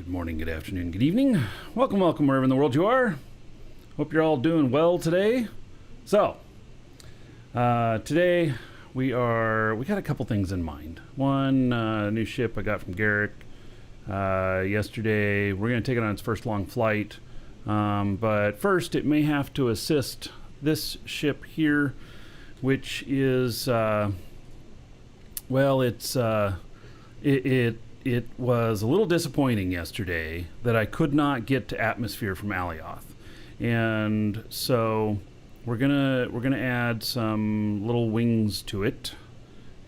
Good morning, good afternoon, good evening. Welcome wherever in the world you are. Hope you're all doing well today. So, today we got a couple things in mind. One, new ship I got from Garrick yesterday. We're going to take it on its first long flight. But first, it may have to assist this ship here, which is, it was a little disappointing yesterday that I could not get to atmosphere from Alioth. And so we're gonna add some little wings to it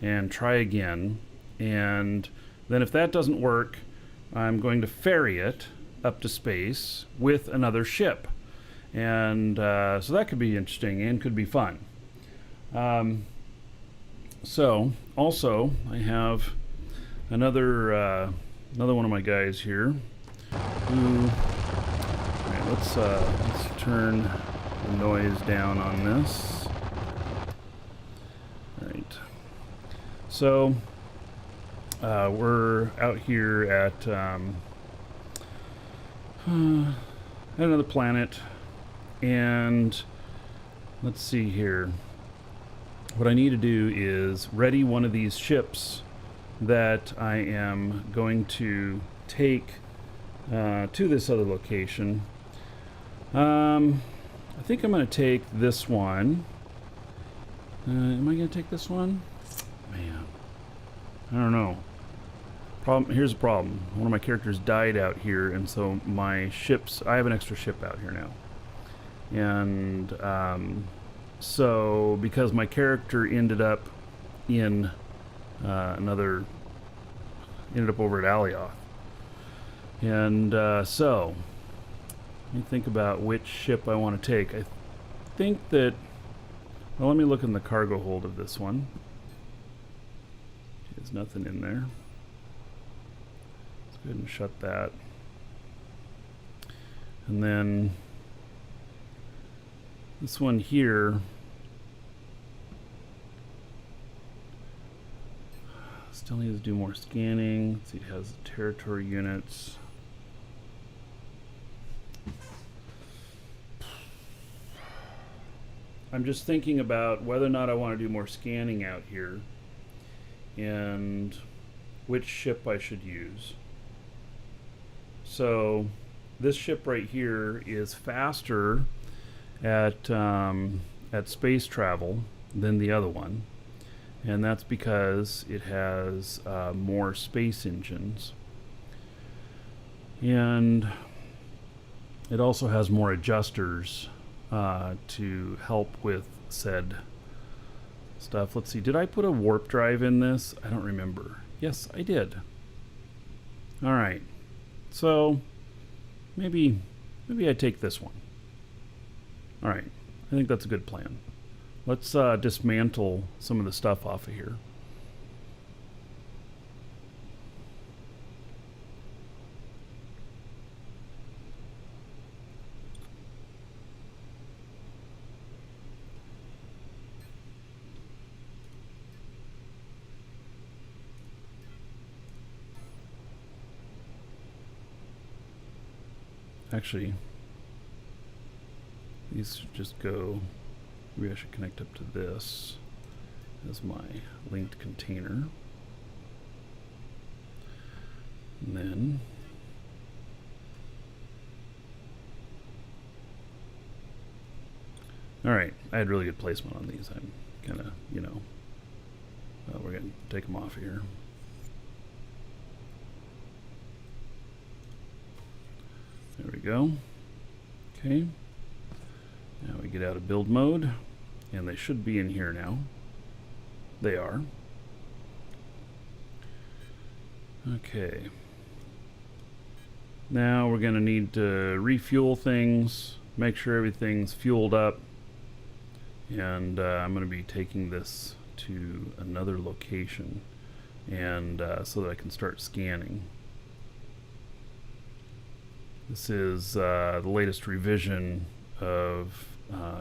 and try again. And then if that doesn't work, I'm going to ferry it up to space with another ship. And so that could be interesting and could be fun. So also I have another one of my guys here who, all right, let's turn the noise down on this. All right, so we're out here at another planet, and let's see here. What I need to do is ready one of these ships that I am going to take to this other location. I think I'm going to take this one. Am I going to take this one? Man, I don't know. Here's the problem. One of my characters died out here, and so my ships, I have an extra ship out here now. And so because my character ended up in ended up over at Alioth. And so, let me think about which ship I want to take. I think that, well, let me look in the cargo hold of this one. There's nothing in there. Let's go ahead and shut that. And then this one here, still needs to do more scanning. Let's see, it has territory units. I'm just thinking about whether or not I want to do more scanning out here and which ship I should use. So this ship right here is faster at space travel than the other one. And that's because it has more space engines. And it also has more adjusters to help with said stuff. Let's see, did I put a warp drive in this? I don't remember. Yes, I did. Alright, so maybe I take this one. Alright, I think that's a good plan. Let's dismantle some of the stuff off of here. Actually, these should just go. Maybe I should connect up to this as my linked container. And then alright, I had really good placement on these. I'm kind of, we're going to take them off here. There we go. Okay. Now we get out of build mode, and they should be in here now. They are. Okay. Now we're going to need to refuel things, make sure everything's fueled up, and I'm going to be taking this to another location, and so that I can start scanning. This is the latest revision of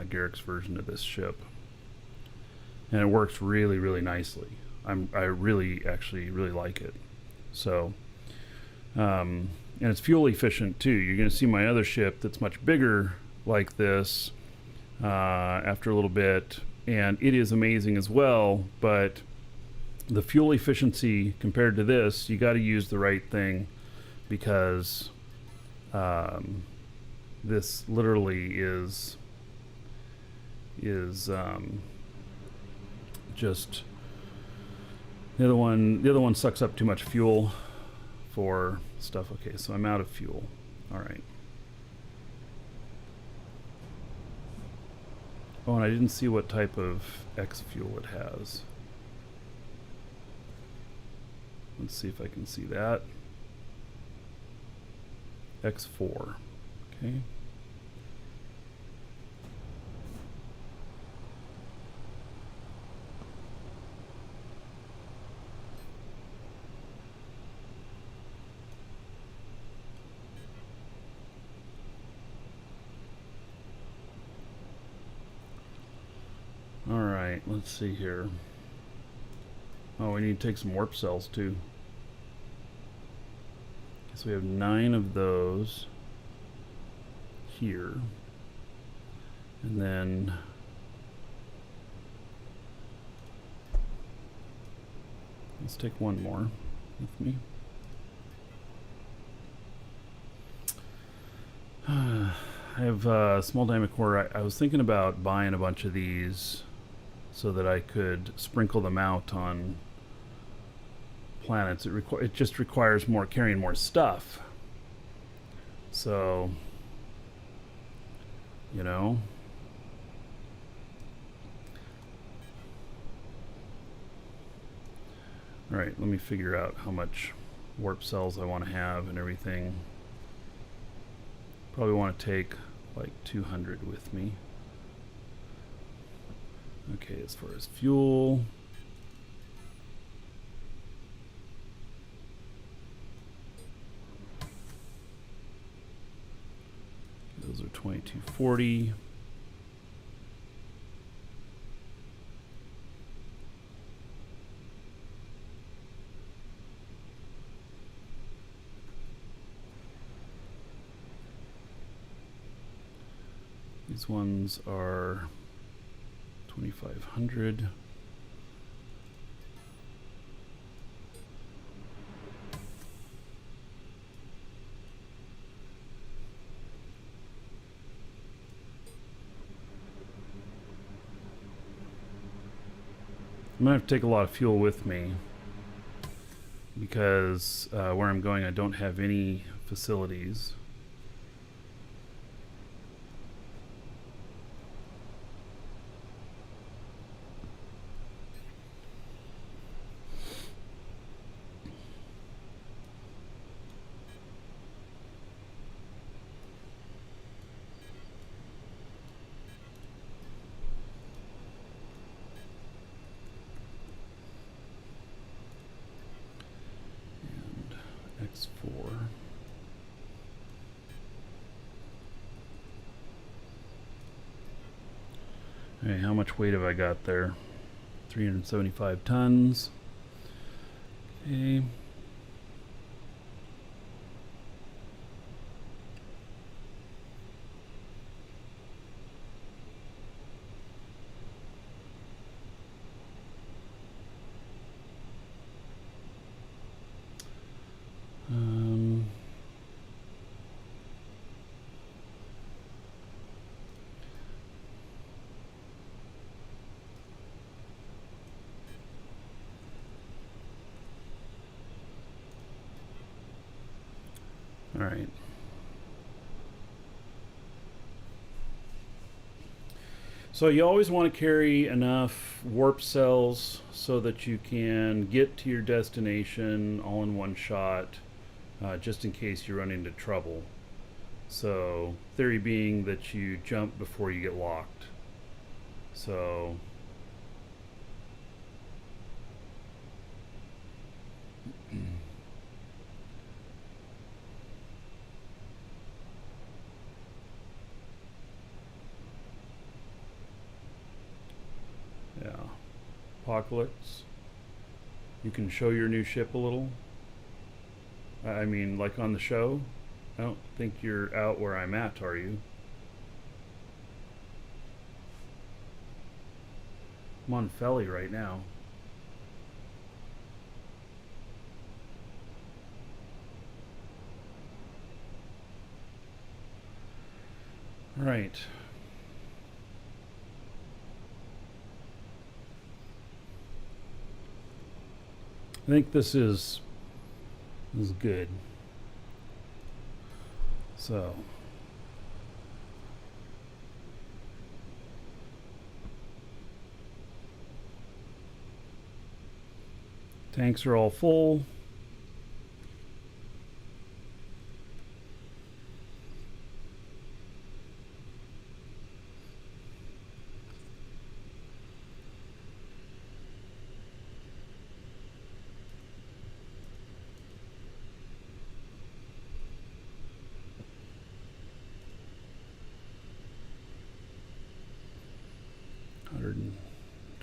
Garrick's version of this ship, and it works really, really nicely. I really like it. So and it's fuel efficient too. You're going to see my other ship that's much bigger like this after a little bit, and it is amazing as well, but the fuel efficiency compared to this, you got to use the right thing, because this literally is just the other one sucks up too much fuel for stuff. Okay, so I'm out of fuel. All right. Oh, and I didn't see what type of X fuel it has. Let's see if I can see that. X4. Okay. All right, let's see here. Oh, we need to take some warp cells too. So we have 9 of those here. And then let's take one more with me. I have small diameter core. I was thinking about buying a bunch of these so that I could sprinkle them out on planets. It just requires carrying more stuff. So, you know. All right, let me figure out how much warp cells I want to have and everything. Probably want to take like 200 with me. Okay, as far as fuel, those are 2240. These ones are 2500. I'm gonna have to take a lot of fuel with me because where I'm going I don't have any facilities. X4. Okay, how much weight have I got there? 375 tons. Okay. All right. So you always want to carry enough warp cells so that you can get to your destination all in one shot, just in case you run into trouble. So theory being that you jump before you get locked. So yeah, Apocalypse. You can show your new ship a little. I mean, like on the show? I don't think you're out where I'm at, are you? I'm on Felly right now. Right. I think this is good. So tanks are all full.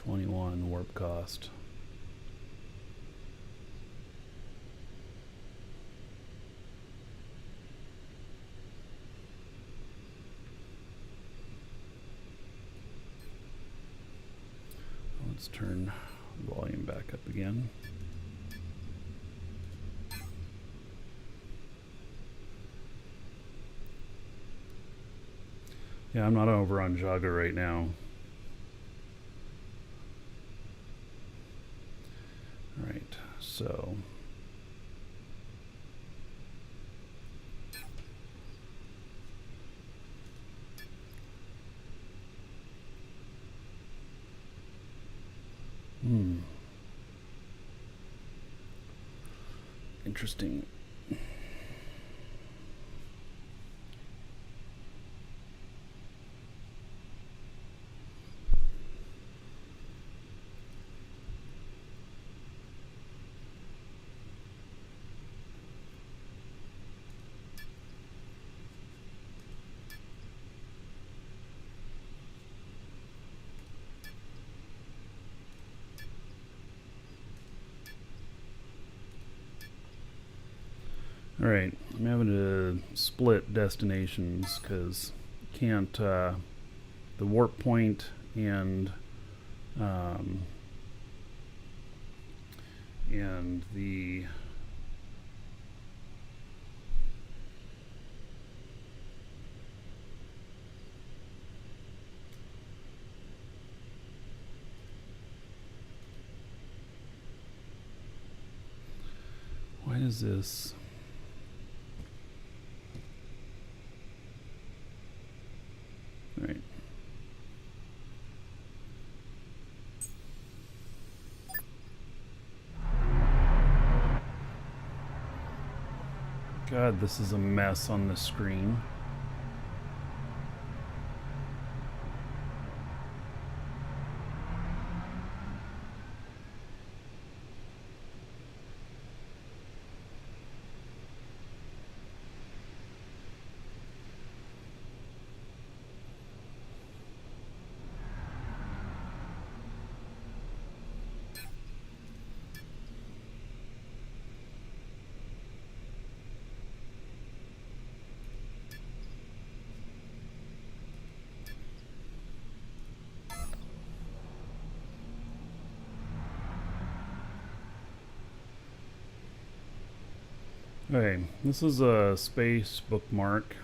$121 warp cost. Let's turn volume back up again. Yeah, I'm not over on Jaga right now. All right, so interesting. All right, I'm having to split destinations because can't the warp point and the why is this? All right. God, this is a mess on the screen. Okay, this is a space bookmark.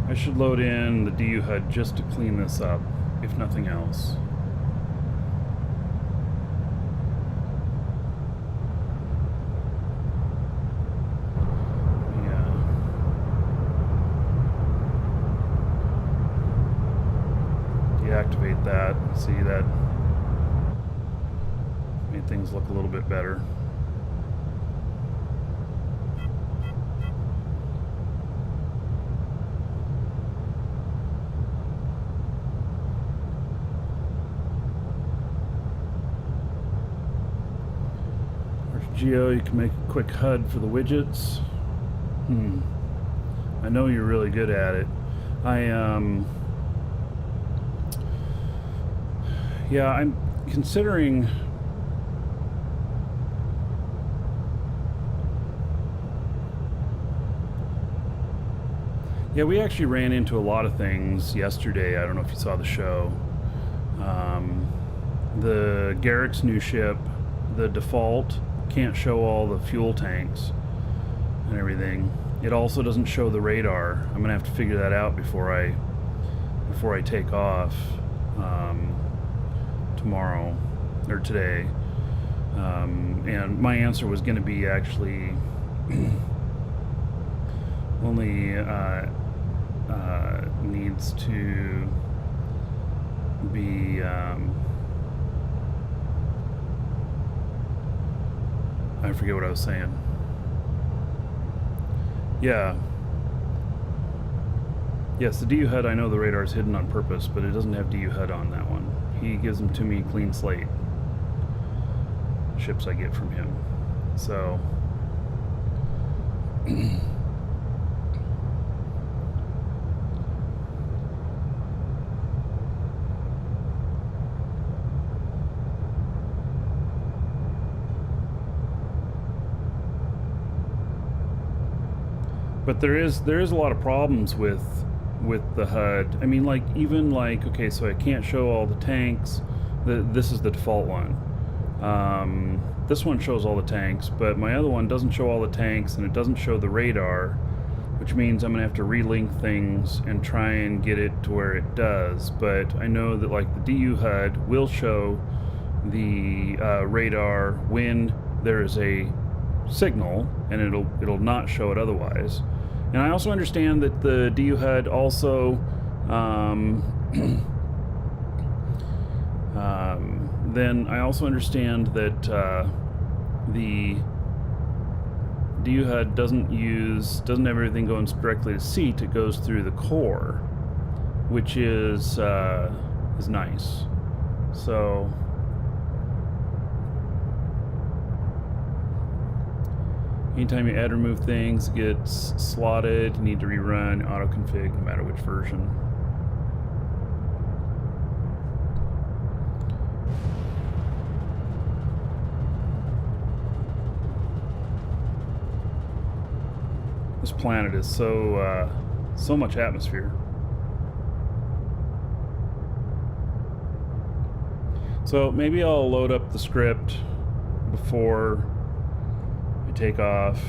I should load in the DU HUD just to clean this up, if nothing else. Yeah. Deactivate that. See, that made things look a little bit better. Geo, you can make a quick HUD for the widgets. I know you're really good at it. Yeah, I'm considering. Yeah, we actually ran into a lot of things yesterday. I don't know if you saw the show. The Garrick's new ship, the default, can't show all the fuel tanks and everything. It also doesn't show the radar. I'm gonna have to figure that out before I take off tomorrow or today. And my answer was gonna be actually only needs to be I forget what I was saying. Yeah. Yes, the DU HUD, I know the radar is hidden on purpose, but it doesn't have DU HUD on that one. He gives them to me clean slate. Ships I get from him. So but there is a lot of problems with the HUD. I mean, like, even like, okay, so I can't show all the tanks. This is the default one. This one shows all the tanks, but my other one doesn't show all the tanks, and it doesn't show the radar, which means I'm gonna have to relink things and try and get it to where it does. But I know that like the DU HUD will show the radar when there is a signal, and it'll not show it otherwise. And I also understand that the DU HUD also then I also understand that the DU HUD doesn't have everything going directly to seat. It goes through the core, which is nice. So anytime you add or remove things, it gets slotted. You need to rerun auto config no matter which version. This planet is so much atmosphere. So maybe I'll load up the script before I take off.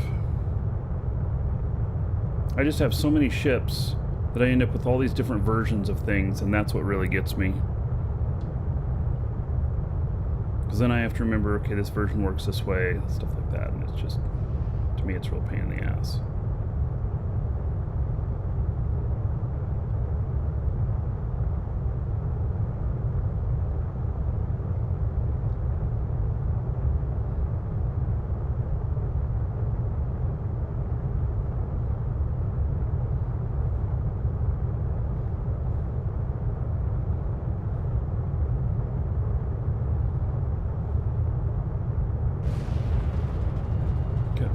I just have so many ships that I end up with all these different versions of things, and that's what really gets me. Because then I have to remember, okay, this version works this way, stuff like that, and it's just, to me, it's a real pain in the ass.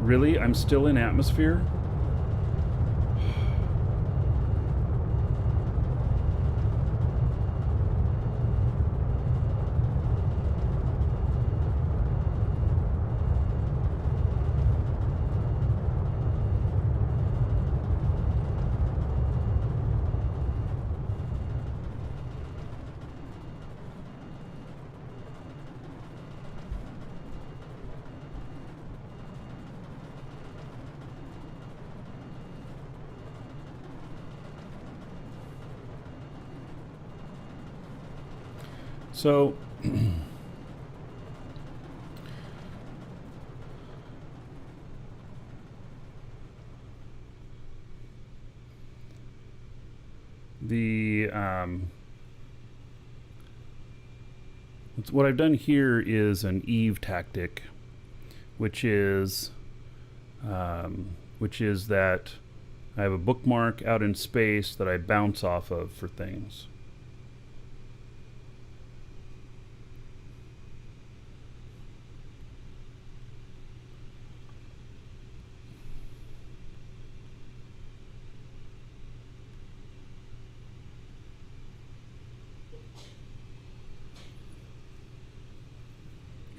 Really? I'm still in atmosphere? So what I've done here is an Eve tactic, which is that I have a bookmark out in space that I bounce off of for things.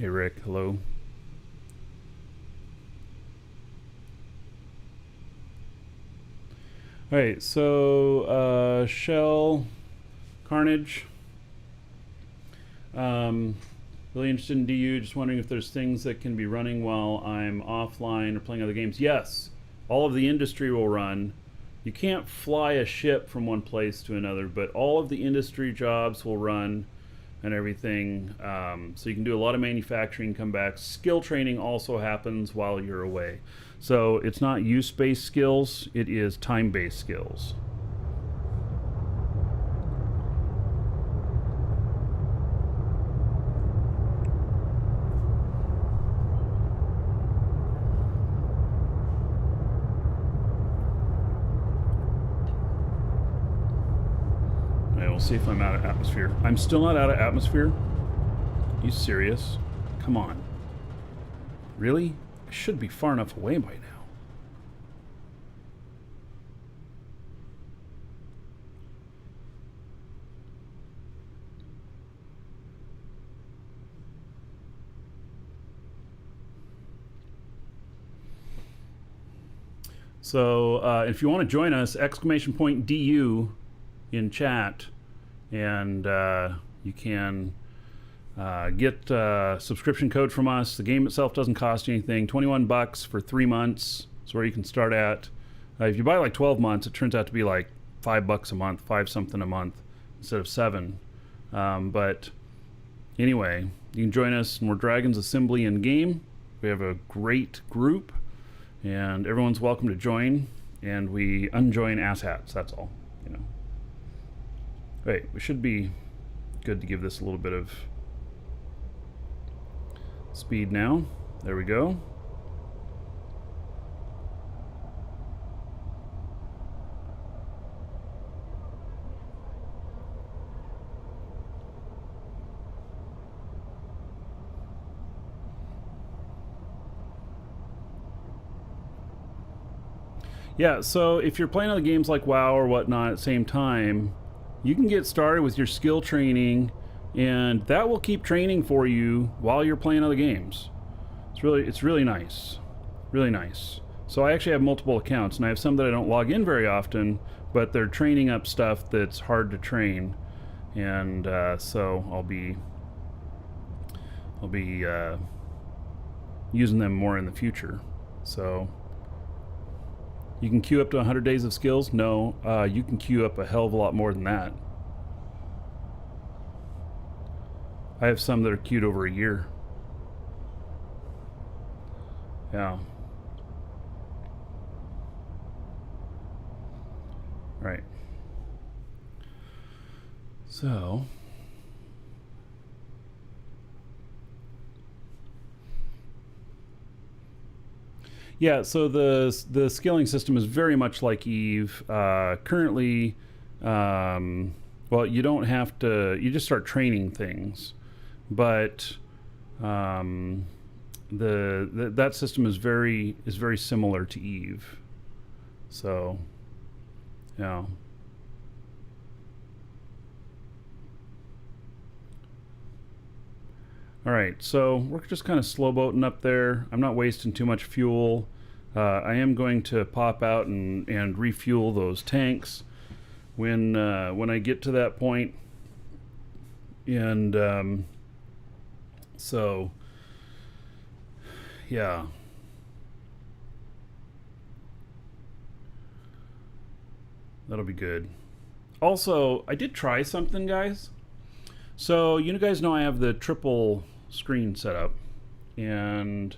Hey Rick, hello. Alright, so Shell, Carnage. Really interested in DU, just wondering if there's things that can be running while I'm offline or playing other games. Yes, all of the industry will run. You can't fly a ship from one place to another, but all of the industry jobs will run and everything. So you can do a lot of manufacturing, come back. Skill training also happens while you're away. So it's not use-based skills, it is time-based skills. We'll see if I'm out of atmosphere. I'm still not out of atmosphere? Are you serious? Come on. Really? I should be far enough away by now. So if you want to join us, !DU in chat. And you can get a subscription code from us. The game itself doesn't cost you anything. $21 for 3 months is where you can start at. If you buy like 12 months, it turns out to be like $5 a month, 5 something a month instead of 7. But anyway, you can join us in More Dragons Assembly in game. We have a great group, and everyone's welcome to join. And we unjoin asshats. That's all, you know. Right, we should be good to give this a little bit of speed now. There we go. Yeah, so if you're playing other games like WoW or whatnot at the same time, you can get started with your skill training, and that will keep training for you while you're playing other games. It's really nice. Really nice. So I actually have multiple accounts, and I have some that I don't log in very often, but they're training up stuff that's hard to train. And so I'll be using them more in the future. So you can queue up to 100 days of skills? No, you can queue up a hell of a lot more than that. I have some that are queued over a year. Yeah. Right. So yeah, so the scaling system is very much like Eve. Currently, well, you don't have to. You just start training things, but that system is very similar to Eve. So, yeah. All right, so we're just kind of slow boating up there. I'm not wasting too much fuel. I am going to pop out and refuel those tanks when I get to that point. And so, yeah. That'll be good. Also, I did try something, guys. So, you guys know I have the triple screen set up, and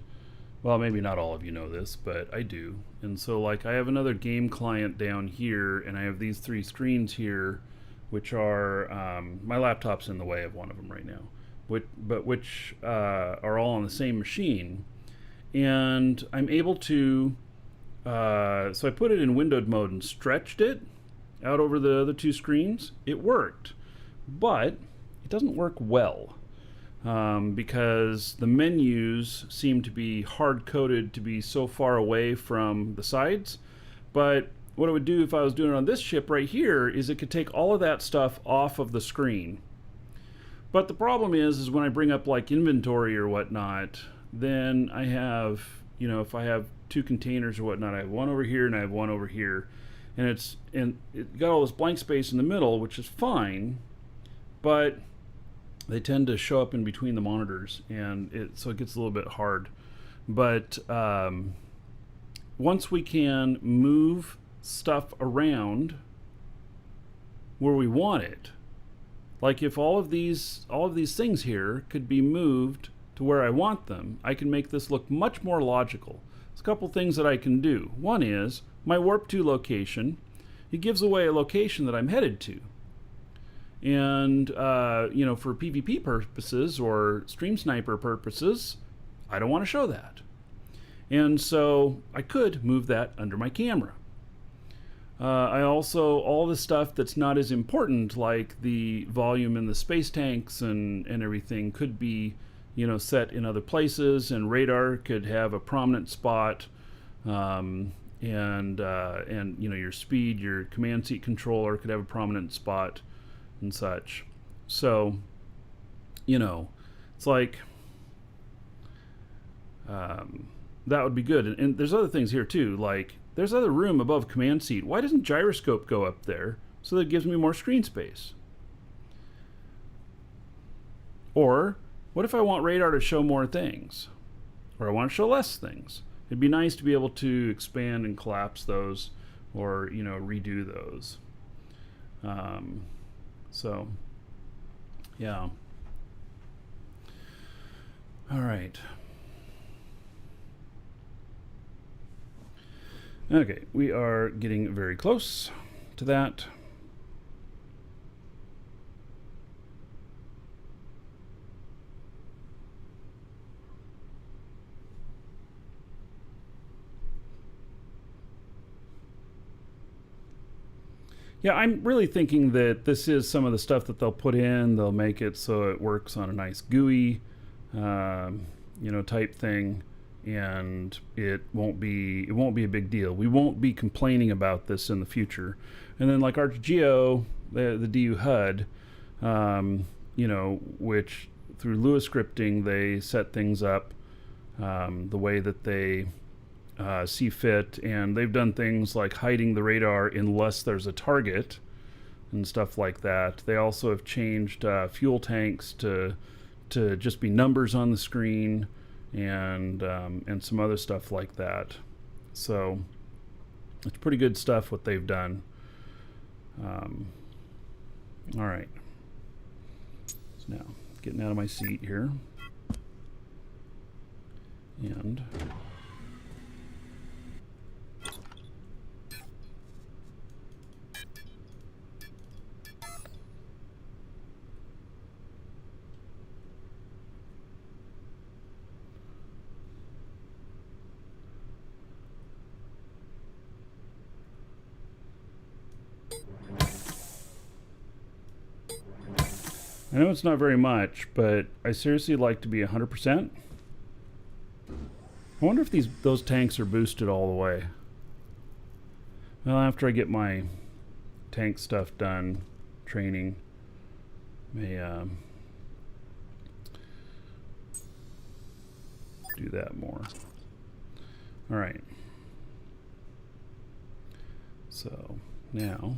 well, maybe not all of you know this, but I do. And so, like, I have another game client down here, and I have these 3 screens here, which are my laptop's in the way of one of them right now, which are all on the same machine. And I'm able to so I put it in windowed mode and stretched it out over the other 2 screens. It worked, but it doesn't work well. Because the menus seem to be hard-coded to be so far away from the sides. But what it would do if I was doing it on this ship right here is it could take all of that stuff off of the screen. But the problem is when I bring up like inventory or whatnot, then I have, you know, if I have two containers or whatnot, I have one over here and I have one over here, and it got all this blank space in the middle, which is fine, but they tend to show up in between the monitors, and so it gets a little bit hard. But once we can move stuff around where we want it, like if all of these things here could be moved to where I want them, I can make this look much more logical. There's a couple things that I can do. One is my warp 2 location. It gives away a location that I'm headed to. And, you know, for PvP purposes or Stream Sniper purposes, I don't want to show that. And so I could move that under my camera. I also, all the stuff that's not as important, like the volume in the space tanks and everything, could be, you know, set in other places, and radar could have a prominent spot, and you know, your speed, your command seat controller could have a prominent spot and such. So, you know, it's like that would be good. And there's other things here too, like there's other room above command seat. Why doesn't gyroscope go up there so that it gives me more screen space? Or what if I want radar to show more things, or I want to show less things? It'd be nice to be able to expand and collapse those, or, you know, redo those. So yeah. All right. Okay, we are getting very close to that. Yeah, I'm really thinking that this is some of the stuff that they'll put in. They'll make it so it works on a nice GUI, you know, type thing. And it won't be a big deal. We won't be complaining about this in the future. And then like ArcGeo, the DU HUD, you know, which through Lua scripting they set things up the way that they see fit, and they've done things like hiding the radar unless there's a target and stuff like that. They also have changed fuel tanks to just be numbers on the screen, and some other stuff like that. So it's pretty good stuff what they've done. All right. So now getting out of my seat here, and I know it's not very much, but I seriously like to be 100%. I wonder if those tanks are boosted all the way. Well, after I get my tank stuff done, training, may do that more. All right. So now,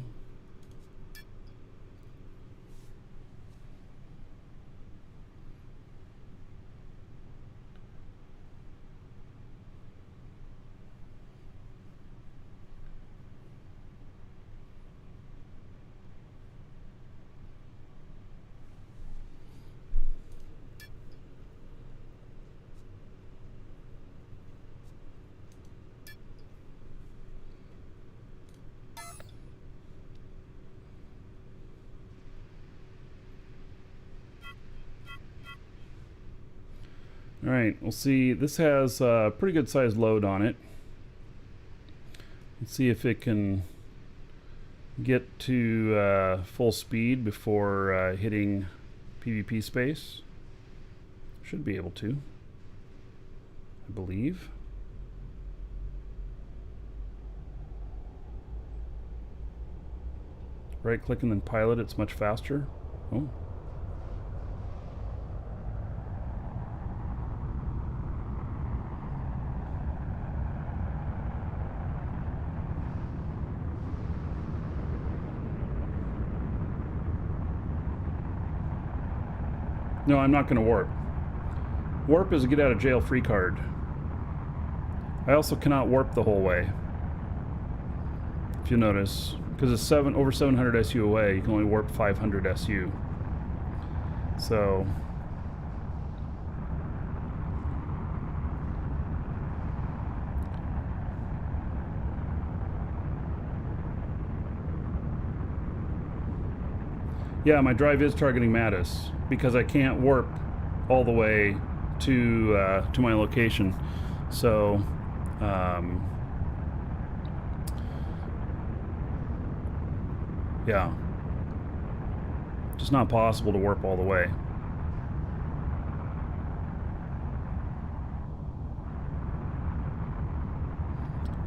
all right, we'll see. This has a pretty good sized load on it. Let's see if it can get to full speed before hitting PvP space. Should be able to, I believe. Right click and then pilot, it's much faster. Oh. No, I'm not going to warp. Warp is a get out of jail free card. I also cannot warp the whole way. If you notice, because it's over 700 SU away, you can only warp 500 SU. So yeah, my drive is targeting Mattis because I can't warp all the way to my location. So yeah, just not possible to warp all the way.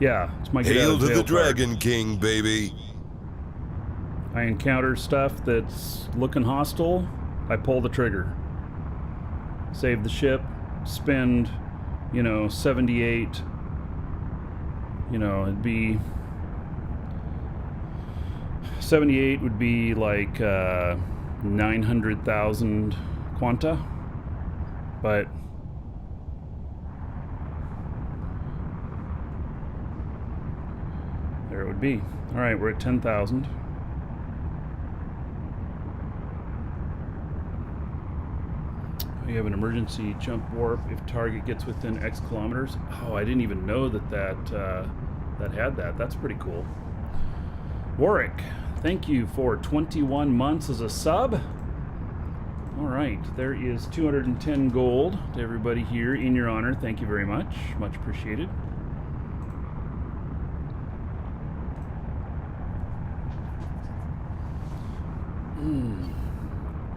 Yeah, it's my get out Hail of to jail the card. Dragon King, baby. I encounter stuff that's looking hostile, I pull the trigger. Save the ship, spend, 78, it'd be 78 would be like 900,000 quanta, but there it would be. All right, we're at 10,000. You have an emergency jump warp if target gets within X kilometers. Oh, I didn't even know that had that. That's pretty cool. Warwick, thank you for 21 months as a sub. All right, there is 210 gold to everybody here in your honor. Thank you very much. Much appreciated.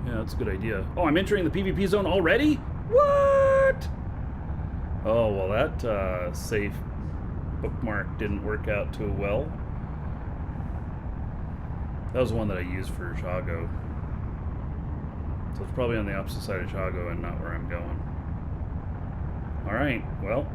Yeah, that's a good idea. Oh, I'm entering the PvP zone already? What? Oh, well, that safe bookmark didn't work out too well. That was the one that I used for Chago. So it's probably on the opposite side of Chago and not where I'm going. All right, well.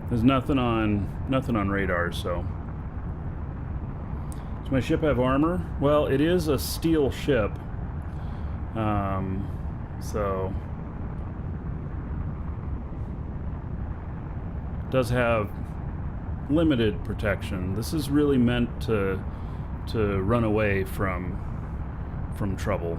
There's nothing on radar, so. Does my ship have armor? Well, it is a steel ship. So it does have limited protection. This is really meant to run away from trouble.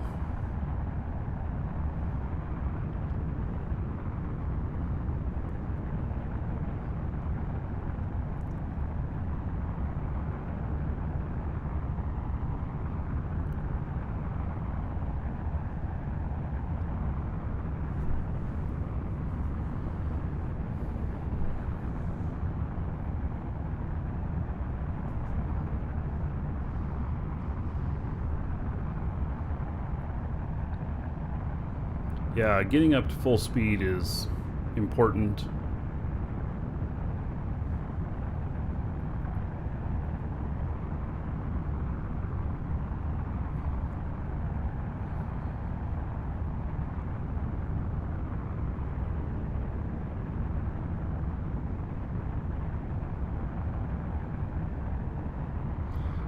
Yeah, getting up to full speed is important.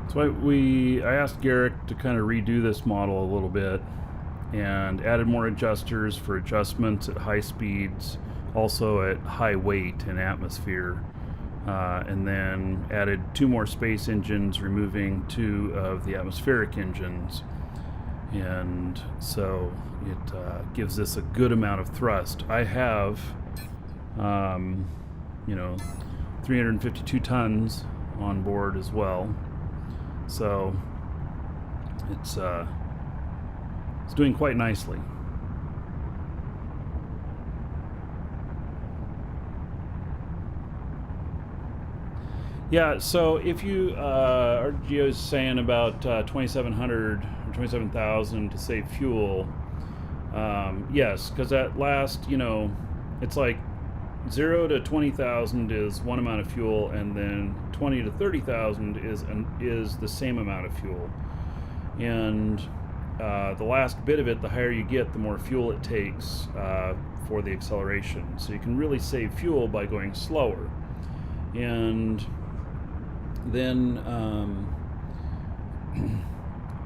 So I asked Garrick to kind of redo this model a little bit and added more adjusters for adjustments at high speeds, also at high weight and atmosphere, and then added 2 more space engines, removing 2 of the atmospheric engines. And so it gives this a good amount of thrust. I have 352 tons on board as well, so it's doing quite nicely. Yeah, so if you RGO is saying about 2,700 or 27,000 to save fuel, yes, because at last, it's like 0 to 20,000 is one amount of fuel, and then 20 to 30,000 is the same amount of fuel. And the last bit of it, the higher you get, the more fuel it takes for the acceleration. So you can really save fuel by going slower. And then,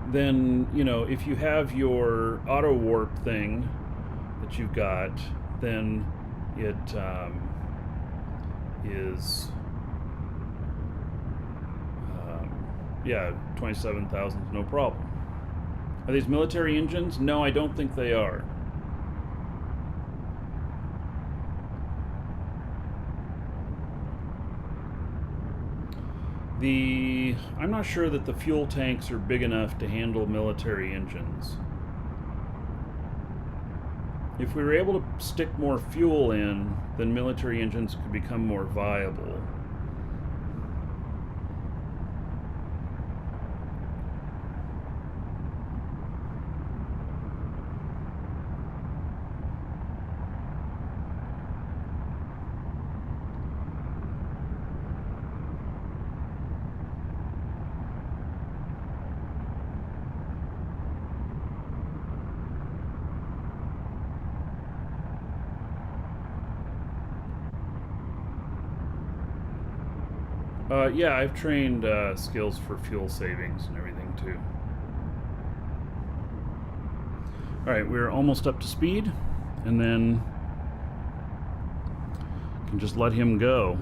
then, you know, if you have your auto warp thing that you've got, then it is, yeah, 27,000 is no problem. Are these military engines? No, I don't think they are. I'm not sure that the fuel tanks are big enough to handle military engines. If we were able to stick more fuel in, then military engines could become more viable. Yeah, I've trained skills for fuel savings and everything too. Alright, we're almost up to speed, and then can just let him go.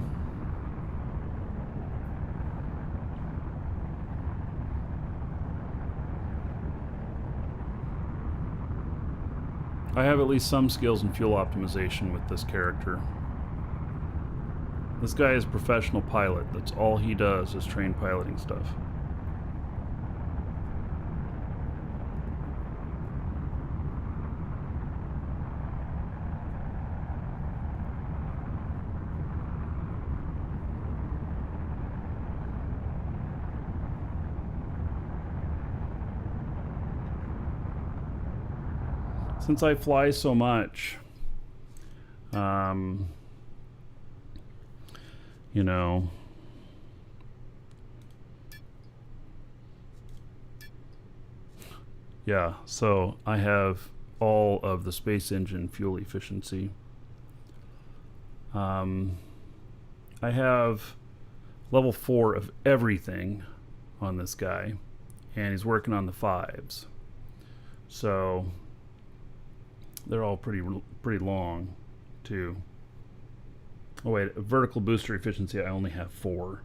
I have at least some skills in fuel optimization with this character. This guy is a professional pilot. That's all he does is train piloting stuff. Since I fly so much, you know, yeah, so I have all of the space engine fuel efficiency. I have level 4 of everything on this guy, and he's working on the 5s. So they're all pretty long too. Oh wait, vertical booster efficiency, I only have 4.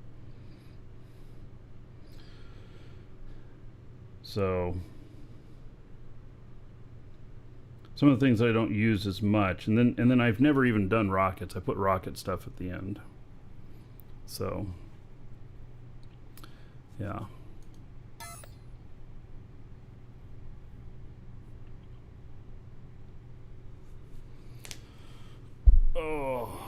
So some of the things I don't use as much, and then I've never even done rockets. I put rocket stuff at the end. So yeah. Oh.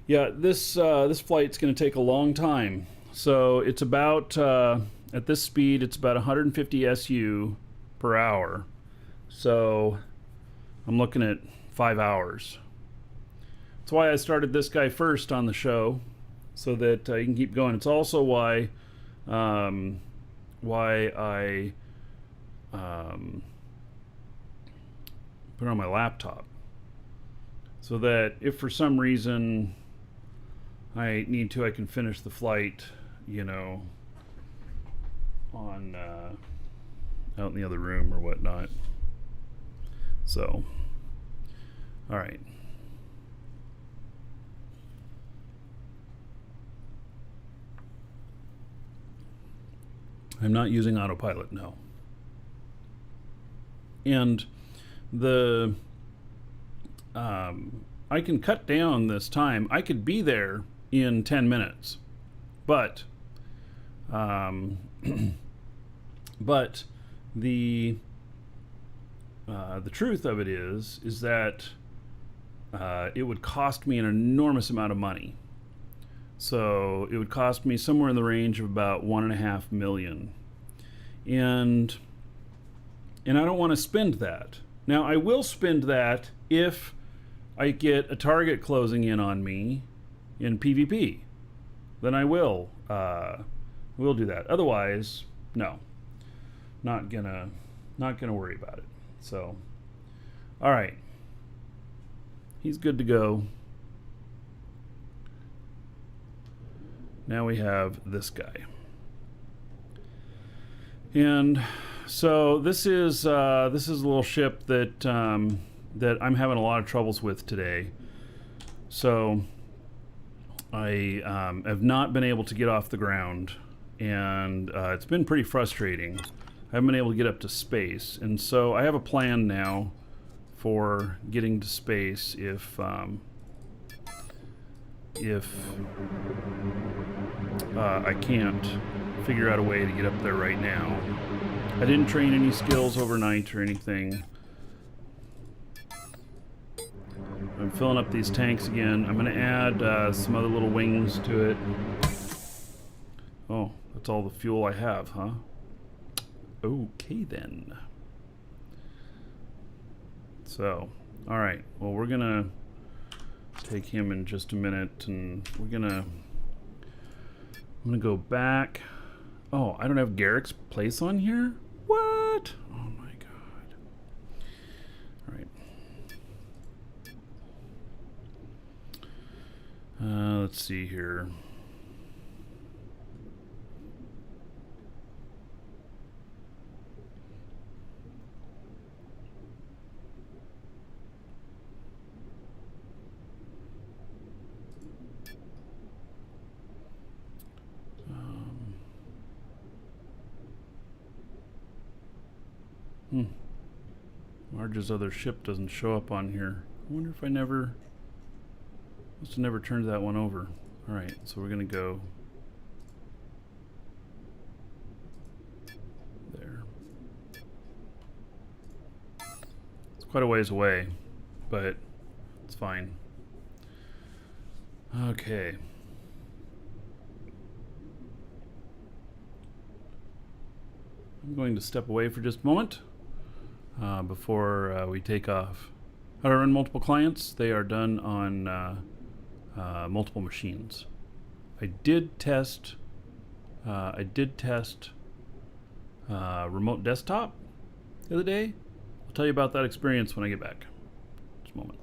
Yeah, this flight's going to take a long time. So it's about at this speed, it's about 150 SU per hour. So I'm looking at 5 hours. That's why I started this guy first on the show, so that you can keep going. It's also why I put it on my laptop, so that if for some reason I need to, I can finish the flight, you know, on out in the other room or whatnot. So, all right. I'm not using autopilot, no. And the I can cut down this time. I could be there in 10 minutes, but but the truth of it is that it would cost me an enormous amount of money. So it would cost me somewhere in the range of about $1.5 million, and I don't want to spend that. Now I will spend that if I get a target closing in on me in PvP. Then I will we'll do that. Otherwise, no, not gonna worry about it. So, all right, he's good to go. Now we have this guy, and so this is a little ship that that I'm having a lot of troubles with today. So I have not been able to get off the ground, and it's been pretty frustrating. I haven't been able to get up to space, and so I have a plan now for getting to space if I can't figure out a way to get up there right now. I didn't train any skills overnight or anything. I'm filling up these tanks again. I'm going to add some other little wings to it. Oh, that's all the fuel I have, huh? Okay then. So, alright. Well, we're going to take him in just a minute, and I'm going to go back. Oh, I don't have Garrick's place on here? What? Oh my god. Alright. Let's see here. Marge's other ship doesn't show up on here. I wonder if I must have never turned that one over. Alright, so we're gonna go there. It's quite a ways away, but it's fine. Okay. I'm going to step away for just a moment before we take off. How to run multiple clients? They are done on multiple machines. I did test remote desktop the other day. I'll tell you about that experience when I get back. Just a moment.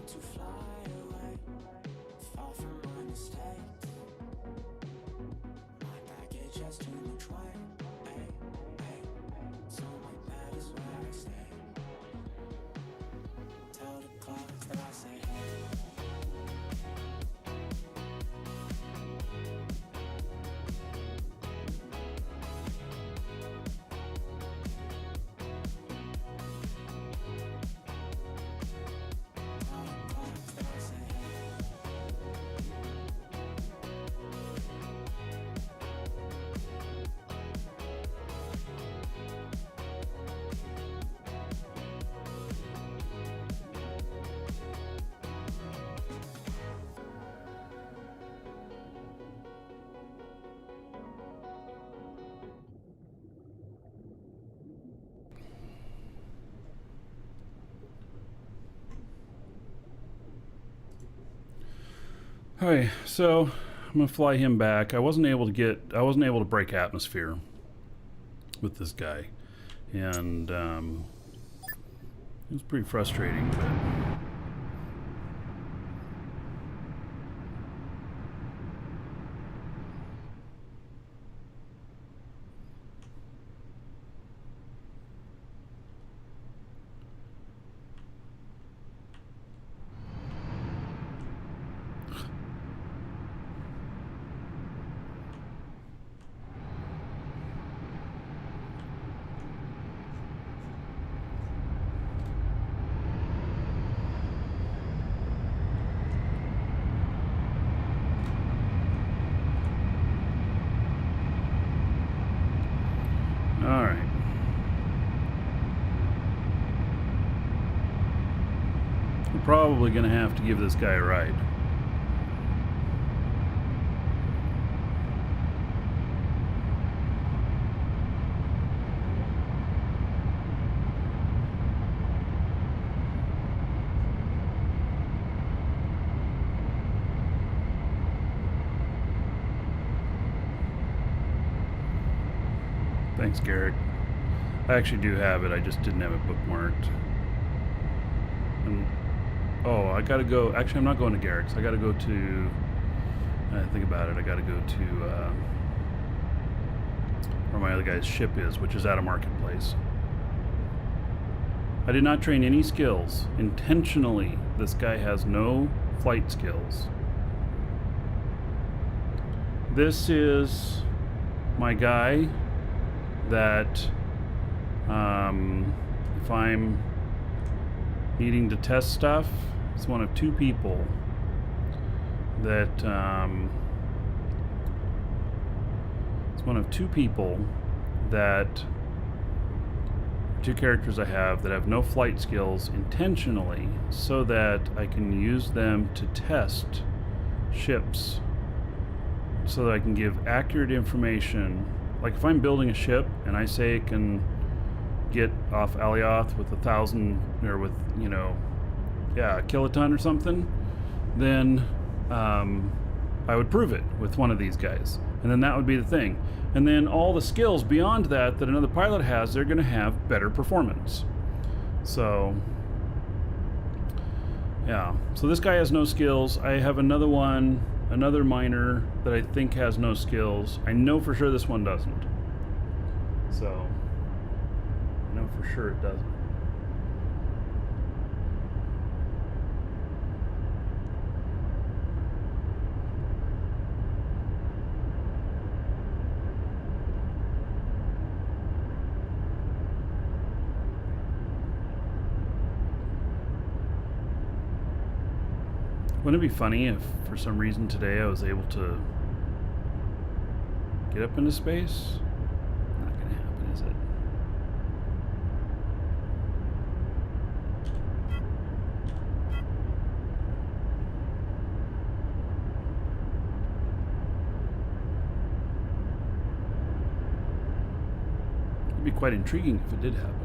To fly Alright, so I'm gonna fly him back. I wasn't able to break atmosphere with this guy. And it was pretty frustrating, but alright. We're probably gonna have to give this guy a ride. Thanks, Garrick. I actually do have it, I just didn't have it bookmarked. And, oh, I gotta go. Actually, I'm not going to Garrick's. I gotta go to. Think about it. I gotta go to where my other guy's ship is, which is at a marketplace. I did not train any skills. Intentionally, this guy has no flight skills. This is my guy that if I'm needing to test stuff, it's one of two people that two characters I have that have no flight skills intentionally so that I can use them to test ships so that I can give accurate information. Like if I'm building a ship and I say it can get off Alioth with 1,000 or with, a kiloton or something, then I would prove it with one of these guys. And then that would be the thing. And then all the skills beyond that another pilot has, they're going to have better performance. So, yeah. So this guy has no skills. I have another miner that I think has no skills. I know for sure this one doesn't. So, I know for sure it doesn't. Wouldn't it be funny if, for some reason today, I was able to get up into space? Not gonna happen, is it? It'd be quite intriguing if it did happen.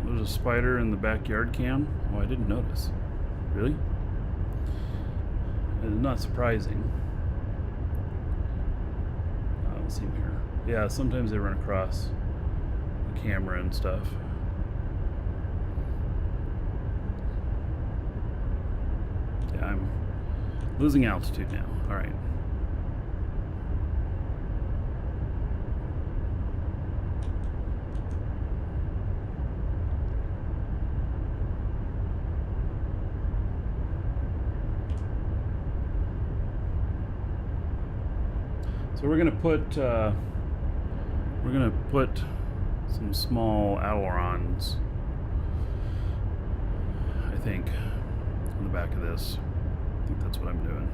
There's a spider in the backyard cam. Oh, I didn't notice. Really? It's not surprising. Let's see here. Yeah, sometimes they run across. camera and stuff. Yeah, I'm losing altitude now. All right. So we're gonna put some small ailerons, I think, on the back of this. I think that's what I'm doing.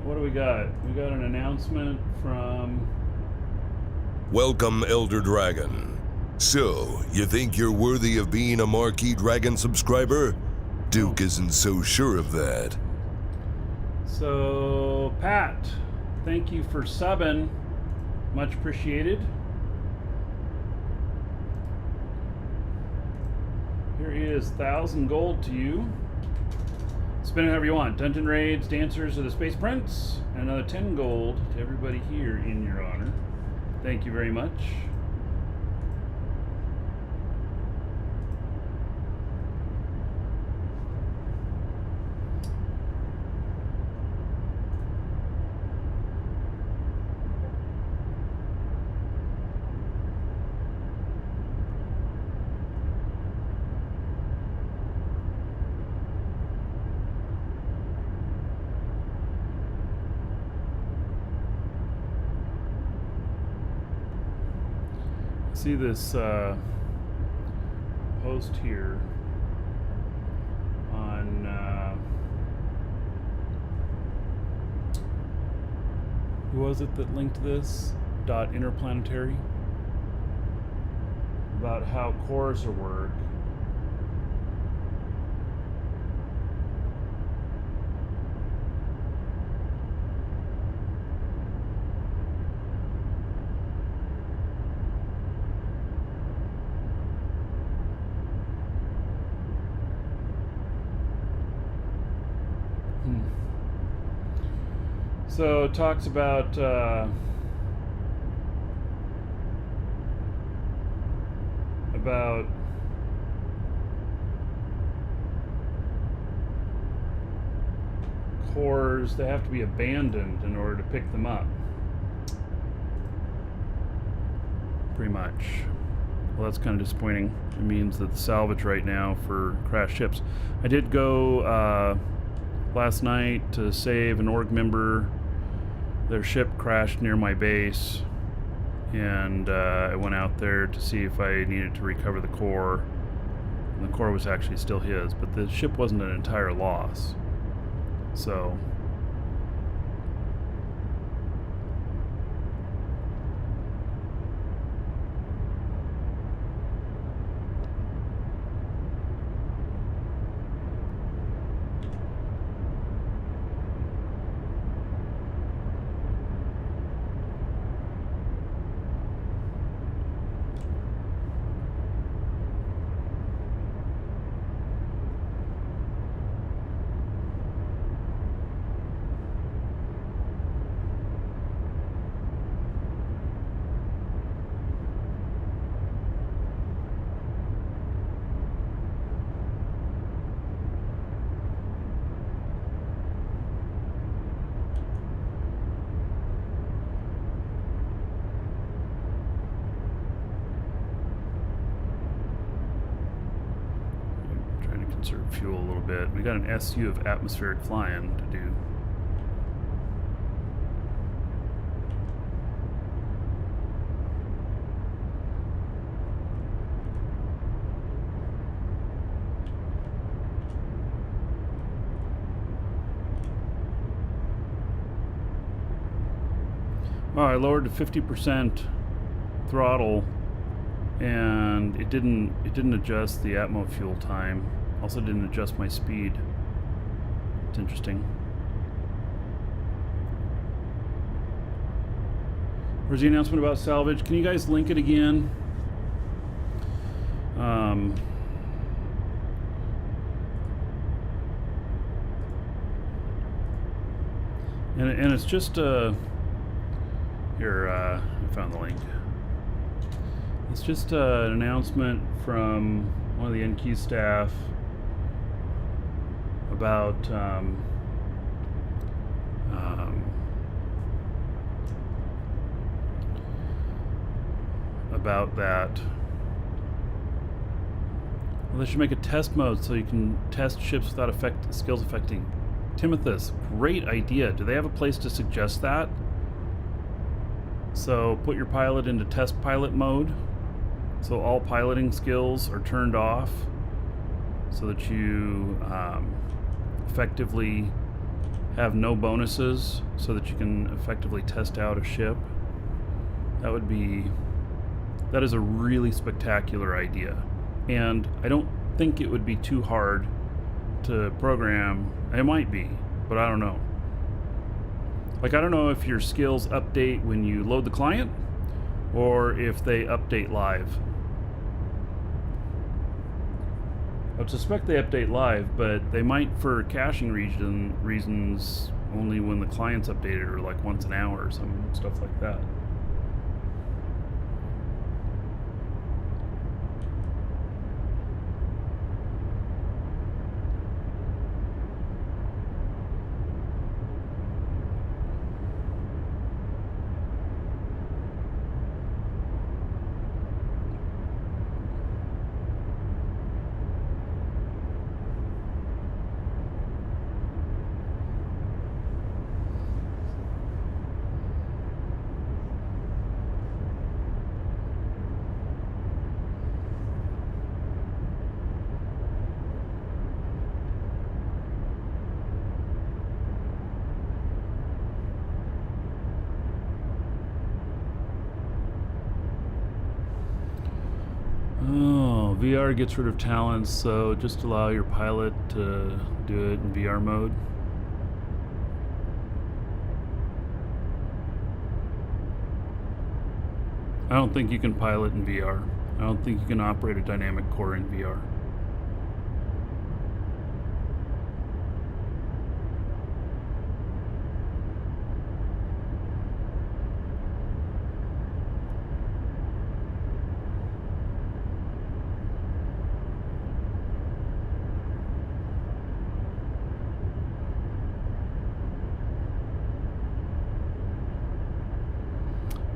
What do we got? We got an announcement from... Welcome, Elder Dragon. So, you think you're worthy of being a Marquee Dragon subscriber? Duke isn't so sure of that. So, Pat, thank you for subbing. Much appreciated. Here is 1,000 gold to you. Spend it however you want. Dungeon raids, dancers of the Space Prince, and another 10 gold to everybody here in your honor. Thank you very much. See this post here on who was it that linked this? Interplanetary, about how cores work. So it talks about cores. They have to be abandoned in order to pick them up. Pretty much. Well, that's kind of disappointing. It means that the salvage right now for crashed ships. I did go last night to save an org member. Their ship crashed near my base, and I went out there to see if I needed to recover the core. And the core was actually still his, but the ship wasn't an entire loss. So conserve fuel a little bit. We got an SU of atmospheric flying to do. Oh, I lowered to 50% throttle, and it didn't adjust the atmo fuel time. Also didn't adjust my speed. It's interesting. Where's the announcement about salvage? Can you guys link it again? And it's just here. I found the link. It's just an announcement from one of the NQ staff about that. Well, they should make a test mode so you can test ships without skills affecting. Timothus, great idea. Do they have a place to suggest that? So put your pilot into test pilot mode, so all piloting skills are turned off, so that you effectively have no bonuses, so that you can effectively test out a ship. That is a really spectacular idea, and I don't think it would be too hard to program. It might be, but I don't know. Like, I don't know if your skills update when you load the client or if they update live. I would suspect they update live, but they might, for caching reasons, only when the client's updated, or like once an hour or some stuff like that. Oh, VR gets rid of talents, so just allow your pilot to do it in VR mode. I don't think you can pilot in VR. I don't think you can operate a dynamic core in VR.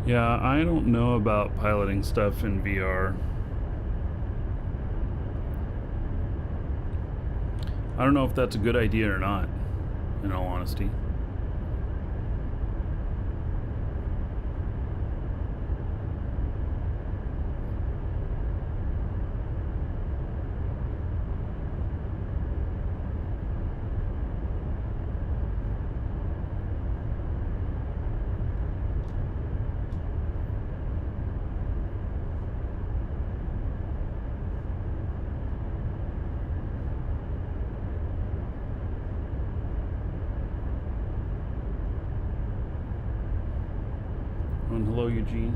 Yeah, I don't know about piloting stuff in VR. I don't know if that's a good idea or not, in all honesty. Hello, Eugene.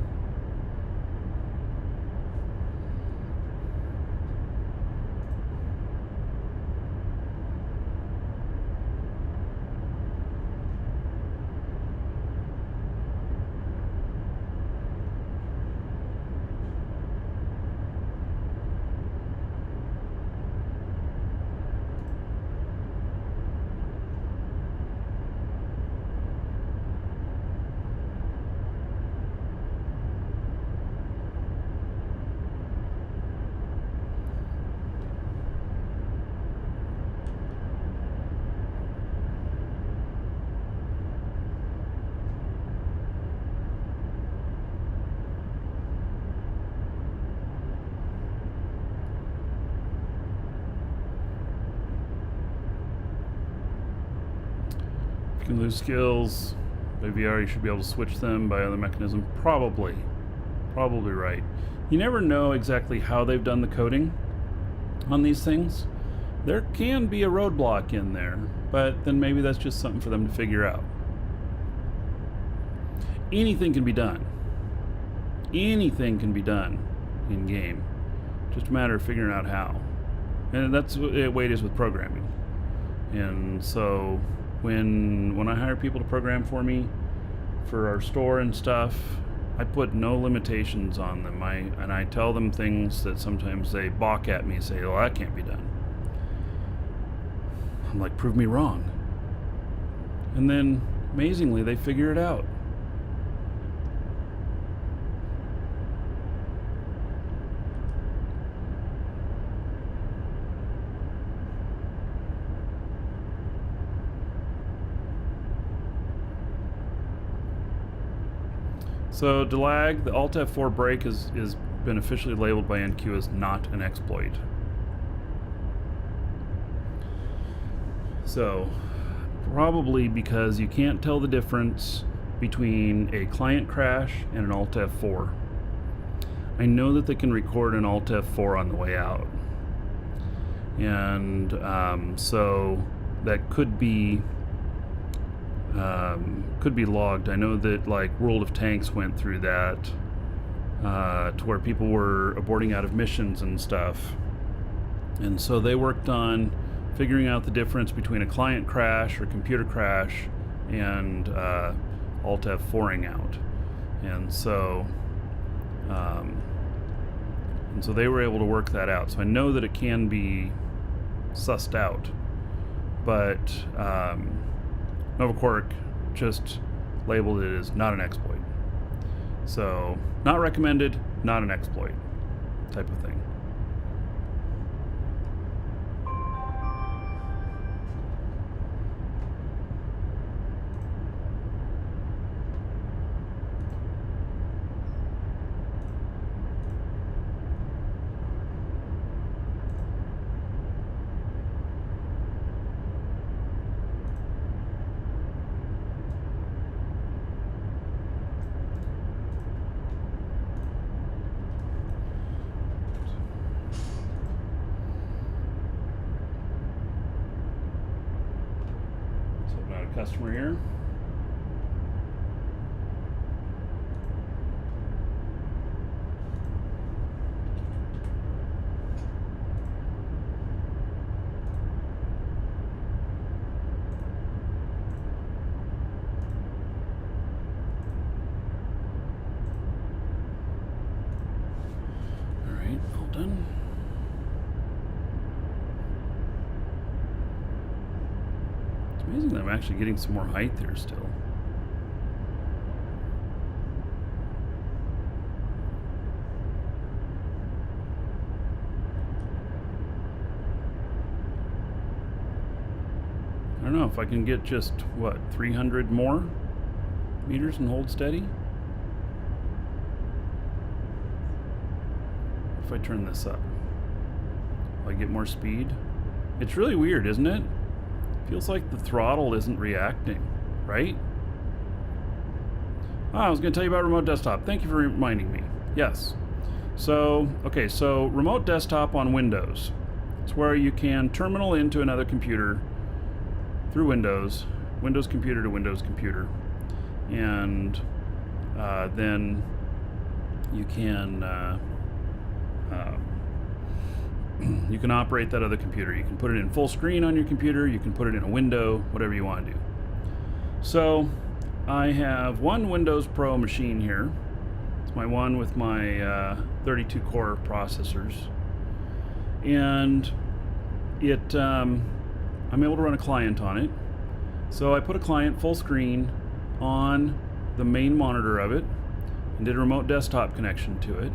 You can lose skills. By VR, you should be able to switch them by other mechanism. Probably right. You never know exactly how they've done the coding on these things. There can be a roadblock in there, but then maybe that's just something for them to figure out. Anything can be done. Anything can be done in game. Just a matter of figuring out how. And that's the way it is with programming. And so when I hire people to program for me for our store and stuff, I put no limitations on them. I tell them things that sometimes they balk at me and say, "Oh, that can't be done." I'm like, "Prove me wrong." And then amazingly they figure it out. So DeLag, the Alt F4 break is been officially labeled by NQ as not an exploit. So probably because you can't tell the difference between a client crash and an Alt F4. I know that they can record an Alt F4 on the way out, and so that could be logged. I know that like World of Tanks went through that to where people were aborting out of missions and stuff, and so they worked on figuring out the difference between a client crash or computer crash and Alt F4ing out, and so they were able to work that out. So I know that it can be sussed out, but NovaQuark just labeled it as not an exploit. So not recommended, not an exploit type of thing. Customer here. All right, all done. Amazing that I'm actually getting some more height there still. I don't know if I can get just, what, 300 more meters and hold steady? If I turn this up, will I get more speed? It's really weird, isn't it? Feels like the throttle isn't reacting, right? I was going to tell you about remote desktop. Thank you for reminding me. Yes. So, okay, so remote desktop on Windows. It's where you can terminal into another computer through Windows, Windows computer to Windows computer. And then you can operate that other computer. You can put it in full screen on your computer, you can put it in a window, whatever you want to do. So I have one Windows Pro machine here. It's my one with my 32 core processors, and it I'm able to run a client on it. So I put a client full screen on the main monitor of it and did a remote desktop connection to it,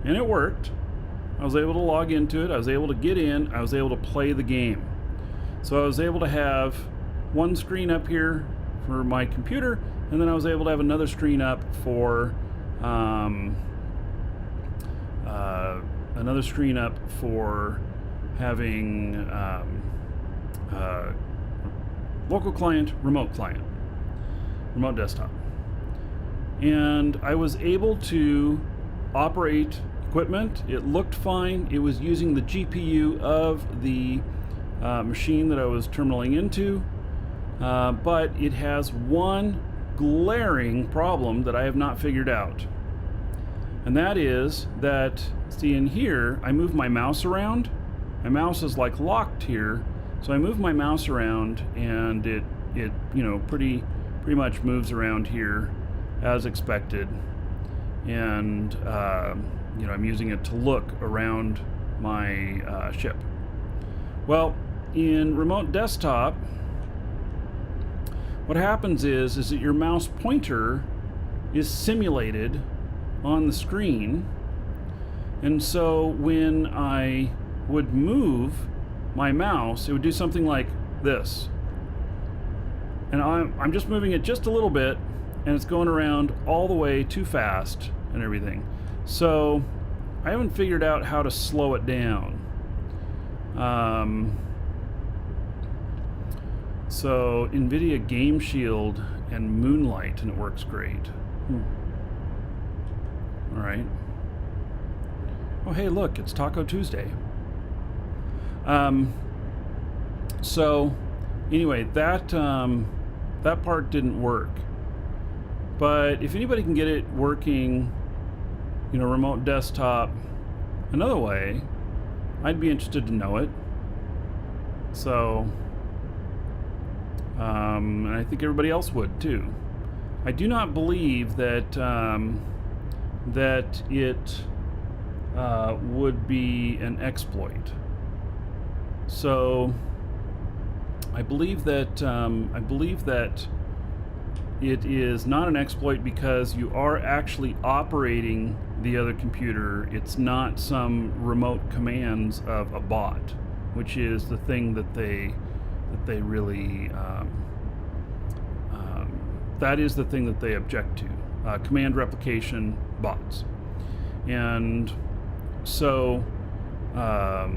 and it worked. I was able to log into it, I was able to get in, I was able to play the game. So I was able to have one screen up here for my computer, and then I was able to have another screen up for having local client, remote desktop. And I was able to operate equipment. It looked fine. It was using the GPU of the machine that I was terminaling into, but it has one glaring problem that I have not figured out. And that is that, see in here, I move my mouse around. My mouse is like locked here, so I move my mouse around, and it you know, pretty much moves around here as expected. And you know, I'm using it to look around my ship. Well, in remote desktop, what happens is that your mouse pointer is simulated on the screen, and so when I would move my mouse, it would do something like this, and I'm just moving it just a little bit, and it's going around all the way too fast and everything. So I haven't figured out how to slow it down. So NVIDIA Game Shield and Moonlight, and it works great. All right. Oh, hey, look, it's Taco Tuesday. So anyway, that part didn't work. But if anybody can get it working, you know, remote desktop another way, I'd be interested to know it. So, and I think everybody else would too. I do not believe that that it would be an exploit. So, I believe that it is not an exploit because you are actually operating the other computer. It's not some remote commands of a bot, which is the thing that they really that is the thing that they object to, command replication bots. And so I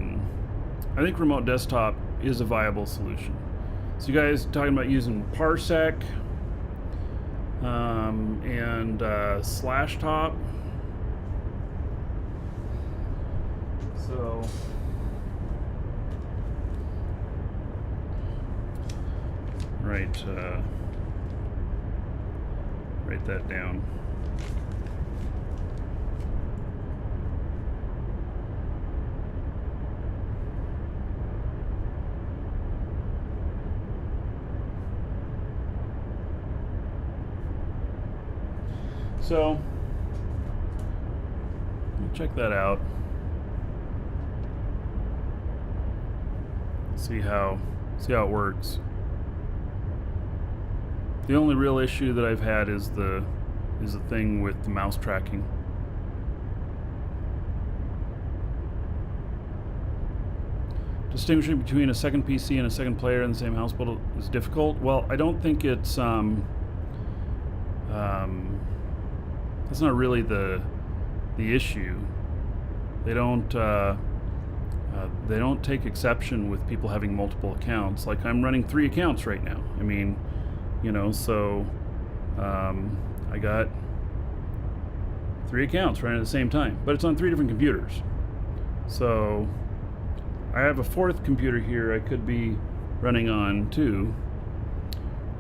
think remote desktop is a viable solution. So you guys are talking about using Parsec and Slashtop. So write that down. So check that out. See how it works. The only real issue that I've had is the thing with the mouse tracking. Distinguishing between a second PC and a second player in the same household is difficult. Well, I don't think it's that's not really the issue. They don't take exception with people having multiple accounts. Like, I'm running 3 accounts right now. I mean, you know, so I got 3 accounts running at the same time, but it's on 3 different computers. So I have a 4th computer here I could be running on too,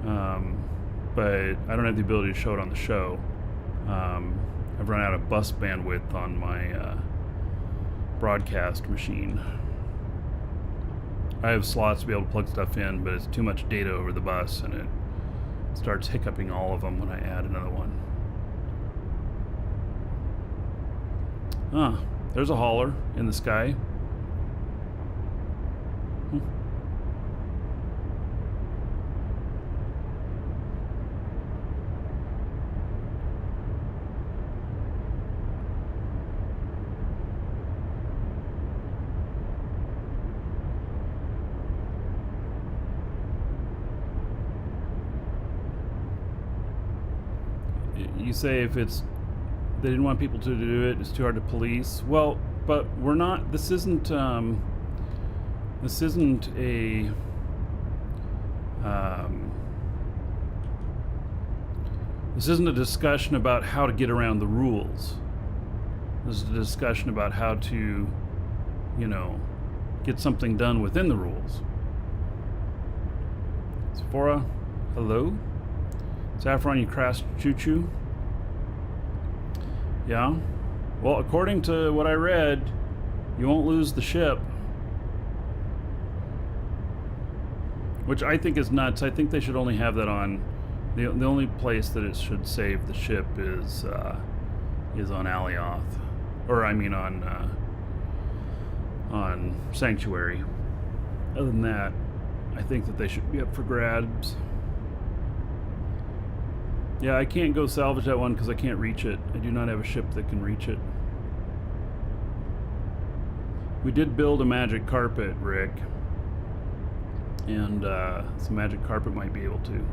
but I don't have the ability to show it on the show. I've run out of bus bandwidth on my broadcast machine. I have slots to be able to plug stuff in, but it's too much data over the bus, and it starts hiccuping all of them when I add another one. Ah, there's a hauler in the sky. You say if it's they didn't want people to do it, it's too hard to police. Well, but we're not. This isn't a this isn't a discussion about how to get around the rules. This is a discussion about how to, you know, get something done within the rules. Sephora, hello. Saffron, you crashed choo-choo. Yeah. Well, according to what I read, you won't lose the ship. Which I think is nuts. I think they should only have that on... The only place that it should save the ship is on Alioth. Or, I mean, on Sanctuary. Other than that, I think that they should be up for grabs. Yeah, I can't go salvage that one because I can't reach it. I do not have a ship that can reach it. We did build a magic carpet, Rick. And some magic carpet might be able to.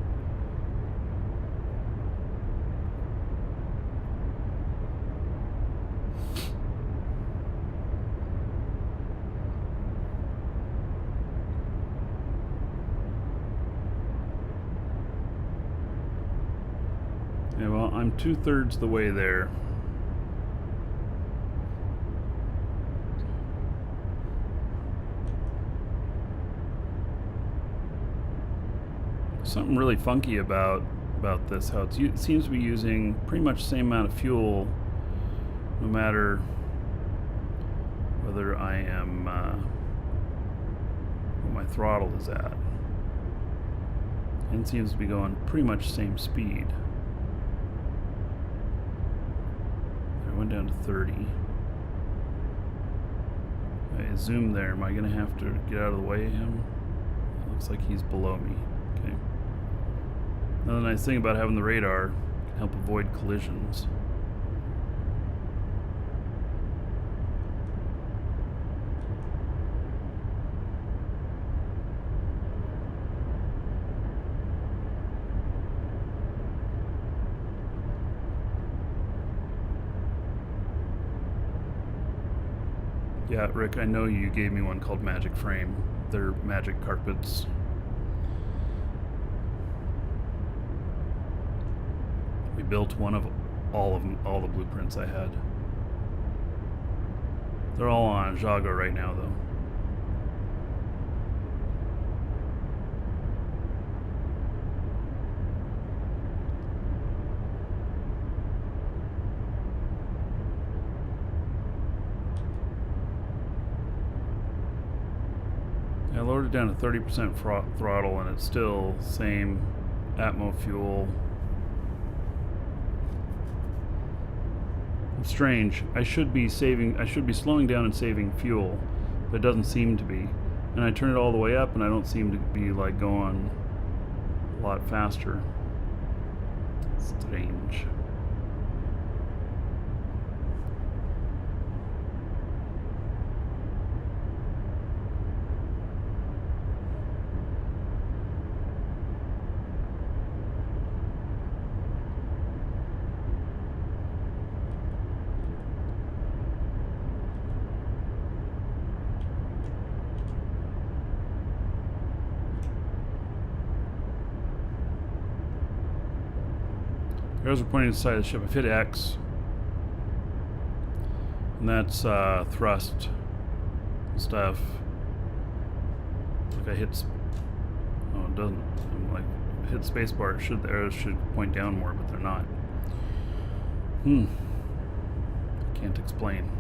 Yeah, well, I'm 2/3 the way there. Something really funky about this, how it seems to be using pretty much the same amount of fuel no matter whether I am what my throttle is at, and it seems to be going pretty much same speed. I went down to 30. I zoom there. Am I gonna have to get out of the way of him? It looks like he's below me. Okay. Another nice thing about having the radar, can help avoid collisions. Yeah, Rick, I know you gave me one called Magic Frame. They're magic carpets. We built one of all the blueprints I had. They're all on Jago right now, though. I lowered it down to 30% throttle, and it's still same Atmo fuel. It's strange. I should be slowing down and saving fuel, but it doesn't seem to be. And I turn it all the way up, and I don't seem to be like going a lot faster. Strange. Arrows are pointing to the side of the ship. I've hit X. And that's thrust stuff. Like I hit... Oh, it doesn't. I'm like, hit spacebar. The arrows should point down more, but they're not. Can't explain.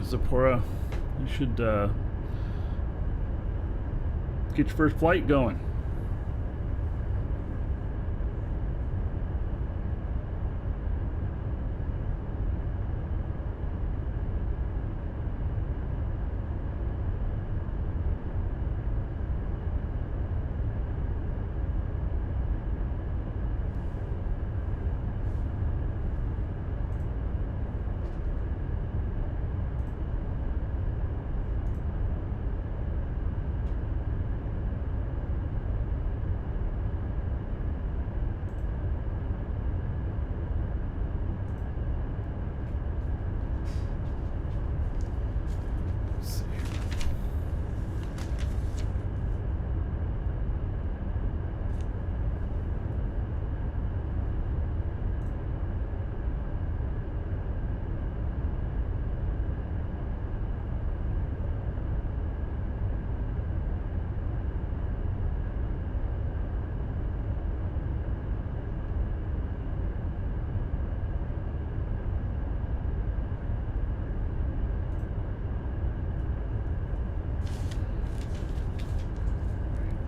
Zipporah, you should get your first flight going.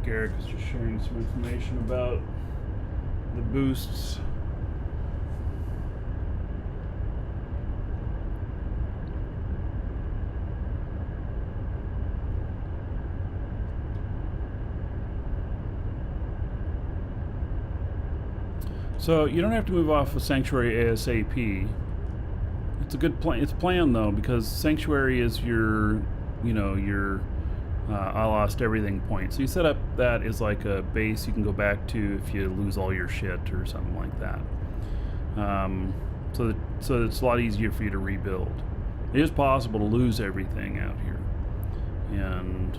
Garrick is just sharing some information about the boosts. So you don't have to move off of Sanctuary ASAP. It's a good plan. It's planned though, because Sanctuary is your, your I lost everything point. So you set up that as like a base you can go back to if you lose all your shit or something like that. So it's a lot easier for you to rebuild. It is possible to lose everything out here, and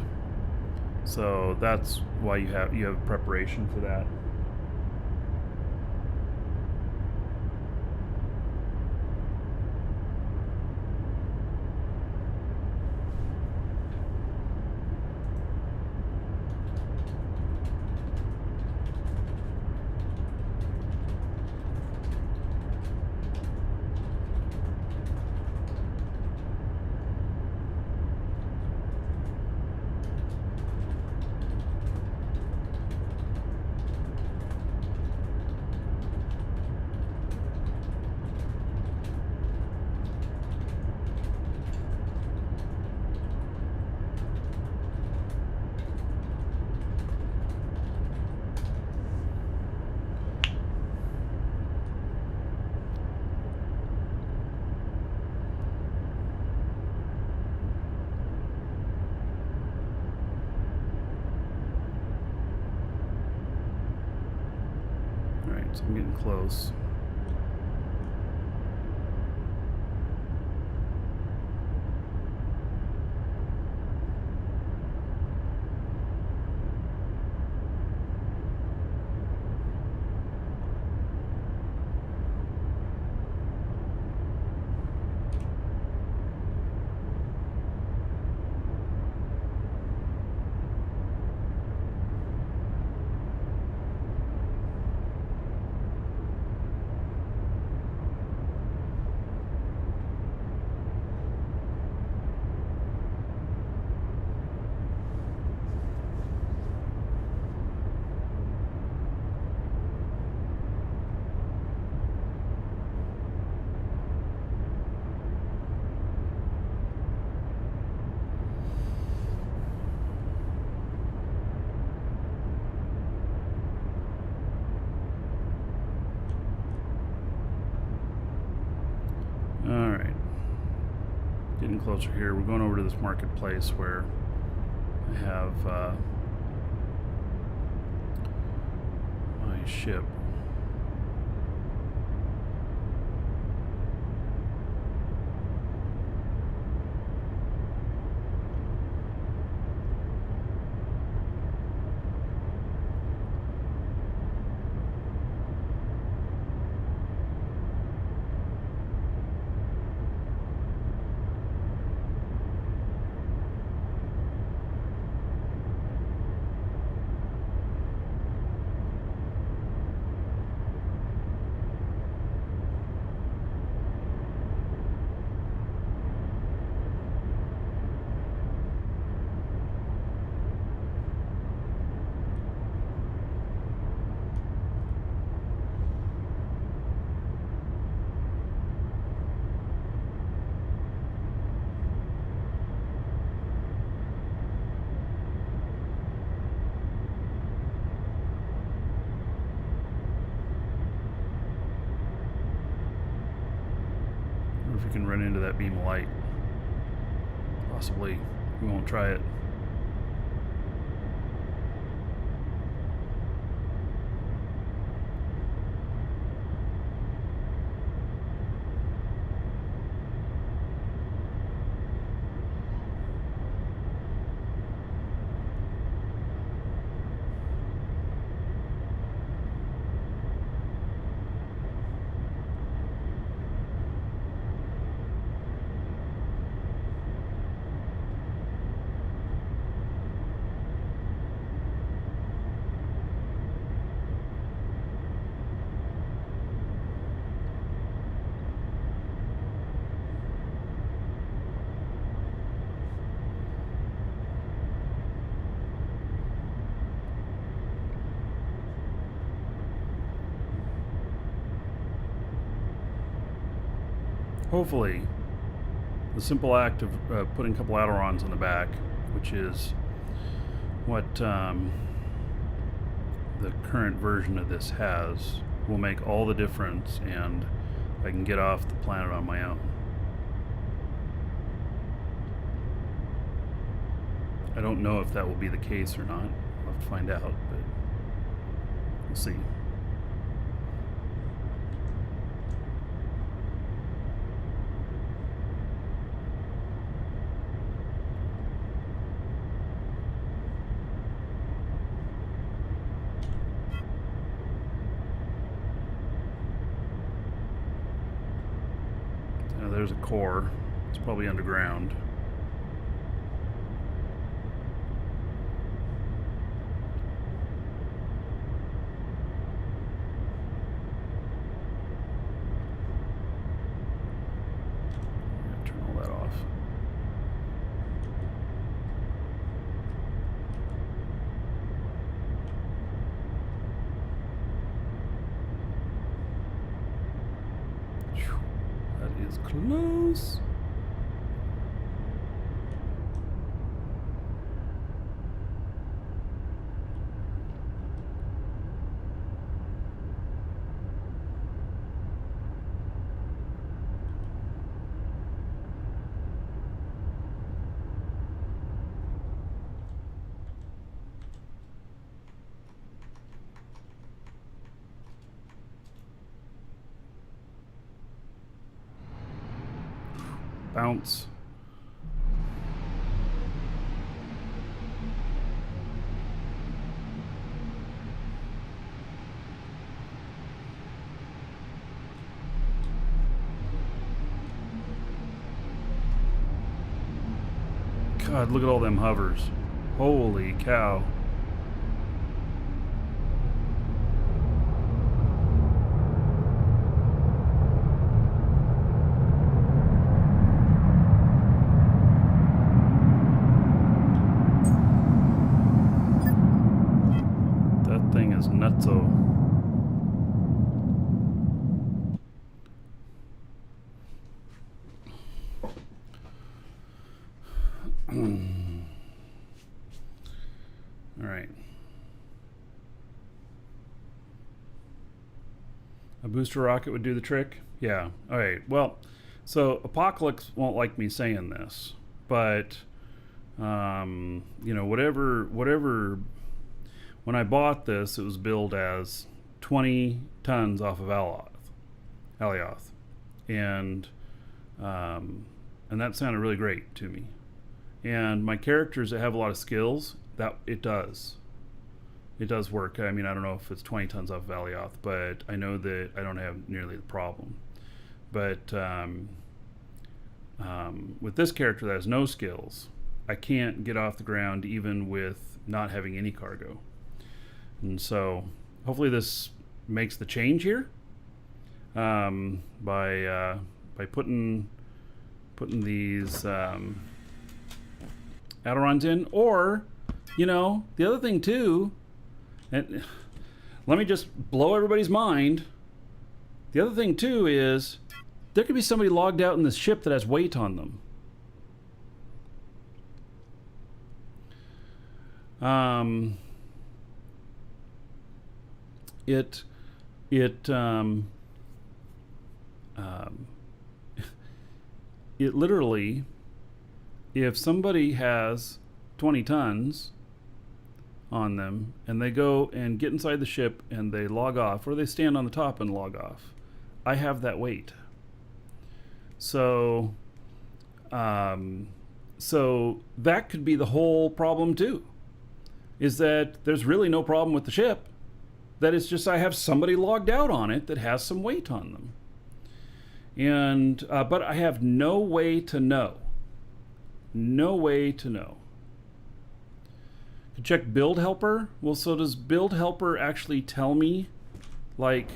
so that's why you have preparation for that. So I'm getting close. Alright. Getting closer here. We're going over to this marketplace where I have my ship. we can run into that beam of light. Possibly. We won't try it. Hopefully, the simple act of putting a couple ailerons on the back, which is what the current version of this has, will make all the difference, and I can get off the planet on my own. I don't know if that will be the case or not. I'll have to find out, but we'll see. There's a core. It's probably underground. Turn all that off. Is close. Bounce. God, look at all them hovers. Holy cow. Thing is nutso. All right. A booster rocket would do the trick? Yeah. All right. Well, so Apocalypse won't like me saying this, but you know, whatever. When I bought this, it was billed as 20 tons off of Alioth, and that sounded really great to me. And my characters that have a lot of skills, that it does work. I mean, I don't know if it's 20 tons off of Alioth, but I know that I don't have nearly the problem. But with this character that has no skills, I can't get off the ground even with not having any cargo. And so hopefully this makes the change here by putting these ailerons in. Or, you know, the other thing too, and let me just blow everybody's mind. The other thing too is there could be somebody logged out in this ship that has weight on them. it literally, if somebody has 20 tons on them and they go and get inside the ship and they log off, or they stand on the top and log off, I have that weight. So so that could be the whole problem too, is that there's really no problem with the ship. That it's just I have somebody logged out on it that has some weight on them. And but I have no way to know. No way to know. To check build helper. Well, so does build helper actually tell me, like,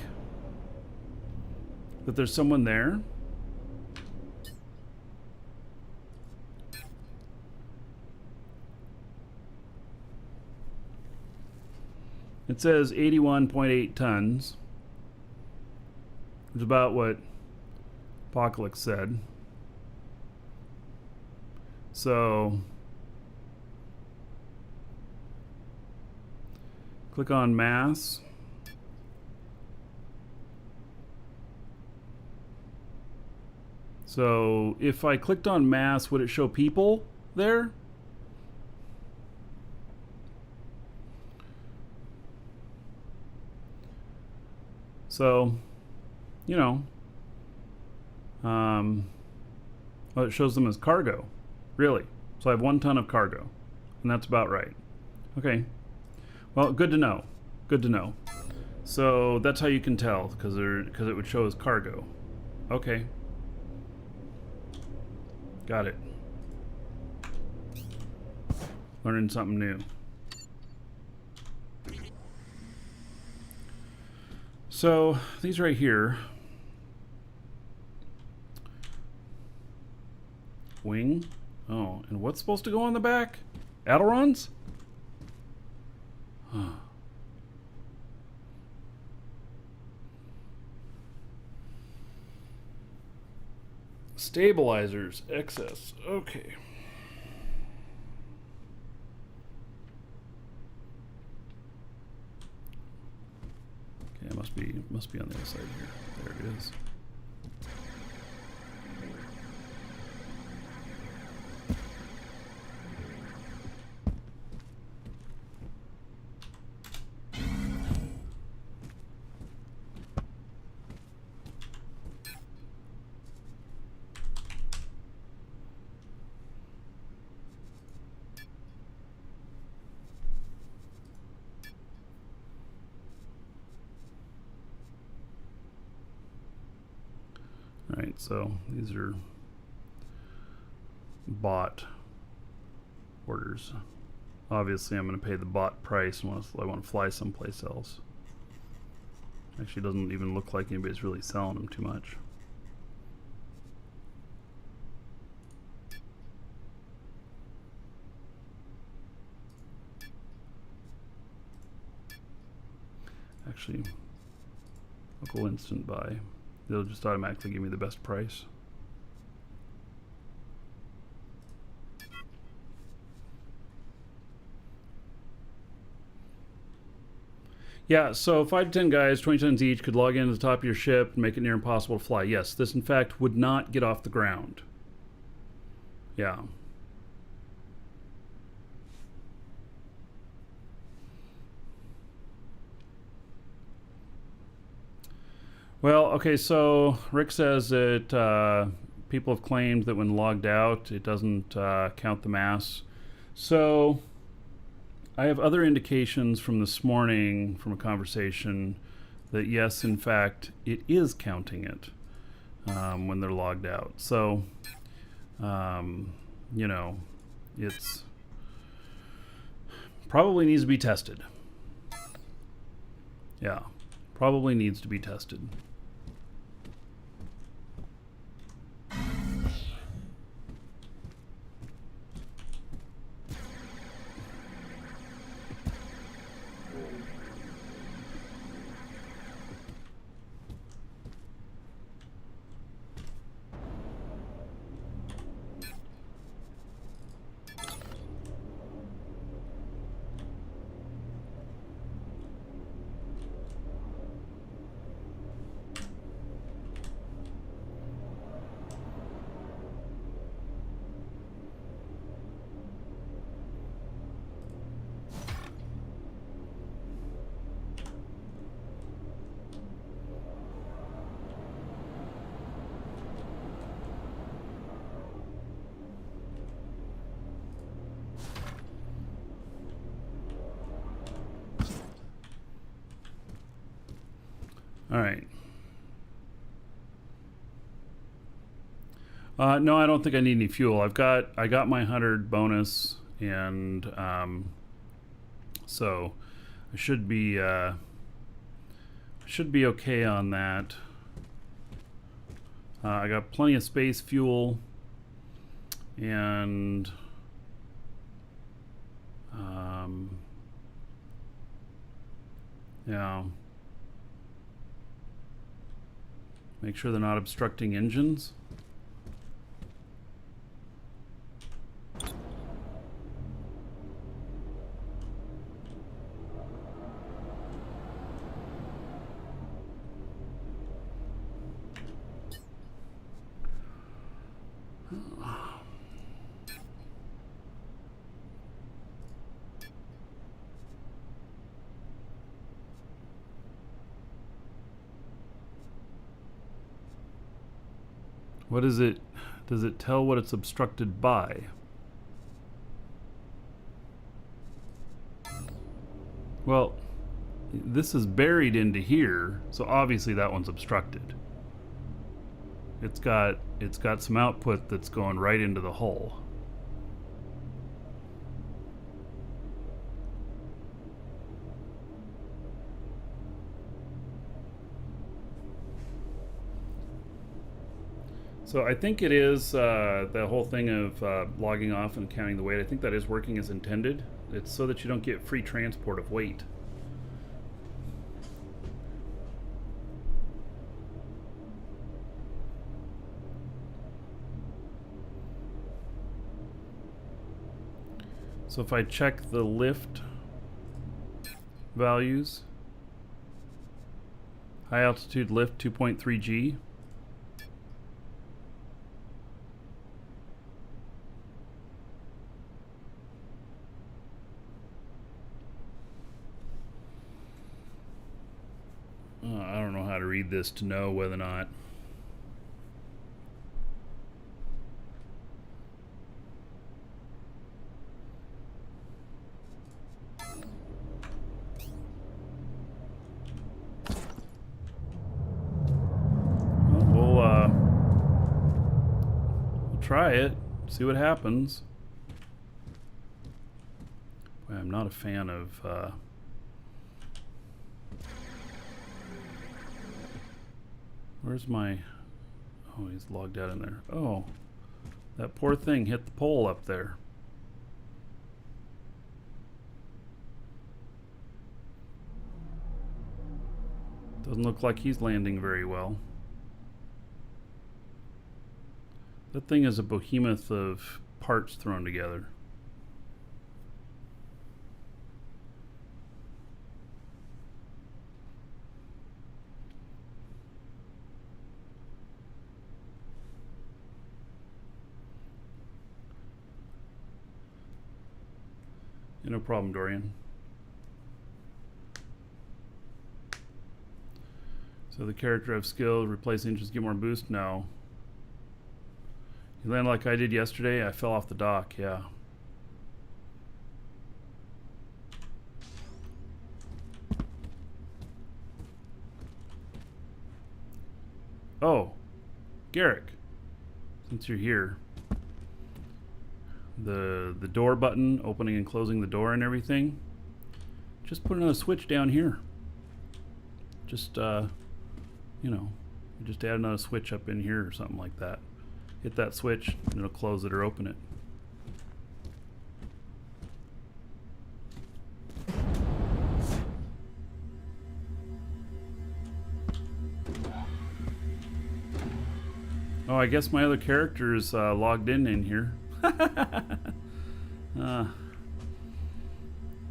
that there's someone there? It says 81.8 tons. It's about what Apocalypse said. So click on mass. So if I clicked on mass, would it show people there? So, you know, well, it shows them as cargo, really. So I have 1 ton of cargo, and that's about right. Okay, well, good to know. Good to know. So that's how you can tell, because it would show as cargo. Okay, got it. Learning something new. So these right here, wing. Oh, and what's supposed to go on the back? Ailerons? Huh. Stabilizers, excess. Okay. It must be on the other side here. There it is. Alright, so these are bought orders. Obviously, I'm going to pay the bought price unless I want to fly someplace else. Actually, it doesn't even look like anybody's really selling them too much. Actually, I'll go instant buy. They'll just automatically give me the best price. Yeah, so 5 to 10 guys, 20 tons each, could log into the top of your ship and make it near impossible to fly. Yes, this in fact would not get off the ground. Yeah. Well, okay, so Rick says that people have claimed that when logged out, it doesn't count the mass. So I have other indications from this morning from a conversation that yes, in fact, it is counting it when they're logged out. So, you know, it's probably needs to be tested. Yeah, probably needs to be tested. All right. No, I don't think I need any fuel. I got my 100 bonus, and so I should be okay on that. I got plenty of space fuel, and yeah. Make sure they're not obstructing engines. What is it? Does it tell what it's obstructed by? Well, this is buried into here, so obviously that one's obstructed. It's got some output that's going right into the hull. So I think it is the whole thing of logging off and counting the weight. I think that is working as intended. It's so that you don't get free transport of weight. So if I check the lift values, high altitude lift 2.3 G. I don't know how to read this to know whether or not. Well, we'll try it, see what happens. Boy, I'm not a fan of where's my... Oh, he's logged out in there. Oh, that poor thing hit the pole up there. Doesn't look like he's landing very well. That thing is a behemoth of parts thrown together. No problem, Dorian. So the character of skill, replace engines, get more boost? No. You land like I did yesterday, I fell off the dock, yeah. Oh, Garrick, since you're here. The door button, opening and closing the door and everything. Just put another switch down here. Just, you know, just add another switch up in here or something like that. Hit that switch and it'll close it or open it. Oh, I guess my other character is logged in here.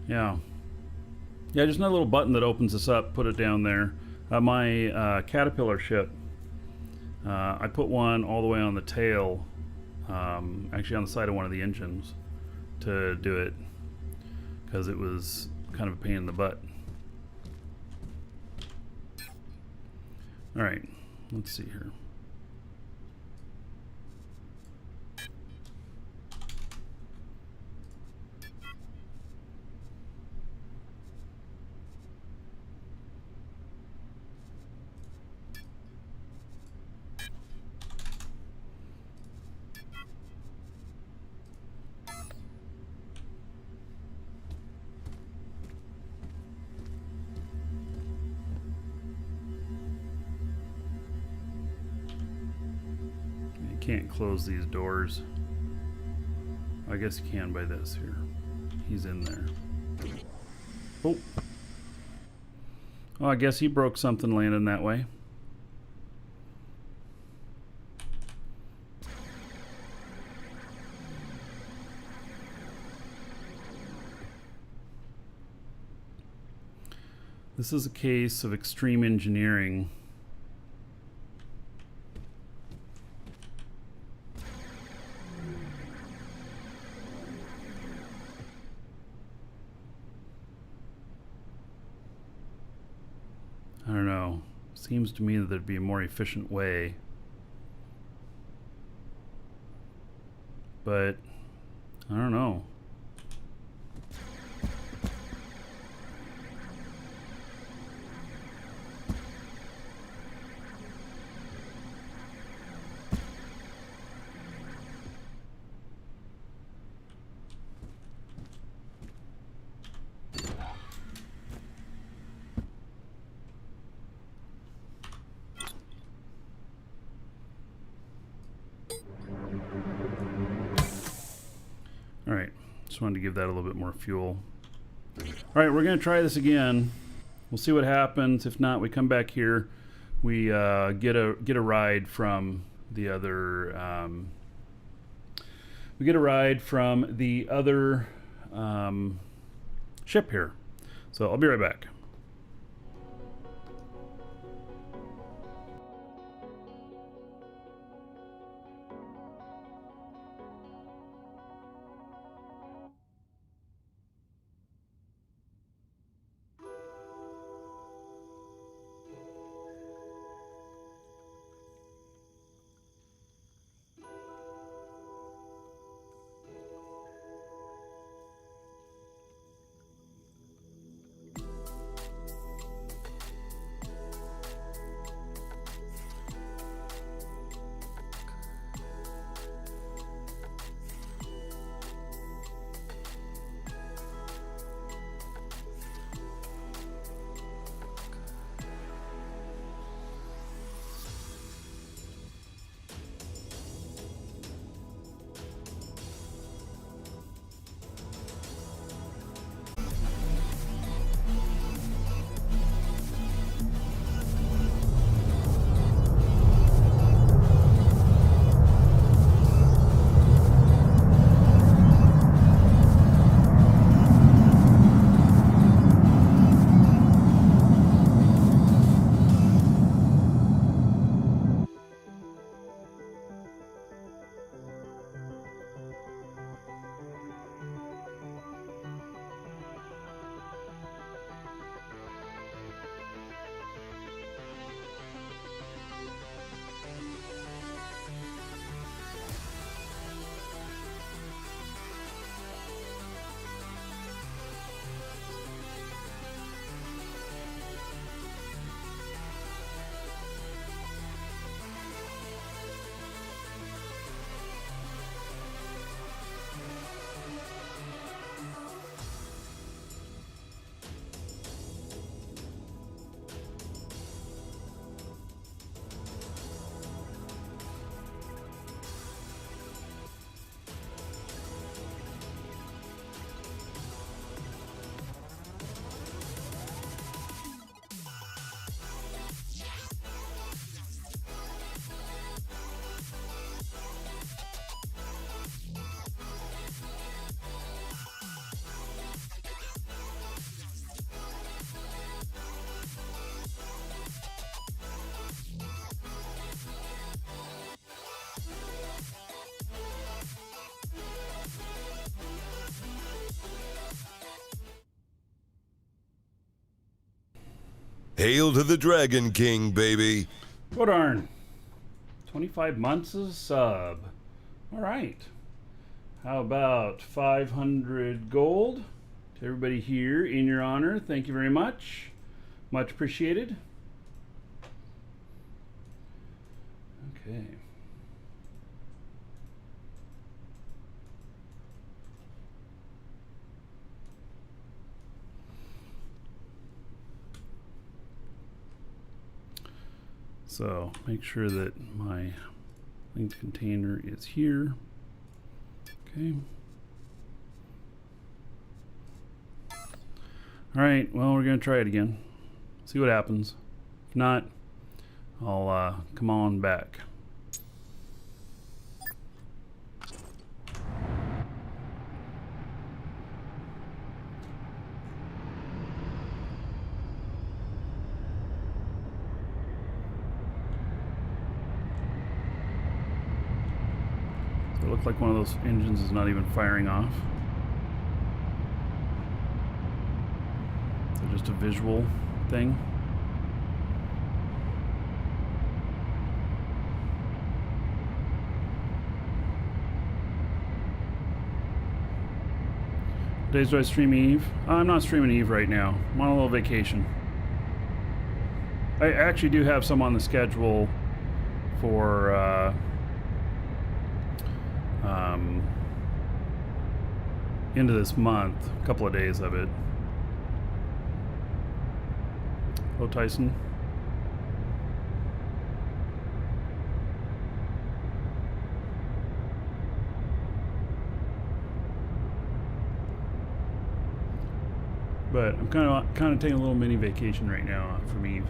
Yeah. Yeah, just another little button that opens this up. Put it down there. My Caterpillar ship, I put one all the way on the tail, actually on the side of one of the engines to do it, because it was kind of a pain in the butt. Alright, let's see here. can't close these doors. I guess you can by this here. He's in there. Oh. Well, I guess he broke something landing that way. This is a case of extreme engineering. I don't know. Seems to me that there'd be a more efficient way. But I don't know. Alright, just wanted to give that a little bit more fuel. Alright, we're going to try this again. We'll see what happens. If not, we come back here. We get a ride from the other ship here. So I'll be right back. Hail to the Dragon King, baby. Oh darn. 25 months as a sub. Alright. How about 500 gold to everybody here in your honor? Thank you very much. Much appreciated. Okay. So make sure that my Link container is here. Okay. Alright, well, we're going to try it again. See what happens. If not, I'll come on back. So it looks like one of those engines is not even firing off. So just a visual thing. Days do I stream Eve? I'm not streaming Eve right now. I'm on a little vacation. I actually do have some on the schedule for into this month. A couple of days of it. Hello, Tyson. But I'm kind of taking a little mini vacation right now from Eve.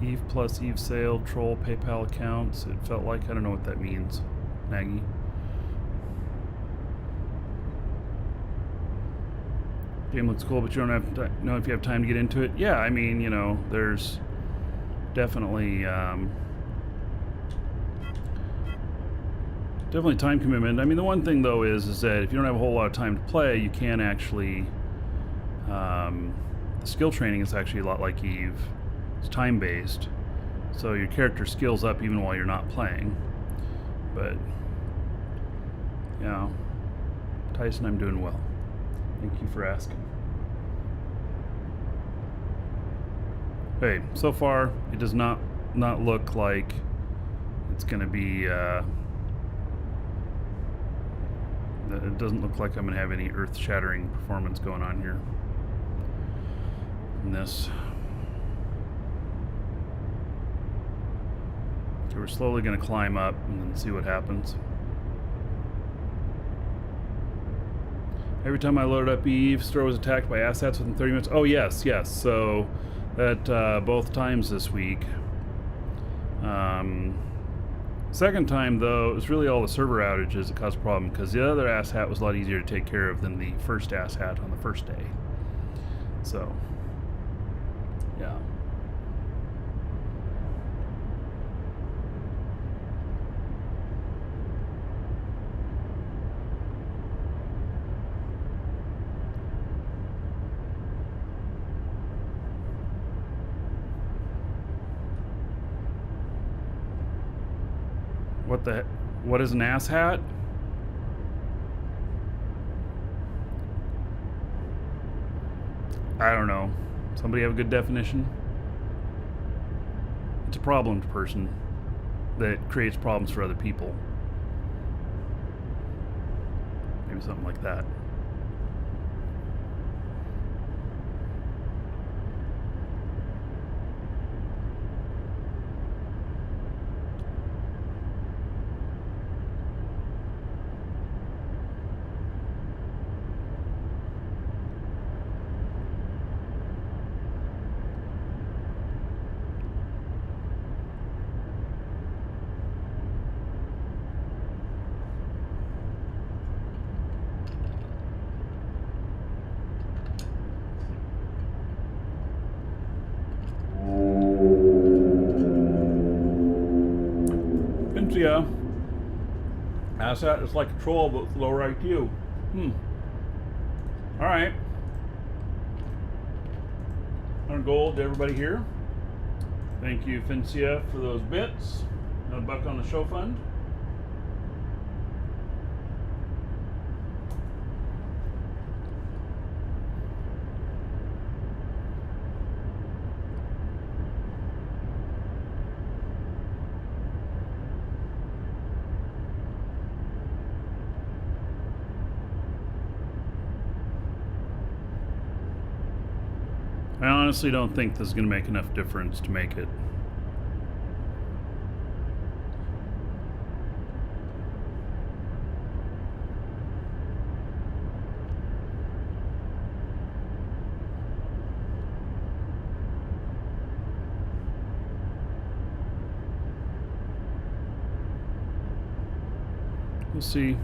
Eve plus Eve sale, troll PayPal accounts. It felt like, I don't know what that means. Nagy. Game looks cool, but you don't have to know if you have time to get into it. Yeah, I mean, you know, there's definitely definitely time commitment. I mean, the one thing though is that if you don't have a whole lot of time to play, you can actually the skill training is actually a lot like Eve. It's time based, so your character skills up even while you're not playing. But yeah, Tyson, I'm doing well. Thank you for asking. Hey, so far it does not look like it's going to be. It doesn't look like I'm going to have any earth-shattering performance going on here from this. So we're slowly going to climb up and then see what happens. Every time I loaded up Eve, store was attacked by assets within 30 minutes. Oh, yes. So that both times this week. Second time, though, it was really all the server outages that caused a problem, because the other asshat was a lot easier to take care of than the first asshat on the first day. So, yeah. What is an asshat? I don't know. Somebody have a good definition? It's a problemed person that creates problems for other people. Maybe something like that. Yeah. Asshat is like a troll, but with lower IQ. Alright. 100 gold to everybody here. Thank you, Fincia, for those bits. Another buck on the show fund. I honestly don't think this is going to make enough difference to make it. We'll see.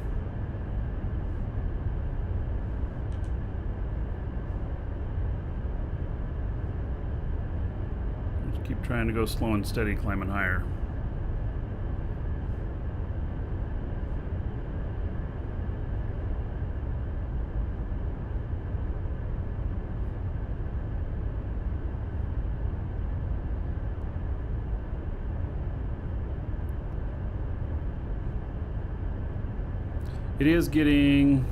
Just keep trying to go slow and steady, climbing higher. It is getting,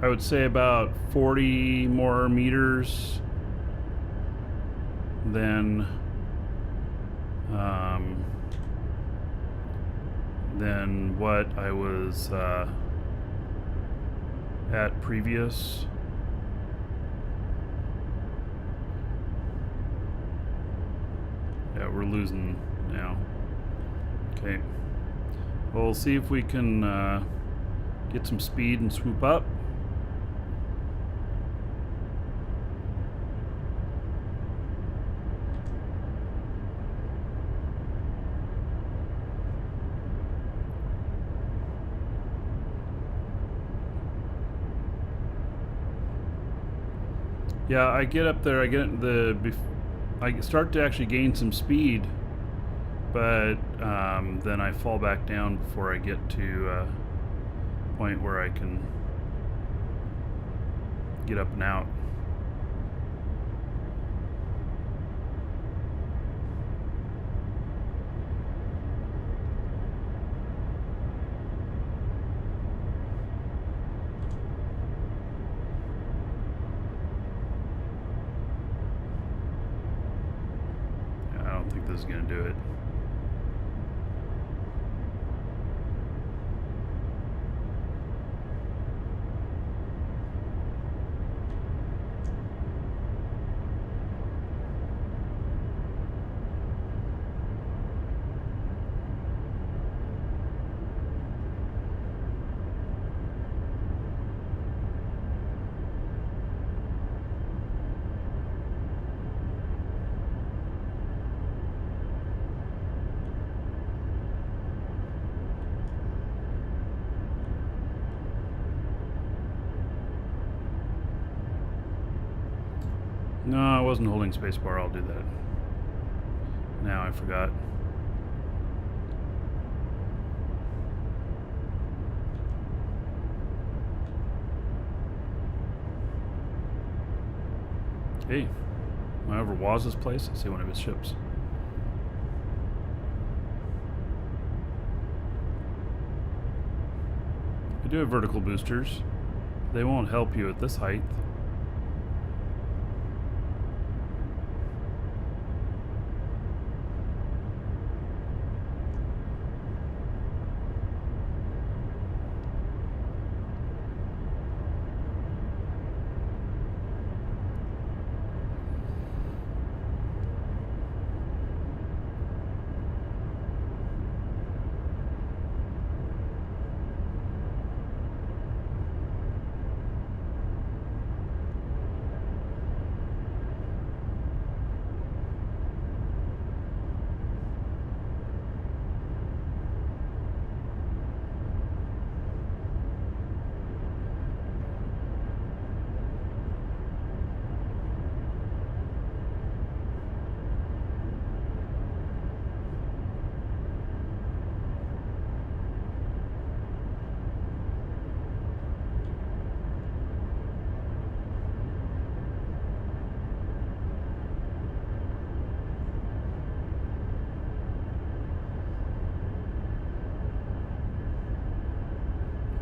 I would say, about 40 more meters than what I was at previous. Yeah, we're losing now. Okay. Well, we'll see if we can get some speed and swoop up. Yeah, I get up there, I start to actually gain some speed, but then I fall back down before I get to a point where I can get up and out. I don't think this is going to do it. No, I wasn't holding spacebar. I'll do that. Now I forgot. Hey, am I over Waz's place? I see one of his ships. I do have vertical boosters. They won't help you at this height.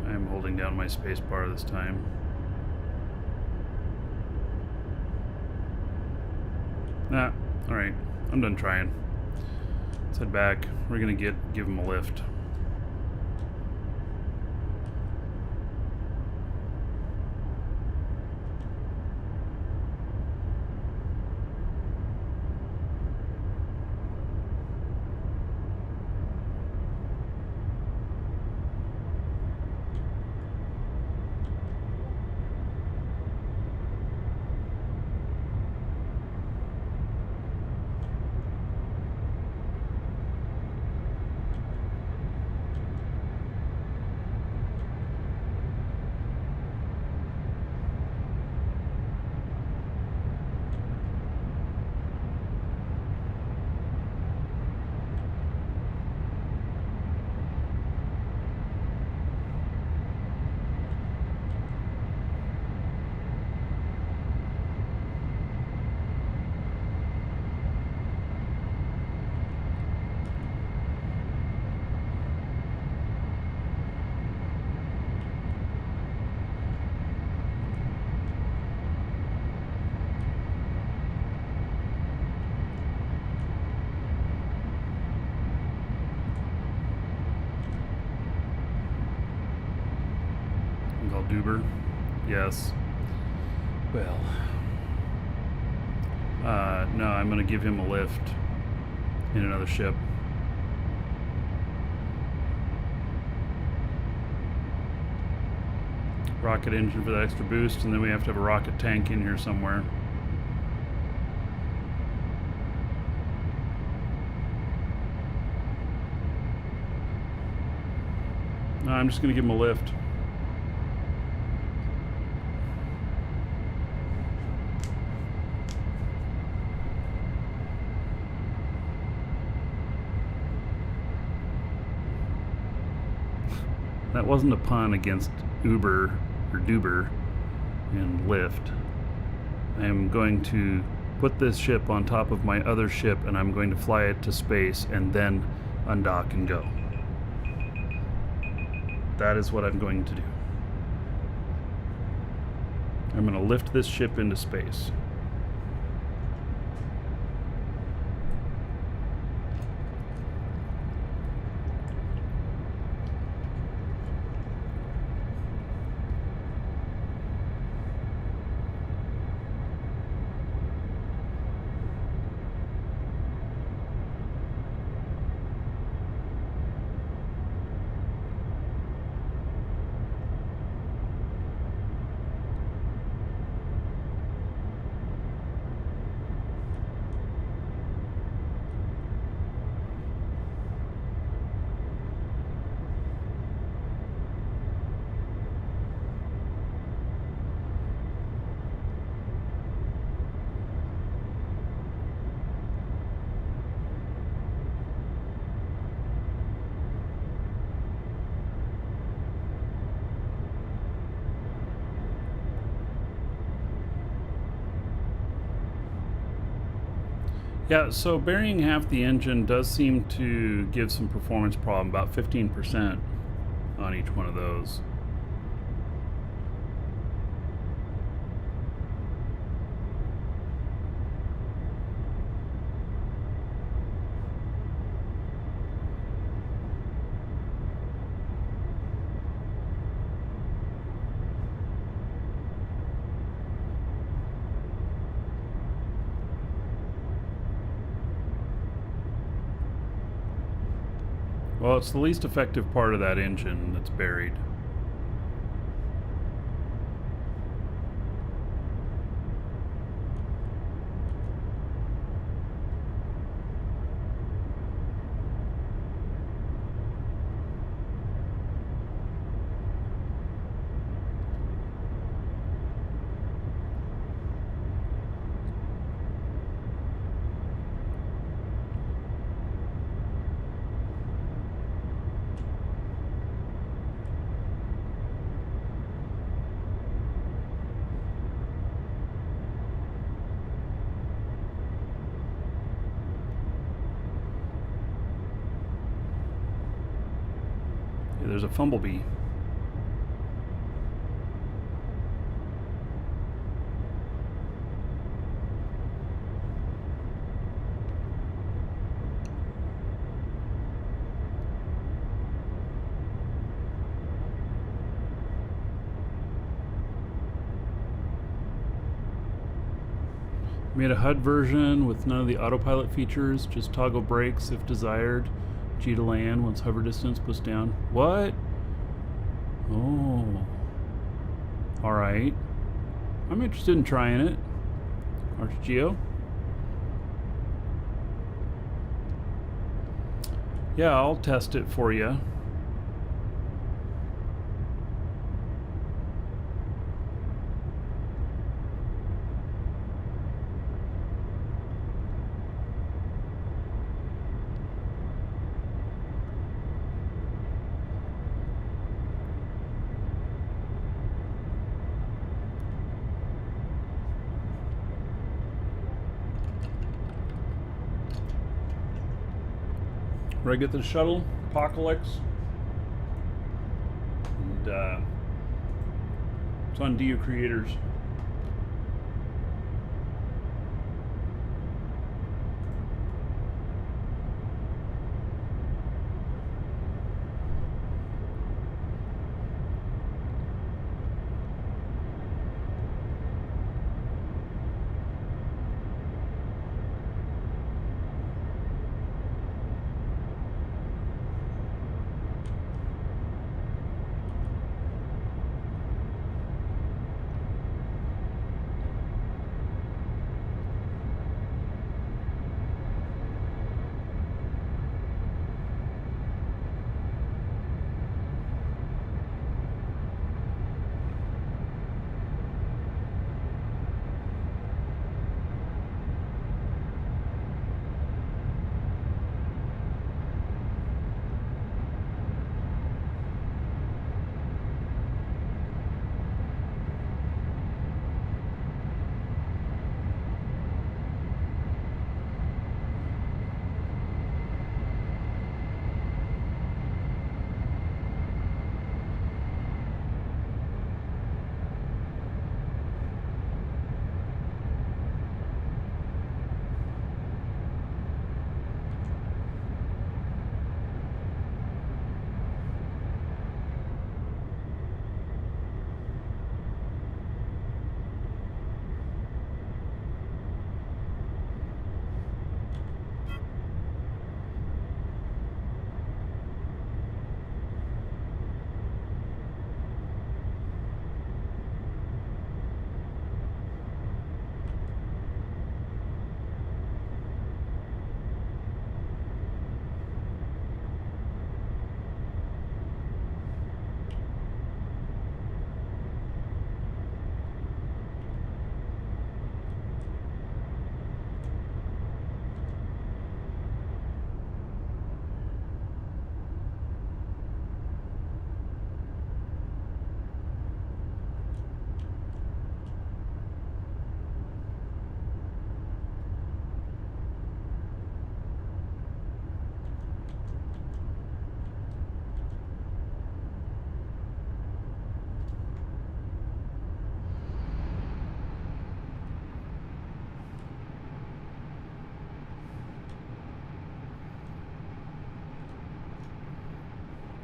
I'm holding down my space bar this time. Nah, alright. I'm done trying. Let's head back. We're gonna give him a lift. Uber? Yes. Well, no, I'm gonna give him a lift in another ship. Rocket engine for the extra boost, and then we have to have a rocket tank in here somewhere. No, I'm just gonna give him a lift. That wasn't a pun against Uber or Duber and Lyft. I am going to put this ship on top of my other ship, and I'm going to fly it to space and then undock and go. That is what I'm going to do. I'm going to lift this ship into space. Yeah, so burying half the engine does seem to give some performance problem, about 15% on each one of those. Well, it's the least effective part of that engine that's buried. There's a Fumblebee. Made a HUD version with none of the autopilot features, just toggle brakes if desired. G to land once hover distance push down. What? Oh. Alright. I'm interested in trying it. ArchGeo. Yeah, I'll test it for you. Where I get the shuttle, Apocalypse, and it's on DU Creators.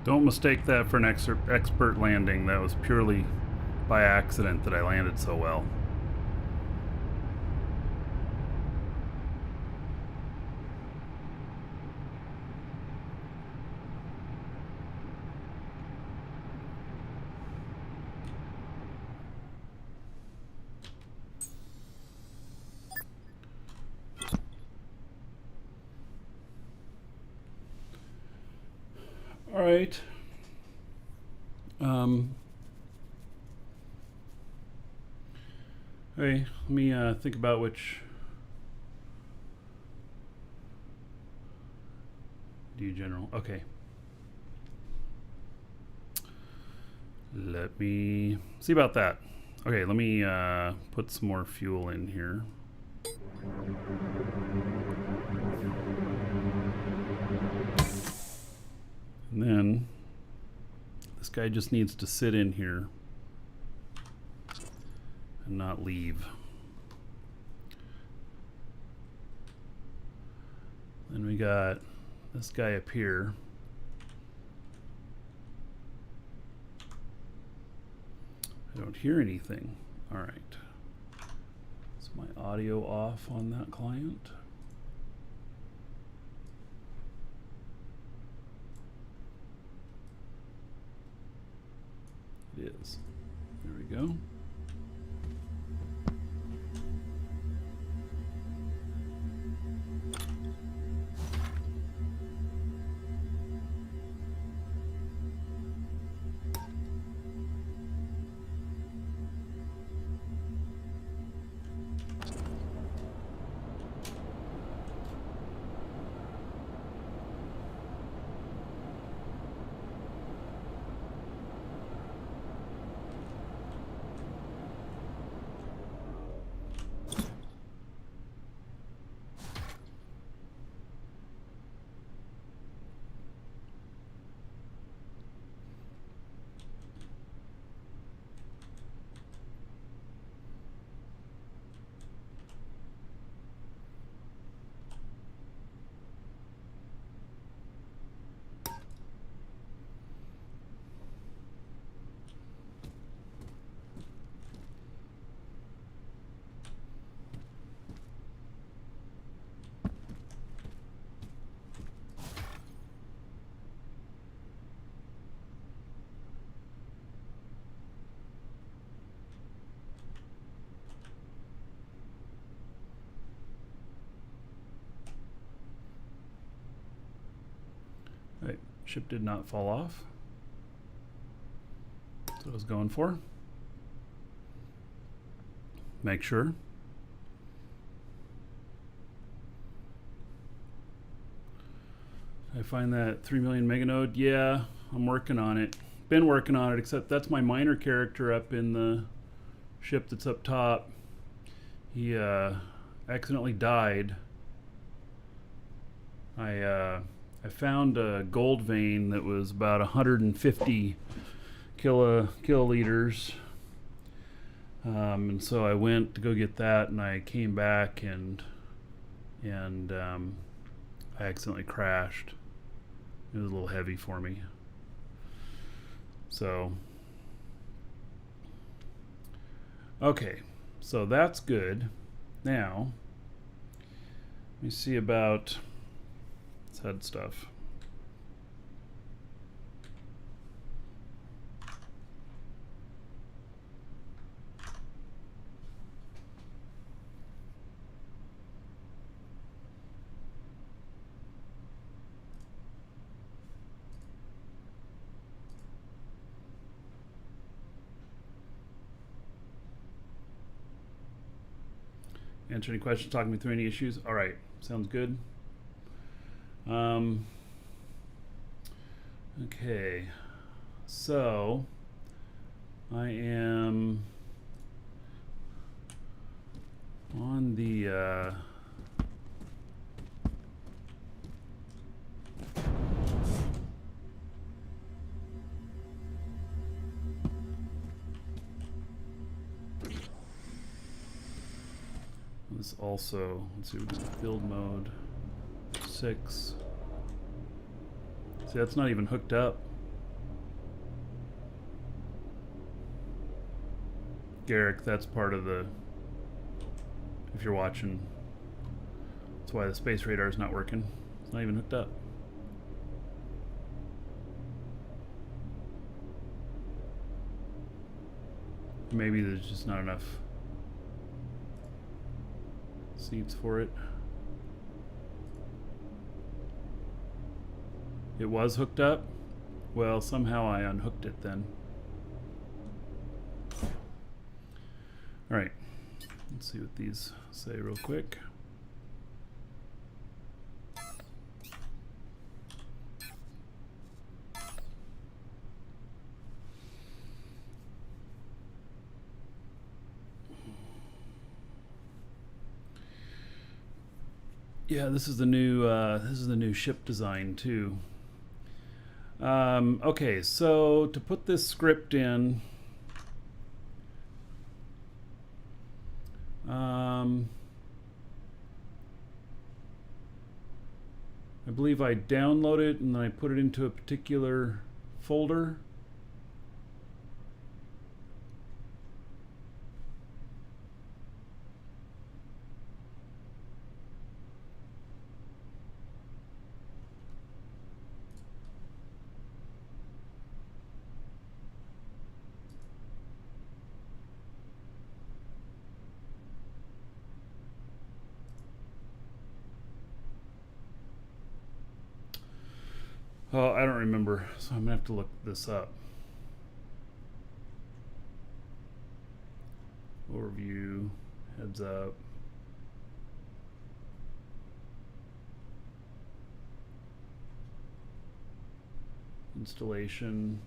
Don't mistake that for an expert landing. That was purely by accident that I landed so well. All right. Hey, let me think about which. Do general? Okay. Let me see about that. Okay, let me put some more fuel in here. And then this guy just needs to sit in here and not leave. Then we got this guy up here. I don't hear anything. All right. Is my audio off on that client? It is. There we go. Right, ship did not fall off. That's what I was going for. Make sure. I find that 3 million meganode. Yeah, I'm working on it. Been working on it, except that's my miner character up in the ship that's up top. He accidentally died. I found a gold vein that was about 150 kiloliters. And so I went to go get that, and I came back and I accidentally crashed. It was a little heavy for me. So, okay, so that's good. Now, let me see about this head stuff. Answer any questions, talk me through any issues. All right, sounds good. Okay, so I am on the this also, let's see, we're doing build mode 6. See, that's not even hooked up. Garrick, that's part of the, if you're watching, that's why the space radar is not working. It's not even hooked up. Maybe there's just not enough seats for it. It was hooked up? Well, somehow I unhooked it then. Alright, let's see what these say real quick. Yeah, this is the new ship design too. Okay, so to put this script in, I believe I download it and then I put it into a particular folder. Oh, I don't remember, so I'm gonna have to look this up. Overview, heads up. Installation.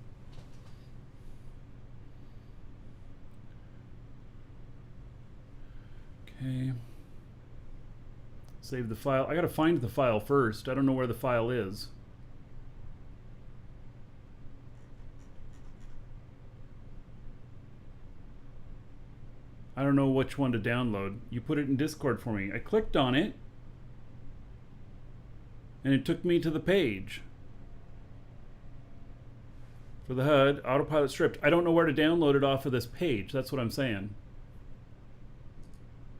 Okay. Save the file. I gotta find the file first. I don't know where the file is. I don't know which one to download. You put it in Discord for me. I clicked on it, and it took me to the page for the HUD autopilot script. I don't know where to download it off of this page. That's what I'm saying.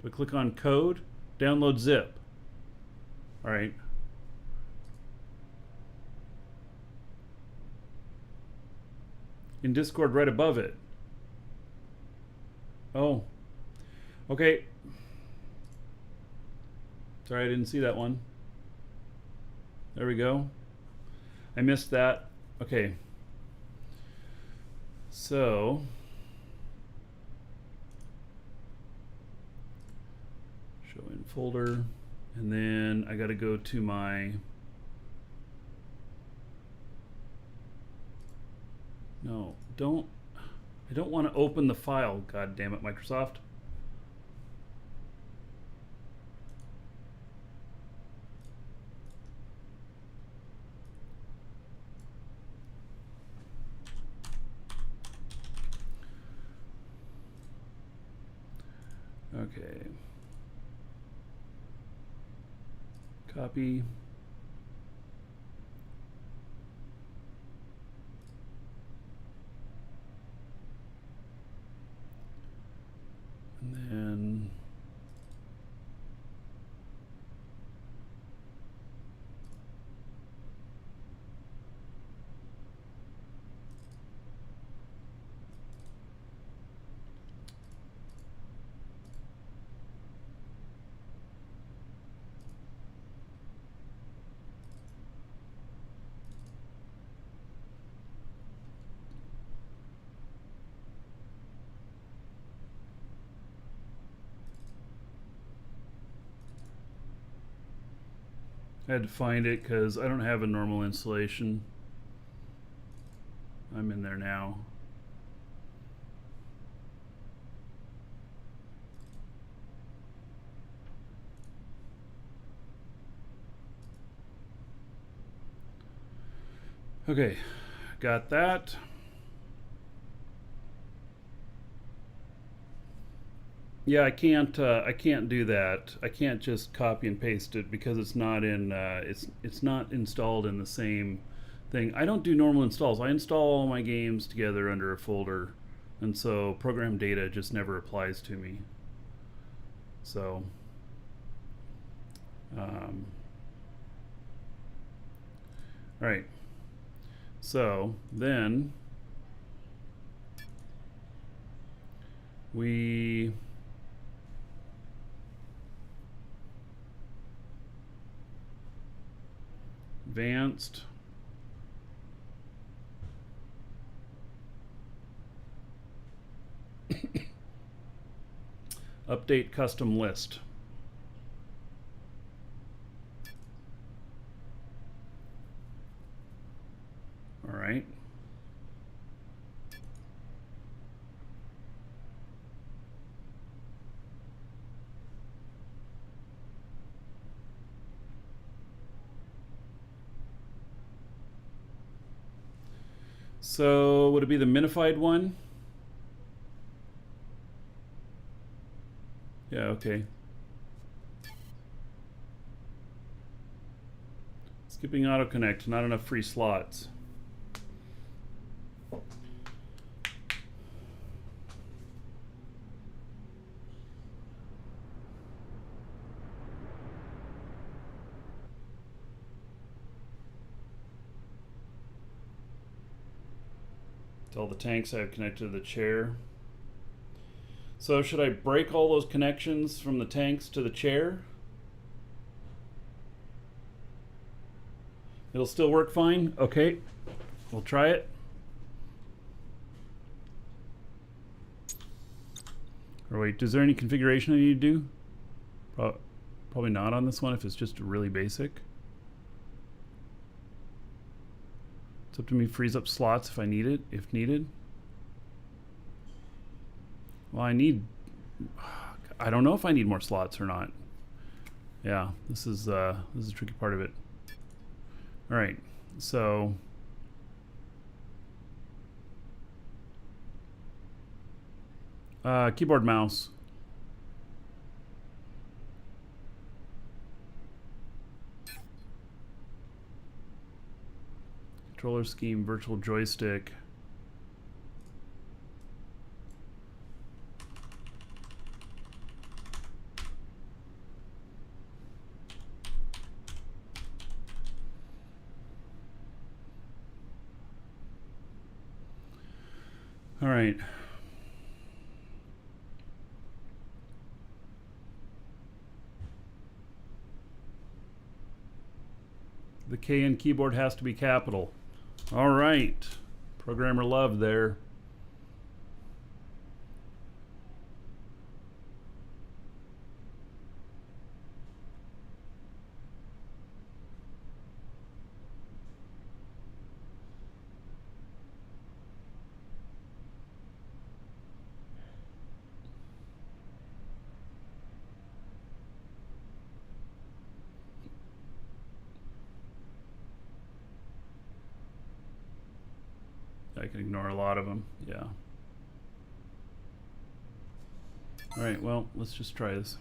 Do I click on code? Download zip. All right. In Discord right above it. Oh. Okay. Sorry, I didn't see that one. There we go. I missed that. Okay. So, show in folder, and then I got to go to my, no, I don't want to open the file. God damn it, Microsoft. Okay. Copy. And then I had to find it because I don't have a normal installation. I'm in there now. Okay, got that. Yeah, I can't do that. I can't just copy and paste it because it's not in it's not installed in the same thing. I don't do normal installs. I install all my games together under a folder And so program data just never applies to me. So all right, so then we advanced update custom list. All right. So would it be the minified one? Yeah, okay. Skipping autoconnect, not enough free slots. All the tanks I have connected to the chair. So should I break all those connections from the tanks to the chair? It'll still work fine? Okay, we'll try it. Or wait, is there any configuration I need to do? Probably not on this one if it's just really basic. It's up to me to freeze up slots if I need it, if needed. Well, I don't know if I need more slots or not. Yeah, this is a tricky part of it. All right, so keyboard mouse. Controller scheme, virtual joystick. All right. The K in keyboard has to be capital. All right. Programmer love there. I can ignore a lot of them, yeah. All right, well, let's just try this.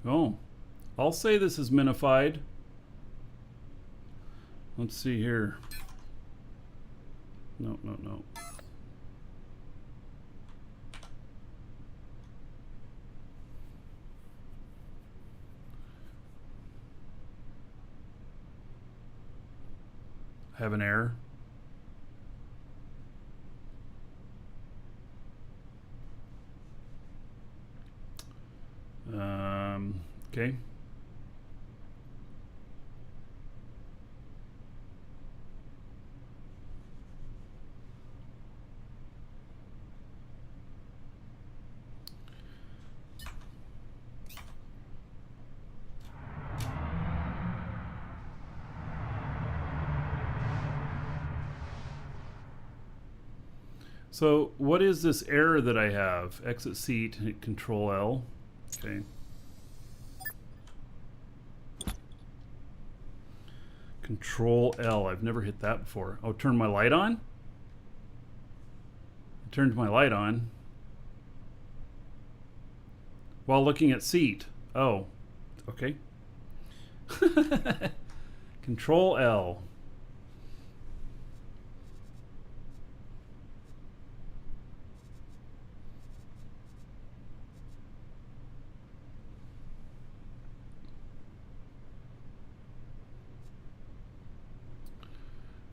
Oh, I'll say this is minified. Let's see here. No. Have an error. Okay. So what is this error that I have? Exit seat, hit Control L. Okay. Control L. I've never hit that before. Oh, turn my light on? I turned my light on while looking at seat. Oh, okay. Control L.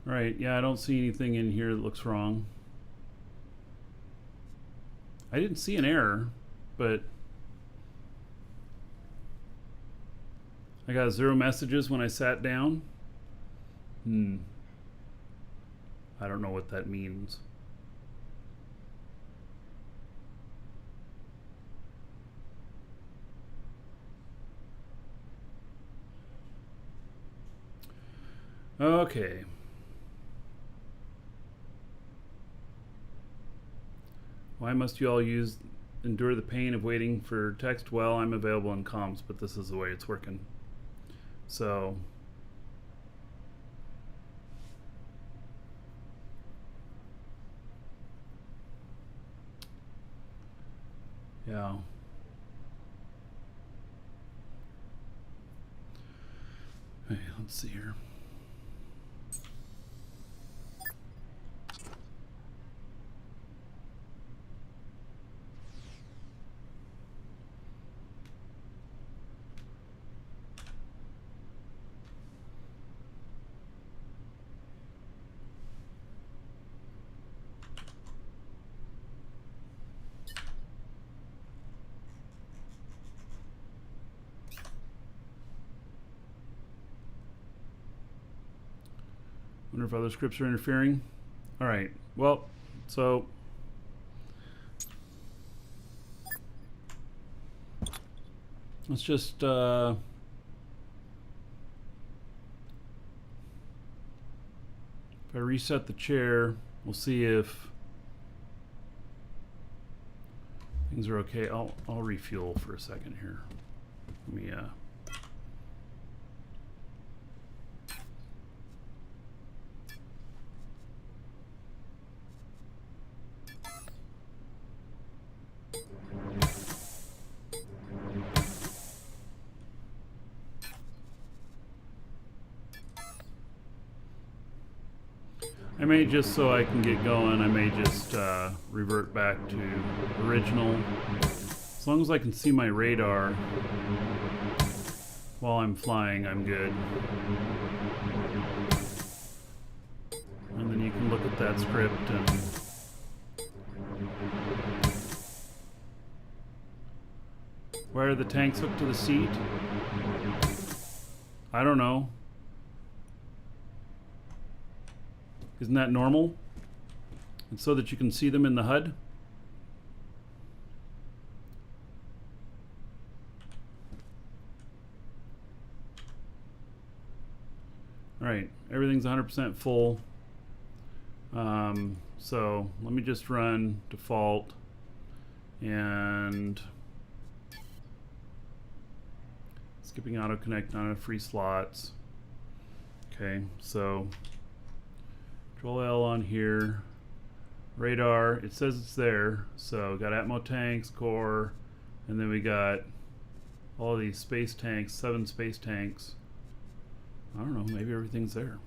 Right, yeah, I don't see anything in here that looks wrong. I didn't see an error, but I got 0 messages when I sat down. I don't know what that means. Okay. Why must you all endure the pain of waiting for text? Well, I'm available in comms, but this is the way it's working. So yeah. Okay, let's see here. Wonder if other scripts are interfering. All right. Well, so let's just if I reset the chair, we'll see if things are okay. I'll refuel for a second here. Let me I may just, so I can get going, I may just revert back to original. As long as I can see my radar while I'm flying, I'm good. And then you can look at that script and why are the tanks hooked to the seat? I don't know. Isn't that normal? And so that you can see them in the HUD? All right, everything's 100% full. So let me just run default and skipping auto connect, not enough free slots. Okay, so Control L on here. Radar, it says it's there. So we got Atmo tanks, core, and then we got all of these space tanks, 7 space tanks. I don't know, maybe everything's there.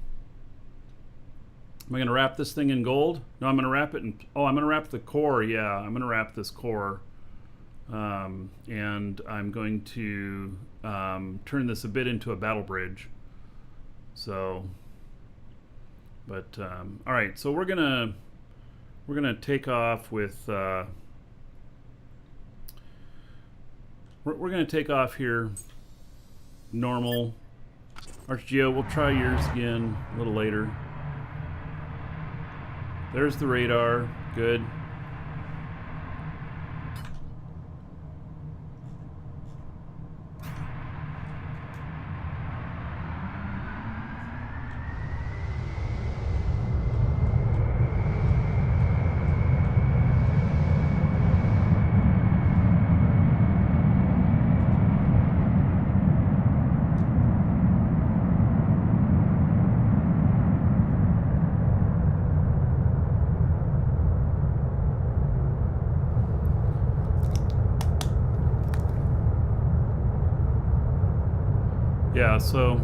Am I gonna wrap this thing in gold? No, I'm gonna wrap it in, oh, I'm gonna wrap the core, yeah, I'm gonna wrap this core. And I'm going to turn this a bit into a battle bridge. So, but all right, so we're gonna take off with we're gonna take off here normal. ArcGeo, we'll try yours again a little later. There's the radar, good. Yeah, so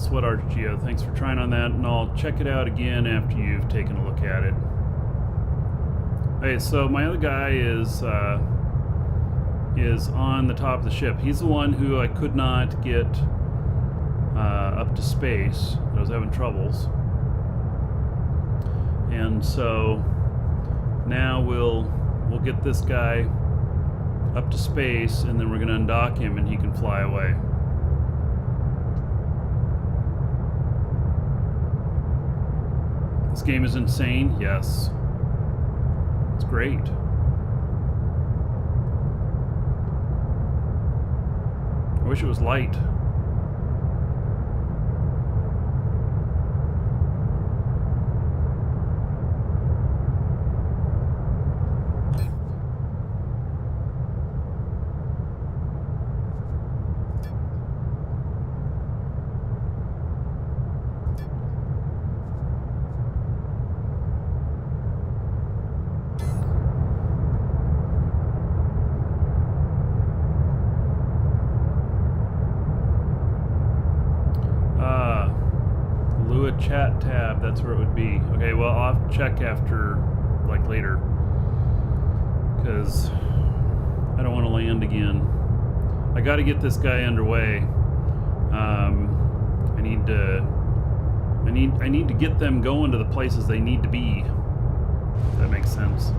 Sweat Archgeo. Thanks for trying on that, and I'll check it out again after you've taken a look at it. Okay, so my other guy is on the top of the ship. He's the one who I could not get up to space. I was having troubles, and so now we'll get this guy up to space, and then we're going to undock him, and he can fly away. This game is insane. Yes, it's great. I wish it was light. Chat tab, that's where it would be. Okay, well, I'll have to check after, like, later, because I don't want to land again. I got to get this guy underway. I need to get them going to the places they need to be. If that makes sense.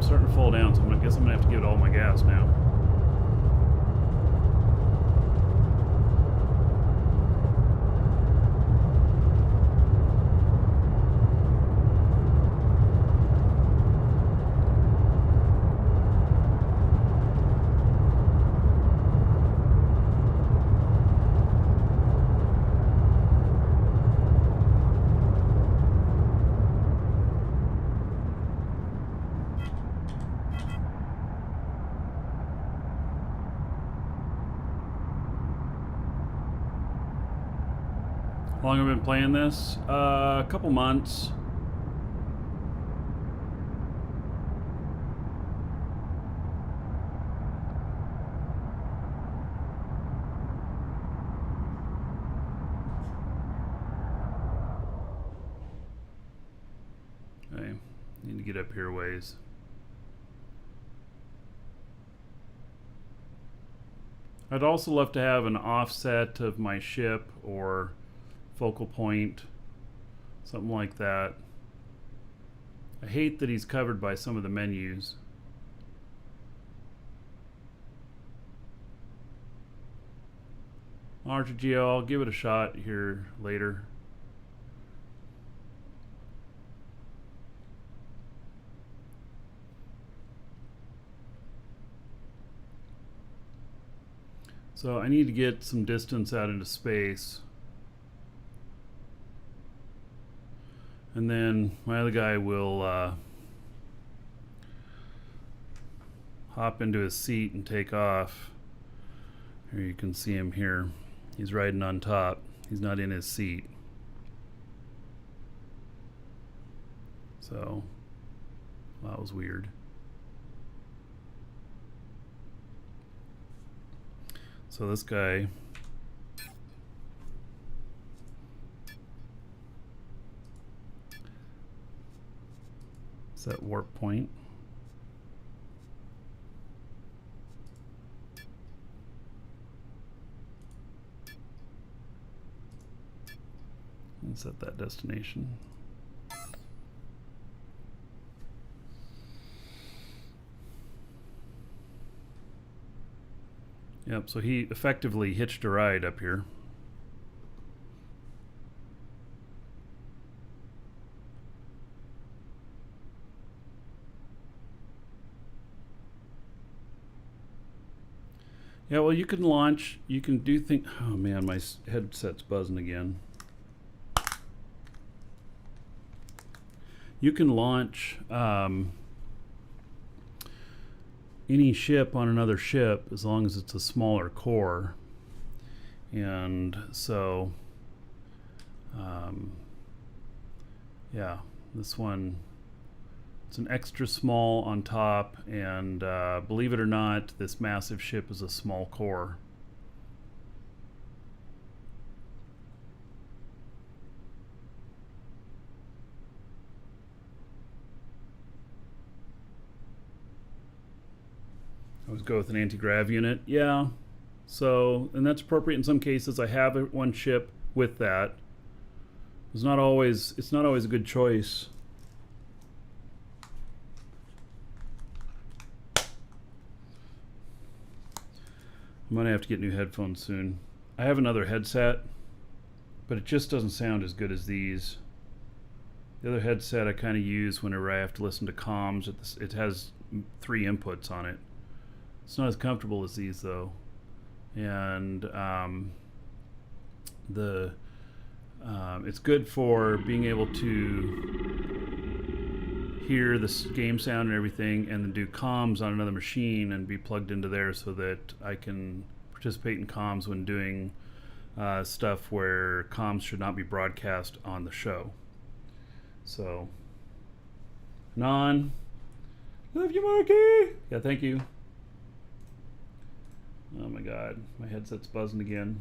Starting to fall down, so I guess I'm gonna have to give it all my gas now. How long have I been playing this? A couple months. Okay, need to get up here a ways. I'd also love to have an offset of my ship or focal point, something like that. I hate that he's covered by some of the menus. Archgeo, I'll give it a shot here later. So I need to get some distance out into space. And then my other guy will hop into his seat and take off. Here you can see him here. He's riding on top. He's not in his seat. So, that was weird. So this guy set warp point. And set that destination. Yep, so he effectively hitched a ride up here. Yeah, well, you can launch. You can do things. Oh man, my headset's buzzing again. You can launch any ship on another ship as long as it's a smaller core. And so, yeah, this one, it's an extra small on top, and believe it or not, this massive ship is a small core. I always go with an anti-grav unit. Yeah, so, and that's appropriate in some cases. I have one ship with that. It's not always a good choice. I'm gonna have to get new headphones soon. I have another headset, but it just doesn't sound as good as these. The other headset I kind of use whenever I have to listen to comms. It has 3 inputs on it. It's not as comfortable as these though, and it's good for being able to hear the game sound and everything, and then do comms on another machine and be plugged into there so that I can participate in comms when doing stuff where comms should not be broadcast on the show. So, love you, Marky. Yeah, thank you. Oh my god, my headset's buzzing again.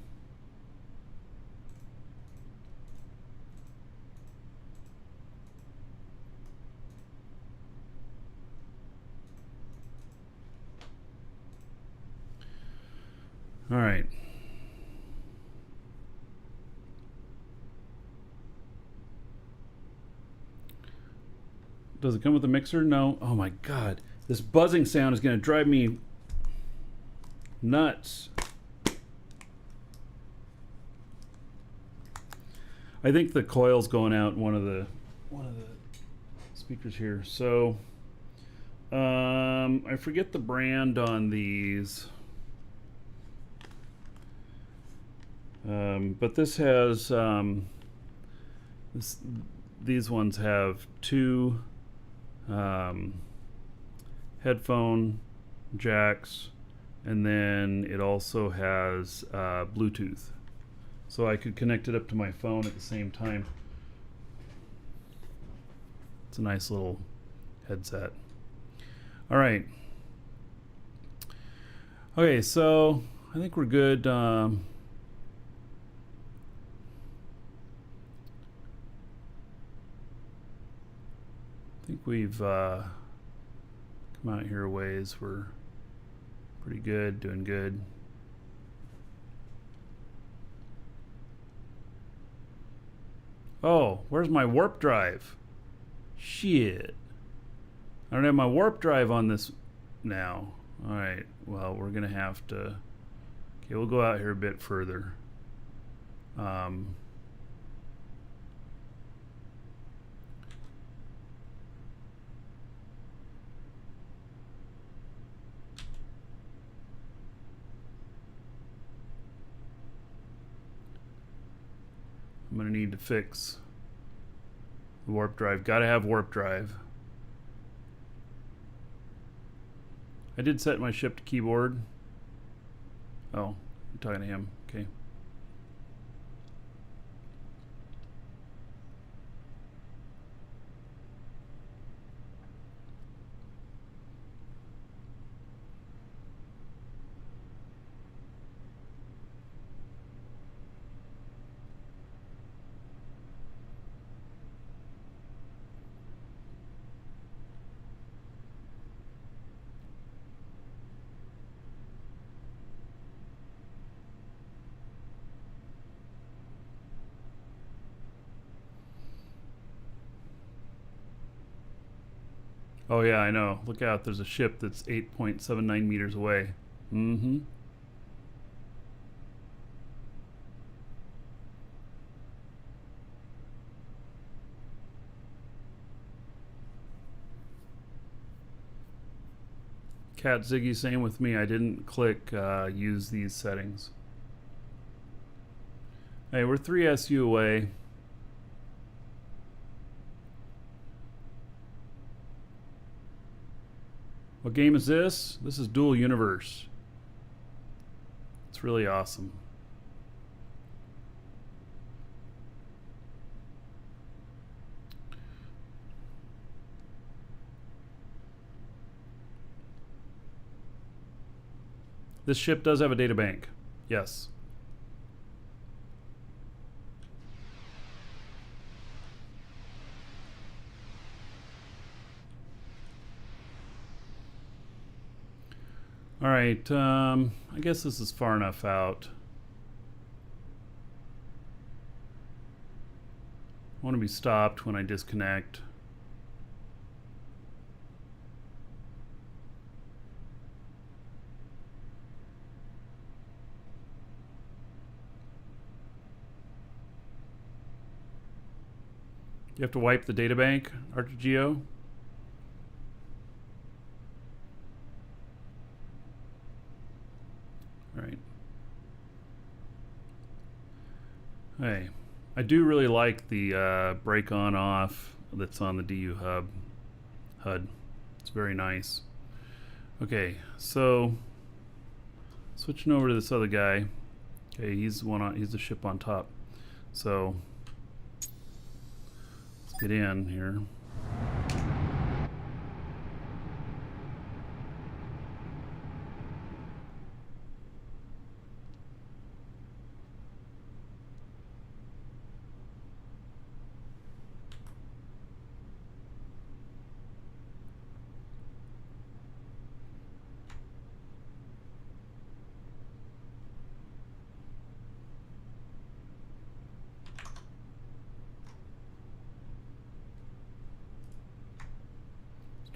All right. Does it come with a mixer? No. Oh my god. This buzzing sound is going to drive me nuts. I think the coil's going out in one of the speakers here. So I forget the brand on these. But this has these ones have 2 headphone jacks, and then it also has Bluetooth, so I could connect it up to my phone at the same time. It's a nice little headset. All right. Okay, so I think we're good. I think we've come out here a ways. We're pretty good, doing good. Oh, where's my warp drive? Shit. I don't have my warp drive on this now. Alright, well, we're going to have to... Okay, we'll go out here a bit further. I'm going to need to fix the warp drive. Gotta have warp drive. I did set my ship to keyboard. Oh, I'm talking to him. Okay. Oh yeah, I know. Look out, there's a ship that's 8.79 meters away. Mm-hmm. Cat Ziggy, same with me. I didn't click use these settings. Hey, we're 3 SU away. What game is this? This is Dual Universe. It's really awesome. This ship does have a data bank. Yes. All right, I guess this is far enough out. I want to be stopped when I disconnect. You have to wipe the data bank, ArcGeo? Right. Hey, I do really like the break on off that's on the DU HUD. It's very nice. Okay, so switching over to this other guy. Okay, he's the ship on top. So let's get in here.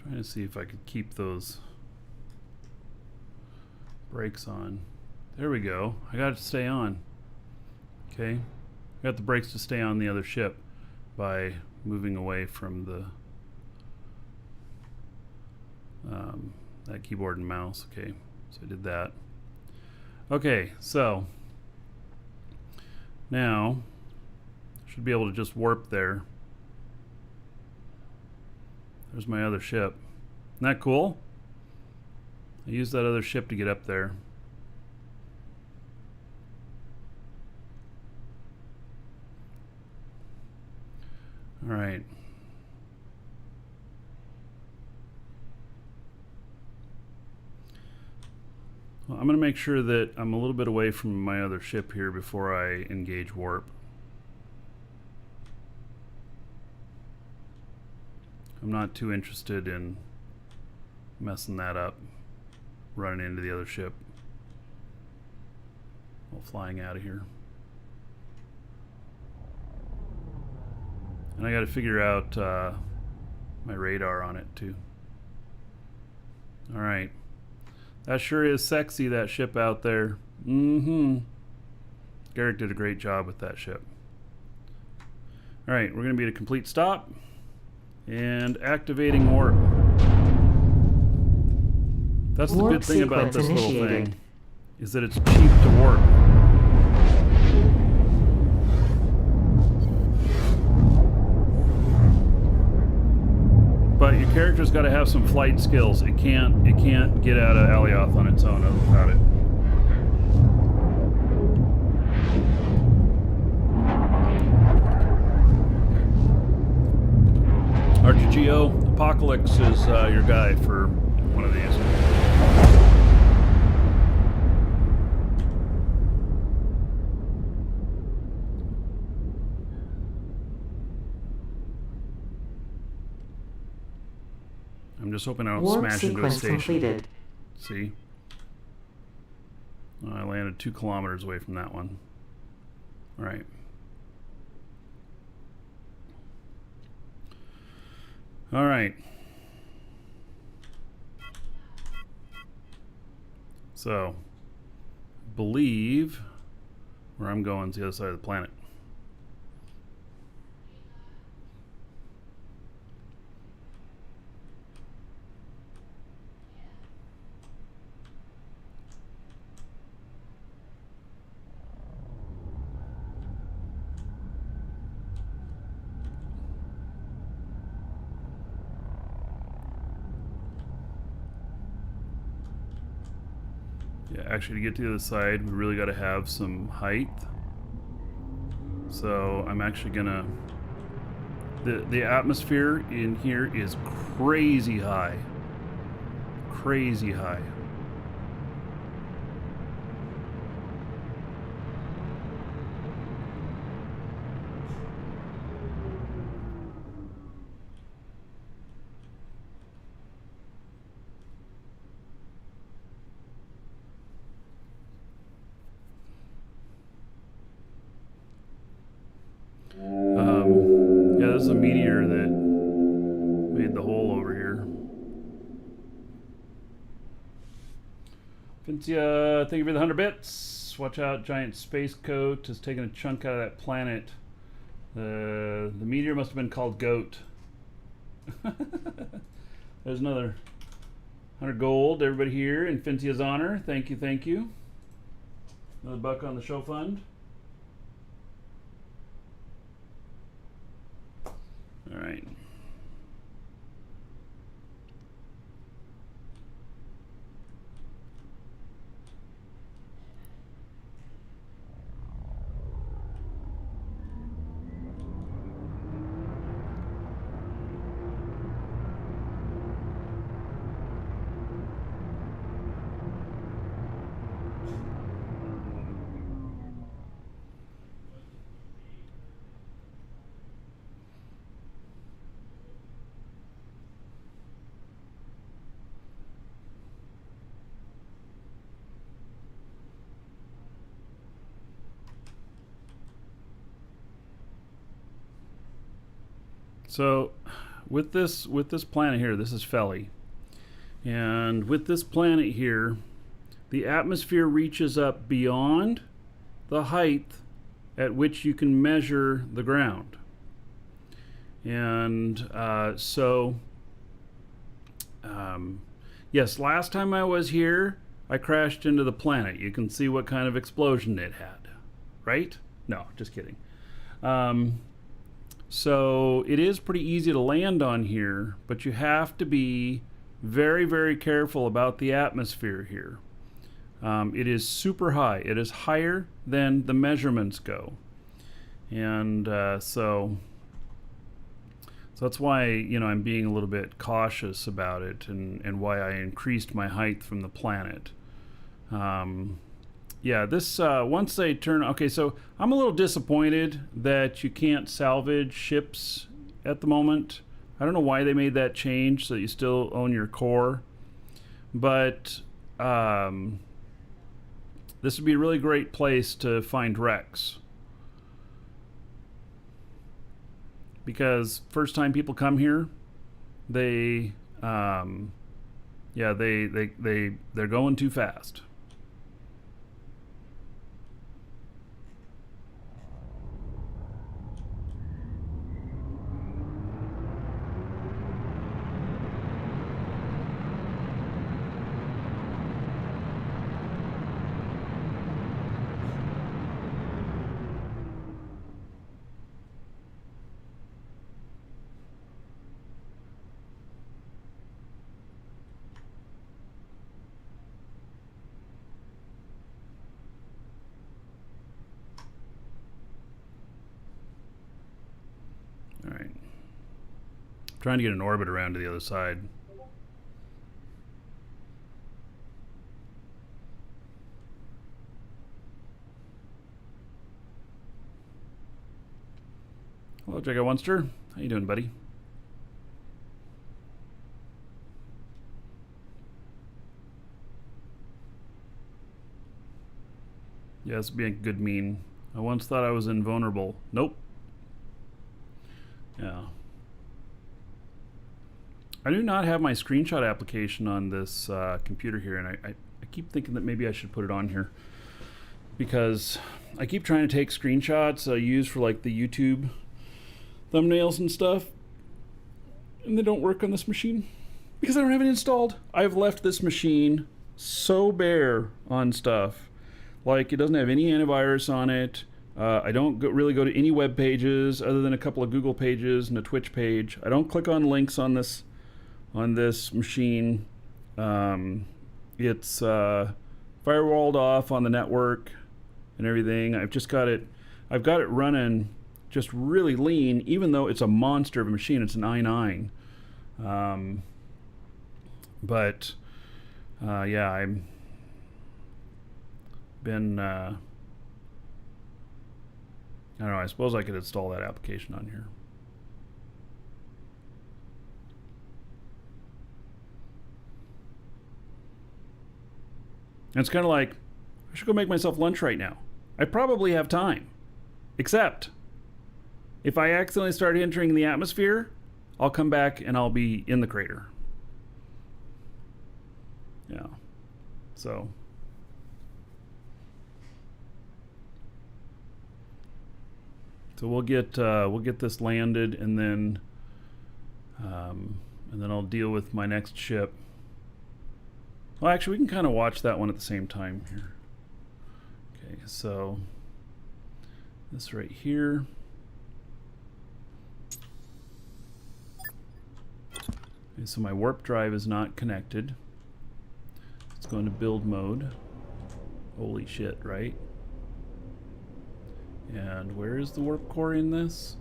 Trying to see if I could keep those brakes on. There we go. I got it to stay on. Okay. I got the brakes to stay on the other ship by moving away from the that keyboard and mouse. Okay. So I did that. Okay, so now I should be able to just warp there. There's my other ship. Isn't that cool? I used that other ship to get up there. All right. Well, I'm going to make sure that I'm a little bit away from my other ship here before I engage warp. I'm not too interested in messing that up, running into the other ship while flying out of here. And I got to figure out my radar on it too. All right. That sure is sexy, that ship out there. Garrick did a great job with that ship. All right, we're going to be at a complete stop. And activating warp. That's the good thing about this little thing, is that it's cheap to warp. But your character's got to have some flight skills. It can't get out of Alioth on its own without it. ArcGeo, Apocalypse is your guy for one of these. I'm just hoping I don't smash into a station. Completed. See? I landed 2 kilometers away from that one. All right. All right. So, believe where I'm going is the other side of the planet. Yeah, actually, to get to the other side, we really got to have some height. So I'm actually gonna. The atmosphere in here is crazy high. Crazy high. Yeah, this is a meteor that made the hole over here. Fincia, thank you for the 100 bits. Watch out, giant space coat has taken a chunk out of that planet. The meteor must have been called Goat. There's another 100 gold. Everybody here in Fincia's honor. Thank you, thank you. Another buck on the show fund. All right. So with this planet here, this is Feli. And with this planet here, the atmosphere reaches up beyond the height at which you can measure the ground. And yes, last time I was here, I crashed into the planet. You can see what kind of explosion it had, right? No, just kidding. So it is pretty easy to land on here, but you have to be very, very careful about the atmosphere here. It is super high. It is higher than the measurements go. And so that's why, you know, I'm being a little bit cautious about it, and why I increased my height from the planet. Yeah, this, once they turn, okay, so I'm a little disappointed that you can't salvage ships at the moment. I don't know why they made that change so that you still own your core. But this would be a really great place to find wrecks. Because first time people come here, they, yeah, they're going too fast. All right. Trying to get an orbit around to the other side. Hello, Jacob Wunster. How you doing, buddy? Yeah, this would be a good meme. I once thought I was invulnerable. Nope. Yeah. I do not have my screenshot application on this computer here, and I keep thinking that maybe I should put it on here, because I keep trying to take screenshots I use for like the YouTube thumbnails and stuff, and they don't work on this machine because I don't have it installed. I've left this machine so bare on stuff. Like, it doesn't have any antivirus on it. I don't really go to any web pages other than a couple of Google pages and a Twitch page. I don't click on links on this machine. It's firewalled off on the network and everything. I've got it running just really lean, even though it's a monster of a machine. It's an i9. But yeah, I've been I don't know, I suppose I could install that application on here. And it's kind of like, I should go make myself lunch right now. I probably have time. Except, if I accidentally start entering the atmosphere, I'll come back and I'll be in the crater. Yeah. So. So we'll get this landed, and then I'll deal with my next ship. Well, actually, we can kind of watch that one at the same time here. Okay, so this right here. Okay, so my warp drive is not connected. Let's go into build mode. Holy shit, right? And where is the warp core in this?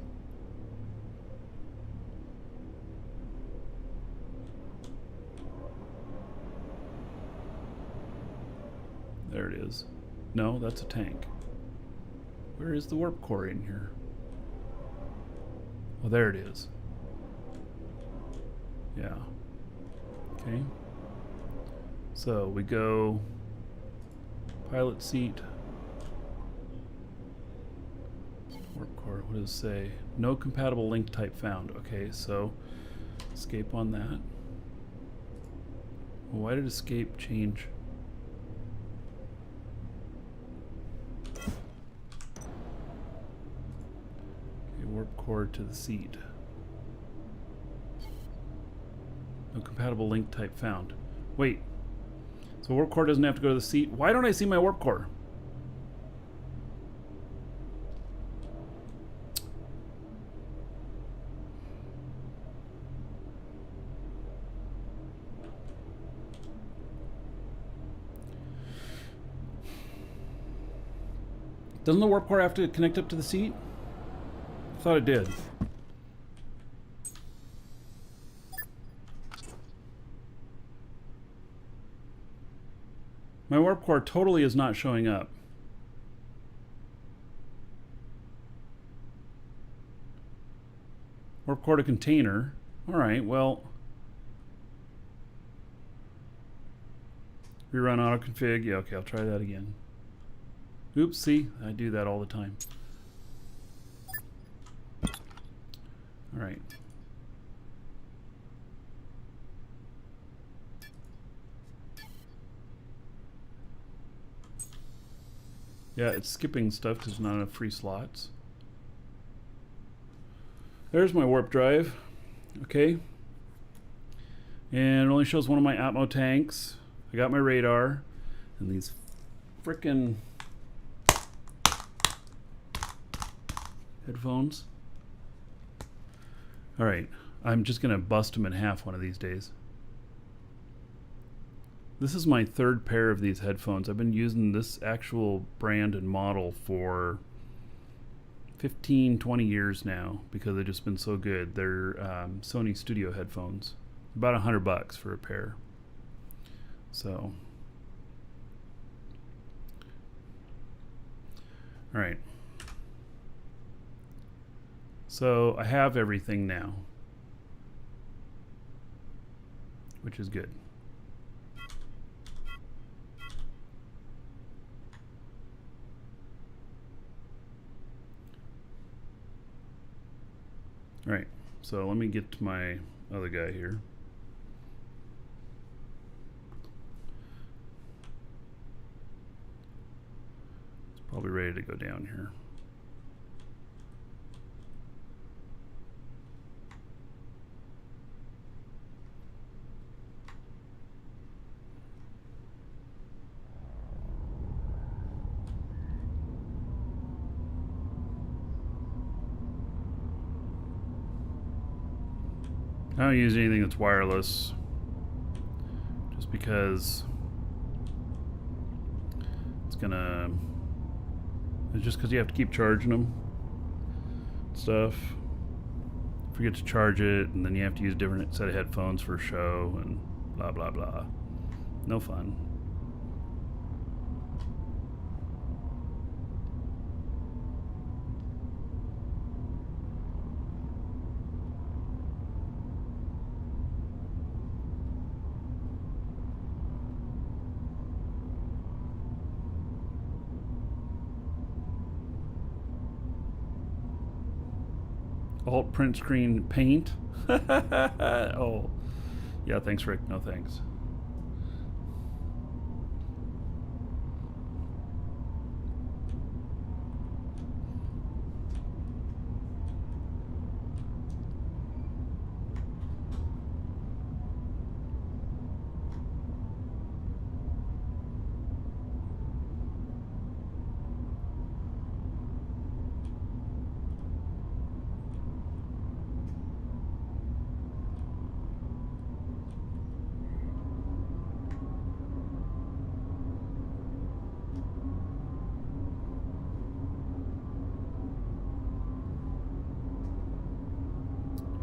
There it is. No, that's a tank. Where is the warp core in here? Oh, there it is. Yeah. Okay. So we go pilot seat. Warp core, what does it say? No compatible link type found. Okay, so escape on that. Well, why did escape change? Warp core to the seat. No compatible link type found. Wait. So warp core doesn't have to go to the seat. Why don't I see my warp core? Doesn't the warp core have to connect up to the seat? I thought it did. My warp core totally is not showing up. Warp core to container. Alright, well. Rerun auto config. Yeah, okay, I'll try that again. Oops, see, I do that all the time. Alright. Yeah, it's skipping stuff because there's not enough free slots. There's my warp drive. Okay. And it only shows one of my Atmo tanks. I got my radar. And these frickin' headphones. Alright, I'm just going to bust them in half one of these days. This is my third pair of these headphones. I've been using this actual brand and model for 15, 20 years now because they've just been so good. They're Sony Studio headphones. About $100 for a pair. So, alright. So I have everything now, which is good. All right, so let me get to my other guy here. It's probably ready to go down here. I don't use anything that's wireless just because It's just because you have to keep charging them. Stuff. Forget to charge it, and then you have to use a different set of headphones for a show, and blah, blah, blah. No fun. Alt print screen paint. Oh, yeah, thanks, Rick. No thanks.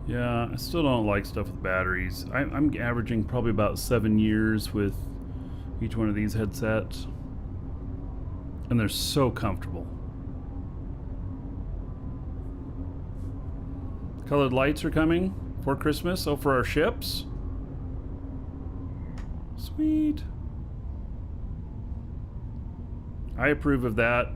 Yeah, I still don't like stuff with batteries. I'm averaging probably about 7 years with each one of these headsets. And they're so comfortable. Colored lights are coming for Christmas. Oh, for our ships? Sweet. I approve of that.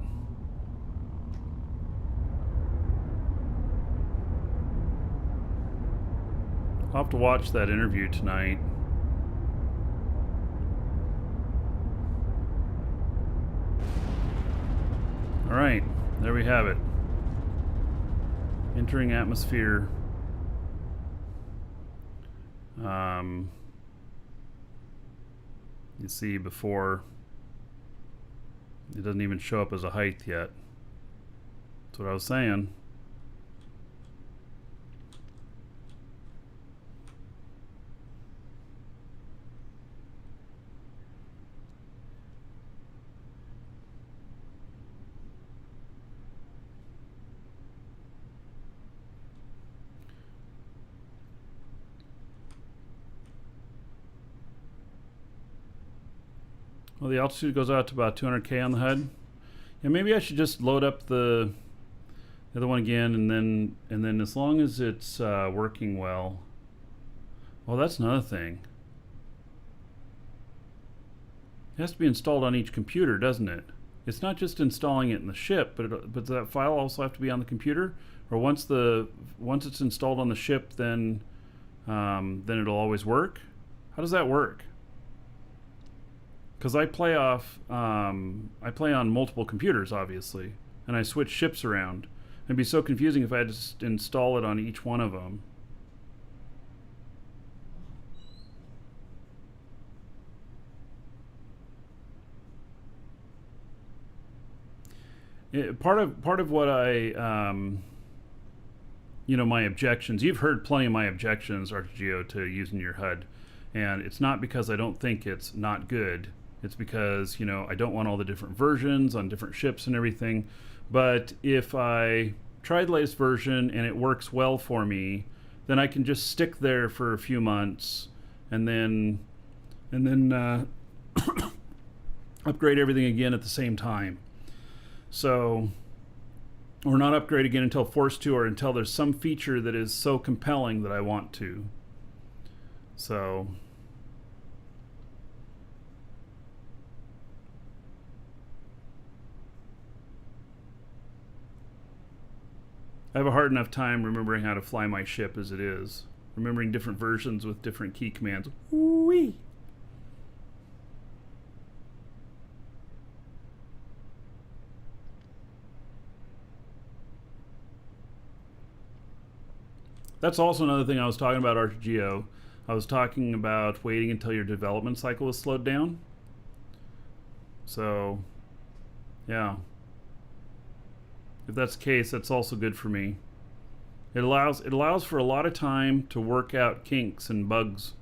I'll have to watch that interview tonight. Alright, there we have it. Entering atmosphere. You see before, it doesn't even show up as a height yet. That's what I was saying. Well, the altitude goes out to about 200K on the HUD. Yeah, maybe I should just load up the other one again, and then as long as it's working well. Well, that's another thing. It has to be installed on each computer, doesn't it? It's not just installing it in the ship, but does that file also have to be on the computer? Or once it's installed on the ship, then it'll always work? How does that work? Because I play on multiple computers, obviously, and I switch ships around. It'd be so confusing if I had to install it on each one of them. Part of what my objections. You've heard plenty of my objections, Archegeo, to using your HUD, and it's not because I don't think it's not good. It's because, I don't want all the different versions on different ships and everything. But if I try the latest version and it works well for me, then I can just stick there for a few months and then upgrade everything again at the same time. So, or not upgrade again until forced to, or until there's some feature that is so compelling that I want to. So, I have a hard enough time remembering how to fly my ship as it is. Remembering different versions with different key commands. Whee! That's also another thing I was talking about, Archegeo. I was talking about waiting until your development cycle was slowed down. So, yeah. If that's the case, that's also good for me. It allows for a lot of time to work out kinks and bugs.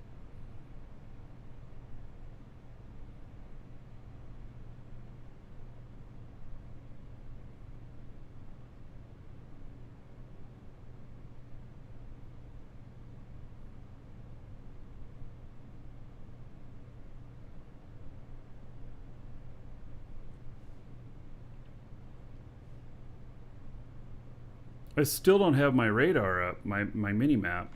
I still don't have my radar up, my mini map.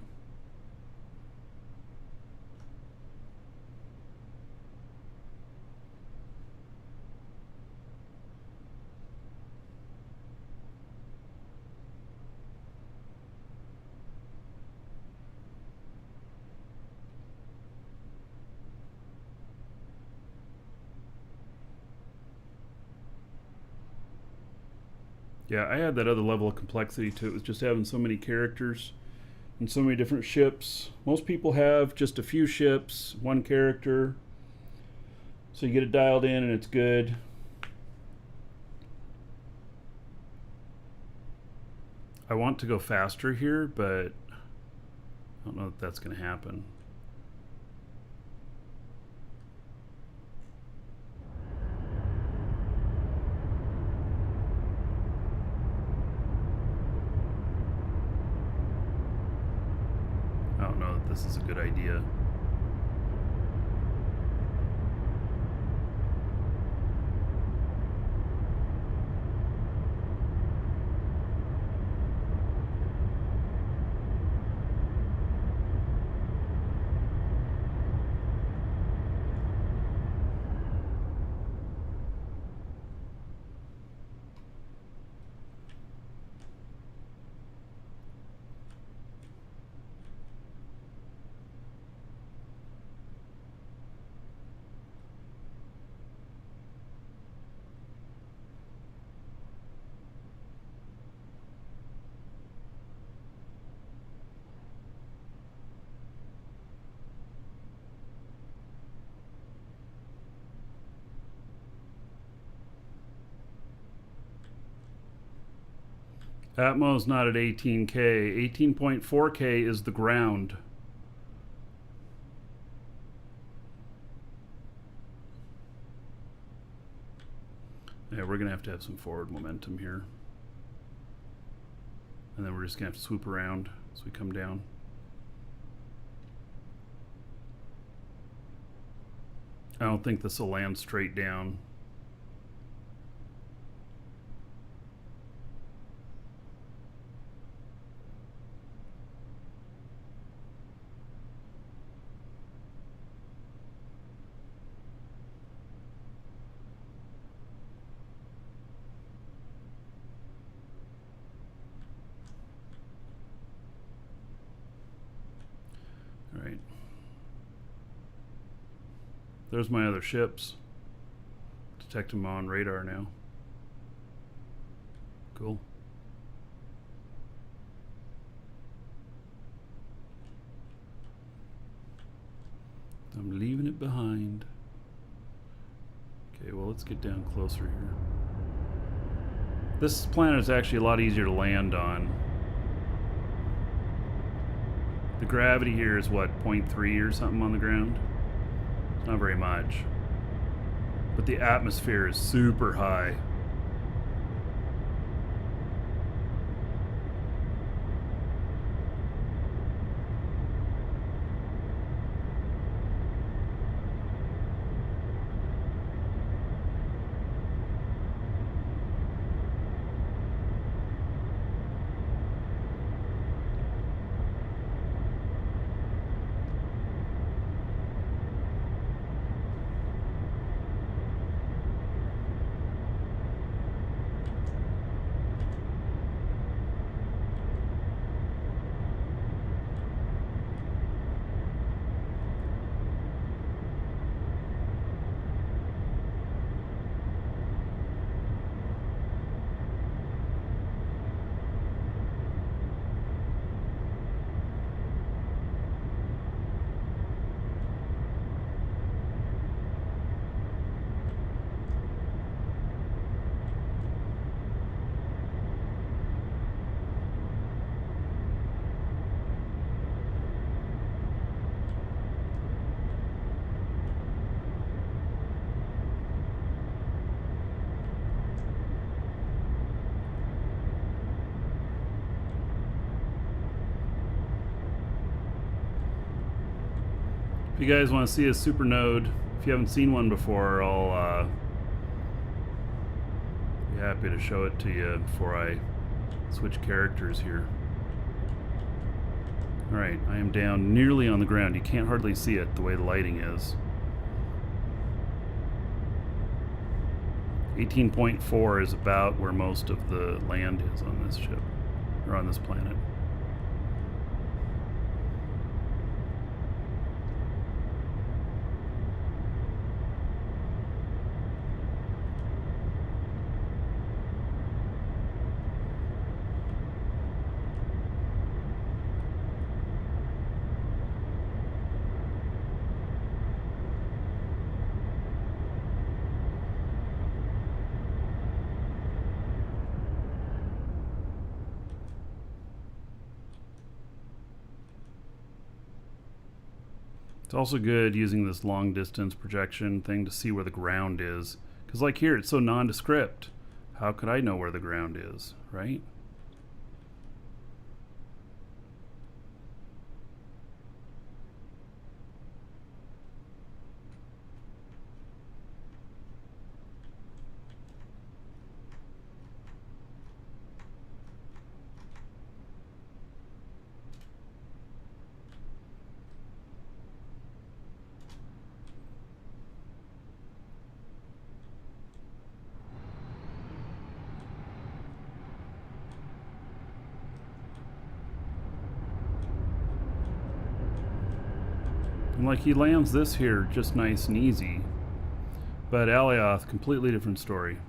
Yeah, I had that other level of complexity to it, with just having so many characters and so many different ships. Most people have just a few ships, one character. So you get it dialed in and it's good. I want to go faster here, but I don't know if that's going to happen. I don't know that this is a good idea. Atmo's not at 18K. 18.4K is the ground. Yeah, we're going to have some forward momentum here. And then we're just going to have to swoop around as we come down. I don't think this will land straight down. All right. There's my other ships. Detect them on radar now. Cool. I'm leaving it behind. Okay, well, let's get down closer here. This planet is actually a lot easier to land on. The gravity here is what, 0.3 or something on the ground? It's not very much. But the atmosphere is super high. If you guys want to see a supernode, if you haven't seen one before, I'll be happy to show it to you before I switch characters here. Alright, I am down nearly on the ground. You can't hardly see it the way the lighting is. 18.4 is about where most of the land is on this ship, or on this planet. It's also good using this long distance projection thing to see where the ground is. Because like here, it's so nondescript. How could I know where the ground is, right? And like he lands this here just nice and easy. But Alioth, completely different story.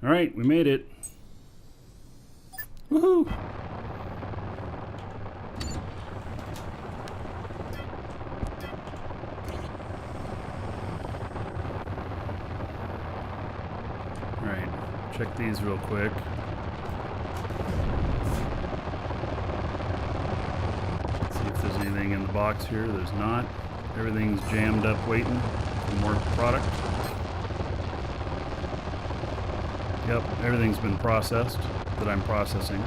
Alright, we made it. Woohoo! Alright, check these real quick. There's anything in the box here. There's not. Everything's jammed up waiting for more product. Yep, everything's been processed that I'm processing.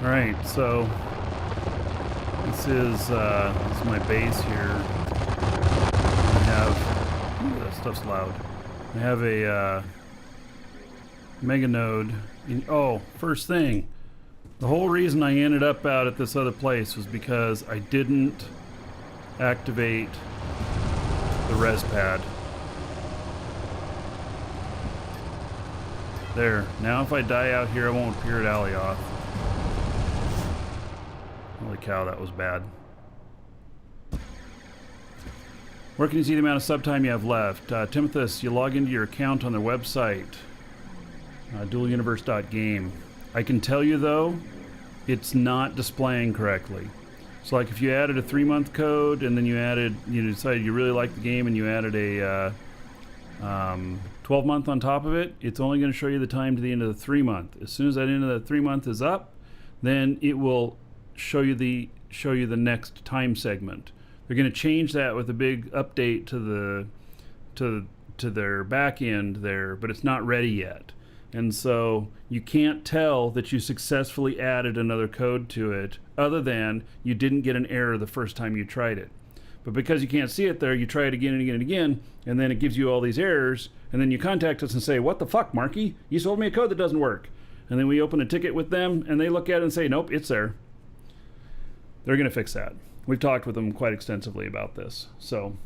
Alright, so this is my base here. That stuff's loud. I have a mega node. First thing, the whole reason I ended up out at this other place was because I didn't activate the res pad. There. Now if I die out here, I won't appear at Alioth. Holy cow, that was bad. Where can you see the amount of sub time you have left? Timothus, you log into your account on their website, dualuniverse.game. I can tell you though, it's not displaying correctly. So like if you added a 3-month code and then you decided you really liked the game and you added a 12-month on top of it, it's only going to show you the time to the end of the 3-month. As soon as that end of the 3-month is up, then it will show you the next time segment. They're going to change that with a big update to their back end there, but it's not ready yet. And so you can't tell that you successfully added another code to it other than you didn't get an error the first time you tried it. But because you can't see it there, you try it again and again and again, and then it gives you all these errors, and then you contact us and say, what the fuck, Marky? You sold me a code that doesn't work. And then we open a ticket with them, and they look at it and say, nope, it's there. They're going to fix that. We've talked with them quite extensively about this. So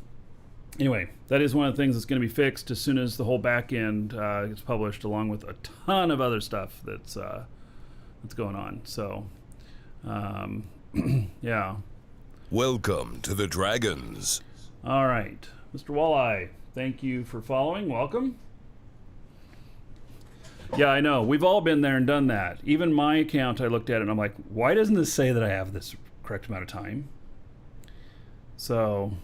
anyway, that is one of the things that's going to be fixed as soon as the whole back end gets published, along with a ton of other stuff that's going on. So yeah. Welcome to the Dragons. All right, Mr. Walleye, thank you for following. Welcome. Yeah, I know. We've all been there and done that. Even my account, I looked at it and I'm like, why doesn't this say that I have this correct amount of time? So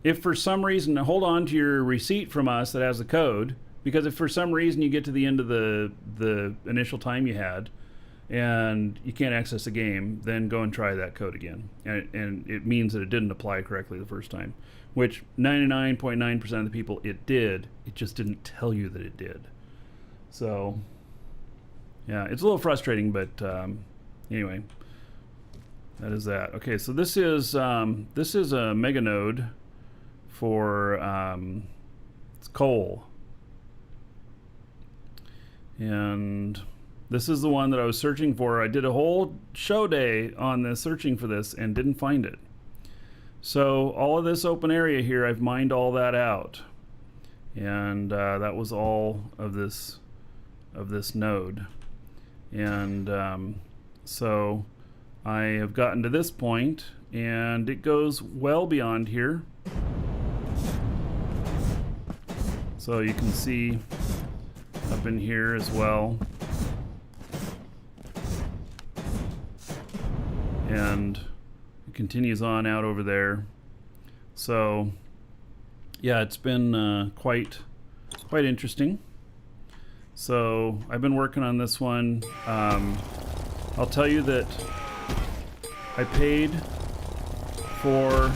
if for some reason, hold on to your receipt from us that has the code, because if for some reason you get to the end of the initial time you had and you can't access the game, then go and try that code again. And it means that it didn't apply correctly the first time, which 99.9% of the people it did. It just didn't tell you that it did. So Yeah, it's a little frustrating, but anyway, that is that. Okay, so this is a mega node for it's coal, and this is the one that I was searching for. I did a whole show day on this, searching for this, and didn't find it. So all of this open area here, I've mined all that out, and that was all of this node. And so I have gotten to this point, and it goes well beyond here. So you can see up in here as well. And it continues on out over there. So yeah, it's been quite interesting. So I've been working on this one. I'll tell you that I paid for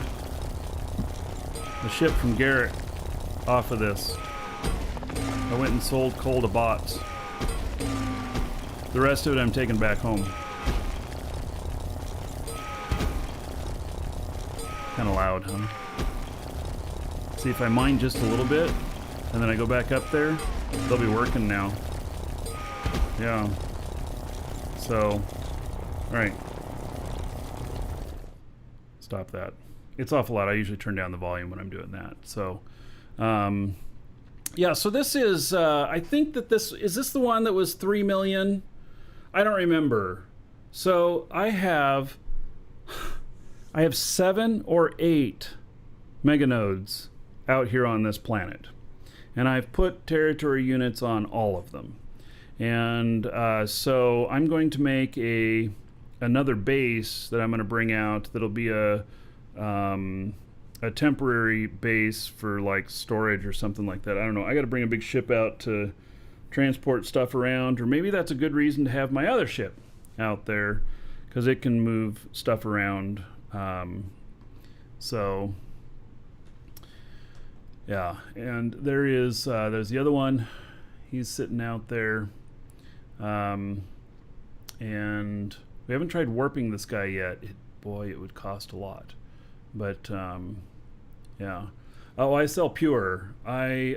the ship from Garrett off of this. I went and sold coal to bots. The rest of it I'm taking back home. Kind of loud, huh? See, if I mine just a little bit and then I go back up there, they'll be working now. Yeah. So, alright. Stop that. It's awful loud. I usually turn down the volume when I'm doing that. So, yeah, so this is, I think that is this the one that was 3 million? I don't remember. So I have 7 or 8 meganodes out here on this planet. And I've put territory units on all of them. And so I'm going to make another base that I'm going to bring out that'll be a temporary base for like storage or something like that. I don't know. I got to bring a big ship out to transport stuff around, or maybe that's a good reason to have my other ship out there because it can move stuff around. So yeah, and there's the other one. He's sitting out there, and we haven't tried warping this guy yet. Boy, it would cost a lot, but yeah. Oh, I sell pure. I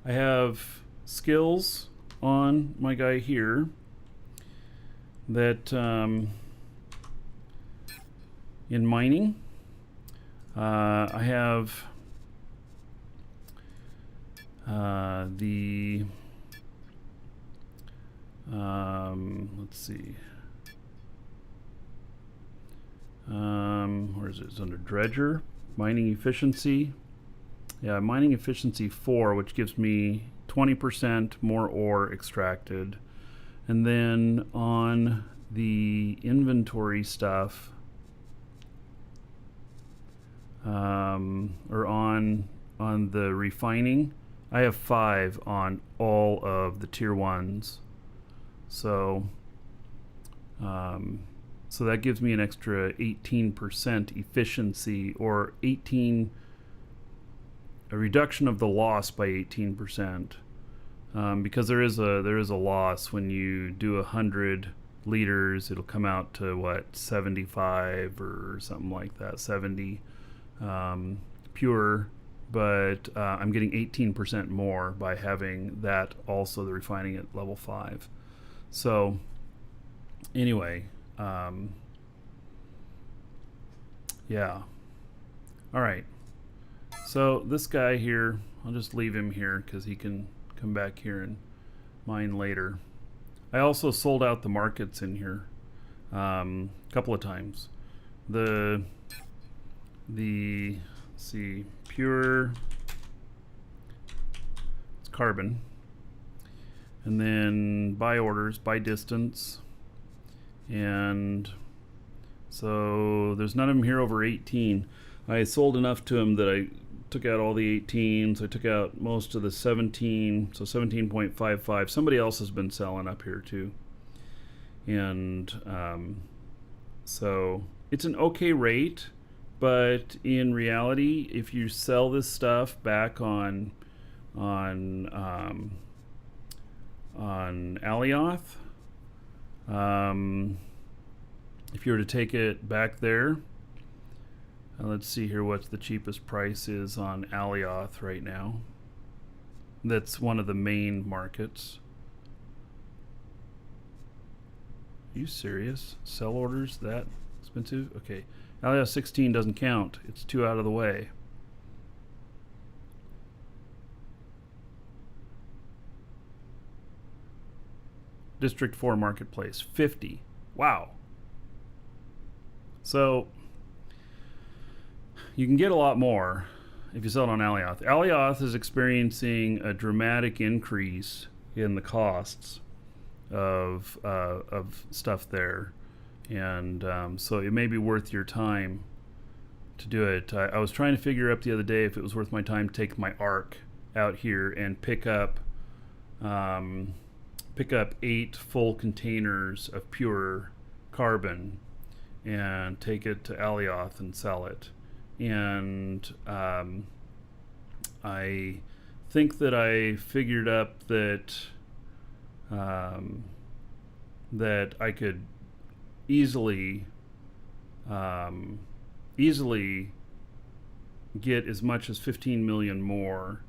have skills on my guy here that in mining. I have let's see. Where is it? It's under Dredger. Mining efficiency. Yeah, mining efficiency 4, which gives me 20% more ore extracted. And then on the inventory stuff, or on the refining, I have 5 on all of the tier 1s. So so that gives me an extra 18% efficiency, or a reduction of the loss by 18%, because there is a loss when you do 100 liters. It'll come out to what, 75 or something like that, 70 pure, but I'm getting 18% more by having that, also the refining at level 5. So anyway, yeah. All right. So this guy here, I'll just leave him here because he can come back here and mine later. I also sold out the markets in here a couple of times. Let's see, pure, it's carbon, and then buy orders, buy distance, and so there's none of them here over 18. I sold enough to them that I took out all the 18s. I took out most of the 17, so 17.55. Somebody else has been selling up here too. And so it's an okay rate, but in reality, if you sell this stuff back on Alioth. If you were to take it back there, let's see here what the cheapest price is on Alioth right now. That's one of the main markets. Are you serious? Sell orders that expensive? Okay. Alioth 16 doesn't count. It's too out of the way. District 4 Marketplace, 50. Wow. So you can get a lot more if you sell it on Alioth. Alioth is experiencing a dramatic increase in the costs of stuff there, and so it may be worth your time to do it. I was trying to figure out the other day if it was worth my time to take my ARC out here and pick up 8 full containers of pure carbon and take it to Alioth and sell it. And I think that I figured up that that I could easily get as much as 15 million more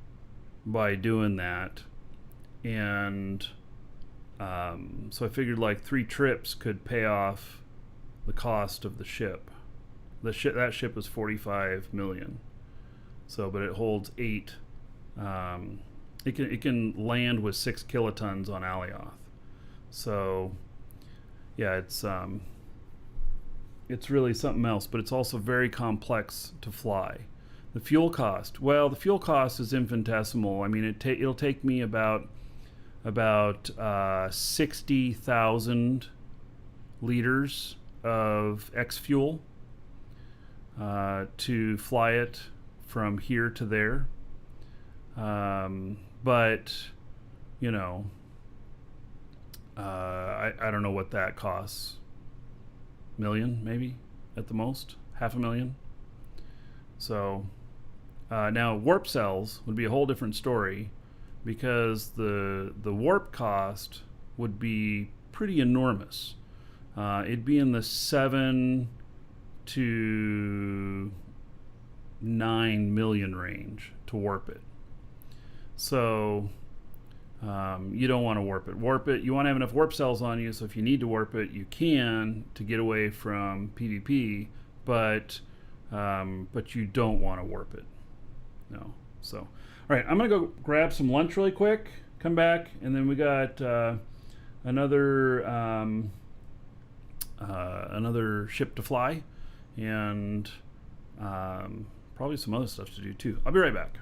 by doing that. And so I figured like 3 trips could pay off the cost of the ship. That ship is 45 million. So, but it holds 8. It can land with 6 kilotons on Alioth. So, yeah, it's really something else. But it's also very complex to fly. The fuel cost. Well, the fuel cost is infinitesimal. I mean, it'll take me about 60,000 liters of X fuel to fly it from here to there. But you know, I don't know what that costs. Million, maybe at the most, $500,000. So now warp cells would be a whole different story, because the warp cost would be pretty enormous. It'd be in the 7 to 9 million range to warp it. So you don't want to warp it. You want to have enough warp cells on you, so if you need to warp it, you can, to get away from PvP, but you don't want to warp it. No. So, all right, I'm gonna go grab some lunch really quick, come back, and then we got another ship to fly, and probably some other stuff to do too. I'll be right back.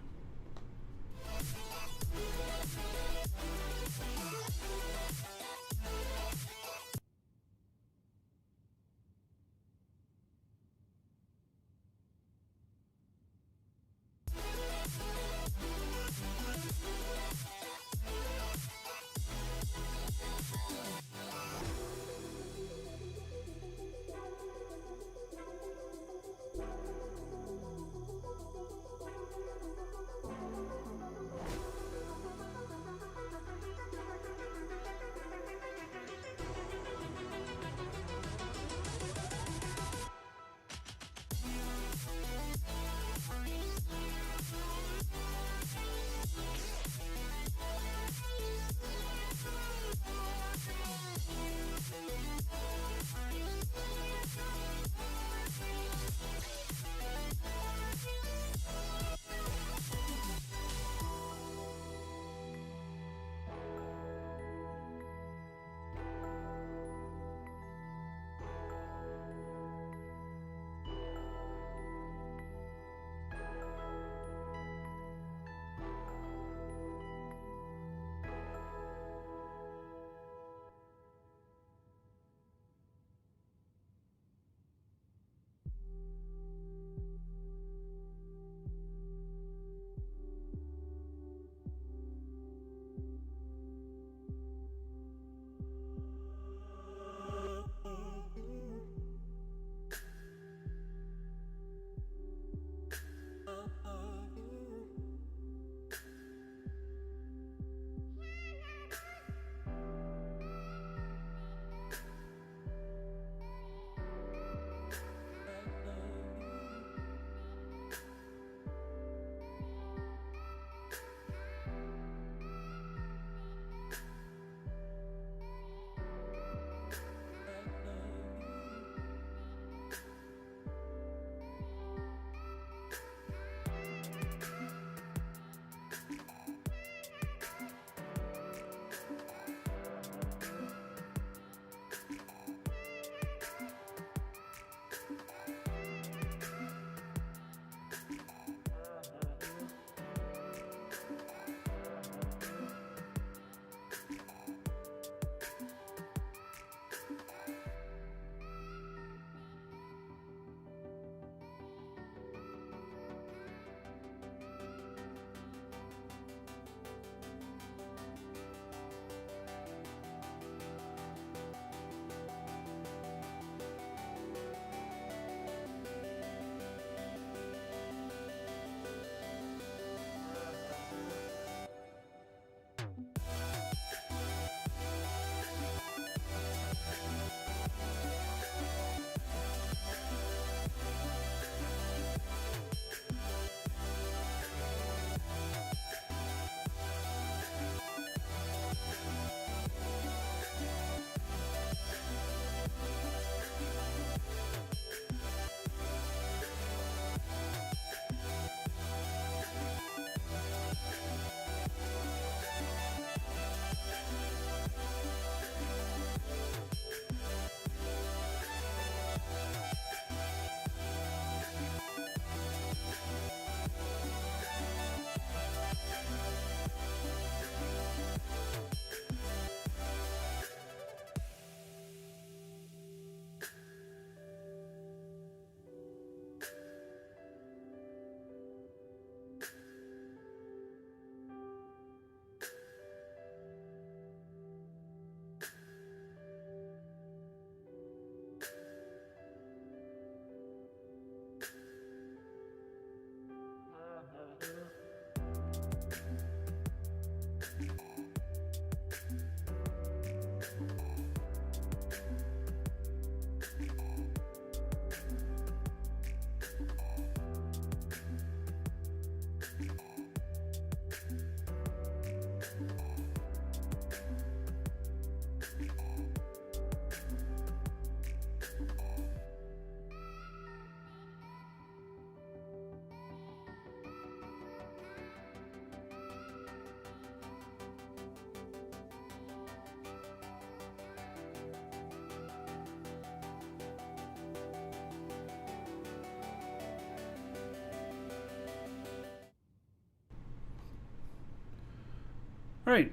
All right.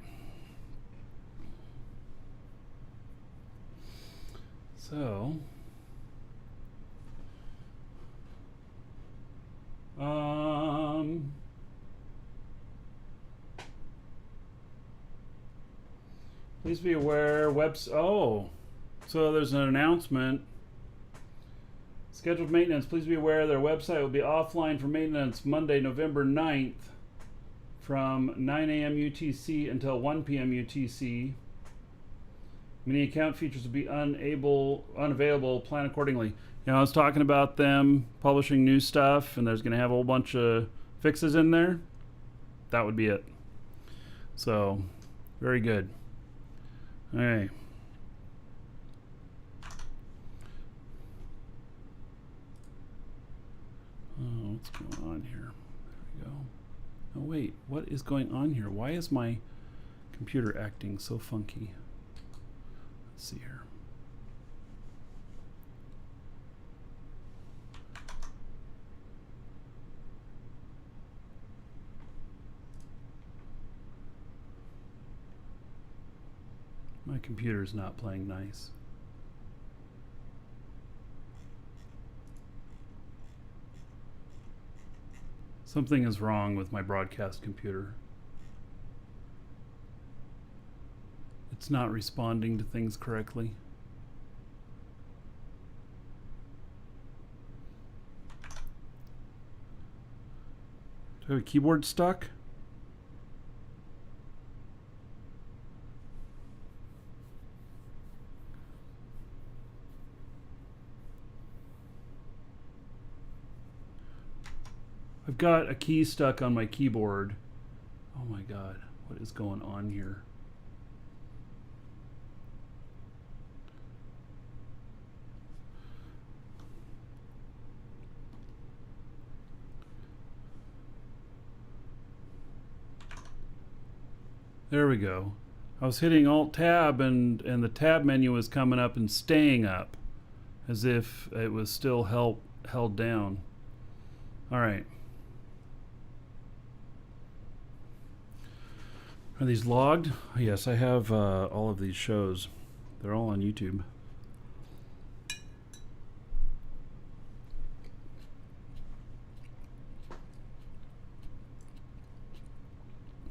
So, please be aware, so there's an announcement. Scheduled maintenance, please be aware their website will be offline for maintenance Monday, November 9th from 9 a.m. UTC until 1 p.m. UTC. Many account features will be unavailable. Plan accordingly. You know, I was talking about them publishing new stuff, and there's going to have a whole bunch of fixes in there. That would be it. So, very good. All right. Oh, what's going on here? There we go. Oh, wait. What is going on here? Why is my computer acting so funky? Let's see here. My computer's not playing nice. Something is wrong with my broadcast computer. It's not responding to things correctly. Do I have a keyboard stuck? I've got a key stuck on my keyboard. Oh my God, what is going on here? There we go. I was hitting Alt-Tab and the tab menu was coming up and staying up as if it was still held down. All right. Are these logged? Yes, I have all of these shows. They're all on YouTube.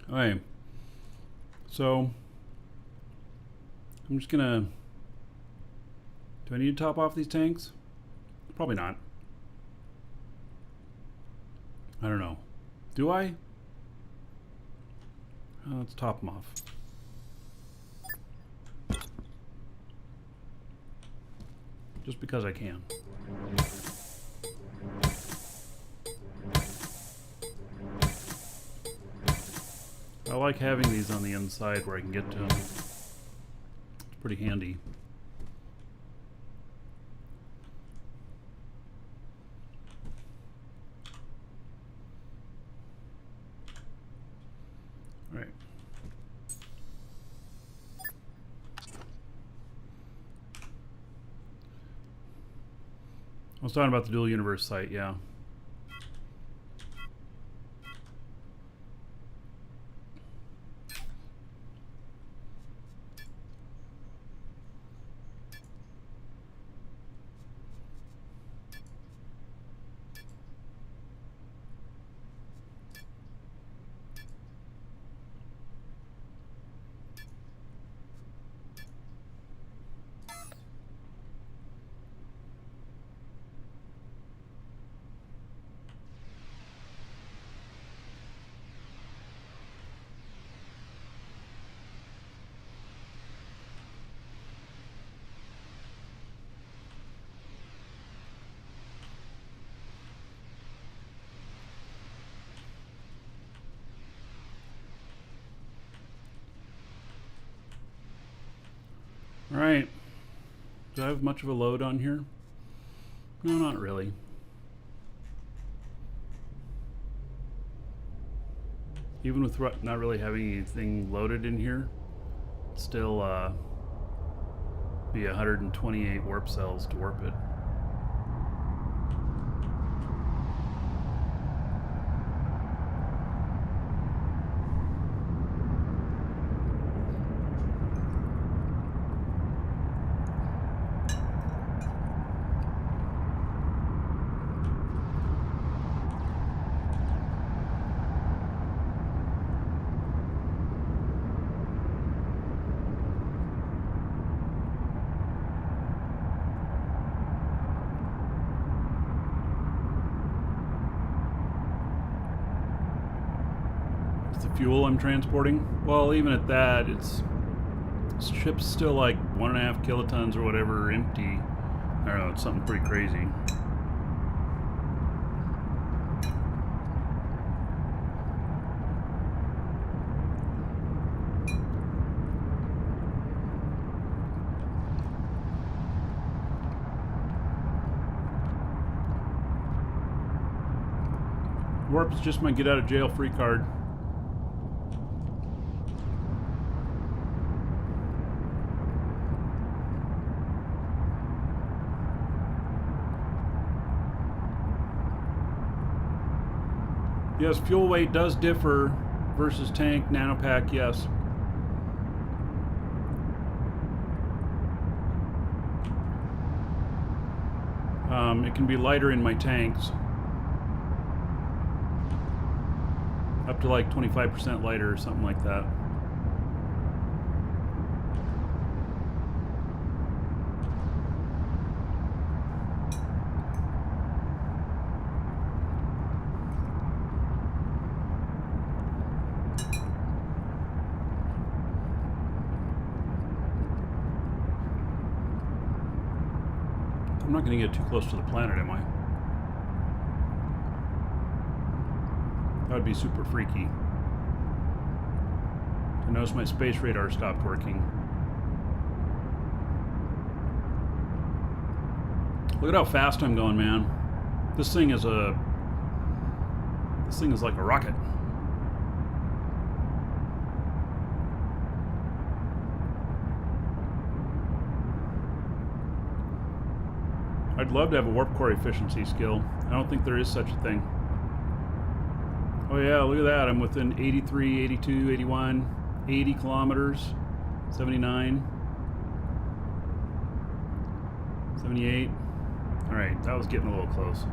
All right. So, I'm just gonna... Do I need to top off these tanks? Probably not. I don't know. Do I? Let's top them off. Just because I can. I like having these on the inside where I can get to them. It's pretty handy. All right. I was talking about the Dual Universe site, yeah. All right. Do I have much of a load on here? No, not really. Even with not really having anything loaded in here, it's still be 128 warp cells to warp it. fuel I'm transporting. Well, even at that, ship's still like 1.5 kilotons or whatever empty. I don't know, it's something pretty crazy. Warp is just my get out of jail free card. Yes, fuel weight does differ versus tank, nanopack, yes. It can be lighter in my tanks. Up to like 25% lighter or something like that. I'm not going to get too close to the planet, am I? That would be super freaky. I noticed my space radar stopped working. Look at how fast I'm going, man. This thing is like a rocket. I'd love to have a warp core efficiency skill. I don't think there is such a thing. Oh yeah, look at that. I'm within 83, 82, 81, 80 kilometers, 79, 78. All right, that was getting a little close.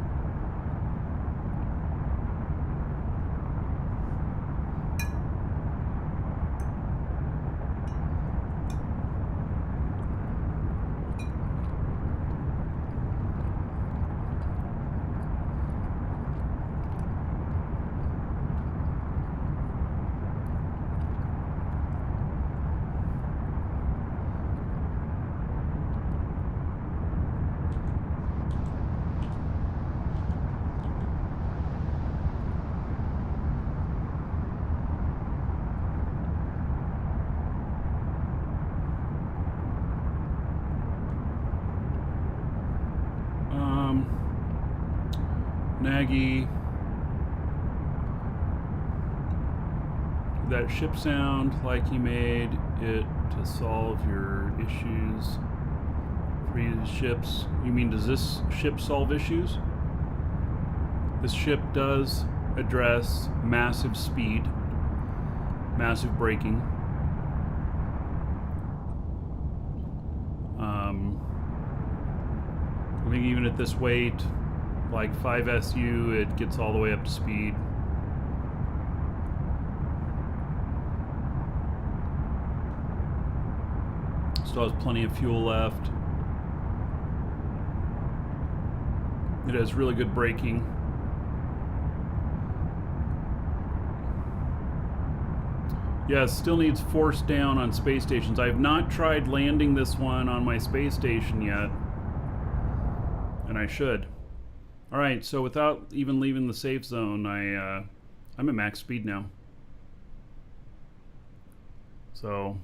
Nagy, that ship sound like he made it to solve your issues for these ships. You mean, does this ship solve issues? This ship does address massive speed, massive braking. I think even at this weight, like 5 SU, it gets all the way up to speed. Still has plenty of fuel left. It has really good braking. Yeah, it still needs force down on space stations. I have not tried landing this one on my space station yet, and I should. All right, so without even leaving the safe zone, I'm at max speed now. So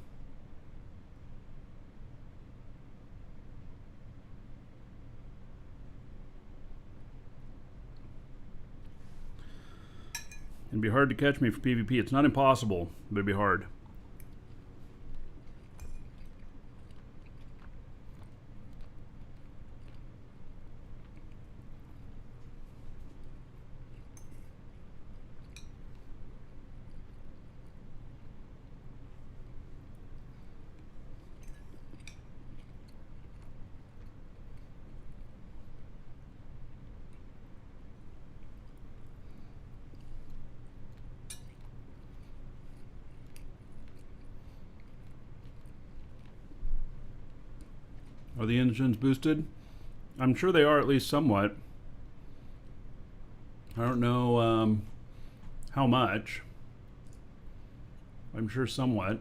it'd be hard to catch me for PvP. It's not impossible, but it'd be hard. Are the engines boosted? I'm sure they are, at least somewhat. I don't know how much. I'm sure somewhat.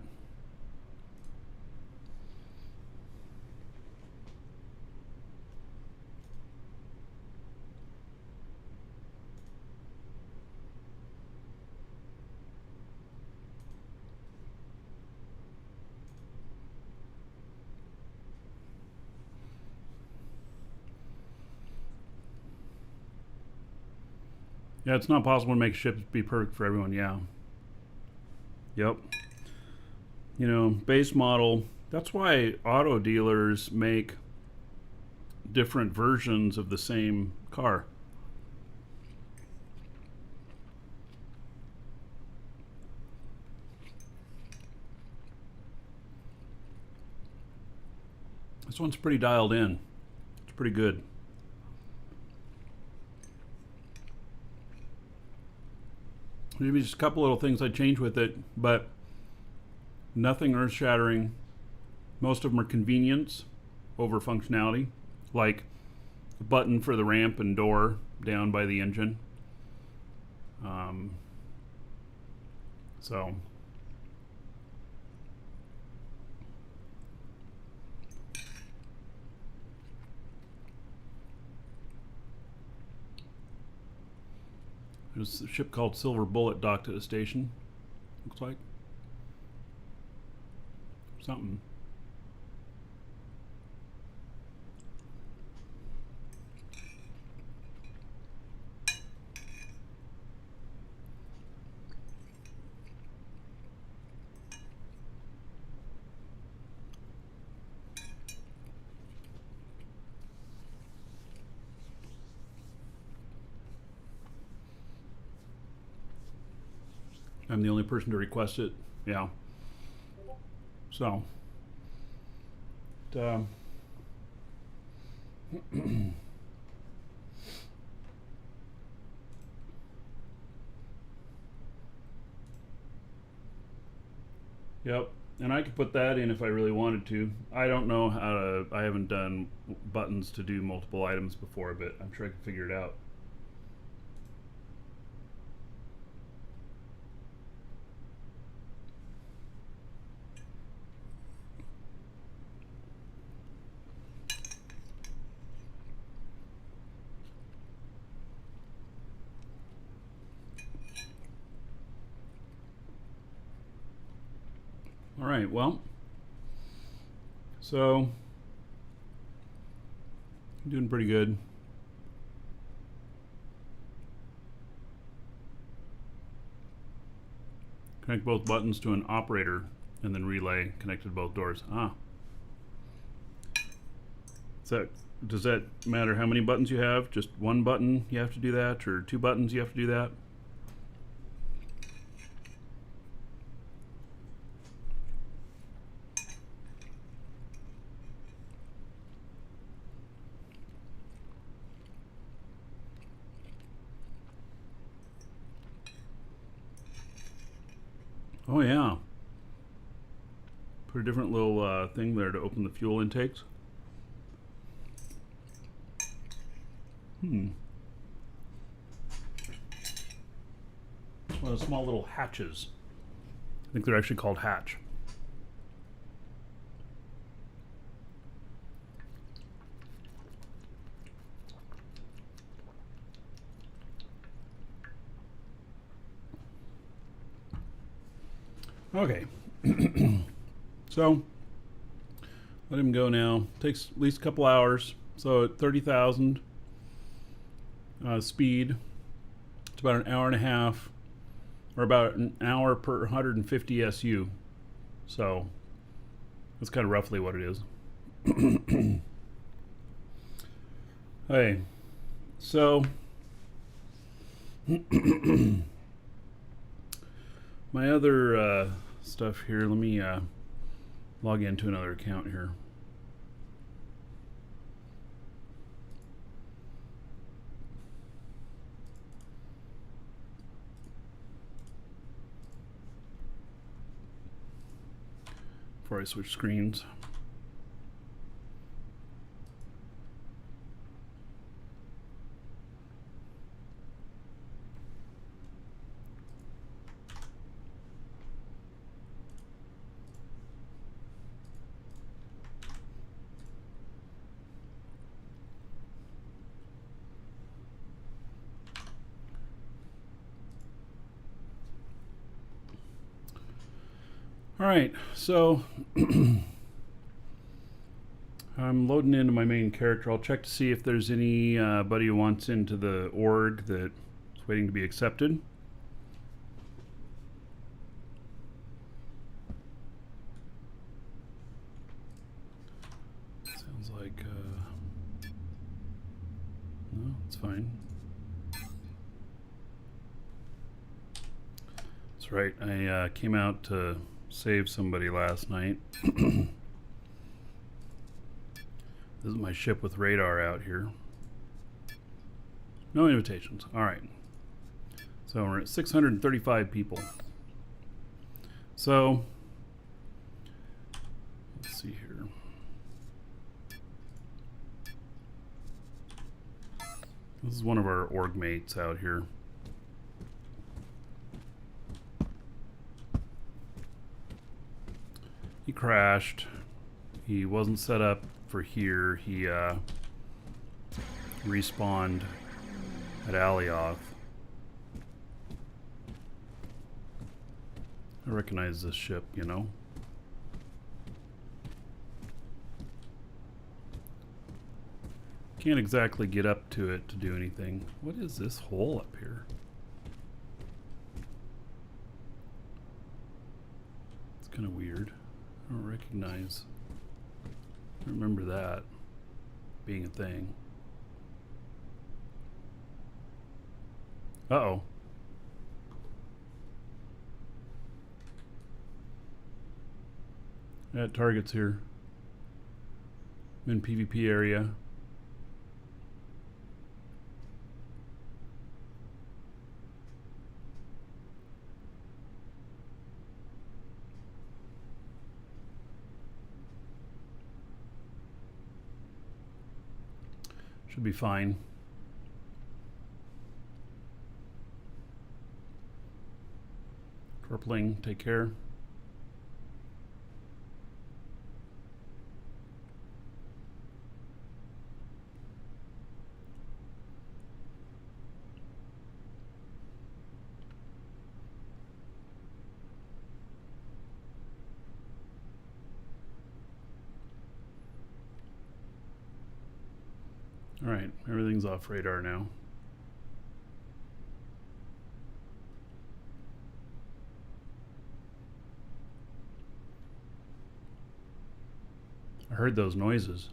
Yeah, it's not possible to make ships be perfect for everyone. Yeah. Yep. You know, base model. That's why auto dealers make different versions of the same car. This one's pretty dialed in. It's pretty good. Maybe just a couple little things I'd change with it, but nothing earth-shattering. Most of them are convenience over functionality, like a button for the ramp and door down by the engine. So there's a ship called Silver Bullet docked at a station. Looks like something. I'm the only person to request it. Yeah. So, yep. And I could put that in if I really wanted to. I don't know how to. I haven't done buttons to do multiple items before, but I'm sure I can figure it out. All right, well, so I'm doing pretty good. Connect both buttons to an operator and then relay connected to both doors. Ah. Does that matter how many buttons you have? Just one button you have to do that, or two buttons you have to do that? Oh yeah. Put a different little thing there to open the fuel intakes. One of the small little hatches. I think they're actually called hatch. Okay. So let him go now. Takes at least a couple hours. So at 30,000 speed, it's about an hour and a half, or about an hour per 150 SU. So that's kind of roughly what it is. Hey, so my other stuff here, let me log into another account here. Before I switch screens. All right, so I'm loading into my main character. I'll check to see if there's anybody who wants into the org that's waiting to be accepted. Sounds like no, it's fine. That's right. I came out to save somebody last night. This is my ship with radar out here. No invitations. All right. So we're at 635 people. So let's see here. This is one of our org mates out here. He crashed. He wasn't set up for here. He respawned at Alioth. I recognize this ship, you know. Can't exactly get up to it to do anything. What is this hole up here? It's kind of weird. I don't recognize. I remember that being a thing. Uh-oh. Got targets here. I'm in PvP area. Should be fine. Corpling, take care. All right, everything's off radar now. I heard those noises.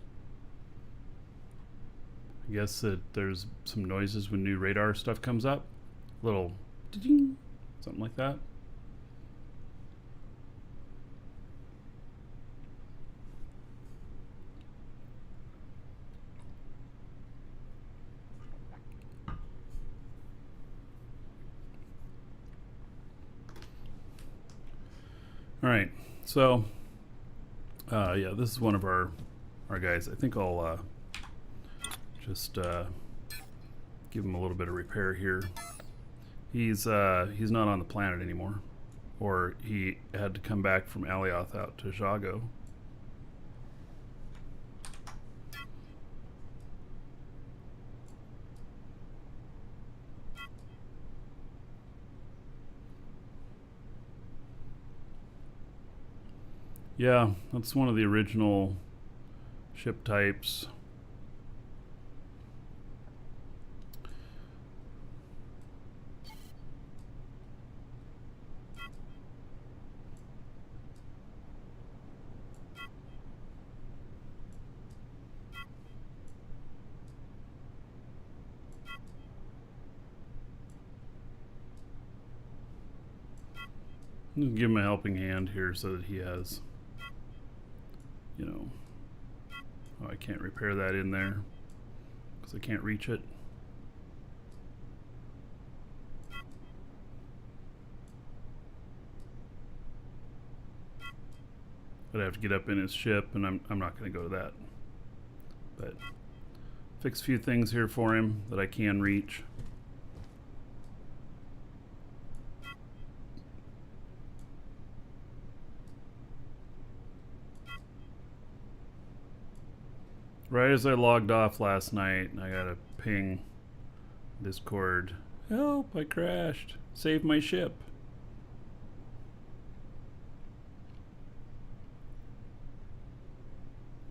I guess that there's some noises when new radar stuff comes up. Little ding, something like that. All right, so yeah, this is one of our guys. I think I'll just give him a little bit of repair here. He's not on the planet anymore, or he had to come back from Alioth out to Jago. Yeah, that's one of the original ship types. I'll give him a helping hand here so that he has, you know, oh, I can't repair that in there because I can't reach it. I'd have to get up in his ship, and I'm not going to go to that. But fix a few things here for him that I can reach. Right as I logged off last night, I got a ping Discord. Help, I crashed. Save my ship.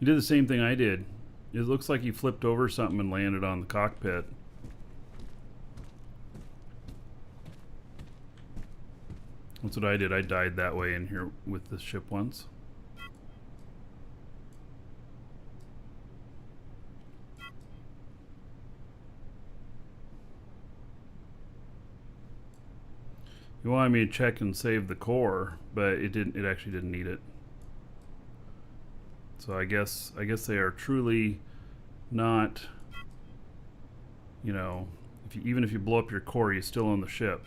He did the same thing I did. It looks like he flipped over something and landed on the cockpit. That's what I did. I died that way in here with this ship once. He wanted me to check and save the core, but it didn't. It actually didn't need it. So I guess they are truly not. You know, even if you blow up your core, you still own the ship.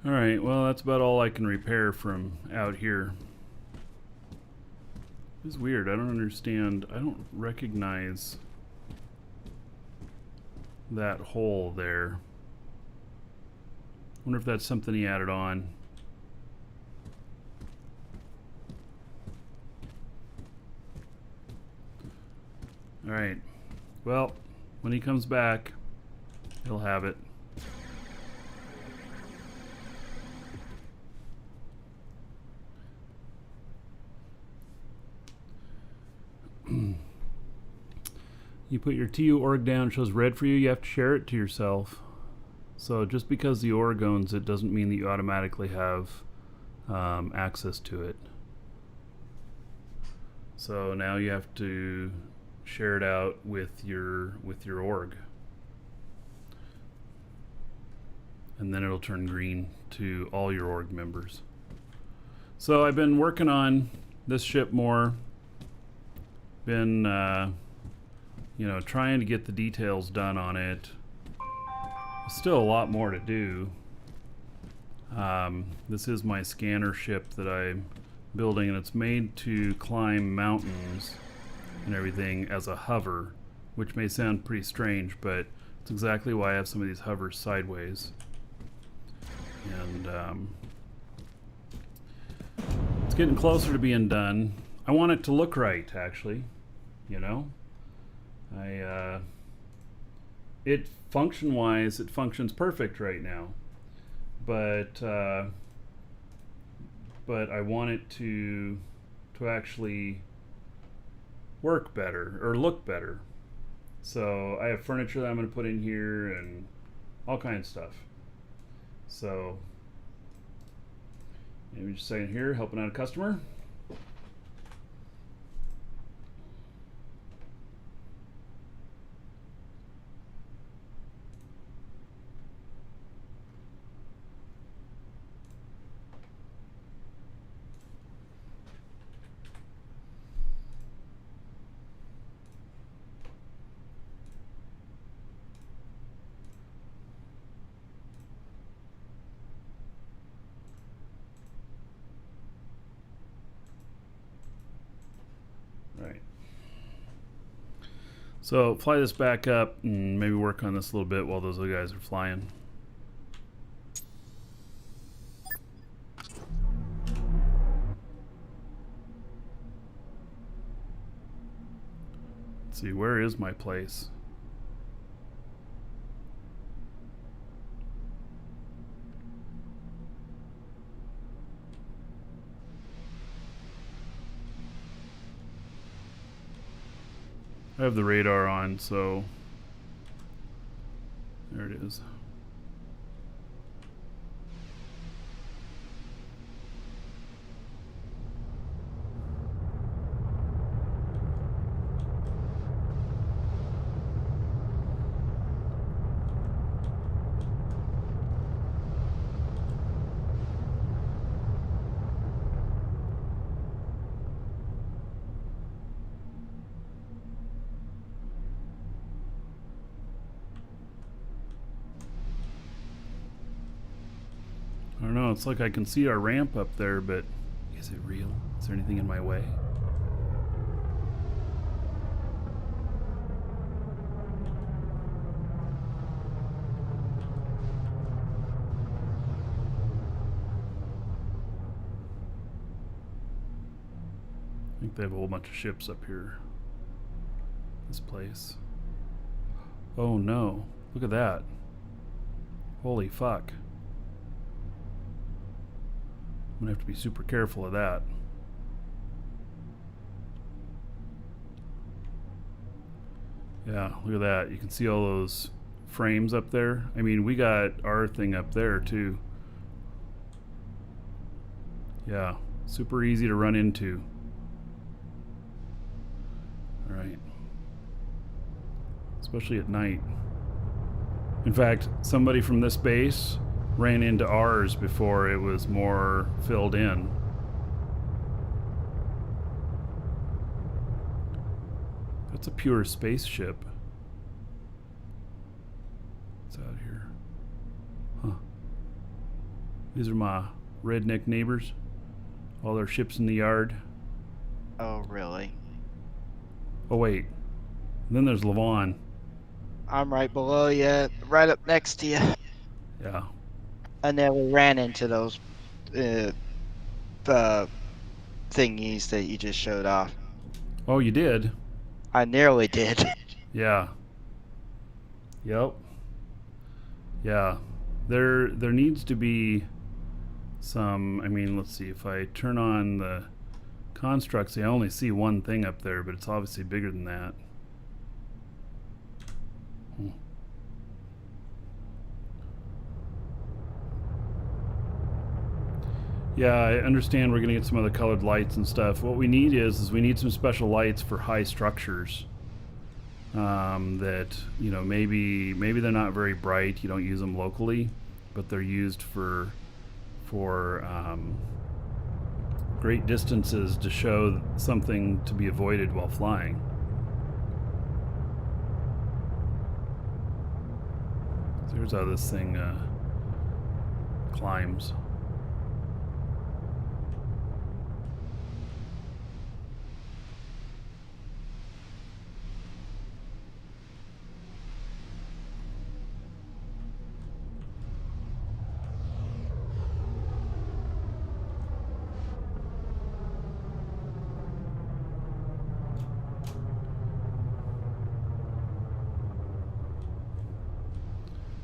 Alright, well that's about all I can repair from out here. It's weird, I don't understand, I don't recognize that hole there. Wonder if that's something he added on. Alright, well, when he comes back, he'll have it. You put your TU org down, it shows red for you, you have to share it to yourself. So just because the org owns it doesn't mean that you automatically have access to it. So now you have to share it out with your org. And then it'll turn green to all your org members. So I've been working on this ship more. Been you know, trying to get the details done on it. There's still a lot more to do. This is my scanner ship that I'm building, and it's made to climb mountains and everything as a hover, which may sound pretty strange, but it's exactly why I have some of these hovers sideways. And it's getting closer to being done. I want it to look right, actually. You know, it function-wise, it functions perfect right now, but I want it to actually work better or look better. So I have furniture that I'm going to put in here and all kinds of stuff. So maybe just a second here, helping out a customer. Right. So fly this back up and maybe work on this a little bit while those other guys are flying. Let's see, where is my place? I have the radar on, so there it is. I don't know, it's like I can see our ramp up there, but is it real? Is there anything in my way? I think they have a whole bunch of ships up here. This place. Oh no. Look at that. Holy fuck. I'm gonna have to be super careful of that. Yeah, look at that. You can see all those frames up there. I mean, we got our thing up there too. Yeah, super easy to run into. All right. Especially at night. In fact, somebody from this base ran into ours before it was more filled in. That's a pure spaceship. What's out here? Huh. These are my redneck neighbors. All their ships in the yard. Oh, really? Oh, wait. And then there's Levon. I'm right below you, right up next to you. Yeah. I never ran into those thingies that you just showed off. Oh, you did? I nearly did. Yeah. Yep. Yeah. There needs to be some, I mean, let's see, if I turn on the constructs, I only see one thing up there, but it's obviously bigger than that. Yeah, I understand we're gonna get some other colored lights and stuff. What we need is we need some special lights for high structures. That, you know, maybe they're not very bright. You don't use them locally, but they're used for great distances to show something to be avoided while flying. So here's how this thing climbs.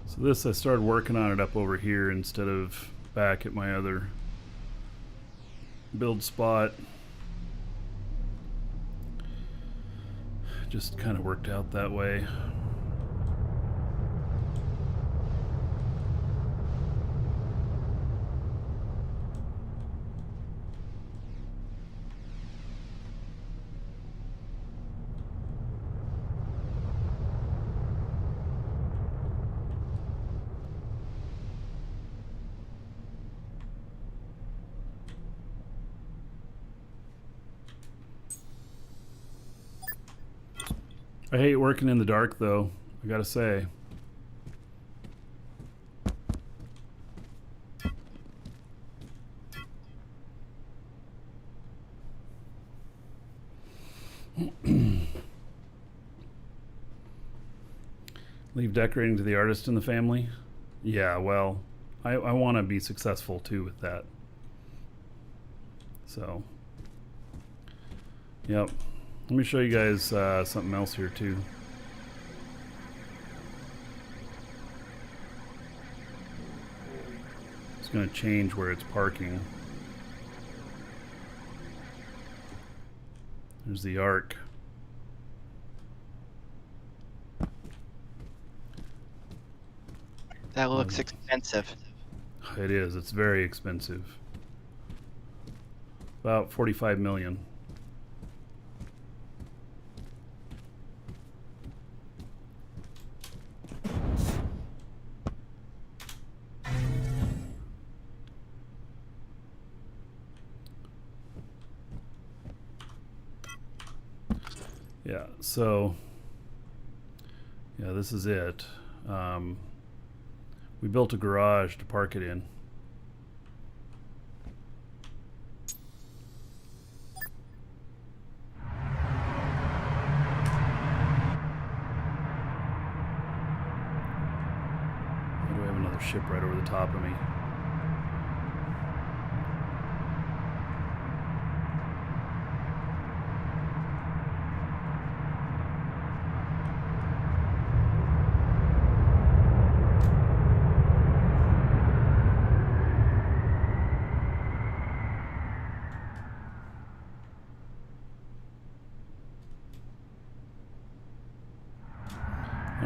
So this, I started working on it up over here instead of back at my other build spot. Just kind of worked out that way. I hate working in the dark, though, I gotta say. Leave decorating to the artist in the family? Yeah, well, I want to be successful, too, with that. So, yep. Let me show you guys something else here too. It's going to change where it's parking. There's the arc. That looks expensive. It is. It's very expensive. About 45 million. Yeah, so yeah, this is it. We built a garage to park it in. Why do I have another ship right over the top of me?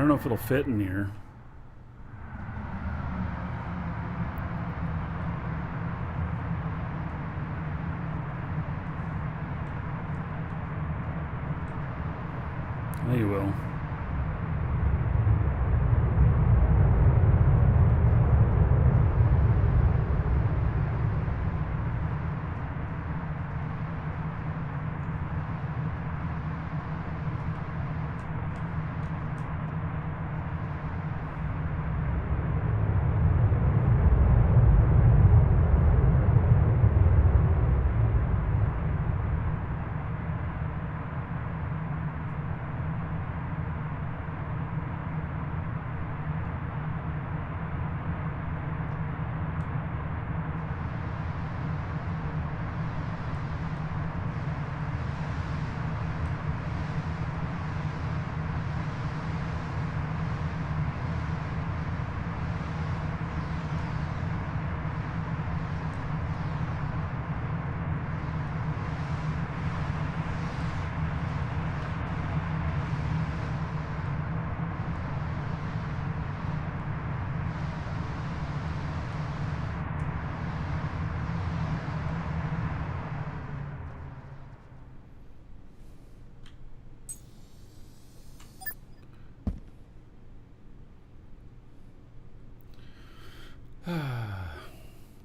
don't know if it'll fit in here. There you will.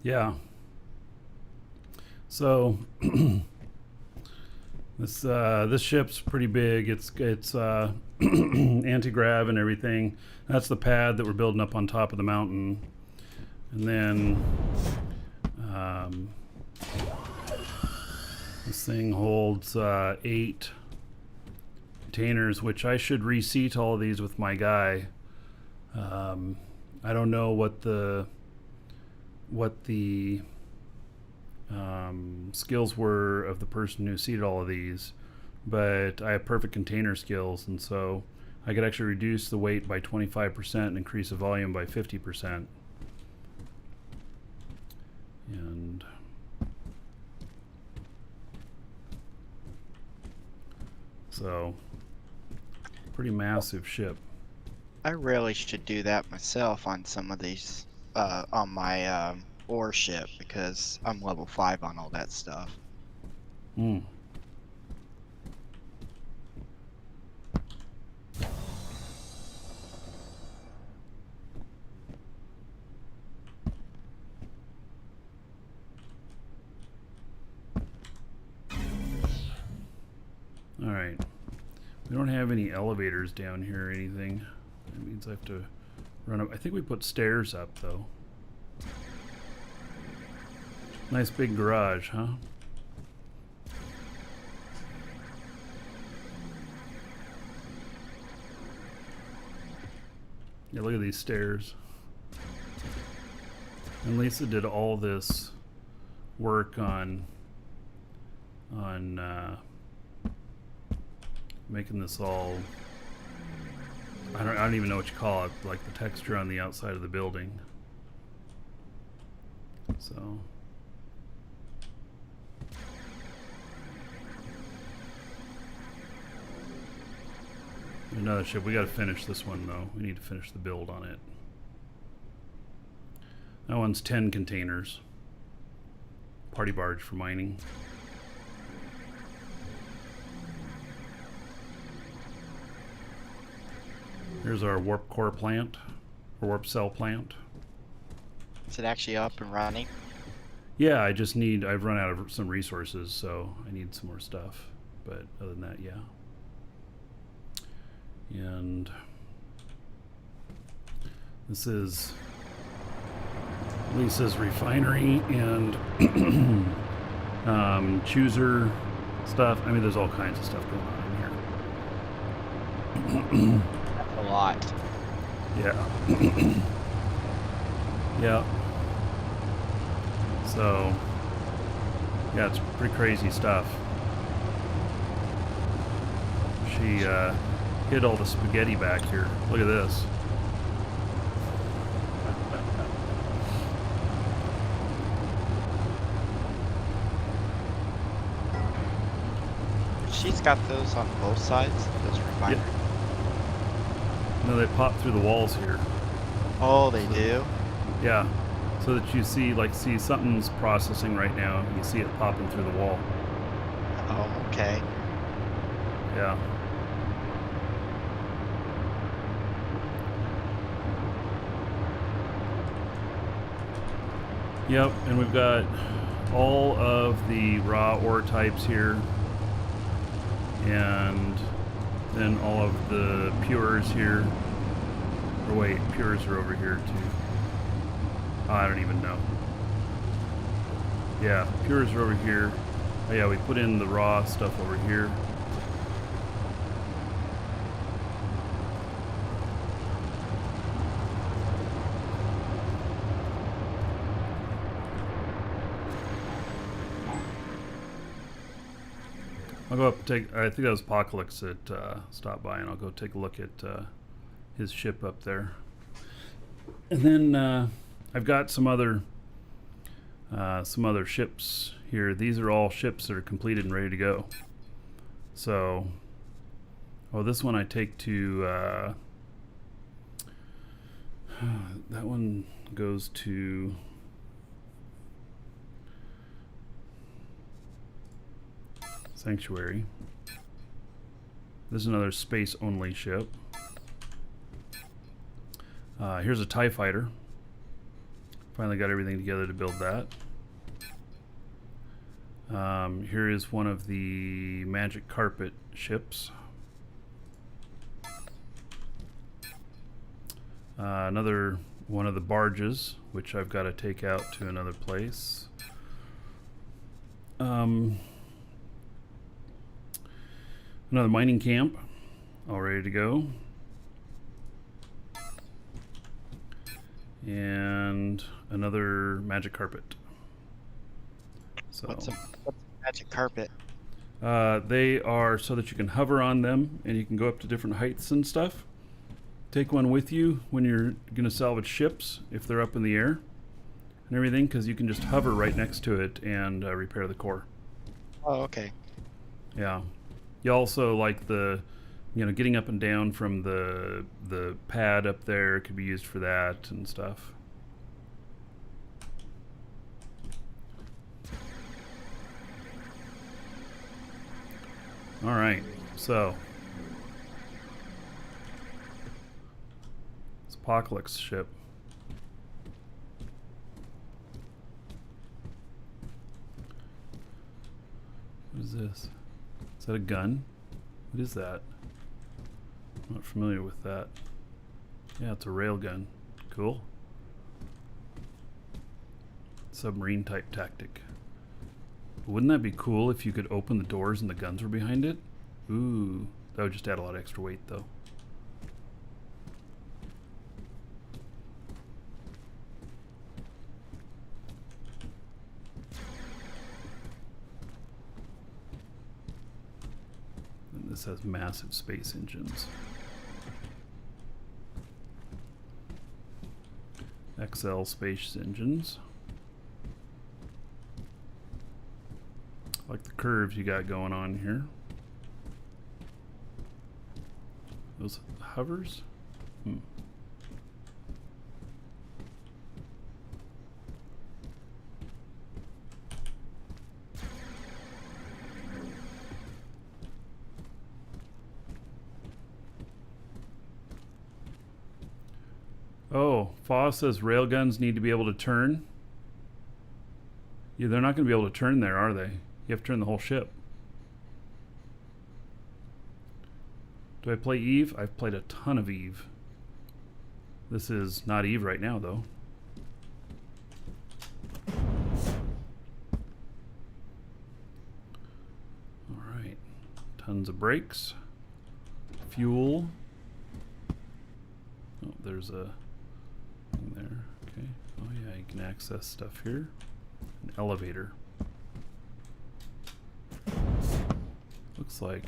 Yeah. So this ship's pretty big. It's anti-grav and everything. That's the pad that we're building up on top of the mountain, and then this thing holds 8 containers, which I should reseat all of these with my guy. I don't know what the skills were of the person who seeded all of these, but I have perfect container skills, and so I could actually reduce the weight by 25% and increase the volume by 50%. And so, pretty massive ship. I really should do that myself on some of these, on my ore ship, because I'm level 5 on all that stuff. Hmm. All right. We don't have any elevators down here or anything. That means I have to run up. I think we put stairs up, though. Nice big garage, huh? Yeah, look at these stairs. And Lisa did all this work on making this all, I don't even know what you call it, like the texture on the outside of the building. So another ship. We got to finish this one though. We need to finish the build on it. That one's 10 containers. Party barge for mining. Here's our warp core plant, or warp cell plant. Is it actually up and running? Yeah, I've run out of some resources, so I need some more stuff. But other than that, yeah. And this is Lisa's refinery and chooser stuff. I mean, there's all kinds of stuff going on in here. A lot. Yeah. Yeah. So, yeah, it's pretty crazy stuff. She hid all the spaghetti back here. Look at this. She's got those on both sides, those refineries. No, they pop through the walls here. Oh, they do? Yeah. So that you see, like, see something's processing right now. You see it popping through the wall. Oh, okay. Yeah. Yep, and we've got all of the raw ore types here, and then all of the pures here. Or wait, pures are over here too. Oh, I don't even know. Yeah, pures are over here. Oh yeah, we put in the raw stuff over here. I'll go up and take, I think that was Apocalypse that stopped by, and I'll go take a look at his ship up there. And then I've got some other ships here. These are all ships that are completed and ready to go. So, oh, this one I take to, that one goes to, Sanctuary. This is another space-only ship. Here's a TIE fighter. Finally got everything together to build that. Here is one of the Magic Carpet ships. Another one of the barges, which I've got to take out to another place. Another mining camp, all ready to go. And another magic carpet. So What's a magic carpet? they are so that you can hover on them and you can go up to different heights and stuff. Take one with you when you're going to salvage ships if they're up in the air and everything, because you can just hover right next to it and repair the core. Oh, okay. Yeah. You also like the, you know, getting up and down from the pad up there could be used for that and stuff. All right, so it's Apocalypse ship. What is this? Is that a gun? What is that? I'm not familiar with that. Yeah, it's a railgun. Cool. Submarine type tactic. Wouldn't that be cool if you could open the doors and the guns were behind it? Ooh, that would just add a lot of extra weight though. And this has massive space engines. XL space engines. I like the curves you got going on here. Those hovers? Oh, Foss says railguns need to be able to turn. Yeah, they're not going to be able to turn there, are they? You have to turn the whole ship. Do I play Eve? I've played a ton of Eve. This is not Eve right now, though. All right. Tons of brakes. Fuel. Oh, there's a thing there. Okay. Oh, yeah, you can access stuff here. An elevator. Looks like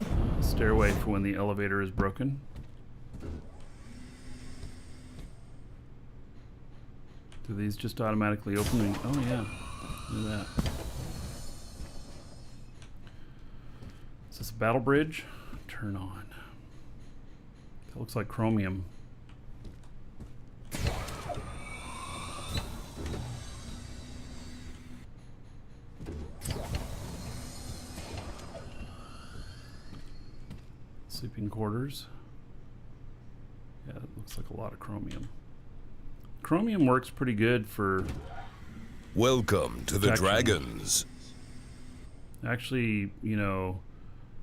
a stairway for when the elevator is broken. Do these just automatically open? Oh yeah, look at that. battle bridge. Turn on. That looks like chromium. Sleeping quarters. Yeah, it looks like a lot of chromium. Chromium works pretty good for... Welcome to the protection. Dragons. Actually, you know,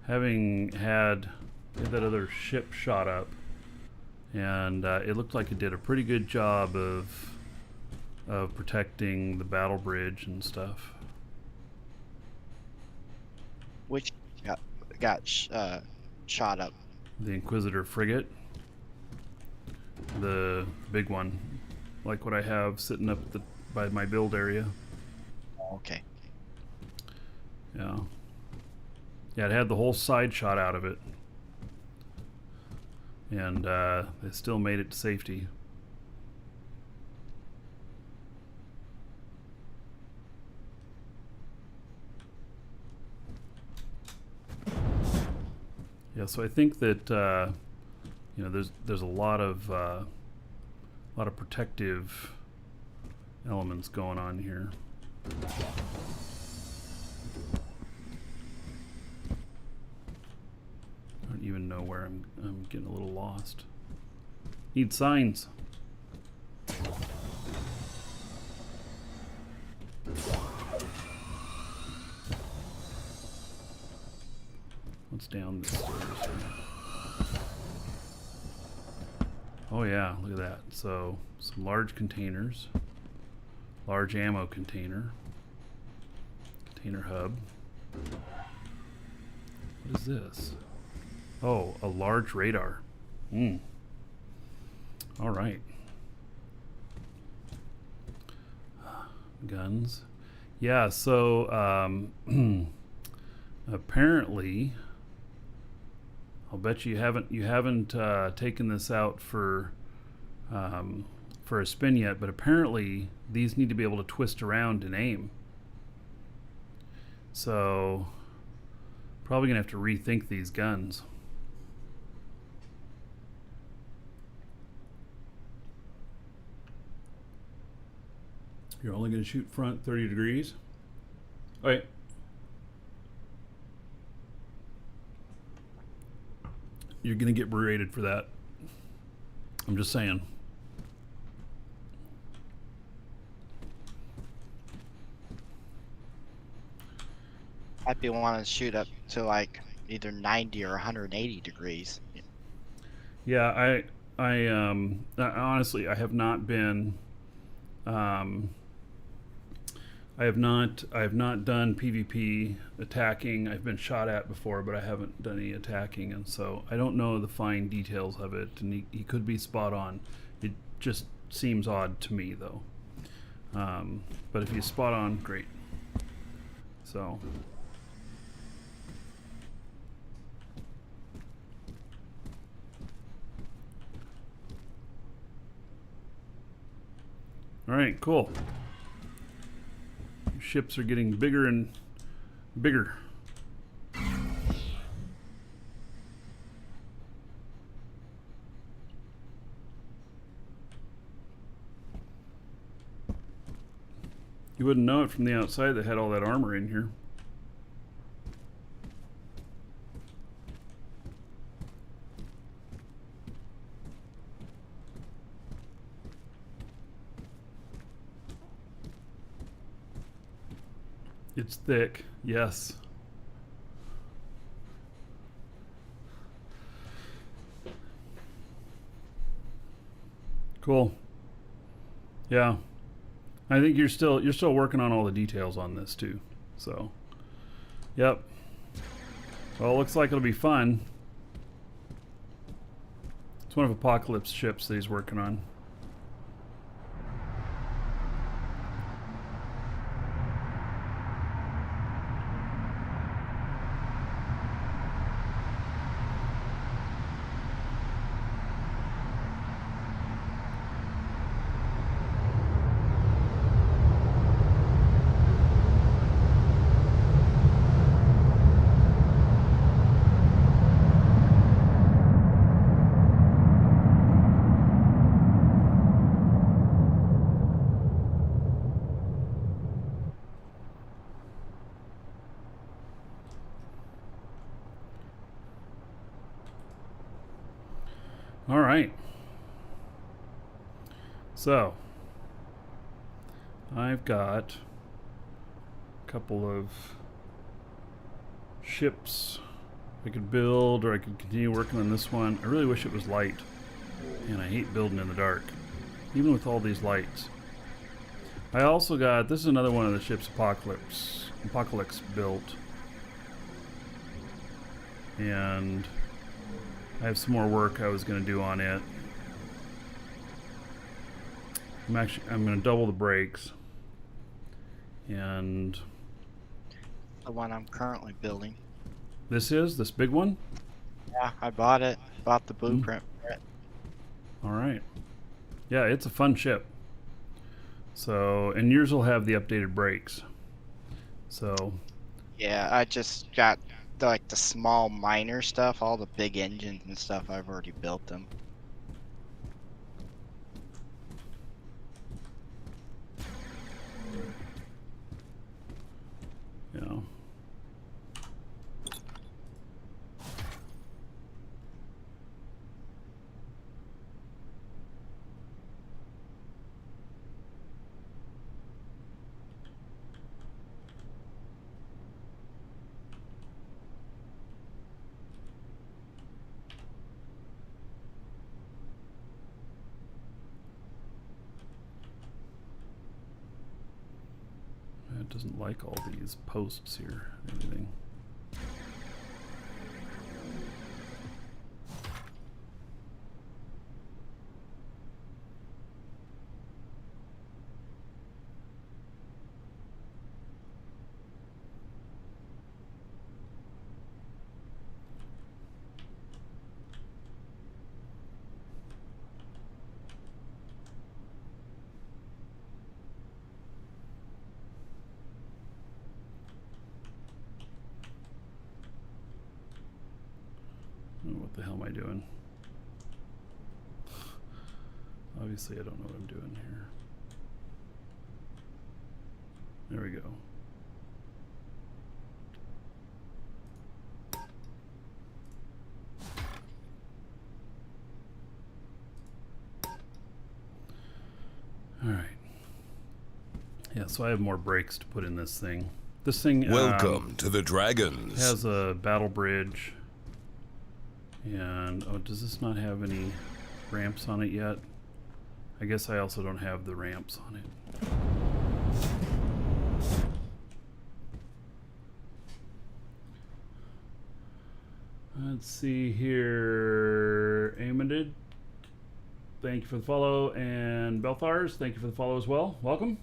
having had that other ship shot up, and it looked like it did a pretty good job of protecting the battle bridge and stuff. Which shot up. The Inquisitor frigate, the big one, like what I have sitting up by my build area. Okay. Yeah. Yeah, it had the whole side shot out of it. And they still made it to safety. Yeah, so I think that you know, there's a lot of protective elements going on here. I don't even know where I'm getting a little lost. Need signs. What's down the stairs here? Oh yeah, look at that. So some large containers, large ammo container, container hub. What is this? Oh, a large radar. All right. Guns. Yeah, so apparently, I'll bet you haven't taken this out for a spin yet, but apparently these need to be able to twist around and aim. So probably gonna have to rethink these guns. You're only gonna shoot front 30 degrees. All right. You're gonna get berated for that. I'm just saying. I'd be wanting to shoot up to like either 90 or 180 degrees. Yeah, I honestly I have not been I have not done PvP attacking. I've been shot at before, but I haven't done any attacking, and so I don't know the fine details of it, and he could be spot on. It just seems odd to me though. But if he's spot on, great. So all right, cool. Ships are getting bigger and bigger. You wouldn't know it from the outside that had all that armor in here. It's thick, yes. Cool. Yeah. I think you're still working on all the details on this too. So, yep. Well, it looks like it'll be fun. It's one of Apocalypse ships that he's working on. All right. So, I've got a couple of ships I could build, or I could continue working on this one. I really wish it was light, and I hate building in the dark, even with all these lights. I also got, this is another one of the ships Apocalypse built, and I have some more work I was going to do on it. I'm going to double the brakes, and The one I'm currently building. this big one. Yeah, I bought it. Bought the blueprint for it. All right. Yeah, it's a fun ship. So, and yours will have the updated brakes. So, Yeah, I just got like the small minor stuff, all the big engines and stuff. I've already built them. you know. It doesn't like all these posts here and everything. Oh, what the hell am I doing? Obviously, I don't know what I'm doing here. There we go. All right. Yeah, so I have more brakes to put in this thing. This thing Welcome to the Dragons. has a battle bridge. And, oh, does this not have any ramps on it yet? I guess I also don't have the ramps on it. Let's see here. Amended, thank you for the follow. And Belthars, thank you for the follow as well. Welcome.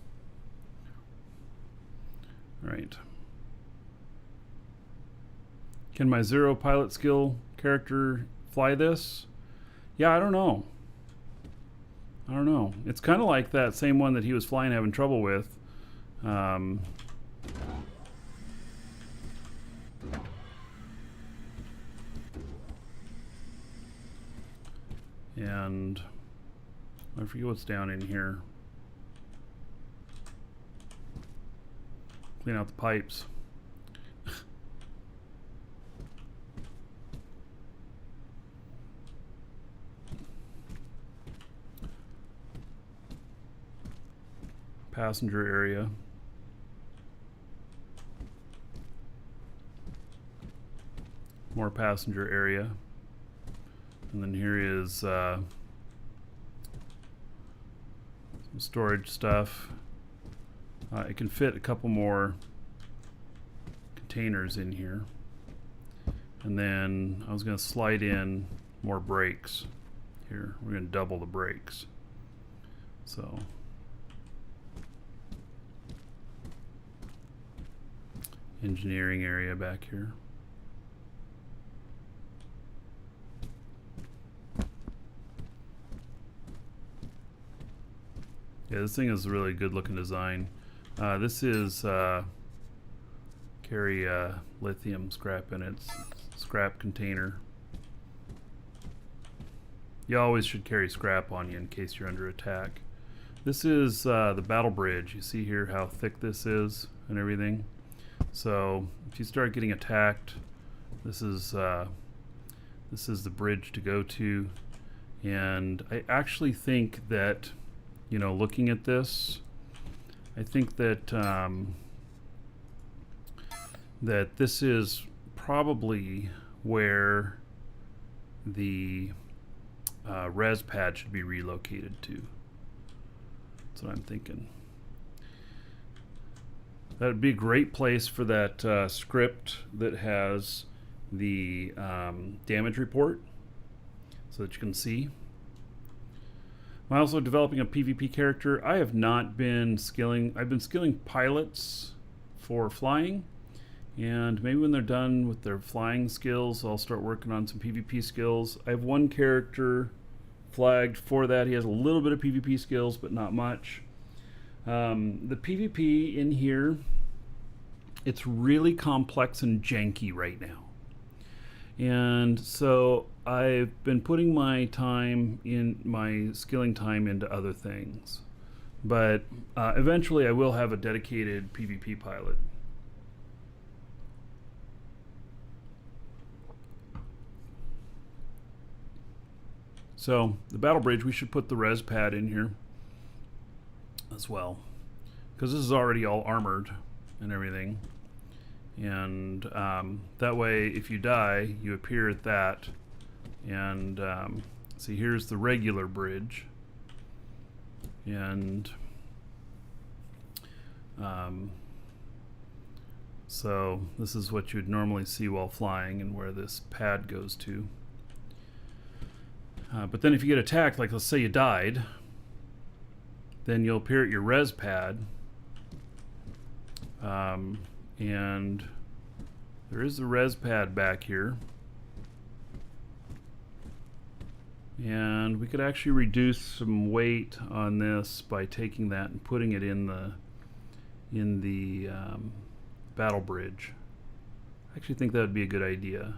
All right. Can my 0 pilot skill character fly this? Yeah, I don't know. It's kind of like that same one that he was flying having trouble with. And I forget what's down in here. Clean out the pipes. Passenger area. More passenger area. And then here is some storage stuff. It can fit a couple more containers in here. And then I was going to slide in more brakes here. We're going to double the brakes. So engineering area back here. Yeah, this thing is a really good looking design. This is carry lithium scrap in its scrap container. You always should carry scrap on you in case you're under attack. This is the battle bridge. You see here how thick this is and everything. So if you start getting attacked, this is the bridge to go to, And I actually think that, you know, looking at this, I think that that this is probably where the res pad should be relocated to. That's what I'm thinking. That would be a great place for that script that has the damage report, so that you can see. I'm also developing a PvP character. I have not been skilling. I've been skilling pilots for flying, and maybe when they're done with their flying skills, I'll start working on some PvP skills. I have one character flagged for that. He has a little bit of PvP skills, but not much. The PvP in here, it's really complex and janky right now. And so I've been putting my time in, my skilling time, into other things. But eventually I will have a dedicated PvP pilot. So the battle bridge, we should put the res pad in here as well, because this is already all armored and everything. And that way, if you die, you appear at that. And see, here's the regular bridge. And so this is what you would normally see while flying, and where this pad goes to. But then if you get attacked, like let's say you died, then you'll appear at your res pad. And there is the res pad back here. And we could actually reduce some weight on this by taking that and putting it in the battle bridge. I actually think that would be a good idea.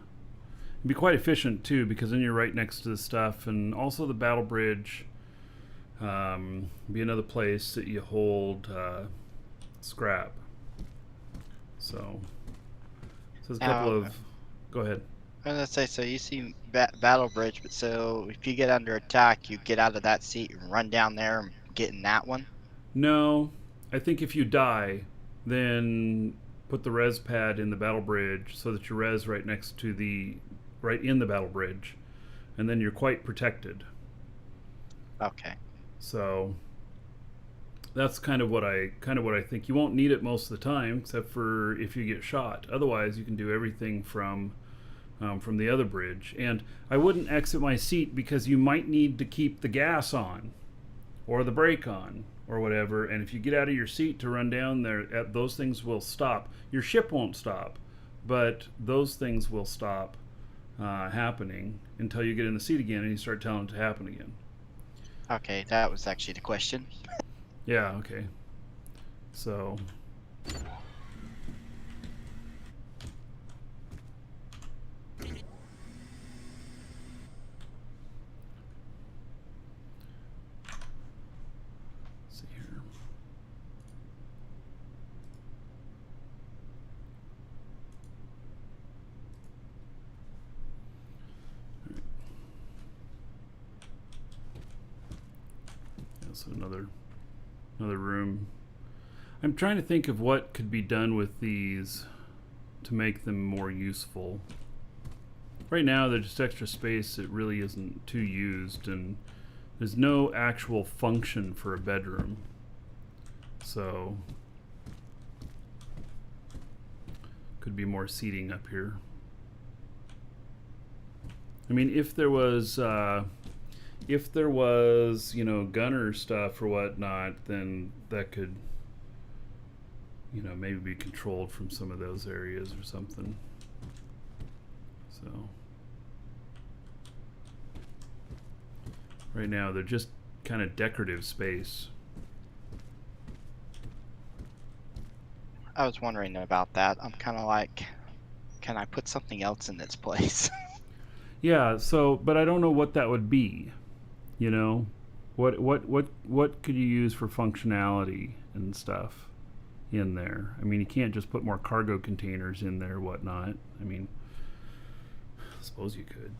It'd be quite efficient too, because then you're right next to the stuff, and also the battle bridge be another place that you hold scrap. So there's a couple of. Go ahead. I was gonna say, so you see battle bridge, but so if you get under attack, you get out of that seat and run down there and get in that one? No, I think if you die, then put the res pad in the battle bridge so that you res right next to the, right in the battle bridge, and then you're quite protected. Okay. So that's kind of what I think. You won't need it most of the time, except for if you get shot. Otherwise, you can do everything from the other bridge. And I wouldn't exit my seat, because you might need to keep the gas on, or the brake on, or whatever. And if you get out of your seat to run down there, those things will stop. Your ship won't stop, but those things will stop happening until you get in the seat again and you start telling it to happen again. Okay, that was actually the question. Yeah, okay. So let's see here. So another room. I'm trying to think of what could be done with these to make them more useful. Right now they're just extra space that really isn't too used, and there's no actual function for a bedroom. So could be more seating up here. I mean, if there was you know, gunner stuff or whatnot, then that could, you know, maybe be controlled from some of those areas or something. So right now they're just kind of decorative space. I was wondering about that. I'm kind of like, can I put something else in its place? Yeah, so, but I don't know what that would be. You know, what could you use for functionality and stuff in there? I mean, you can't just put more cargo containers in there, whatnot. I mean, I suppose you could,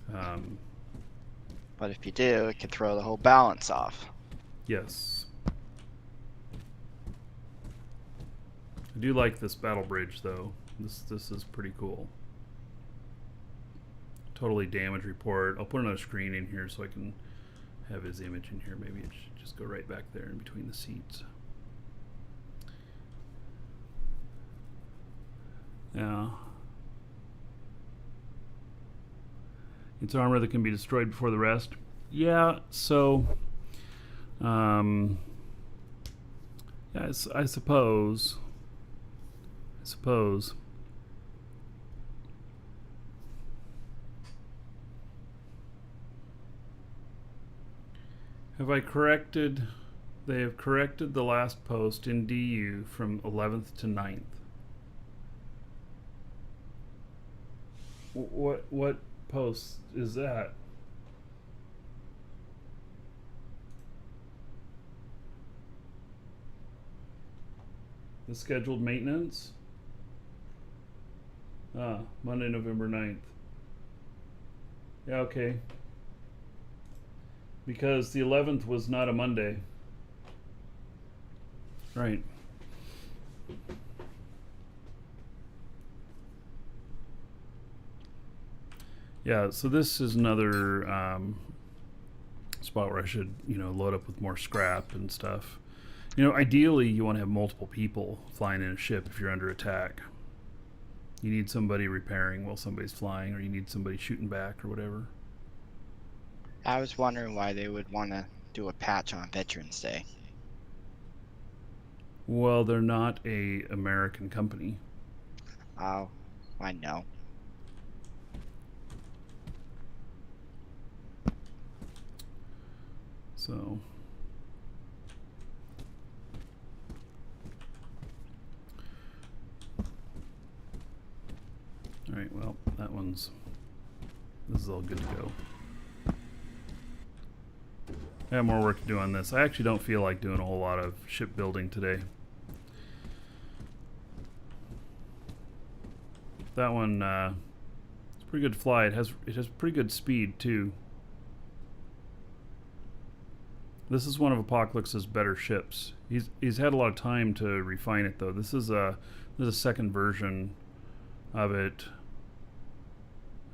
but But if you do, it could throw the whole balance off. Yes. I do like this battle bridge, though. This is pretty cool. Totally damage report. I'll put another screen in here so I can have his image in here. Maybe it should just go right back there in between the seats. Yeah. It's armor that can be destroyed before the rest. Yeah, so yeah, I suppose. Have I corrected? They have corrected the last post in DU from 11th to 9th. What post is that? The scheduled maintenance? Monday, November 9th. Yeah, okay. Because the 11th was not a Monday. Right. Yeah, so this is another spot where I should, load up with more scrap and stuff. Ideally you want to have multiple people flying in a ship if you're under attack. You need somebody repairing while somebody's flying, or you need somebody shooting back or whatever. I was wondering why they would want to do a patch on Veterans Day. Well, they're not a American company. Oh, I know. So alright, well, this is all good to go. I have more work to do on this. I actually don't feel like doing a whole lot of shipbuilding today. That one, it's pretty good to fly. It has pretty good speed too. This is one of Apocalypse's better ships. He's had a lot of time to refine it though. This is a second version of it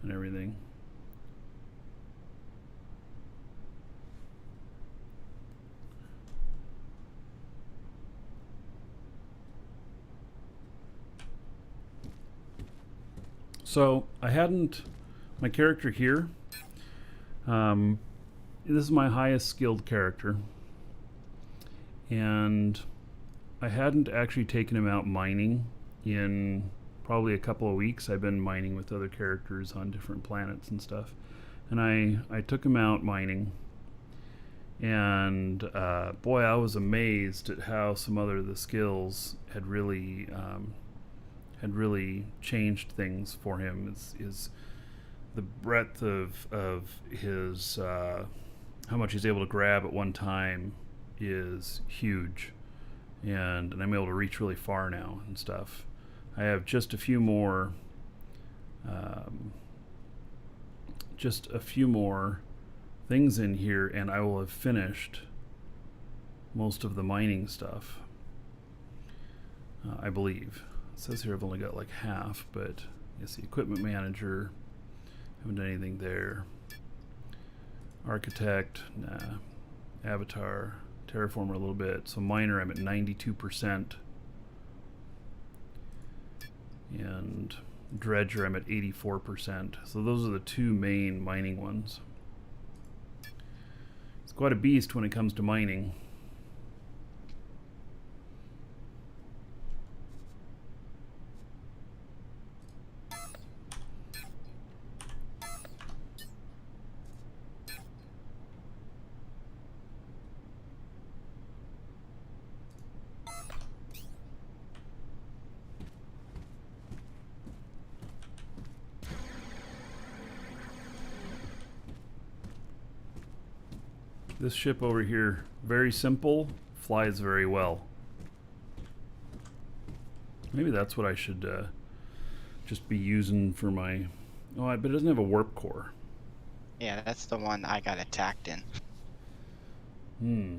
and everything. So I hadn't my character here. This is my highest skilled character, and I hadn't actually taken him out mining in probably a couple of weeks. I've been mining with other characters on different planets and stuff, and I took him out mining, and boy, I was amazed at how some other of the skills had really changed things for him. Is the breadth of his how much he's able to grab at one time is huge, and I'm able to reach really far now and stuff. I have just a few more things in here, and I will have finished most of the mining stuff, I believe. It says here I've only got like half, but yes, the equipment manager, haven't done anything there. Architect, nah. Avatar, terraformer a little bit. So miner, I'm at 92%. And dredger, I'm at 84%. So those are the two main mining ones. It's quite a beast when it comes to mining. This ship over here, very simple, flies very well. Maybe that's what I should just be using for my... Oh, but it doesn't have a warp core. Yeah, that's the one I got attacked in. Hmm.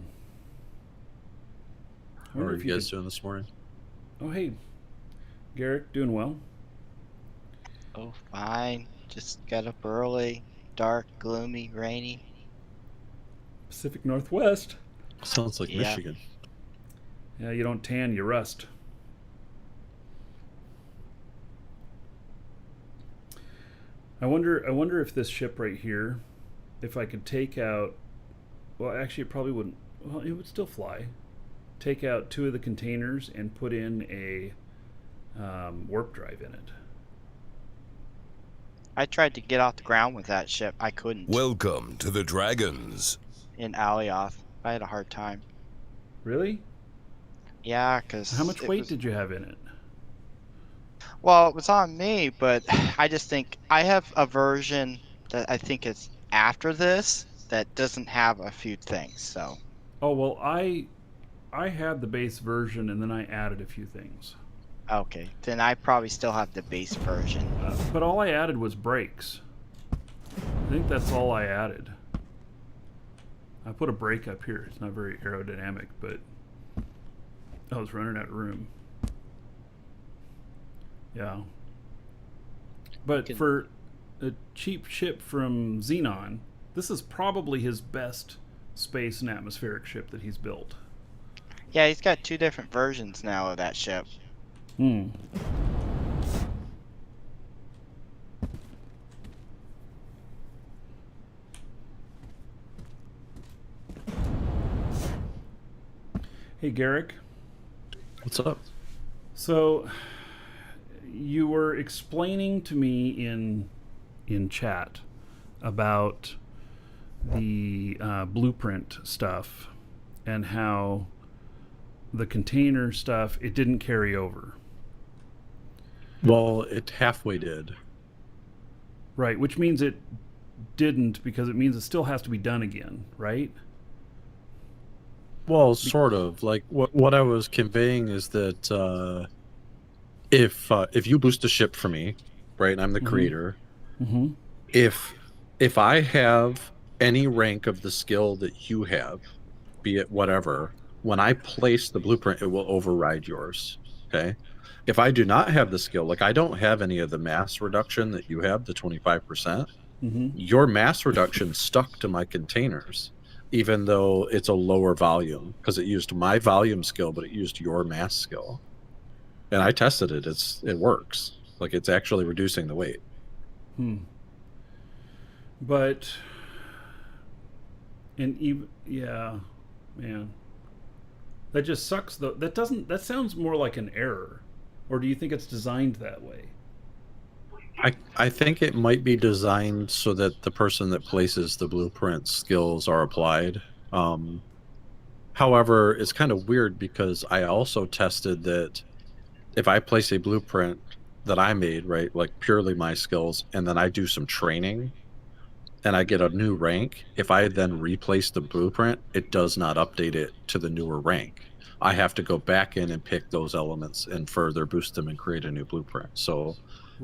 I How wonder are if you you guys could... doing this morning? Oh, hey, Garrick, doing well? Oh, fine. Just got up early. Dark, gloomy, rainy. Pacific Northwest. Sounds like Yeah. Michigan. Yeah, you don't tan, you rust. I wonder if this ship right here, if I could take out, well, actually it probably wouldn't, well, it would still fly. Take out 2 of the containers and put in a warp drive in it. I tried to get off the ground with that ship. I couldn't. Welcome to the Dragons. In Alioth. I had a hard time. Really? Yeah, because How much weight did you have in it? Well, it was on me, but I just think I have a version that I think is after this that doesn't have a few things. So Oh, well, I had the base version and then I added a few things. okay, then I probably still have the base version. But all I added was brakes. I think that's all I added. I put a brake up here. It's not very aerodynamic, but I was running out of room. Yeah. But Can- for a cheap ship from Xenon, this is probably his best space and atmospheric ship that he's built. Yeah, he's got 2 different versions now of that ship. Hmm. Hey, Garrick. What's up? So, you were explaining to me in chat about the blueprint stuff and how the container stuff, it didn't carry over. Well, it halfway did. Right, which means it didn't, because it means it still has to be done again, right? Well, sort of. Like what I was conveying is that if you boost a ship for me, right, and I'm the creator, Mm-hmm. if I have any rank of the skill that you have, be it whatever, when I place the blueprint, it will override yours. Okay. If I do not have the skill, like I don't have any of the mass reduction that you have, the 25%, Mm-hmm. your mass reduction stuck to my containers, even though it's a lower volume, because it used my volume skill, but it used your mass skill. And I tested it. It works. Like it's actually reducing the weight. But, and even, yeah, man, that just sucks though. That sounds more like an error. Or do you think it's designed that way? I think it might be designed so that the person that places the blueprint skills are applied. However, it's kind of weird because I also tested that if I place a blueprint that I made, right, like purely my skills, and then I do some training and I get a new rank, if I then replace the blueprint, it does not update it to the newer rank. I have to go back in and pick those elements and further boost them and create a new blueprint. So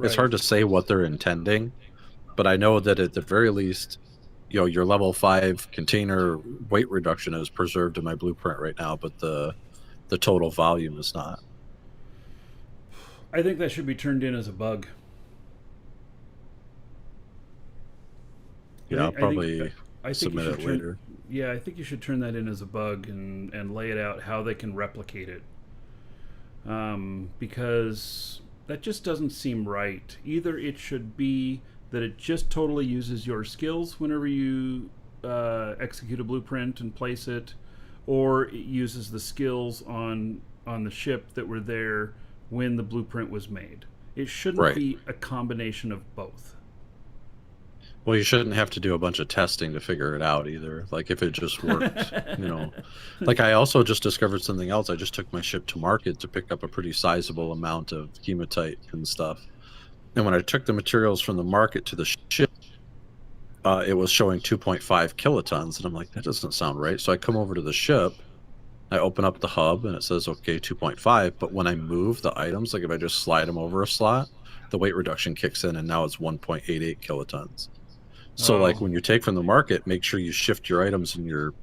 it's hard to say what they're intending, but I know that at the very least, your level 5 container weight reduction is preserved in my blueprint right now, but the total volume is not. I think that should be turned in as a bug. Yeah, I'll probably I think submit you it should later. Yeah, I think you should turn that in as a bug and lay it out how they can replicate it. Because that just doesn't seem right. Either it should be that it just totally uses your skills whenever you execute a blueprint and place it, or it uses the skills on the ship that were there when the blueprint was made. It shouldn't Right. be a combination of both. Well, you shouldn't have to do a bunch of testing to figure it out either. Like if it just worked, Like I also just discovered something else. I just took my ship to market to pick up a pretty sizable amount of hematite and stuff. And when I took the materials from the market to the ship, it was showing 2.5 kilotons. And I'm like, that doesn't sound right. So I come over to the ship, I open up the hub and it says, okay, 2.5. But when I move the items, like if I just slide them over a slot, the weight reduction kicks in and now it's 1.88 kilotons. So like Oh. when you take from the market, make sure you shift your items in your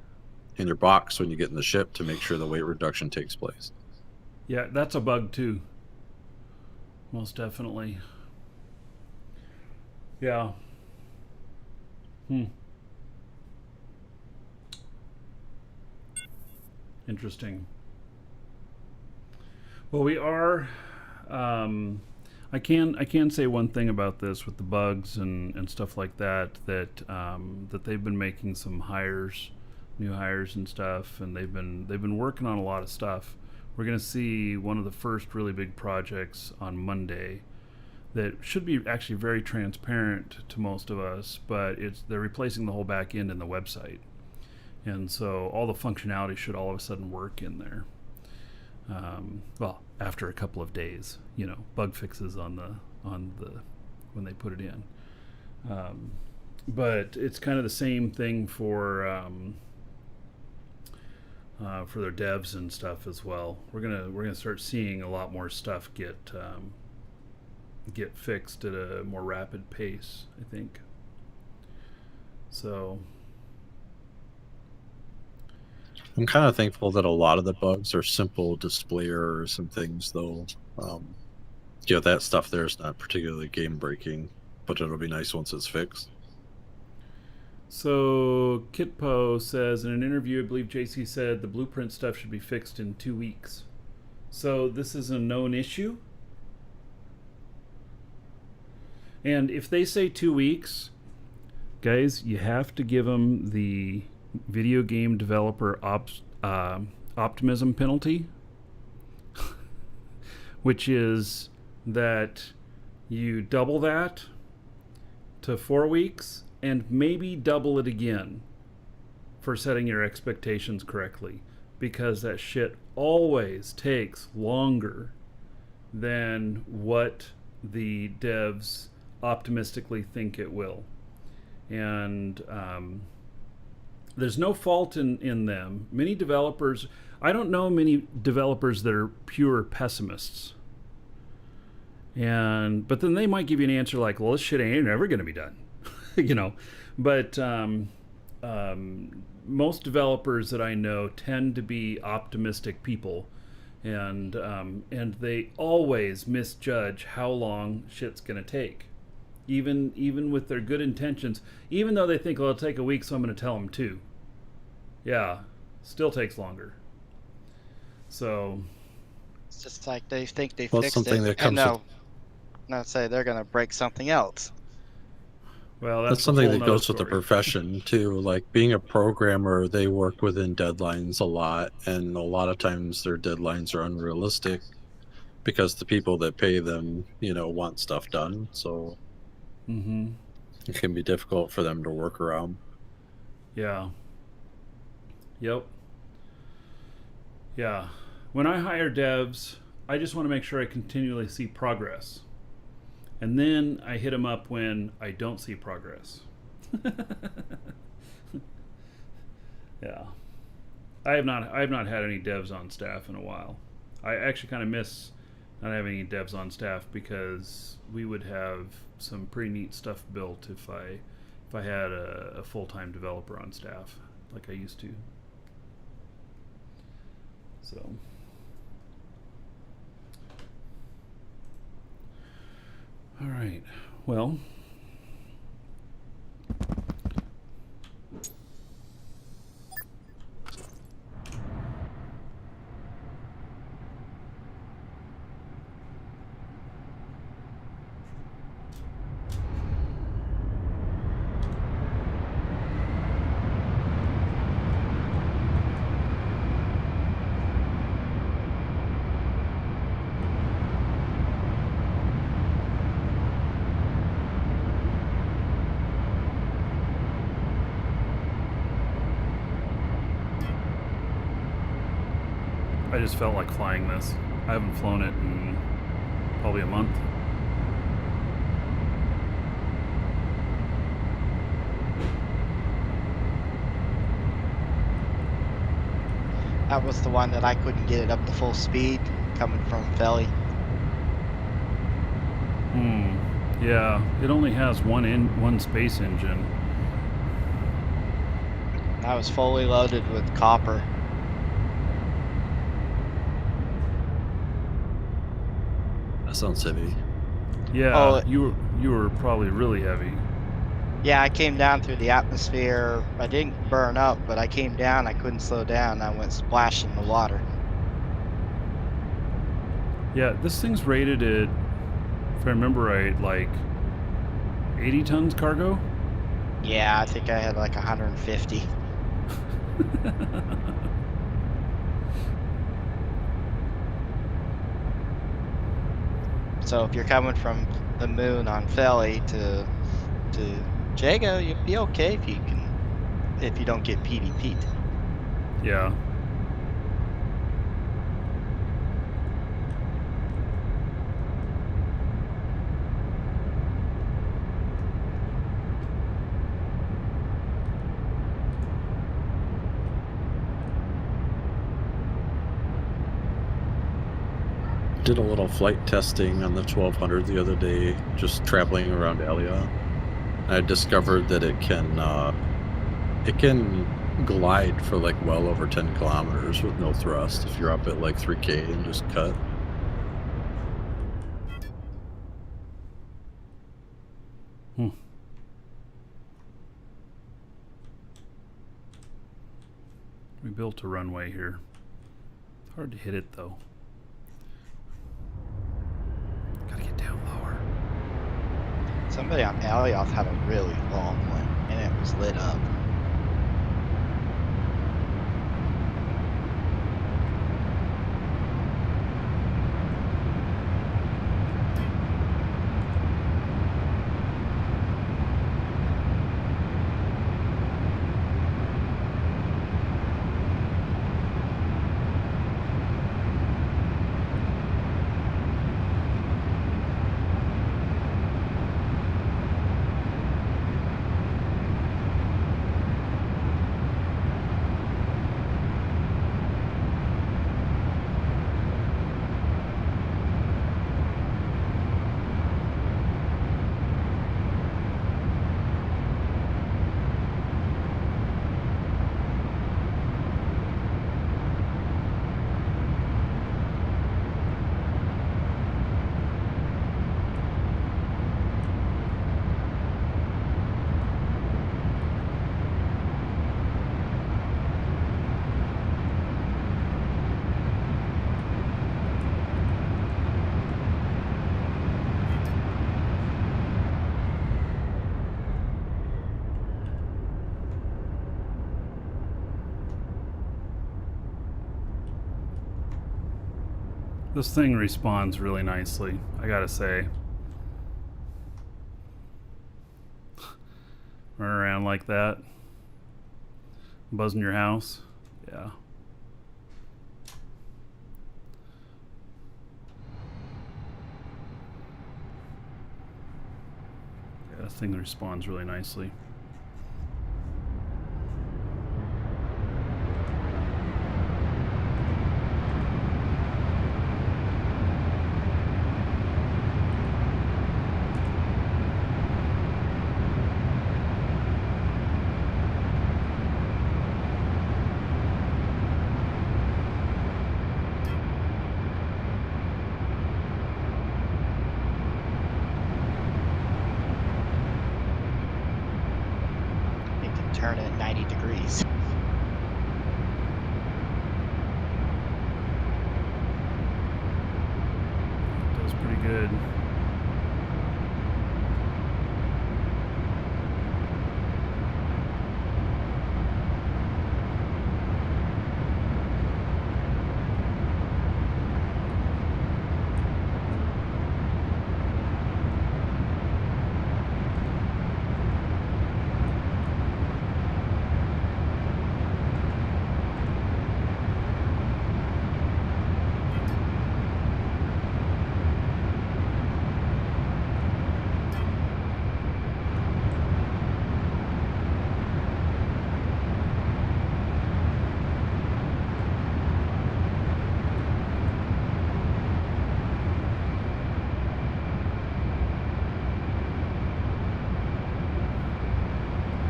box when you get in the ship to make sure the weight reduction takes place. Yeah, that's a bug too. Most definitely. Yeah. Interesting. Well, we are. I can say one thing about this with the bugs and stuff like that, that they've been making some hires, new hires and stuff, and they've been working on a lot of stuff. We're gonna see one of the first really big projects on Monday that should be actually very transparent to most of us, but they're replacing the whole back end in the website, and so all the functionality should all of a sudden work in there. Well, after a couple of days, bug fixes on the when they put it in. But it's kind of the same thing for their devs and stuff as well. We're gonna start seeing a lot more stuff get fixed at a more rapid pace, I think. So I'm kind of thankful that a lot of the bugs are simple display errors and things, though. That stuff there is not particularly game breaking, but it'll be nice once it's fixed. So Kitpo says in an interview, I believe JC said the blueprint stuff should be fixed in 2 weeks. So this is a known issue. And if they say 2 weeks, guys, you have to give them the video game developer optimism penalty, which is that you double that to 4 weeks and maybe double it again for setting your expectations correctly, because that shit always takes longer than what the devs optimistically think it will. And there's no fault in them. Many developers, I don't know many developers that are pure pessimists. But then they might give you an answer like, well, this shit ain't ever going to be done. But most developers that I know tend to be optimistic people, and they always misjudge how long shit's going to take. Even with their good intentions, even though they think, well, it'll take a week, so I'm going to tell them 2. Yeah, still takes longer. So It's just like they think they Well, fixed something it, that and comes no, not say they're gonna break something else. well, That's that's a something whole that nother goes with the story. profession too. Like being a programmer, they work within deadlines a lot, and a lot of times their deadlines are unrealistic because the people that pay them, want stuff done. So Mm-hmm. it can be difficult for them to work around. Yeah. Yep. Yeah. When I hire devs, I just want to make sure I continually see progress. And then I hit them up when I don't see progress. Yeah. I have not had any devs on staff in a while. I actually kind of miss not having any devs on staff, because we would have some pretty neat stuff built if I had a full-time developer on staff like I used to. So all right. Well, I just felt like flying this. I haven't flown it in probably a month. That was the one that I couldn't get it up to full speed coming from Philly. Yeah, it only has one space engine. I was fully loaded with copper. That sounds heavy. Yeah, Oh. you were probably really heavy. Yeah, I came down through the atmosphere. I didn't burn up, but I came down. I couldn't slow down. I went splash in the water. Yeah, this thing's rated at, if I remember right, like 80 tons cargo. Yeah, I think I had like 150. So if you're coming from the moon on Feli to Jago, you'll be okay if you don't get PvP'd. Yeah. Did a little flight testing on the 1200 the other day, just traveling around Elia. I discovered that it can glide for like well over 10 kilometers with no thrust if you're up at like 3K and just cut. We built a runway here. Hard to hit it though. Gotta get down lower. Somebody on Alioth had a really long one, and it was lit up. This thing responds really nicely, I gotta say. Run around like that. Buzzing your house. Yeah. Yeah, this thing responds really nicely. Turn it 90 degrees. Does pretty good.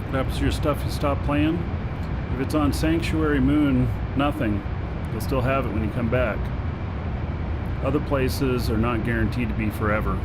What happens to your stuff? You stop playing? If it's on Sanctuary Moon, nothing. You'll still have it when you come back. Other places are not guaranteed to be forever.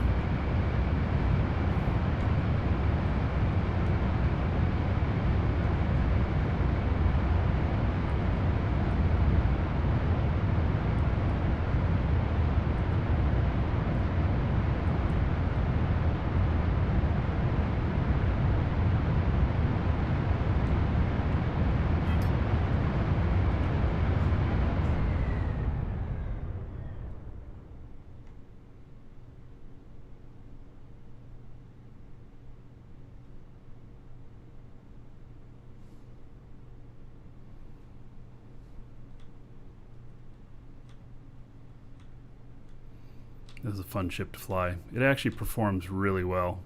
This is a fun ship to fly. It actually performs really well.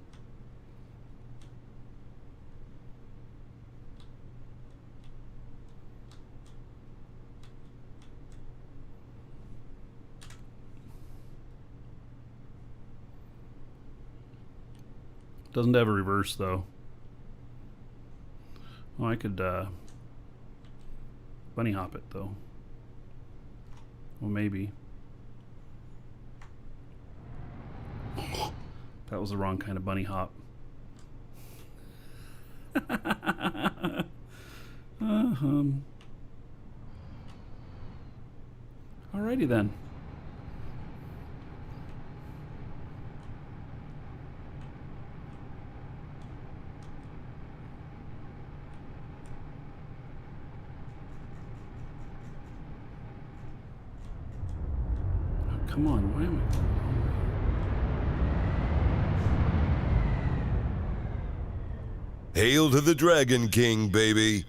Doesn't have a reverse though. Oh, I could bunny hop it though. Well, maybe. That was the wrong kind of bunny hop. Alrighty then. Oh, come on, why am I... Hail to the Dragon King, baby.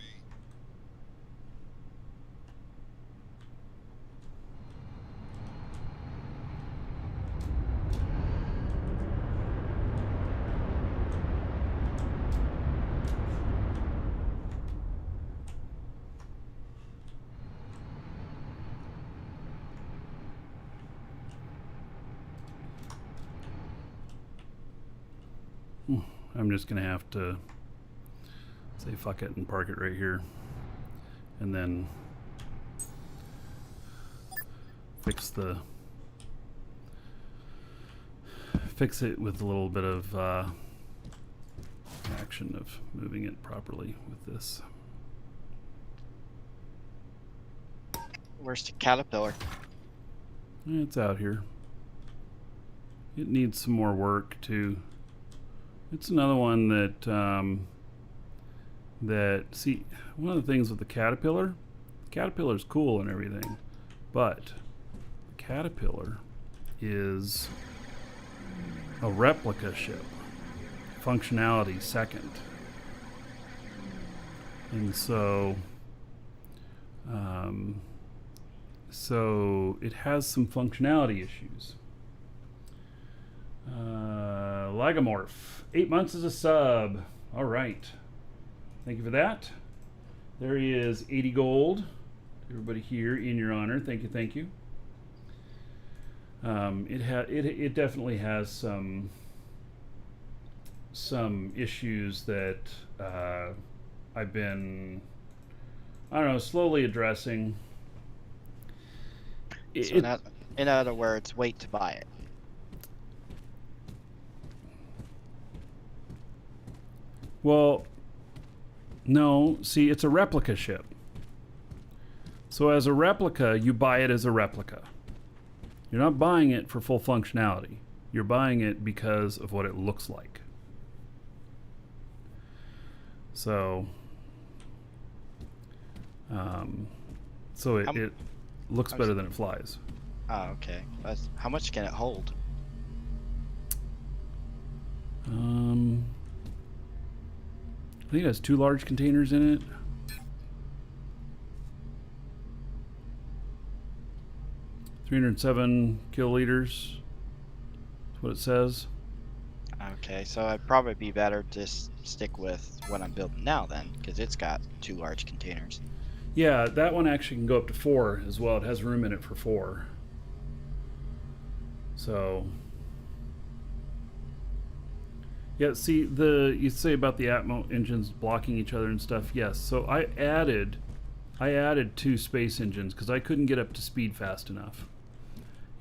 I'm just gonna have to say fuck it and park it right here, and then fix it with a little bit of action of moving it properly with this. Where's the caterpillar? It's out here. It needs some more work too. It's another one that see, one of the things with the caterpillar's cool and everything, but the caterpillar is a replica ship, functionality second, and so it has some functionality issues. Lagomorph, 8 months as a sub. All right. Thank you for that. There is 80 gold. Everybody here in your honor. Thank you, thank you. It definitely has some issues that I've been, I don't know, slowly addressing. In other words, wait to buy it. Well, no, see, it's a replica ship. So as a replica, you buy it as a replica. You're not buying it for full functionality. You're buying it because of what it looks like. So, it looks better than it flies. Oh, okay. How much can it hold? I think it has 2 large containers in it. $307 kiloliters. That's what it says. Okay, so it'd probably be better to just stick with what I'm building now then, because it's got 2 large containers. Yeah, that one actually can go up to 4 as well. It has room in it for 4. So, yeah, see, you say about the Atmo engines blocking each other and stuff. Yes, so I added I added 2 space engines because I couldn't get up to speed fast enough.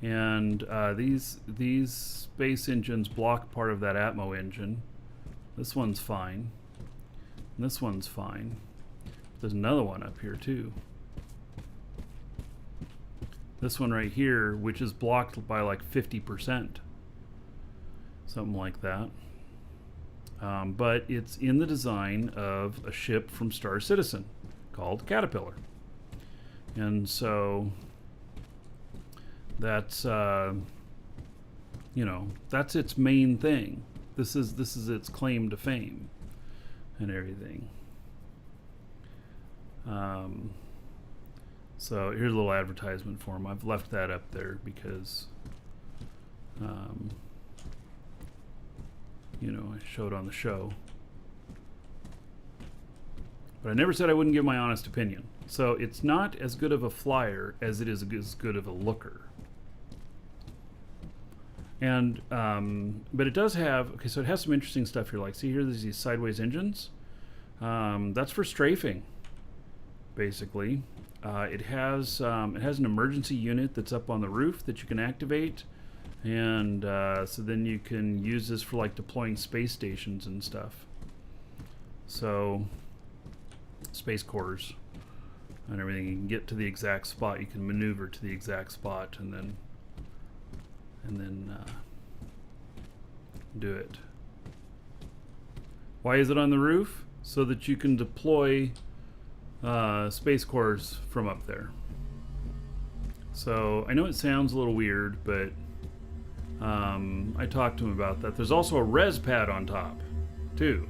And these space engines block part of that Atmo engine. This one's fine. And this one's fine. There's another one up here too. This one right here, which is blocked by like 50%. Something like that. But it's in the design of a ship from Star Citizen called Caterpillar. And so that's you know, that's its main thing. This is its claim to fame and everything. So here's a little advertisement for them. I've left that up there because you know, I showed on the show. But I never said I wouldn't give my honest opinion. So it's not as good of a flyer as it is as good of a looker. And but it does have, okay, so it has some interesting stuff here. Like, see here, there's these sideways engines. That's for strafing, basically. It has an emergency unit that's up on the roof that you can activate, and so then you can use this for like deploying space stations and stuff. So space cores and everything. You can get to the exact spot. You can maneuver to the exact spot, and then do it. Why is it on the roof? So that you can deploy space cores from up there. So I know it sounds a little weird, but I talked to him about that. There's also a res pad on top too.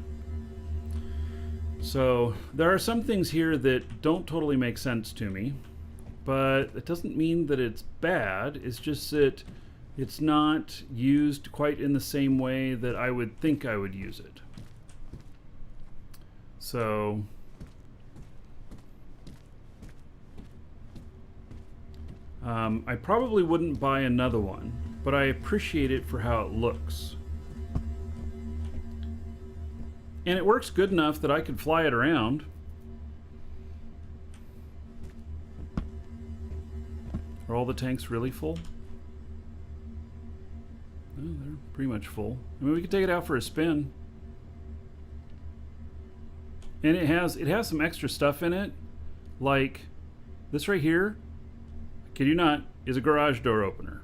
So there are some things here that don't totally make sense to me, but it doesn't mean that it's bad. It's just that it's not used quite in the same way that I would think I would use it. So I probably wouldn't buy another one, but I appreciate it for how it looks. And it works good enough that I could fly it around. Are all the tanks really full? Oh, they're pretty much full. I mean, we could take it out for a spin. And it has some extra stuff in it, like this right here, I kid you not, is a garage door opener.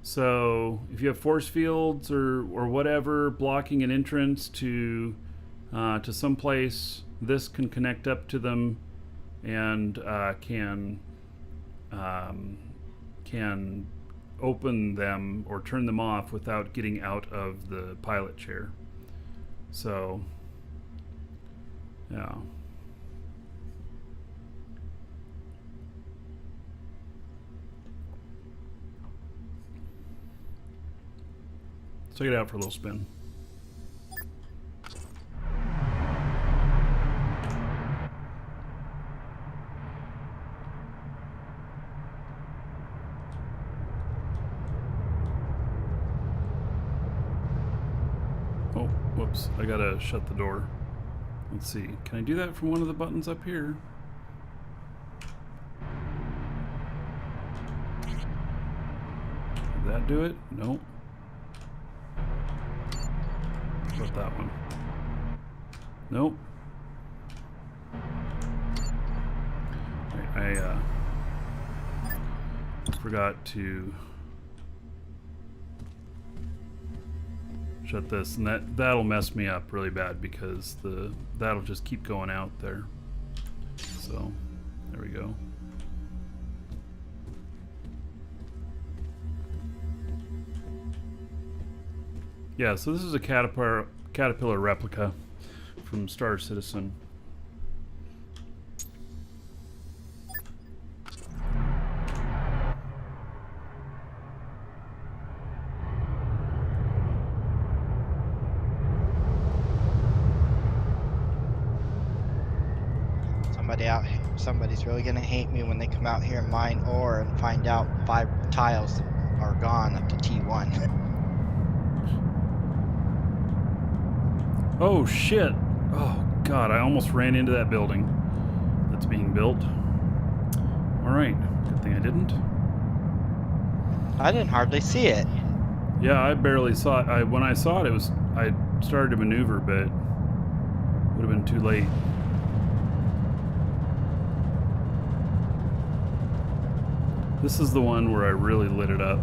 So if you have force fields or whatever blocking an entrance to some place, this can connect up to them and can open them or turn them off without getting out of the pilot chair. So yeah. Let's take it out for a little spin. Oh, whoops. I gotta shut the door. Let's see. Can I do that from one of the buttons up here? Did that do it? Nope. What about that one? Nope. I forgot to shut this, and that'll mess me up really bad because that'll just keep going out there. So there we go. Yeah, so this is a Caterpillar replica from Star Citizen. Somebody's really gonna hate me when they come out here and mine ore and find out 5 tiles are gone up to T1. Oh shit! Oh god, I almost ran into that building. that's being built. All right, good thing I didn't. I didn't hardly see it. Yeah, I barely saw it. When I saw it, I started to maneuver, but would have been too late. This is the one where I really lit it up.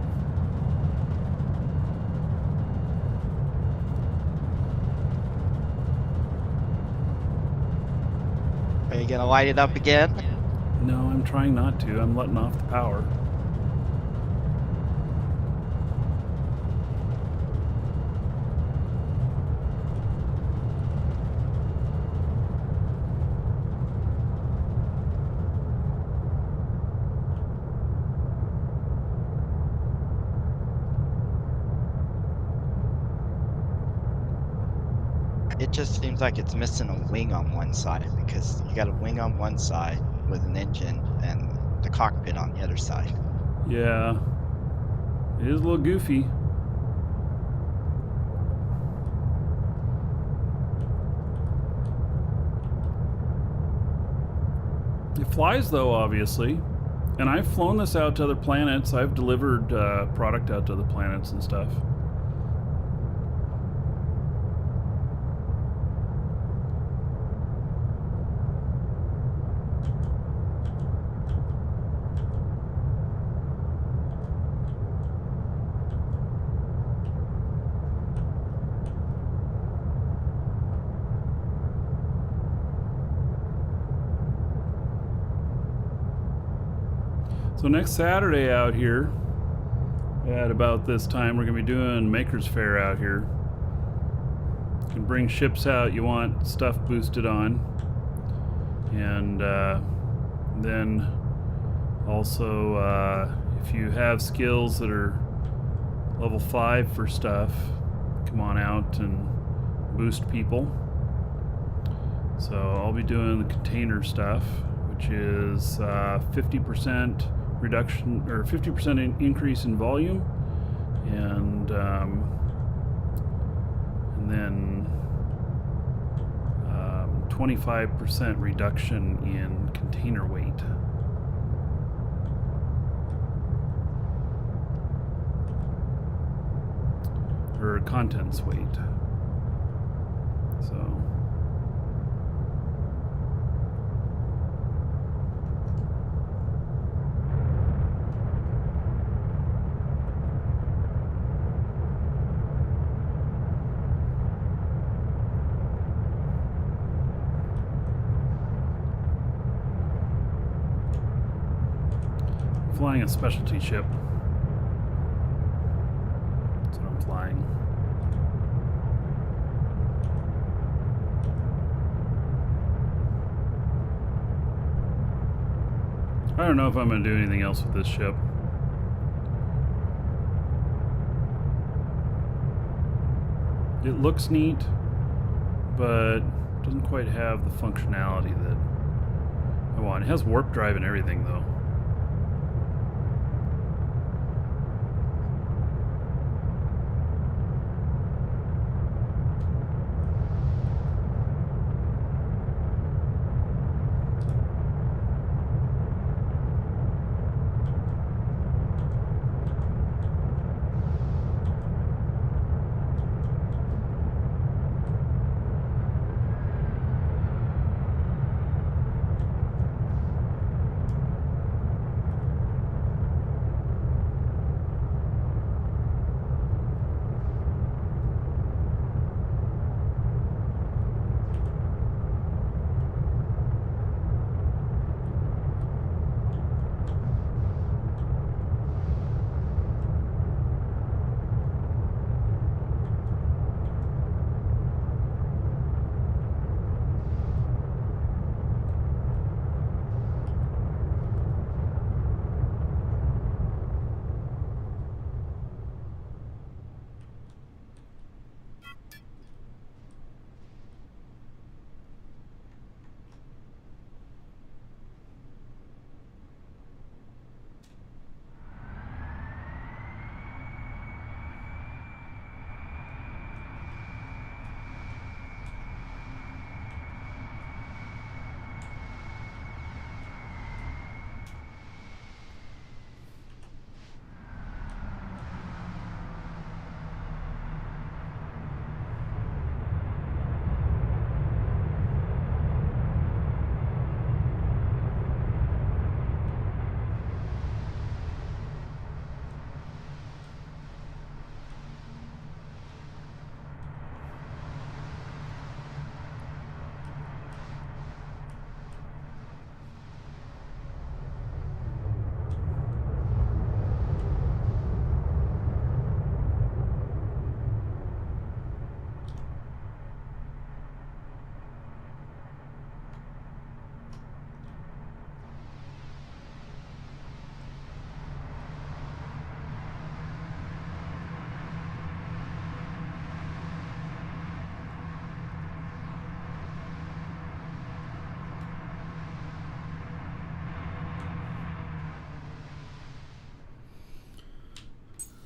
Are you gonna light it up again? No, I'm trying not to. I'm letting off the power. It just seems like it's missing a wing on one side, because you got a wing on one side with an engine and the cockpit on the other side. Yeah, it is a little goofy. It flies though, obviously. And I've flown this out to other planets. I've delivered product out to other planets and stuff. So next Saturday out here, at about this time, we're going to be doing Maker's Fair out here. You can bring ships out you want stuff boosted on. And then also, if you have skills that are level 5 for stuff, come on out and boost people. So I'll be doing the container stuff, which is 50% reduction or 50% increase in volume, and then 25% reduction in container weight. Or contents weight. So flying a specialty ship. That's what I'm flying. I don't know if I'm going to do anything else with this ship. It looks neat, but doesn't quite have the functionality that I want. It has warp drive and everything, though.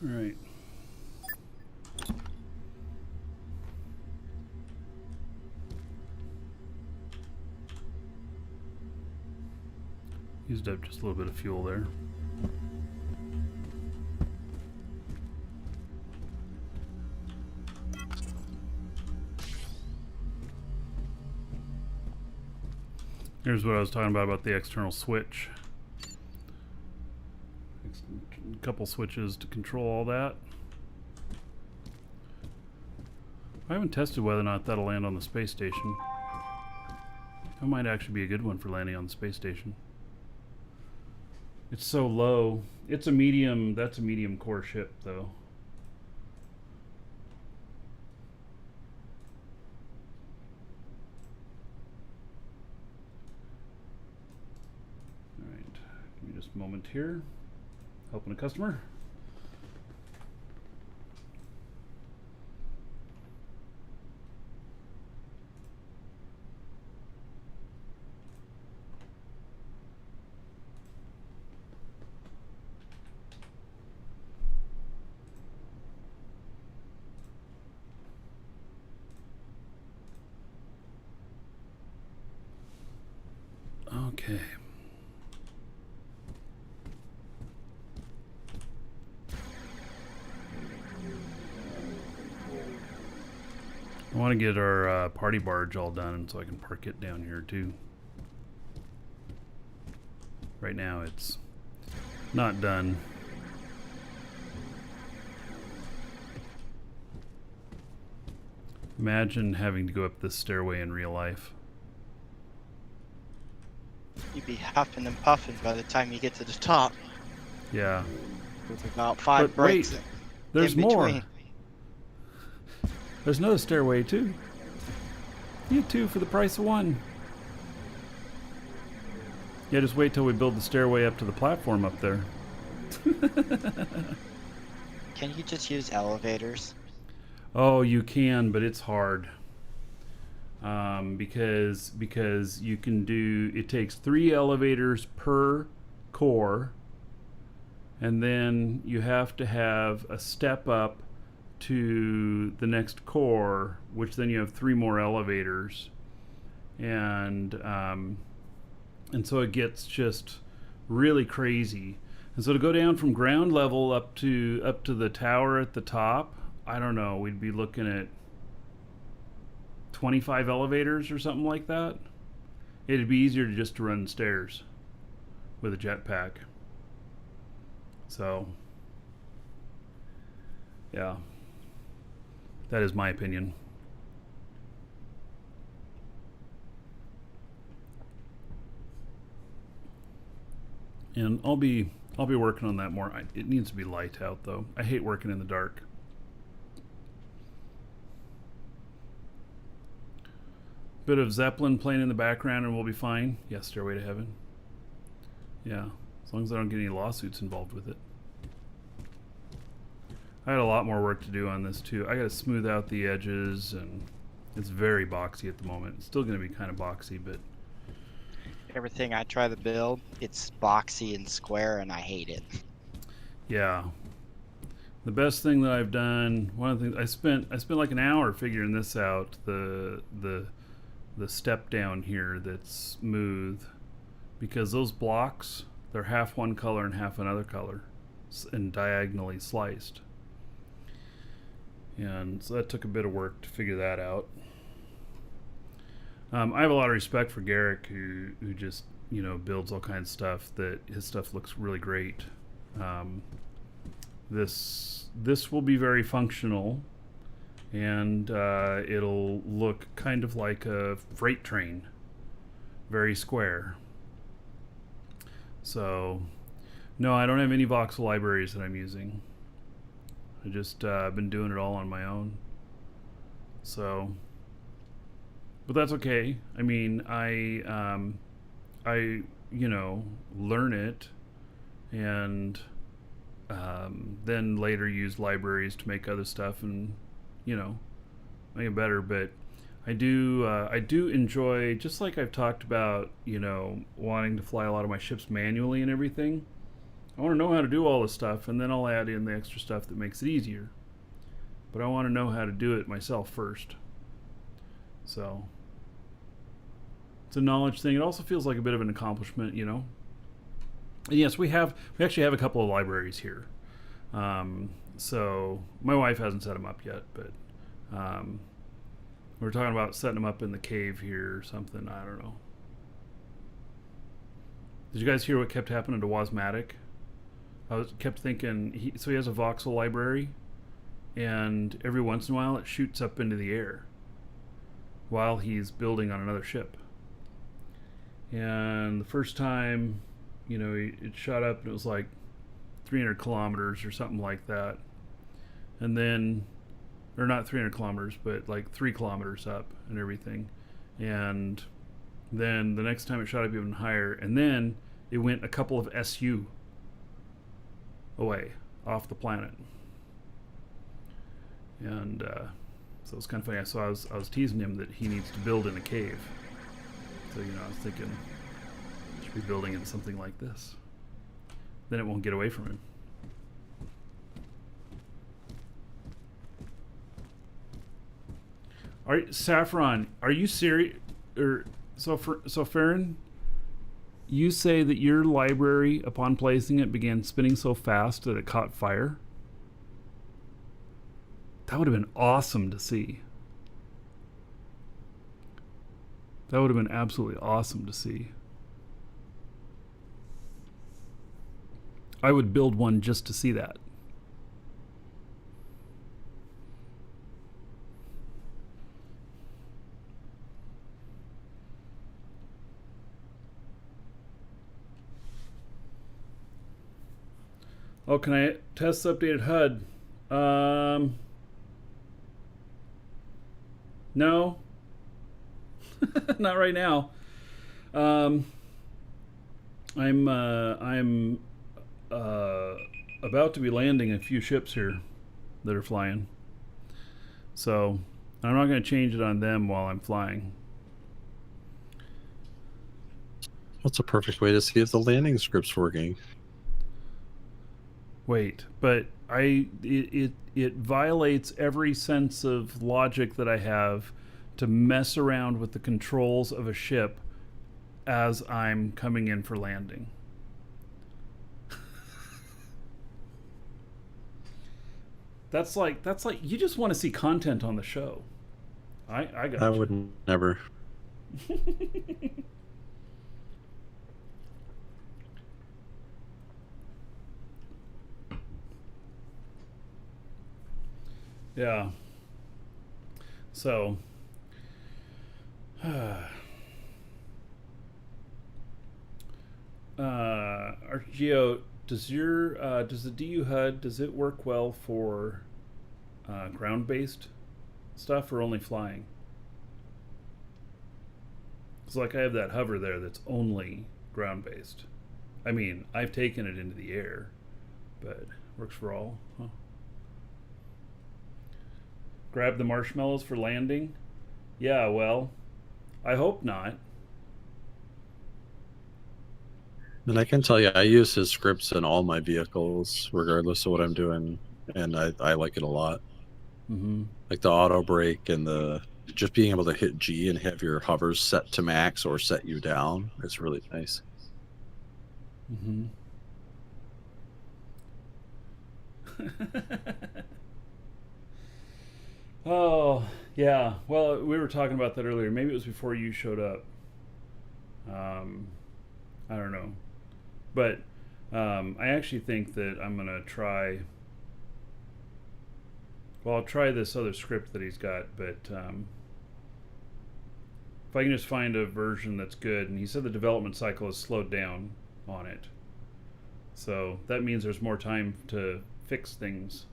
All right. Used up just a little bit of fuel there. Here's what I was talking about the external switch. A couple switches to control all that. I haven't tested whether or not that'll land on the space station. That might actually be a good one for landing on the space station. It's so low. It's a medium, that's a medium core ship though. Alright, give me just a moment here. Helping a customer. Okay. I want to get our party barge all done so I can park it down here too. Right now it's not done. Imagine having to go up this stairway in real life. You'd be huffing and puffing by the time you get to the top. Yeah. With about 5 But breaks. wait, there's in more. between. There's another stairway too. You get 2 for the price of 1. Yeah, just wait till we build the stairway up to the platform up there. Can you just use elevators? Oh, you can, but it's hard. Because you can do, it takes 3 elevators per core, and then you have to have a step up to the next core, which then you have 3 more elevators, and so it gets just really crazy. And so to go down from ground level up to the tower at the top, I don't know, we'd be looking at 25 elevators or something like that. It'd be easier to just run stairs with a jetpack. So, yeah, that is my opinion. And I'll be working on that more. It needs to be light out though. I hate working in the dark. Bit of Zeppelin playing in the background and we'll be fine. Yeah, Stairway to Heaven. Yeah, as long as I don't get any lawsuits involved with it. I had a lot more work to do on this too. I gotta smooth out the edges, and it's very boxy at the moment. It's still gonna be kind of boxy, but Everything I try to build, it's boxy and square, and I hate it. yeah. The best thing that I've done, one of the things I spent like an hour figuring this out, the step down here that's smooth, because those blocks, they're half one color and half another color and diagonally sliced, and so that took a bit of work to figure that out. I have a lot of respect for Garrick, who just, you know, builds all kinds of stuff. That his stuff looks really great. This will be very functional, and it'll look kind of like a freight train, very square. So, no, I don't have any voxel libraries that I'm using. I just been doing it all on my own. So, but that's okay. I mean, I you know, learn it, and then later use libraries to make other stuff, and you know, make it better. But I do enjoy, just like I've talked about, you know, wanting to fly a lot of my ships manually and everything. I want to know how to do all this stuff, and then I'll add in the extra stuff that makes it easier. But I want to know how to do it myself first. So it's a knowledge thing. It also feels like a bit of an accomplishment, you know. And yes, we actually have a couple of libraries here. So my wife hasn't set them up yet, but we're talking about setting them up in the cave here or something. I don't know. Did you guys hear what kept happening to Wasmatic? Kept thinking he has a voxel library, and every once in a while it shoots up into the air while he's building on another ship. And the first time, you know, it shot up and it was like 300 kilometers or something like that. And then, or not 300 kilometers, but like 3 kilometers up and everything. And then the next time it shot up even higher. And then it went a couple of SU away off the planet. And so it's kind of funny. So I was teasing him that he needs to build in a cave. So, you know, I was thinking, should be building in something like this. Then it won't get away from him. All right, Saffron, are you serious? So Farron, you say that your library, upon placing it, began spinning so fast that it caught fire? That would have been awesome to see. That would have been absolutely awesome to see. I would build one just to see that. Oh, can I test the updated HUD? No. Not right now. I'm about to be landing a few ships here that are flying. So I'm not going to change it on them while I'm flying. That's a perfect way to see if the landing script's working. Wait, but it violates every sense of logic that I have to mess around with the controls of a ship as I'm coming in for landing. That's like you just want to see content on the show. I got I you. would never. Yeah. So Archgeo, does the DU HUD, does it work well for ground-based stuff or only flying? It's like I have that hover there that's only ground-based. I mean, I've taken it into the air, but it works for all. Huh. Grab the marshmallows for landing? Yeah, well, I hope not. And I can tell you, I use his scripts in all my vehicles, regardless of what I'm doing, and I like it a lot. Mm-hmm. Like the auto brake and the just being able to hit G and have your hovers set to max or set you down. It's really nice. Mm-hmm. Oh, yeah. Well, we were talking about that earlier. Maybe it was before you showed up. I don't know. But I actually think that I'm going to try... Well, I'll try this other script that he's got, but if I can just find a version that's good, and he said the development cycle has slowed down on it. So that means there's more time to fix things,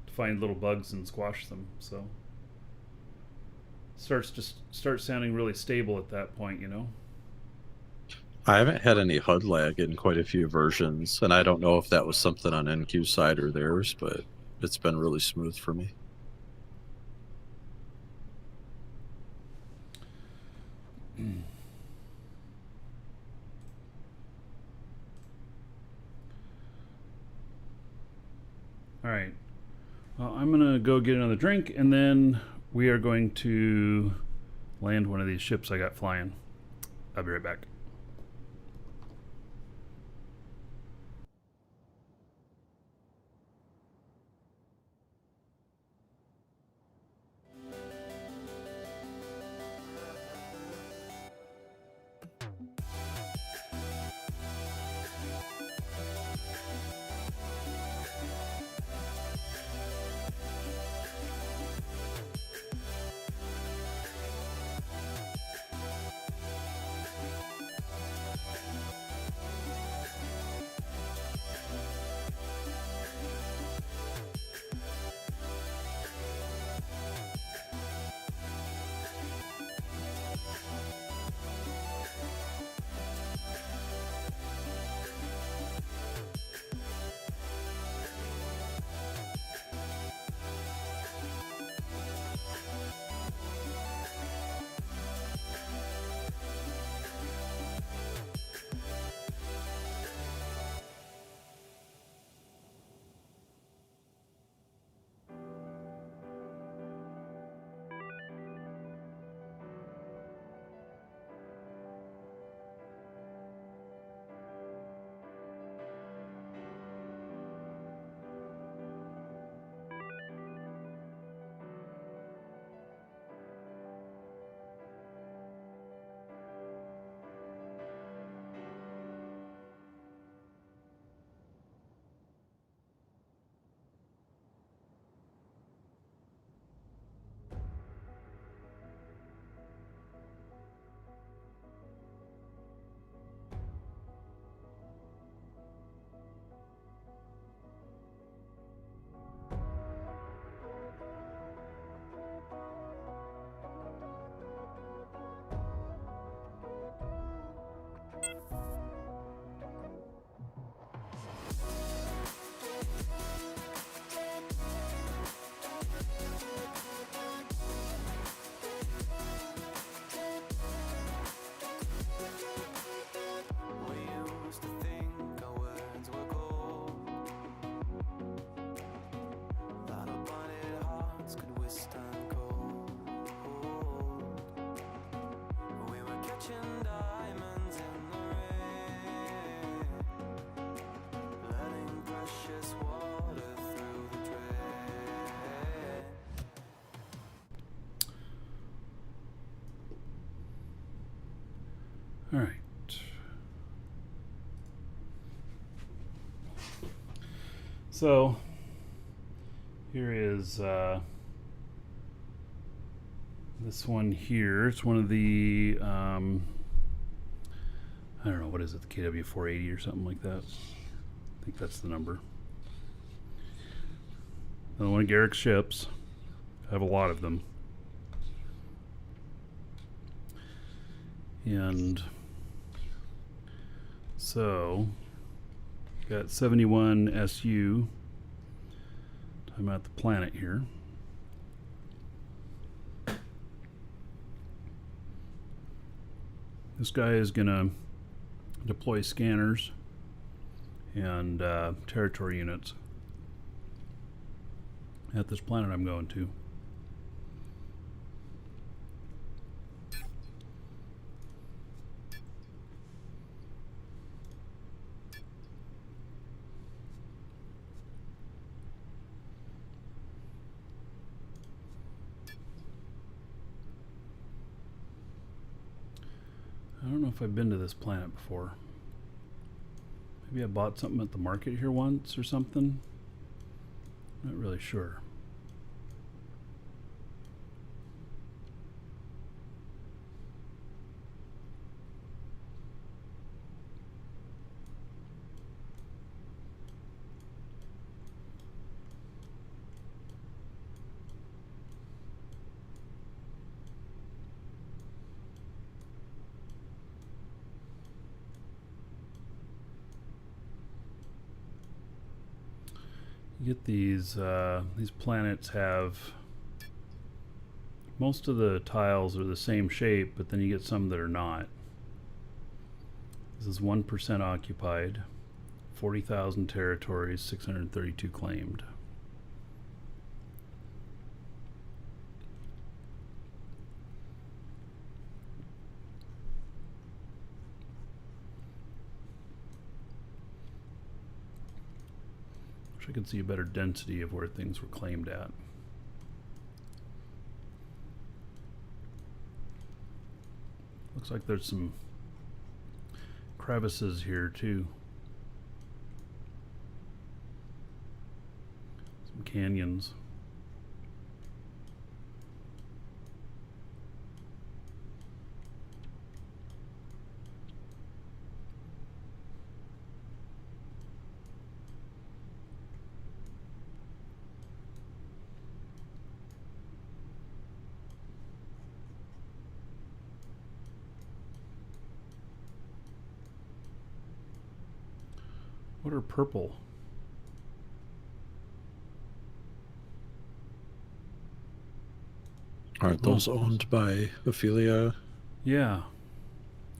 to find little bugs and squash them. So starts sounding really stable at that point, you know. I haven't had any HUD lag in quite a few versions, and I don't know if that was something on NQ side or theirs, but it's been really smooth for me. All right. Well, I'm going to go get another drink, and then we are going to land one of these ships I got flying. I'll be right back. All right. So here is this one here. It's one of the I don't know, what is it, the KW480 or something like that. I think that's the number. Another one of Garrick's ships. I have a lot of them. And so got 71 SU. Talking about the planet here. This guy is gonna deploy scanners and territory units at this planet I'm going to. I don't know if I've been to this planet before. Maybe I bought something at the market here once or something. Not really sure. You get these planets have, most of the tiles are the same shape, but then you get some that are not. This is 1% occupied, 40,000 territories, 632 claimed. Wish I could see a better density of where things were claimed at. Looks like there's some crevices here too. Some canyons. What are purple? Aren't those owned by Ophelia? Yeah.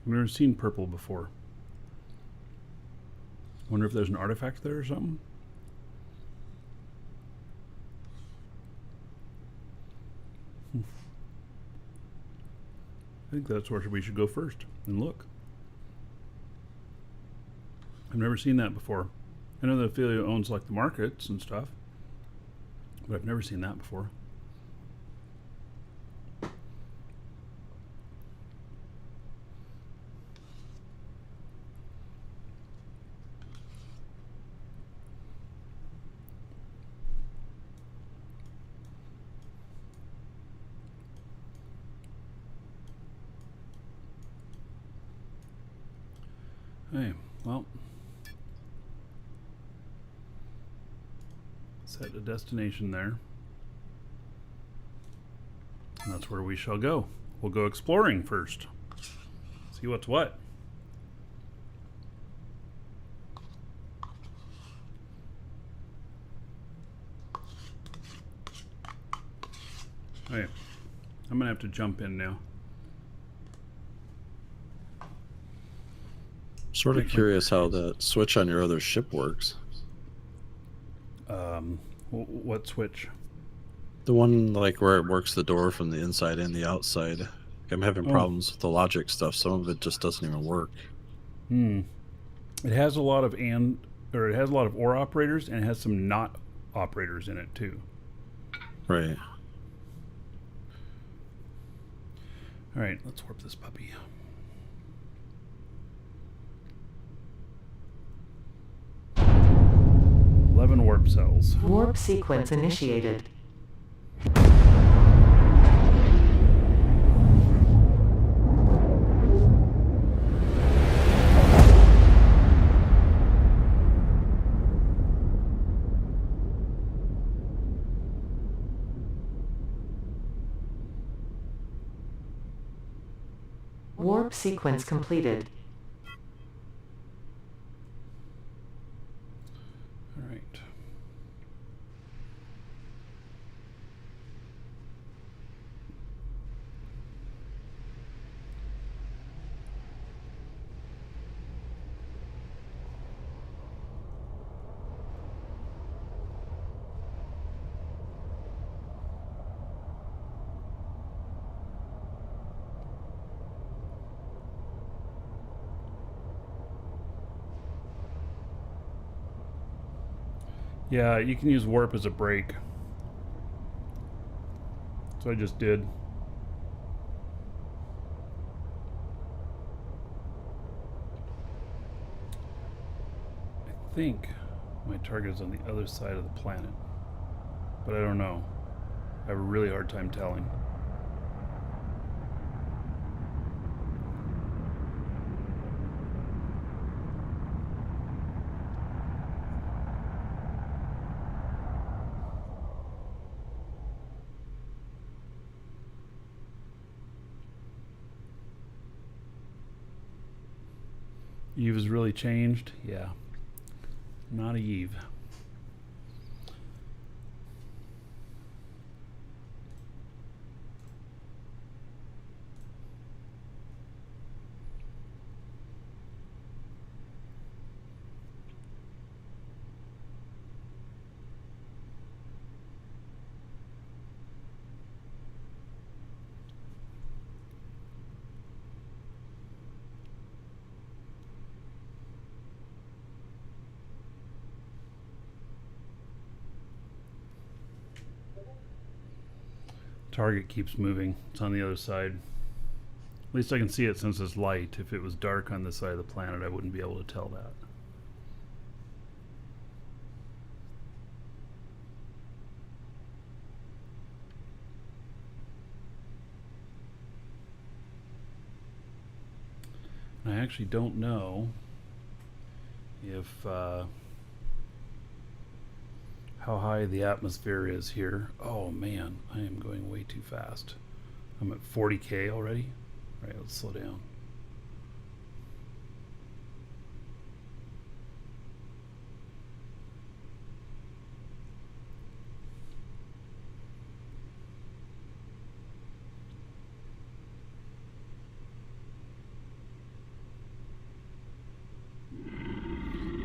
I've never seen purple before. Wonder if there's an artifact there or something? I think that's where we should go first and look. I've never seen that before. I know that Ophelia owns like the markets and stuff, but I've never seen that before. Hey, well, set a destination there. And that's where we shall go. We'll go exploring first. See what's what. Hey, I'm gonna have to jump in now. Sort of curious how that switch on your other ship works. What switch? The one like where it works the door from the inside and the outside. I'm having problems with the logic stuff. Some of it just doesn't even work. It has a lot of it has a lot of OR operators, and it has some not operators in it too. Right. All right, let's warp this puppy. Warp cells. Warp sequence initiated. Warp sequence completed. All right. Yeah, you can use warp as a brake. So I just did. I think my target is on the other side of the planet, but I don't know. I have a really hard time telling. Eve has really changed? Yeah. Not a Eve. Target keeps moving. It's on the other side. At least I can see it since it's light. If it was dark on this side of the planet, I wouldn't be able to tell that. I actually don't know if how high the atmosphere is here. Oh man, I am going way too fast. I'm at 40K already. All right, let's slow down.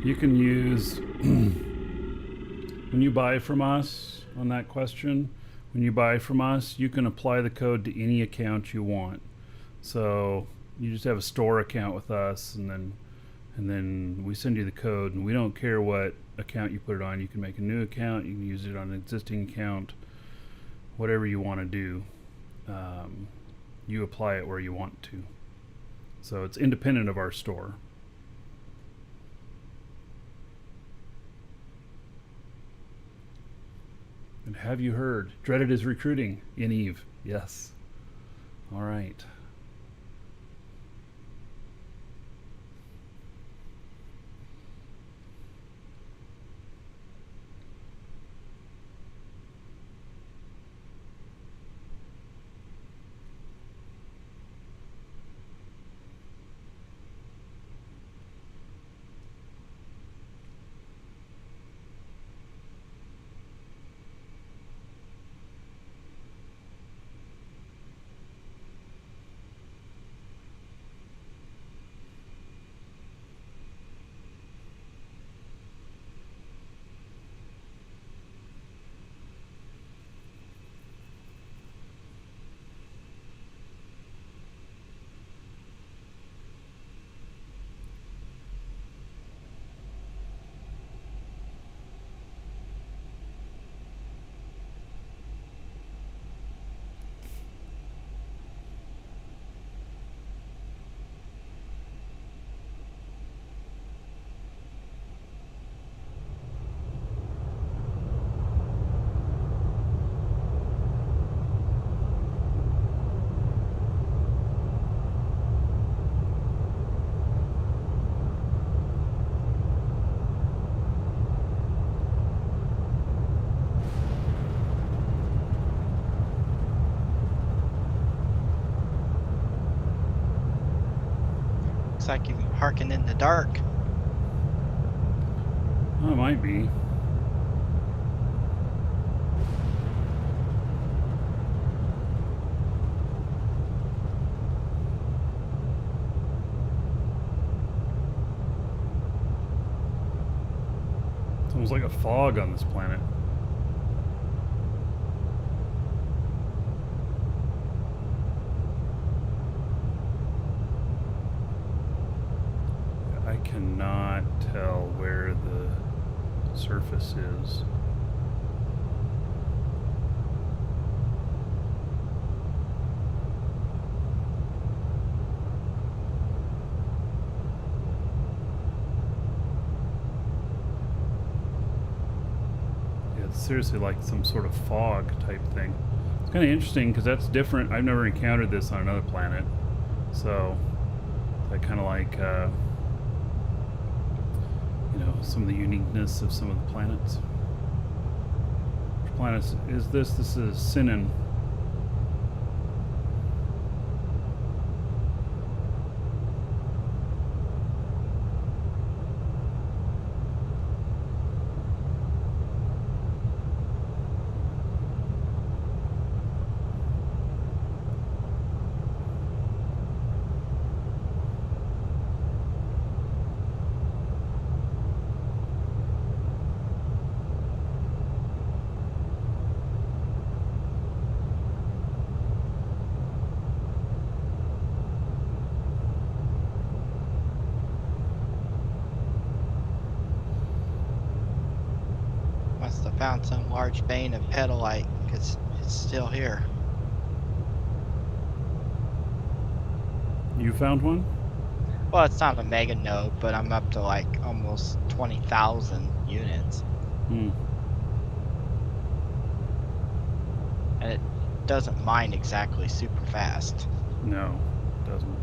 You can use, when you buy from us, on that question, when you buy from us, you can apply the code to any account you want. So you just have a store account with us, and then we send you the code, and we don't care what account you put it on. You can make a new account, you can use it on an existing account, whatever you want to do. You apply it where you want to. So it's independent of our store. And have you heard? Dreaded is recruiting in Eve. Yes. All right. Looks like you're harking in the dark. Oh, it might be. It's almost like a fog on this planet. I cannot tell where the surface is. Yeah, it's seriously like some sort of fog type thing. It's kind of interesting because that's different. I've never encountered this on another planet. So I kind of like you know, some of the uniqueness of some of the planets. Which planet is this? This is Sinan. Must have found some large vein of petalite. because it's still here. You found one? Well, it's not a mega node, but I'm up to like almost 20,000 units, Hmm. and it doesn't mine exactly super fast. No, it doesn't.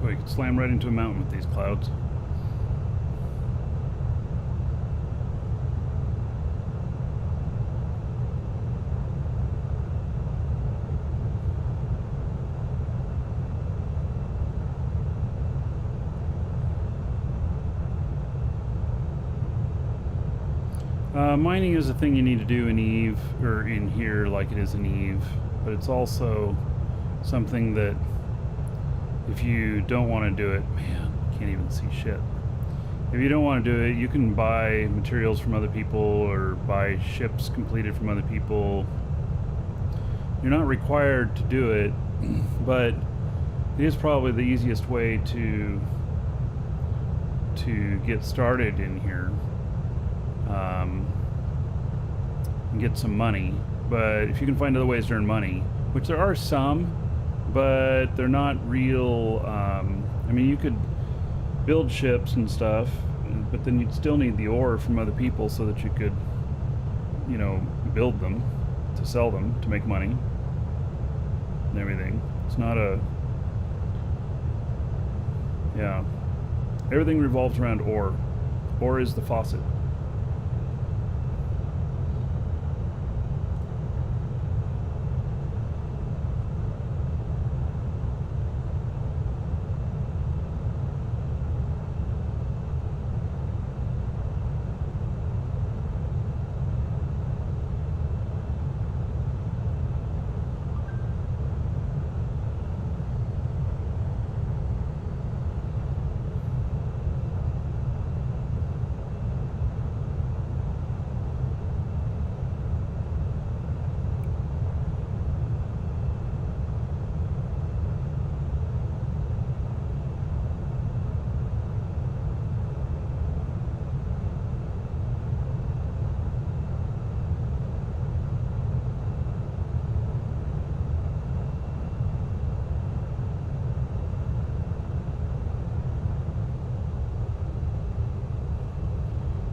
We could slam right into a mountain with these clouds. Mining is a thing you need to do in Eve, or in here like it is in Eve, but it's also something that if you don't want to do it, man, can't even see shit. If you don't want to do it, you can buy materials from other people or buy ships completed from other people. You're not required to do it, but it is probably the easiest way to get started in here. And get some money. But if you can find other ways to earn money, which there are some, but they're not real. I mean, you could build ships and stuff, but then you'd still need the ore from other people so that you could, you know, build them to sell them to make money and everything. It's not a, yeah, everything revolves around ore. Ore is the faucet.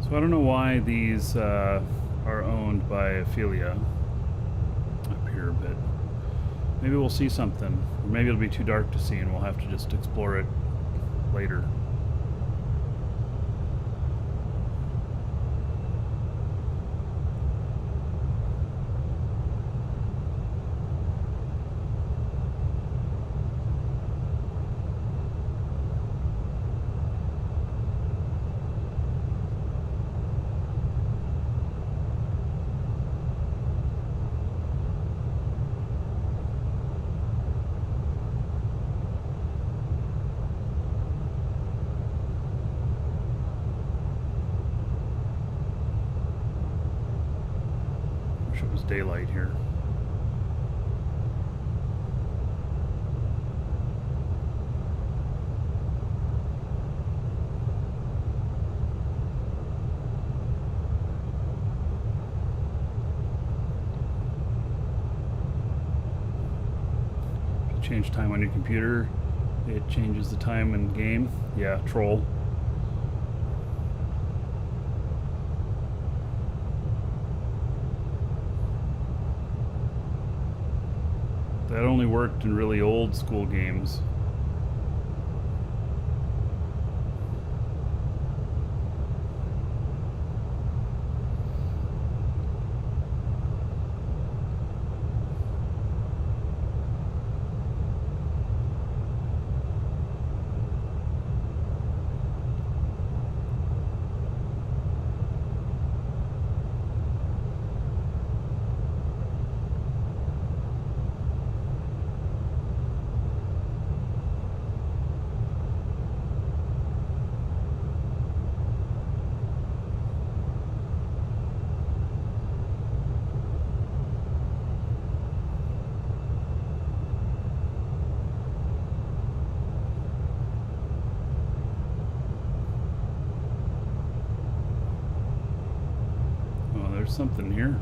So I don't know why these are owned by Ophelia up here, but maybe we'll see something. Or maybe it'll be too dark to see and we'll have to just explore it later. Wish it was daylight here. If you change time on your computer, It changes the time in game. Yeah, troll. That only worked in really old school games. Oh, there's something here.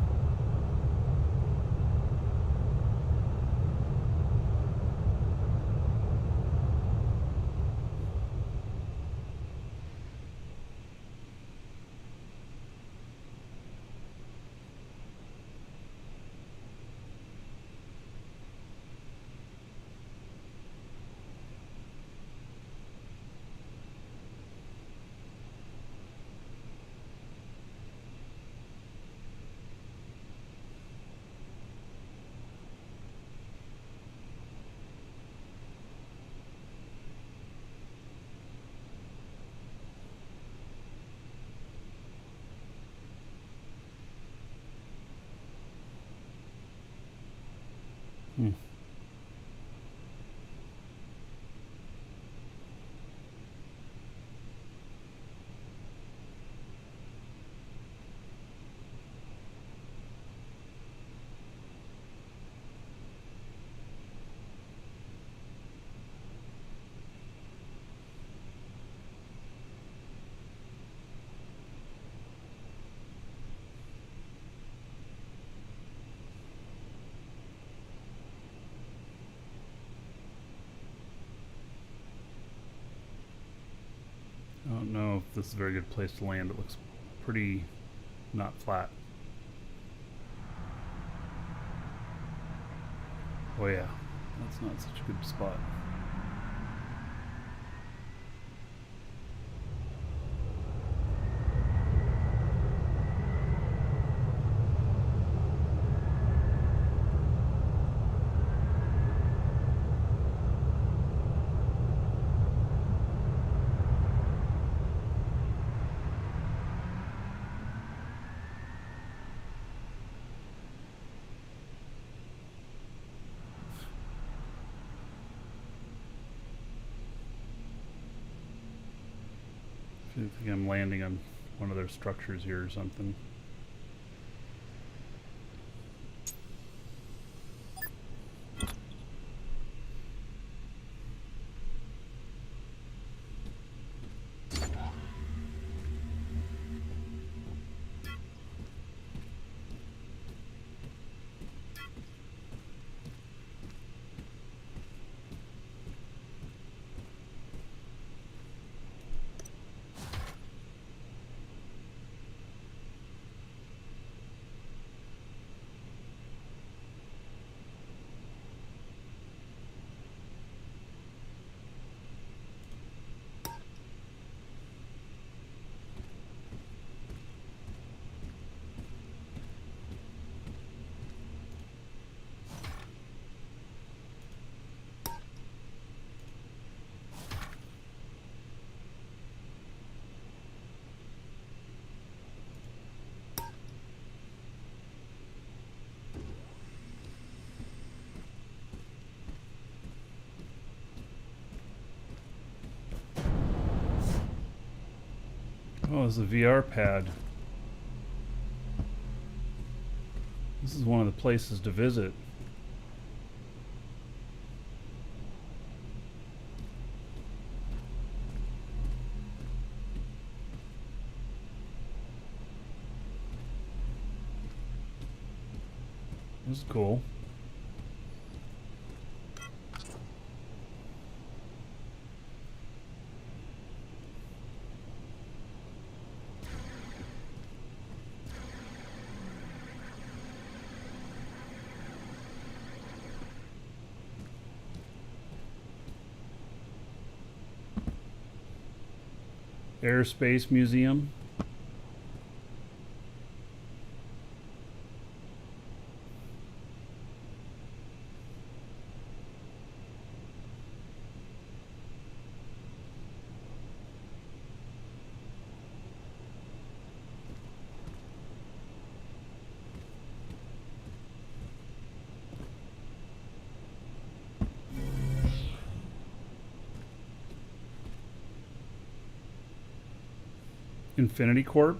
Hmm. I don't know if this is a very good place to land. It looks pretty not flat. Oh yeah, that's not such a good spot. I think I'm landing on one of their structures here or something. Oh, there's a VR pad. This is one of the places to visit. This is cool. Airspace Museum. Infinity Corp.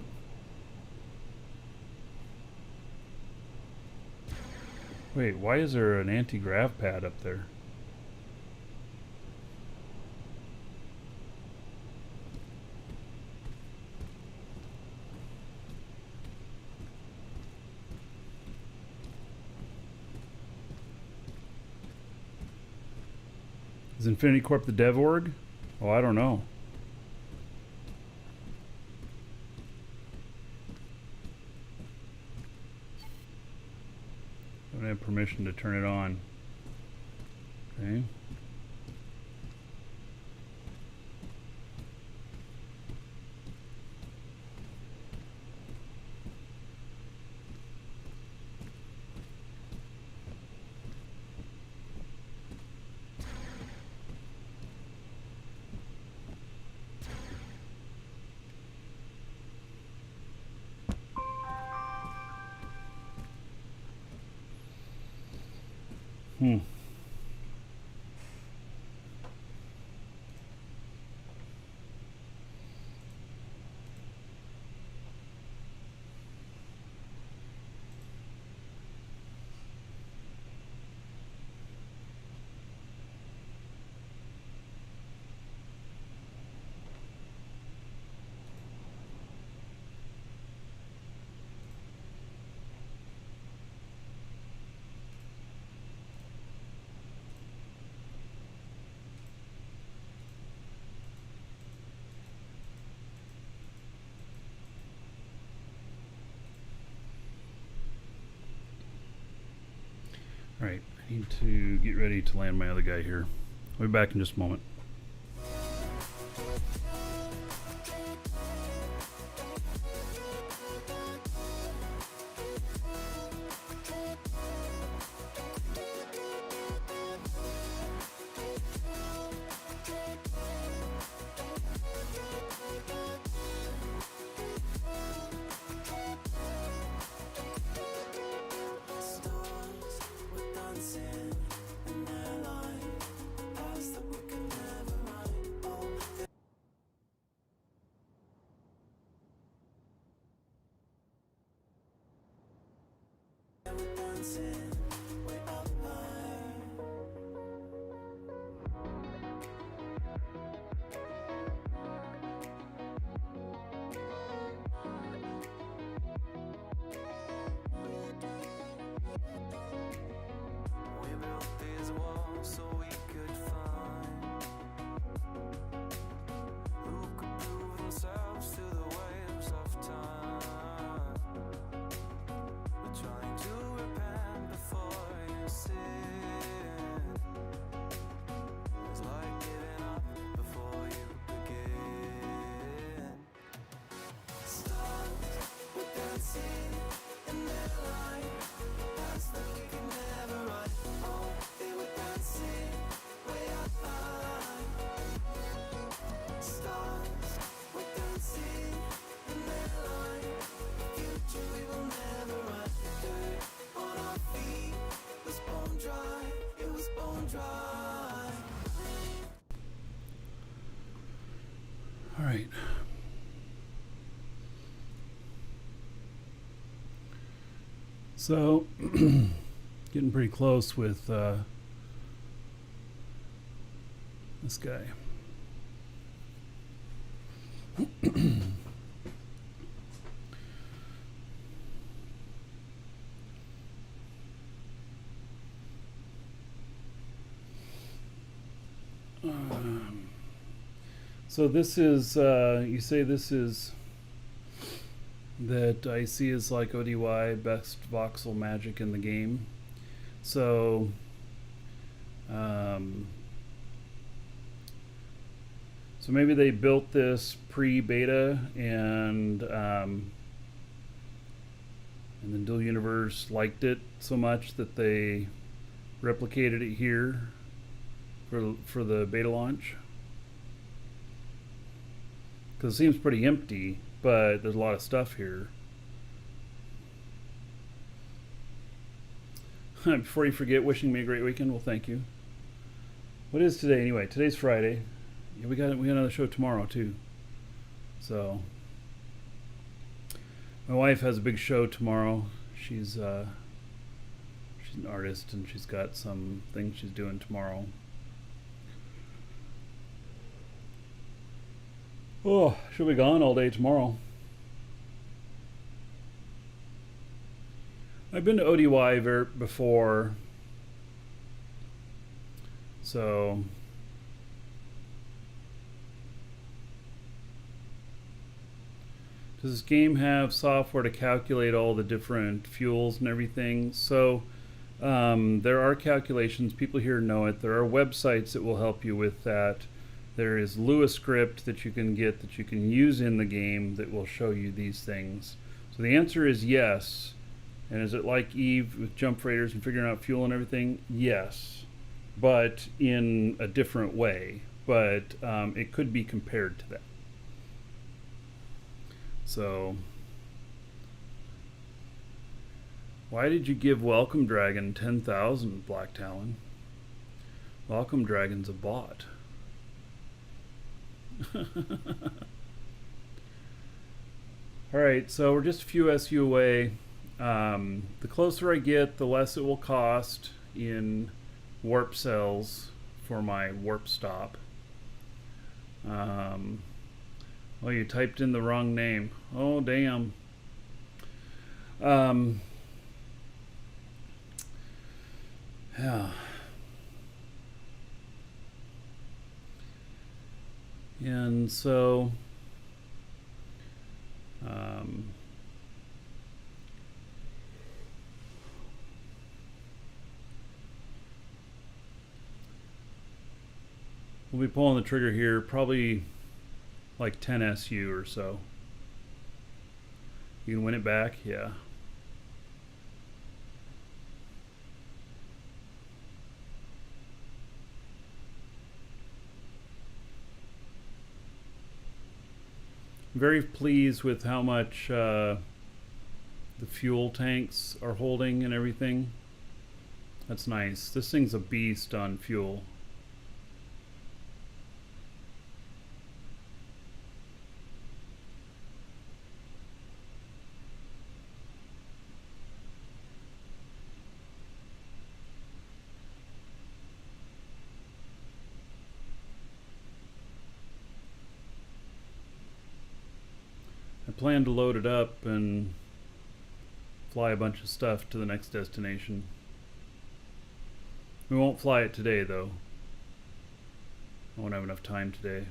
Wait, why is there an anti-grav pad up there? Is Infinity Corp the dev org? Oh, I don't know. I don't have permission to turn it on. Okay. Hmm. Alright, I need to get ready to land my other guy here. I'll be back in just a moment. Alright. So, getting pretty close with this guy. So this is, you say this is, that I see is like ODY, best voxel magic in the game. So, so So maybe they built this pre-beta and then Dual Universe liked it so much that they replicated it here for the beta launch. Because it seems pretty empty, but there's a lot of stuff here. Before you forget, wishing me a great weekend. Well, thank you. What is today anyway? Today's Friday. Yeah, we got another show tomorrow too. So my wife has a big show tomorrow. She's an artist and she's got some things she's doing tomorrow. Oh, she'll be gone all day tomorrow. I've been to ODY before, so does this game have software to calculate all the different fuels and everything? So there are calculations. People here know it. There are websites that will help you with that. There is Lua script that you can get that you can use in the game that will show you these things. So the answer is yes. And is it like Eve with jump freighters and figuring out fuel and everything? Yes, but in a different way. But it could be compared to that. So, why did you give Welcome Dragon 10,000, Black Talon? Welcome Dragon's a bot. Alright, so we're just a few SU away. The closer I get, the less it will cost in warp cells for my warp stop. Oh, you typed in the wrong name. Oh, damn. Yeah. And so we'll be pulling the trigger here, probably like 10 SU or so. You can win it back, yeah. I'm very pleased with how much the fuel tanks are holding and everything. That's nice. This thing's a beast on fuel. I plan to load it up and fly a bunch of stuff to the next destination. We won't fly it today though. I won't have enough time today.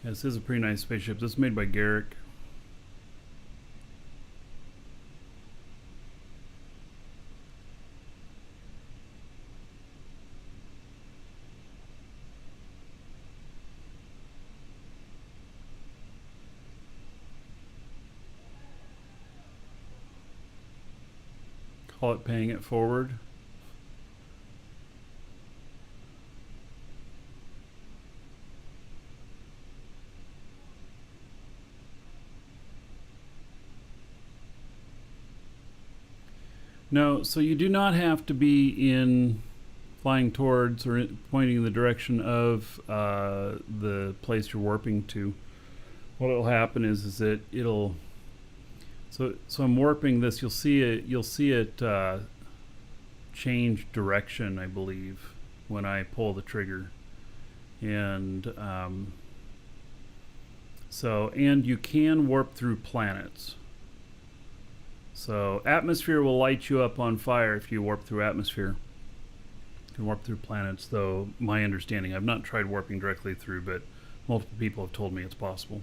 Yeah, this is a pretty nice spaceship. This is made by Garrick. Call it paying it forward. No, so you do not have to be in flying towards or pointing in the direction of the place you're warping to. What will happen is that it'll so I'm warping this. You'll see it change direction, I believe, when I pull the trigger, and and you can warp through planets. So atmosphere will light you up on fire if you warp through atmosphere. You can warp through planets, though my understanding, I've not tried warping directly through, but multiple people have told me it's possible.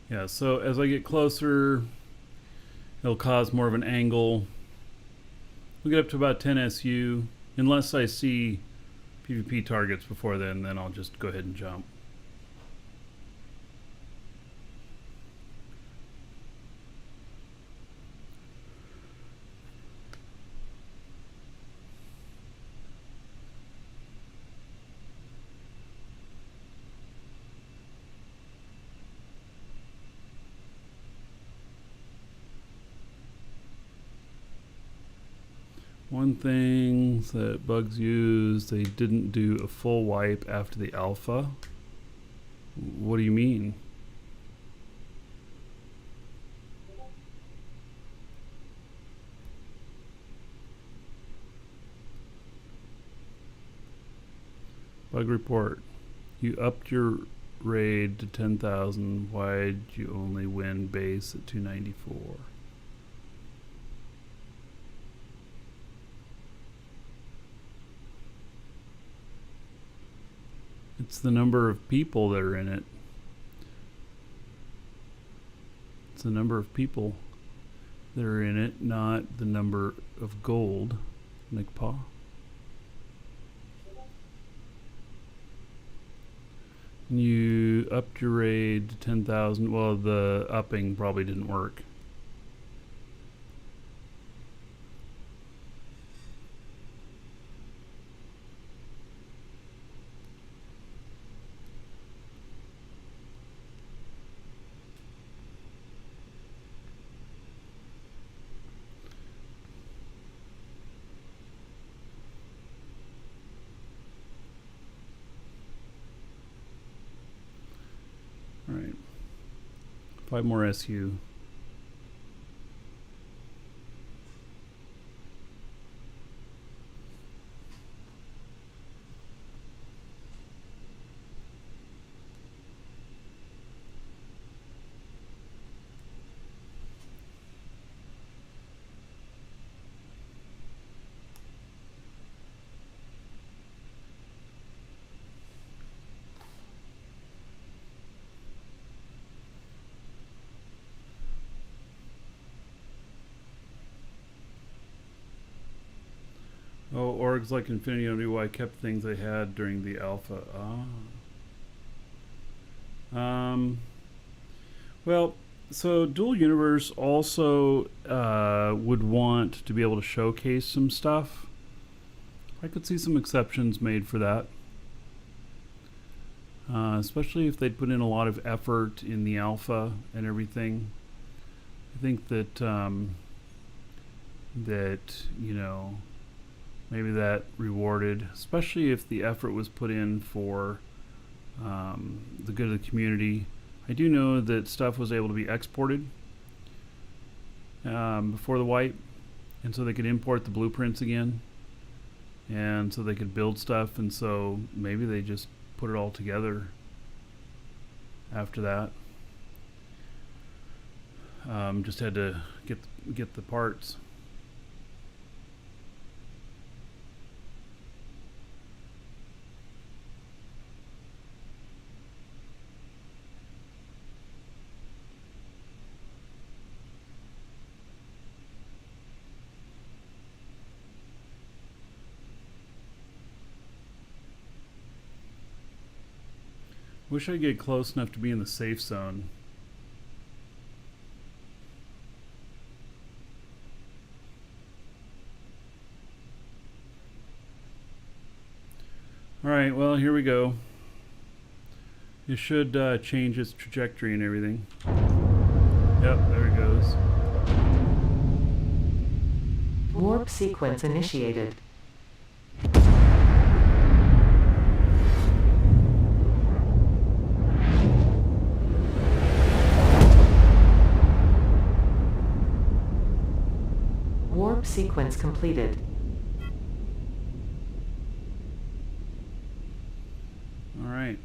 Yeah, so as I get closer, it'll cause more of an angle. We'll get up to about 10 SU. Unless I see PvP targets before then I'll just go ahead and jump. One thing that bugs use, they didn't do a full wipe after the alpha. What do you mean? Bug report. You upped your raid to 10,000. Why'd you only win base at 294? It's the number of people that are in it. It's the number of people that are in it, not the number of gold. Nickpaw. You upped your raid to 10,000. Well, the upping probably didn't work. Alright. 5 more SU. Oh, orgs like Infinity knew why I kept things I had during the alpha. Well, so Dual Universe also would want to be able to showcase some stuff. I could see some exceptions made for that. Especially if they'd put in a lot of effort in the alpha and everything. I think that, you know, maybe that rewarded, especially if the effort was put in for the good of the community. I do know that stuff was able to be exported before the wipe, and so they could import the blueprints again, and so they could build stuff, and so maybe they just put it all together after that. Just had to get the parts. Wish I'd get close enough to be in the safe zone. Alright, well, here we go. It should change its trajectory and everything. Yep, there it goes. Warp sequence initiated. Warp sequence completed. All right.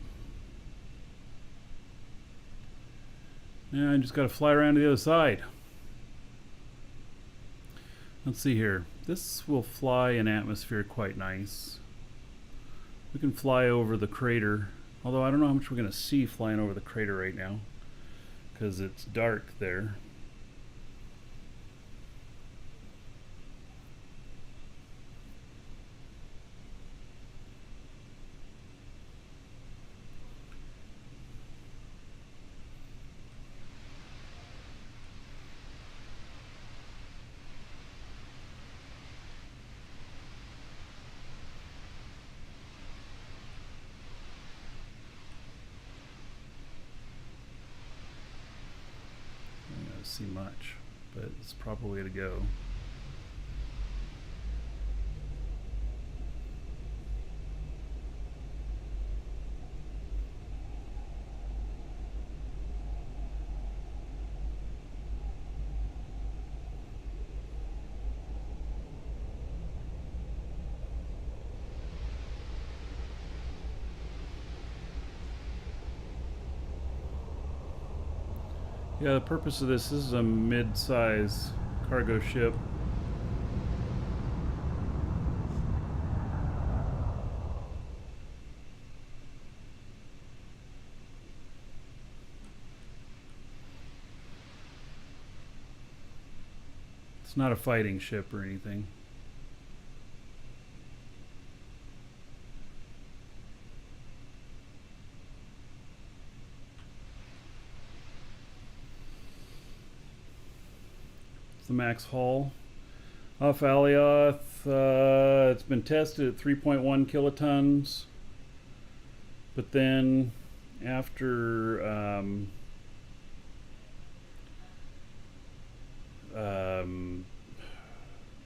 Now I just got to fly around to the other side. Let's see here. This will fly in atmosphere quite nice. We can fly over the crater, although I don't know how much we're going to see flying over the crater right now because it's dark there. See much, but it's the proper way to go. Yeah, the purpose of this is a mid-size cargo ship. It's not a fighting ship or anything. The max haul off Alioth. It's been tested at 3.1 kilotons, but then after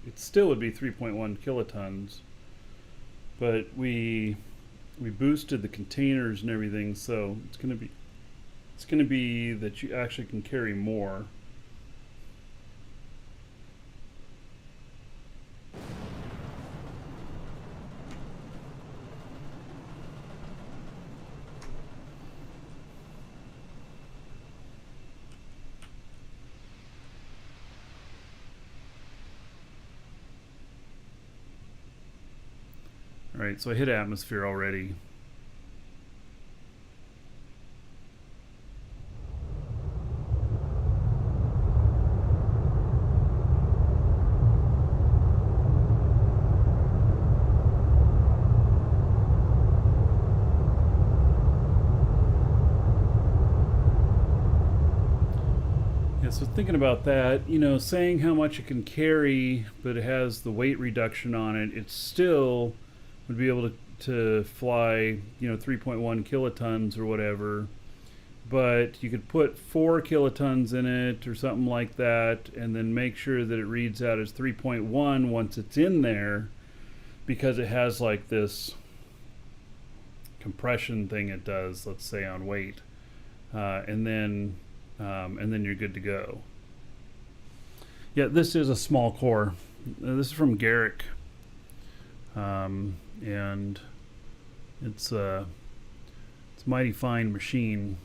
it still would be 3.1 kilotons, but we boosted the containers and everything, so it's going to be that you actually can carry more. Alright, so I hit atmosphere already. Yeah, so thinking about that, you know, saying how much it can carry, but it has the weight reduction on it, it still would be able to fly, you know, 3.1 kilotons or whatever, but you could put 4 kilotons in it or something like that, and then make sure that it reads out as 3.1 once it's in there, because it has like this compression thing it does, let's say on weight, and then you're good to go. Yeah, this is a small core. This is from Garrick. And it's a mighty fine machine.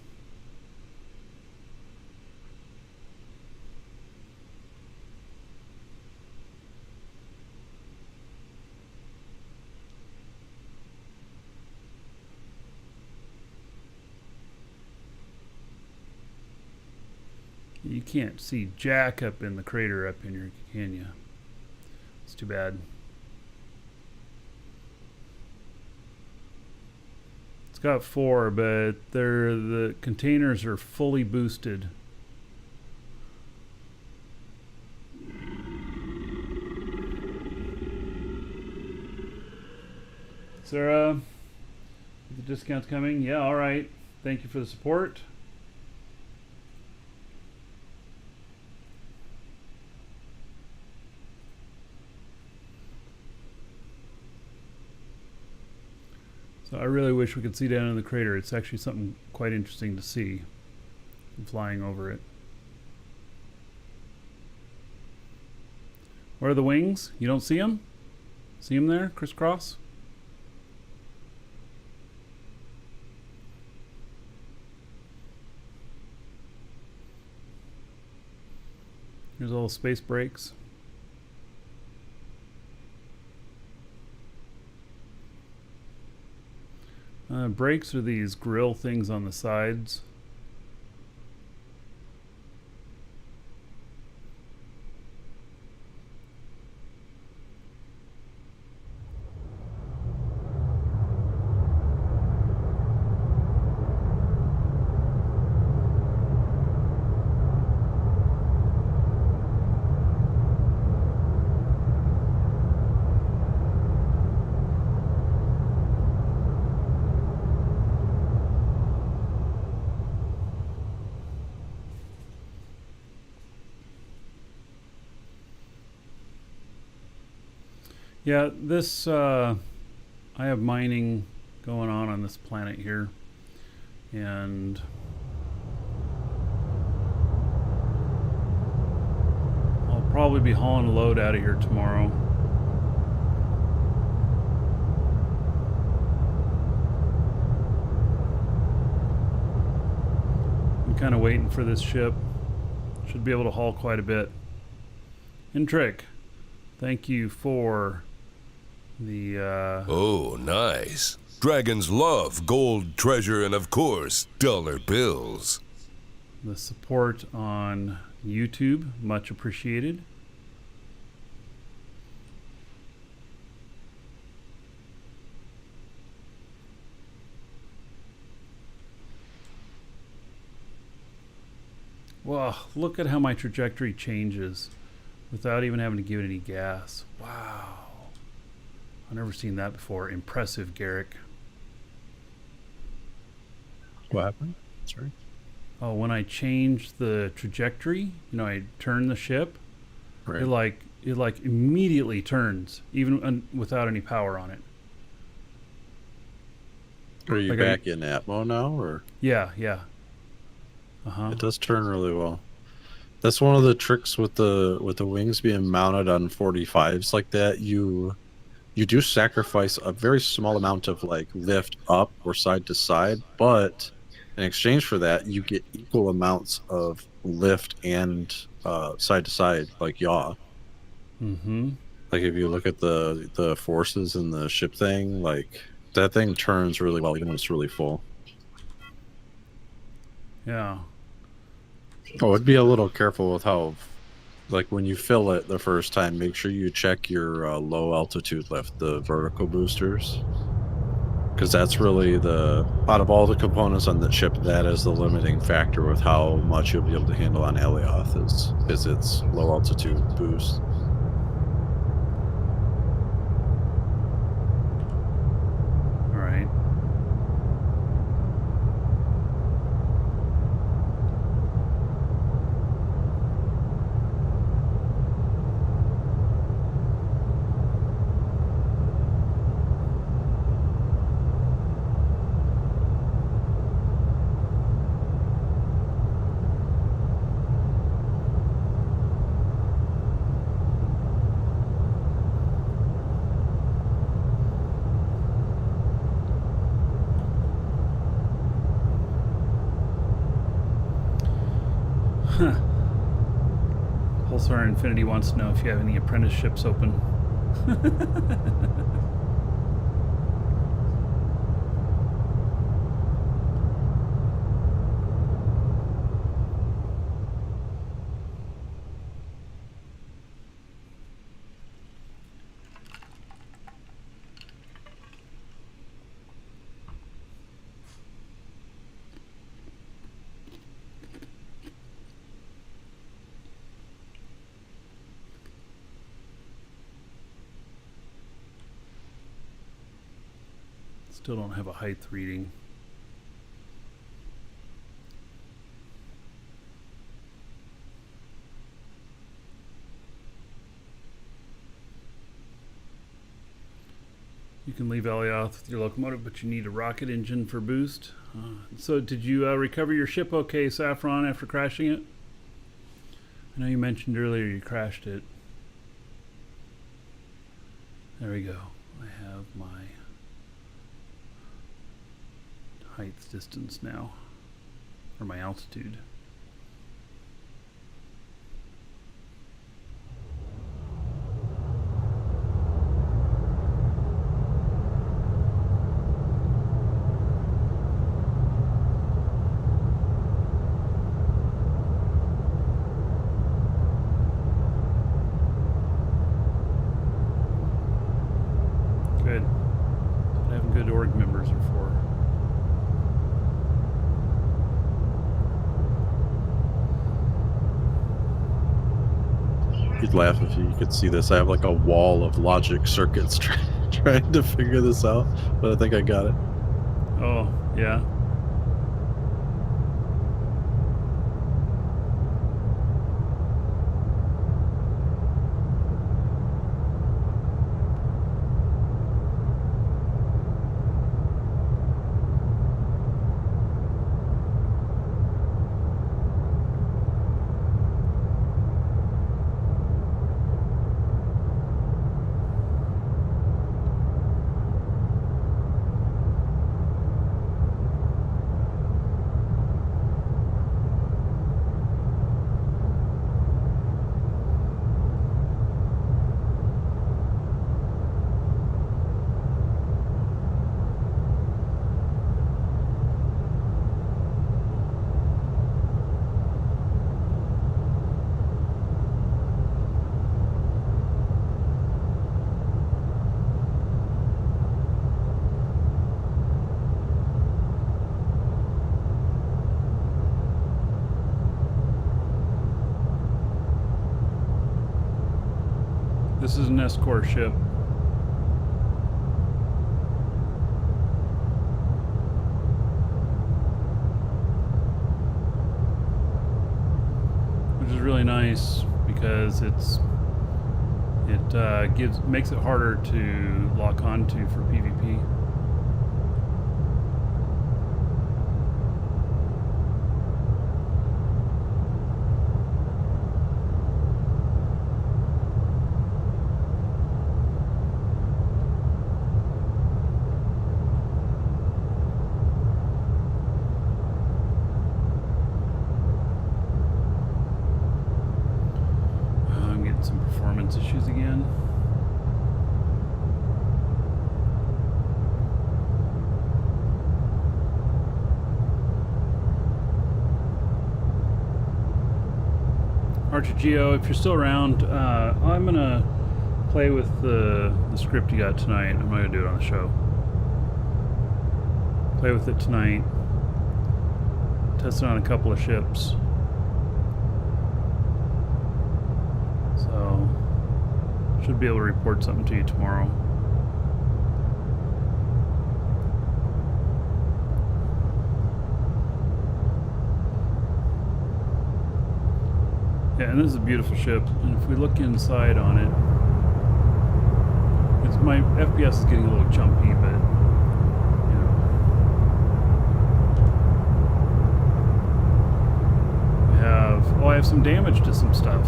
You can't see jack up in the crater up in here, can you? It's too bad. Got 4, but the containers are fully boosted. Sarah, the discount's coming. Yeah, all right. Thank you for the support. So I really wish we could see down in the crater. It's actually something quite interesting to see flying over it. Where are the wings? You don't see them? See them there, crisscross? Here's all the space brakes. Brakes are these grill things on the sides. Yeah, this, I have mining going on this planet here, and I'll probably be hauling a load out of here tomorrow. I'm kind of waiting for this ship. Should be able to haul quite a bit. And Trick, thank you for the Oh, nice. Dragons love gold, treasure, and of course, dollar bills. the support on YouTube. Much appreciated. Wow, look at how my trajectory changes without even having to give it any gas. Wow. I've never seen that before. Impressive, Garrick. What happened? Sorry. Oh, when I change the trajectory, I turn the ship, Right. it immediately turns, even without any power on it. Are you like, back in Atmo now, or? Yeah. Uh-huh. It does turn really well. That's one of the tricks with the wings being mounted on 45s like that. You do sacrifice a very small amount of lift up or side to side, but in exchange for that, you get equal amounts of lift and side to side, like yaw. Mm-hmm. Like if you look at the forces in the ship thing, that thing turns really well even when it's really full. Yeah. Oh, I'd be a little careful with how, when you fill it the first time, make sure you check your low altitude lift, the vertical boosters. Because that's really out of all the components on the ship, that is the limiting factor with how much you'll be able to handle on Alioth is its low altitude boost. All right. Pulsar Infinity wants to know if you have any apprenticeships open. Still don't have a height reading. You can leave Alioth with your locomotive, but you need a rocket engine for boost. So did you recover your ship okay, Saffron, after crashing it? I know you mentioned earlier you crashed it. There we go. I have my height distance now, or my altitude. Good. That's what having good org members are for. You'd laugh if you could see this. I have like a wall of logic circuits trying to figure this out, but I think I got it. Oh, yeah. This is an escort ship. Which is really nice because it makes it harder to lock onto for PvP. I'm getting some performance issues again. Archer Geo, if you're still around, I'm gonna play with the script you got tonight. I'm not gonna do it on the show. Play with it tonight. Test it on a couple of ships. So, should be able to report something to you tomorrow. Yeah, and this is a beautiful ship. And if we look inside on it, my FPS is getting a little jumpy, but you know, we have. Oh, I have some damage to some stuff.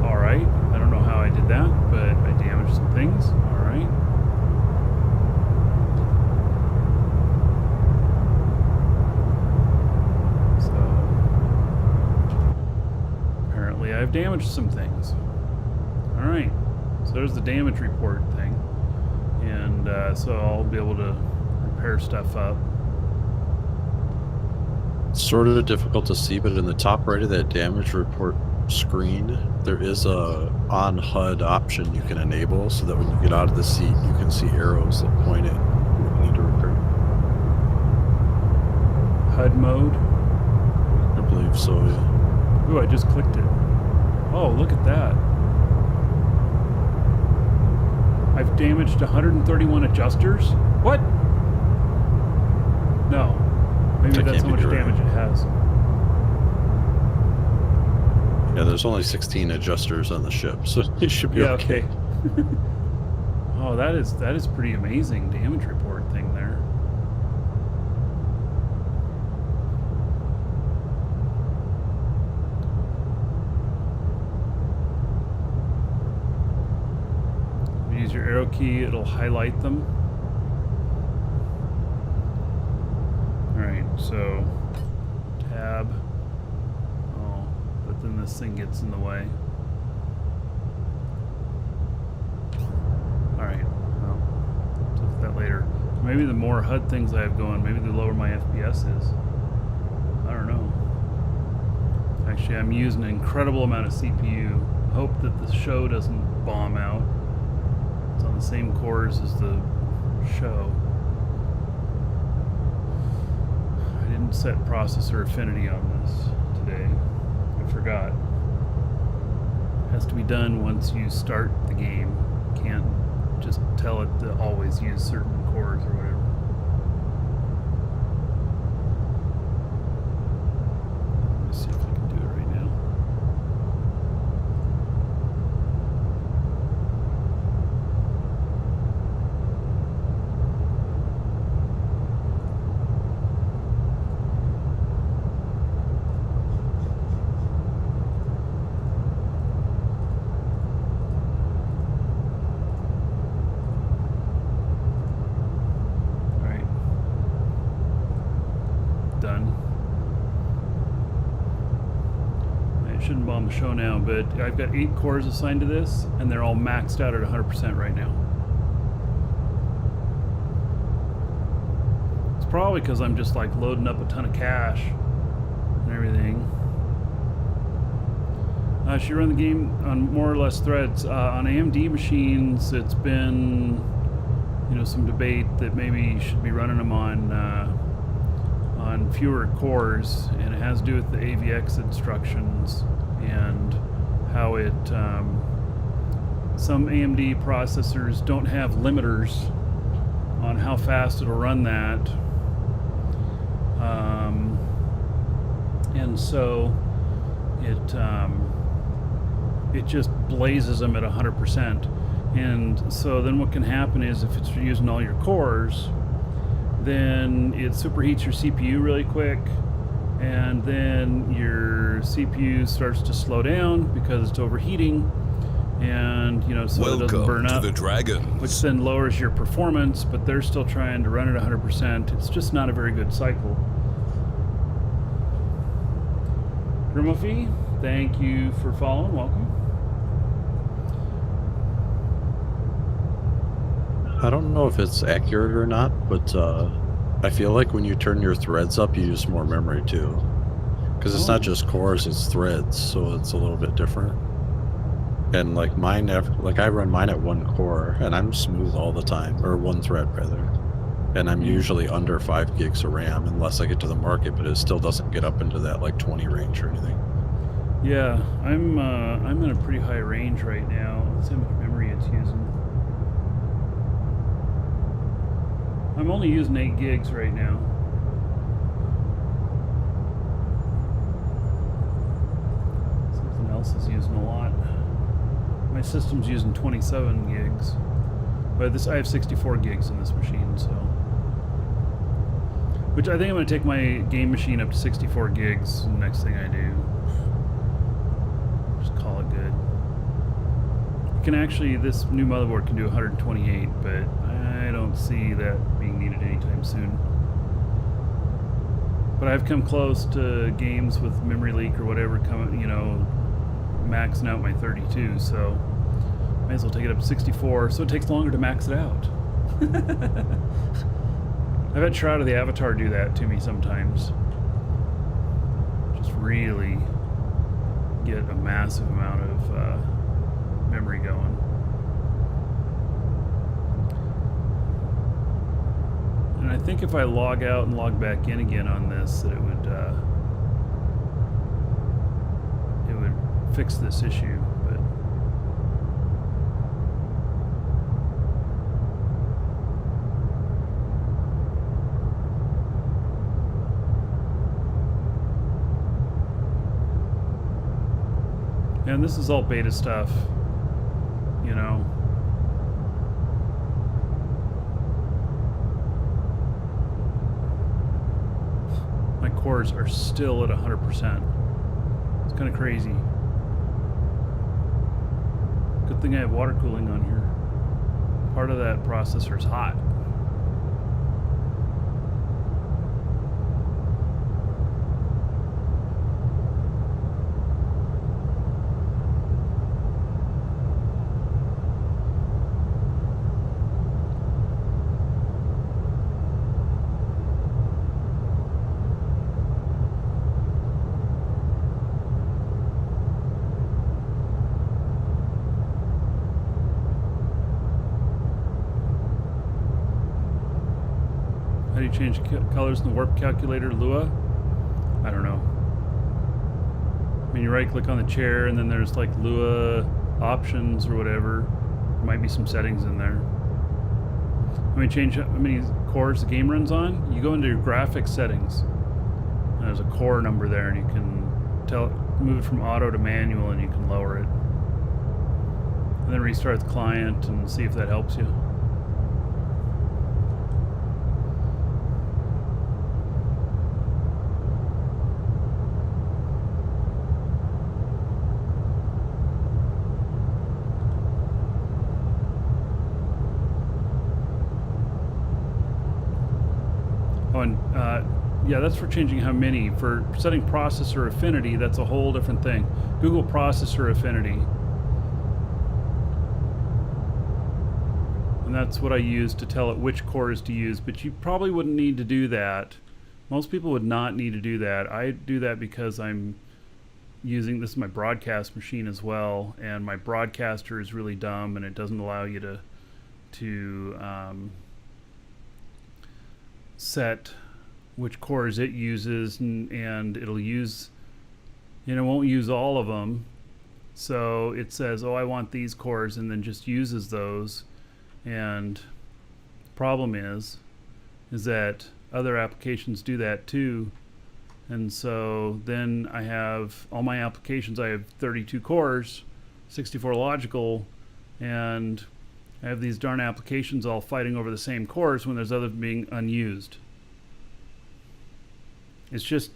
All right. I don't know how I did that, but I damaged some things. All right. I've damaged some things. All right, so there's the damage report thing, and so I'll be able to repair stuff up. Sort of difficult to see, but in the top right of that damage report screen, there is a on HUD option you can enable, so that when you get out of the seat, you can see arrows that point at what you need to repair. HUD mode? I believe so, yeah. Ooh, I just clicked it. Oh, look at that. I've damaged 131 adjusters? What? No. Maybe That that's how can't be much right. damage it has. Yeah, there's only 16 adjusters on the ship, so you should be Yeah, okay. okay. Oh, that is pretty amazing damage report thing there. use your arrow key, it'll highlight them. Alright, so tab. Oh, but then this thing gets in the way. Alright, well, let's look at that later. Maybe the more HUD things I have going, maybe the lower my FPS is. I don't know. Actually, I'm using an incredible amount of CPU. Hope that the show doesn't bomb out. It's on the same cores as the show. I didn't set processor affinity on this today. I forgot. It has to be done once you start the game. Can't just tell it to always use certain cores or whatever. Let me see if I can do it right now. Shouldn't bomb the show now, but I've got 8 cores assigned to this, and they're all maxed out at 100% right now. It's probably because I'm just like loading up a ton of cache and everything. I should run the game on more or less threads. On AMD machines, it's been, you know, some debate that maybe you should be running them on fewer cores, and it has to do with the AVX instructions and how it some AMD processors don't have limiters on how fast it'll run that, and so it just blazes them at 100%. And so then what can happen is if it's using all your cores, then it superheats your CPU really quick, and then your CPU starts to slow down because it's overheating, and you know, so it doesn't burn up, to the Dragons, which then lowers your performance, but they're still trying to run at 100%. It's just not a very good cycle. Grimafi, thank you for following. Welcome. I don't know if it's accurate or not, but I feel like when you turn your threads up, you use more memory too. Because it's not just cores, it's threads, so it's a little bit different. And like mine, like I run mine at 1 core, and I'm smooth all the time, or 1 thread rather. And I'm usually under 5 gigs of RAM, unless I get to the market, but it still doesn't get up into that like 20 range or anything. Yeah, I'm in a pretty high range right now. Let's see how much memory it's using. I'm only using 8 gigs right now. Something else is using a lot. My system's using 27 gigs. But I have 64 gigs in this machine, so. Which I think I'm going to take my game machine up to 64 gigs the next thing I do. Just call it good. You can actually, this new motherboard can do 128, but I don't see that being needed anytime soon. But I've come close to games with memory leak or whatever coming, you know, maxing out my 32, so might as well take it up to 64, so it takes longer to max it out. I've had Shroud of the Avatar do that to me sometimes. Just really get a massive amount of memory going. And I think if I log out and log back in again on this, that it would fix this issue. But and this is all beta stuff, you know. My cores are still at 100%. It's kind of crazy. Good thing I have water cooling on here. part of that processor is hot. How do you change colors in the warp calculator, Lua? I don't know. I mean, you right click on the chair and then there's like Lua options or whatever. There might be some settings in there. Let me change how many cores the game runs on. You go into your graphics settings. And there's a core number there and you can move it from auto to manual and you can lower it. And then restart the client and see if that helps you. Oh, and yeah, that's for changing how many. For setting processor affinity, that's a whole different thing. Google processor affinity. And that's what I use to tell it which cores to use, but you probably wouldn't need to do that. Most people would not need to do that. I do that because I'm using, this is my broadcast machine as well, and my broadcaster is really dumb and it doesn't allow you to set which cores it uses, and it'll use, it won't use all of them. So it says, oh, I want these cores, and then just uses those. And the problem is that other applications do that too. And so then I have all my applications, I have 32 cores, 64 logical, and I have these darn applications all fighting over the same cores when there's others being unused. It's just,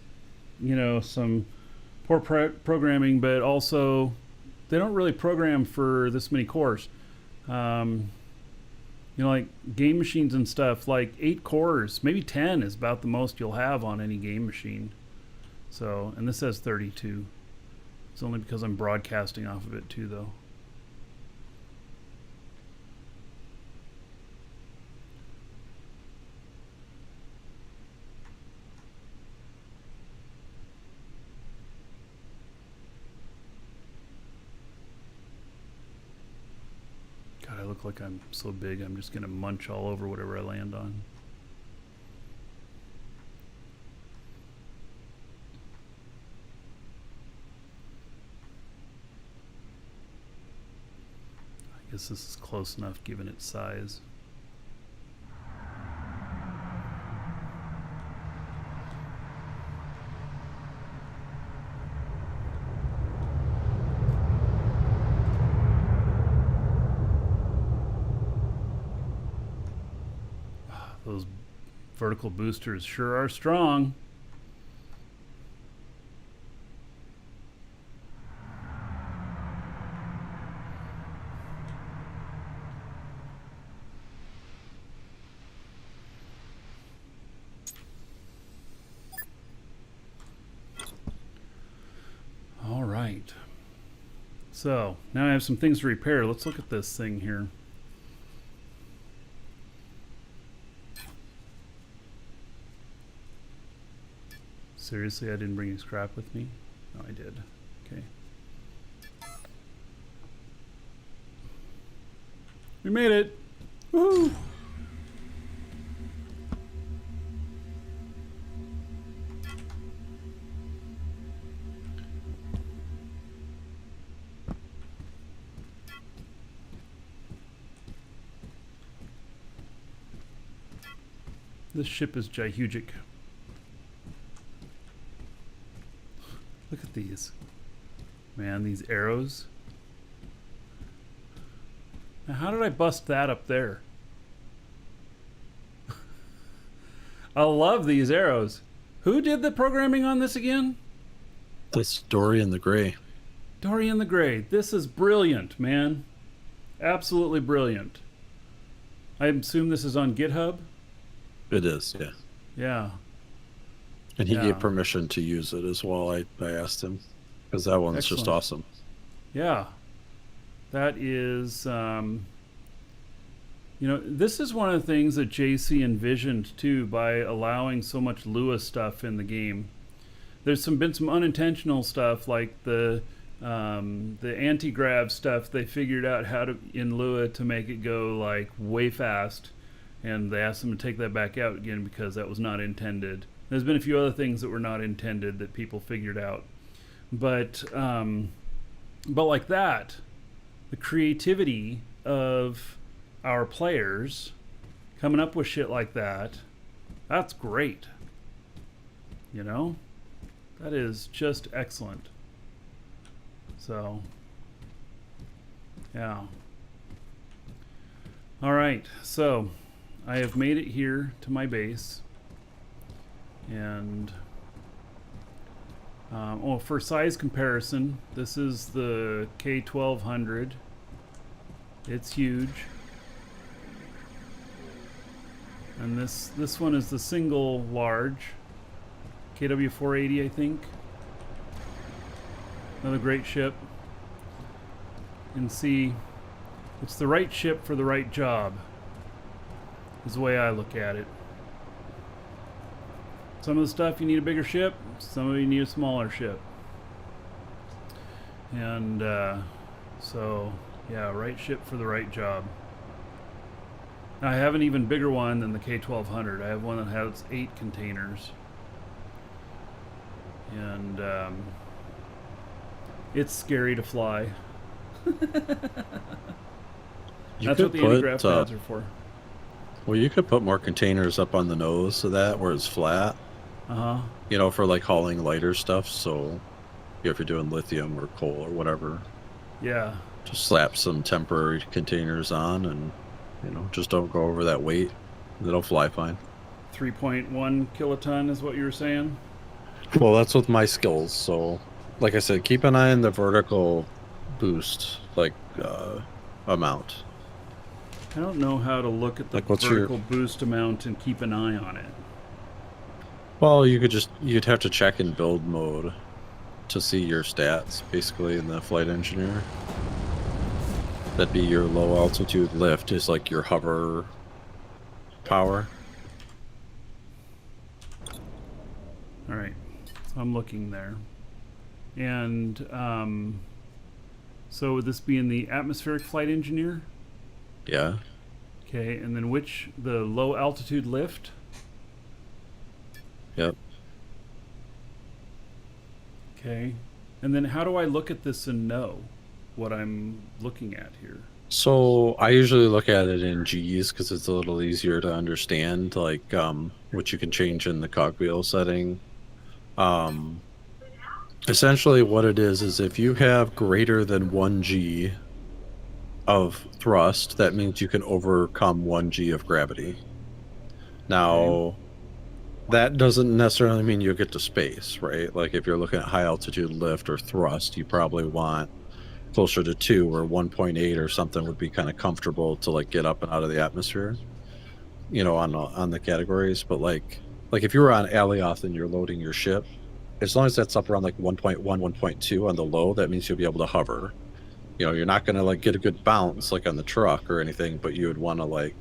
some poor programming, but also they don't really program for this many cores. Like game machines and stuff, like 8 cores, maybe 10 is about the most you'll have on any game machine. So, and this has 32. It's only because I'm broadcasting off of it too, though. God, I look like I'm so big, I'm just going to munch all over whatever I land on. I guess this is close enough given its size. Those vertical boosters sure are strong. All right. So now I have some things to repair. Let's look at this thing here. Seriously, I didn't bring any scrap with me? No, I did. Okay. We made it! Woohoo! This ship is gihugic. Look at these. Man, these arrows. Now, how did I bust that up there? I love these arrows. Who did the programming on this again? That's Dorian the Gray. Dorian the Gray. This is brilliant, man. Absolutely brilliant. I assume this is on GitHub? It is, yeah. Yeah. And he Yeah. gave permission to use it as well. I asked him, because that one's just Excellent. awesome. Yeah. That is, this is one of the things that JC envisioned too by allowing so much Lua stuff in the game. There's been some unintentional stuff like the anti-grav stuff. They figured out how to in Lua to make it go like way fast, and they asked them to take that back out again because that was not intended. There's been a few other things that were not intended that people figured out, but like that, the creativity of our players coming up with shit like that's great. That is just excellent. So, yeah. All right, so I have made it here to my base, and for size comparison, this is the K1200. It's huge. And this one is the single large KW480, I think. Another great ship. You can see it's the right ship for the right job, is the way I look at it. Some of the stuff you need a bigger ship, some of you need a smaller ship. And so, yeah, right ship for the right job. Now, I have an even bigger one than the K1200. I have one that has 8 containers. And it's scary to fly. That's what the anti-grav pads are for. Well, you could put more containers up on the nose of that where it's flat. Uh-huh. For like hauling lighter stuff. So if you're doing lithium or coal or whatever, Yeah. just slap some temporary containers on and, just don't go over that weight. It'll fly fine. 3.1 kiloton is what you were saying? Well, that's with my skills. So, like I said, keep an eye on the vertical boost, amount. I don't know how to look at the Like, what's vertical boost amount and keep an eye on it. Well, you'd have to check in build mode to see your stats, basically, in the flight engineer. That'd be your low altitude lift is like your hover power. All right, so I'm looking there. And so would this be in the atmospheric flight engineer? Yeah. Okay, and then the low altitude lift? Yep. Okay, and then how do I look at this and know what I'm looking at here? So I usually look at it in G's because it's a little easier to understand, what you can change in the cogwheel setting. Essentially what it is if you have greater than 1 G of thrust, that means you can overcome 1 G of gravity. Now, that doesn't necessarily mean you'll get to space, right? Like if you're looking at high altitude lift or thrust, you probably want closer to 2 or 1.8 or something would be kind of comfortable to get up and out of the atmosphere, on the categories. But like if you were on Alioth and you're loading your ship, as long as that's up around 1.1, 1.2 on the low, that means you'll be able to hover. You're not going to get a good bounce on the truck or anything, but you would want to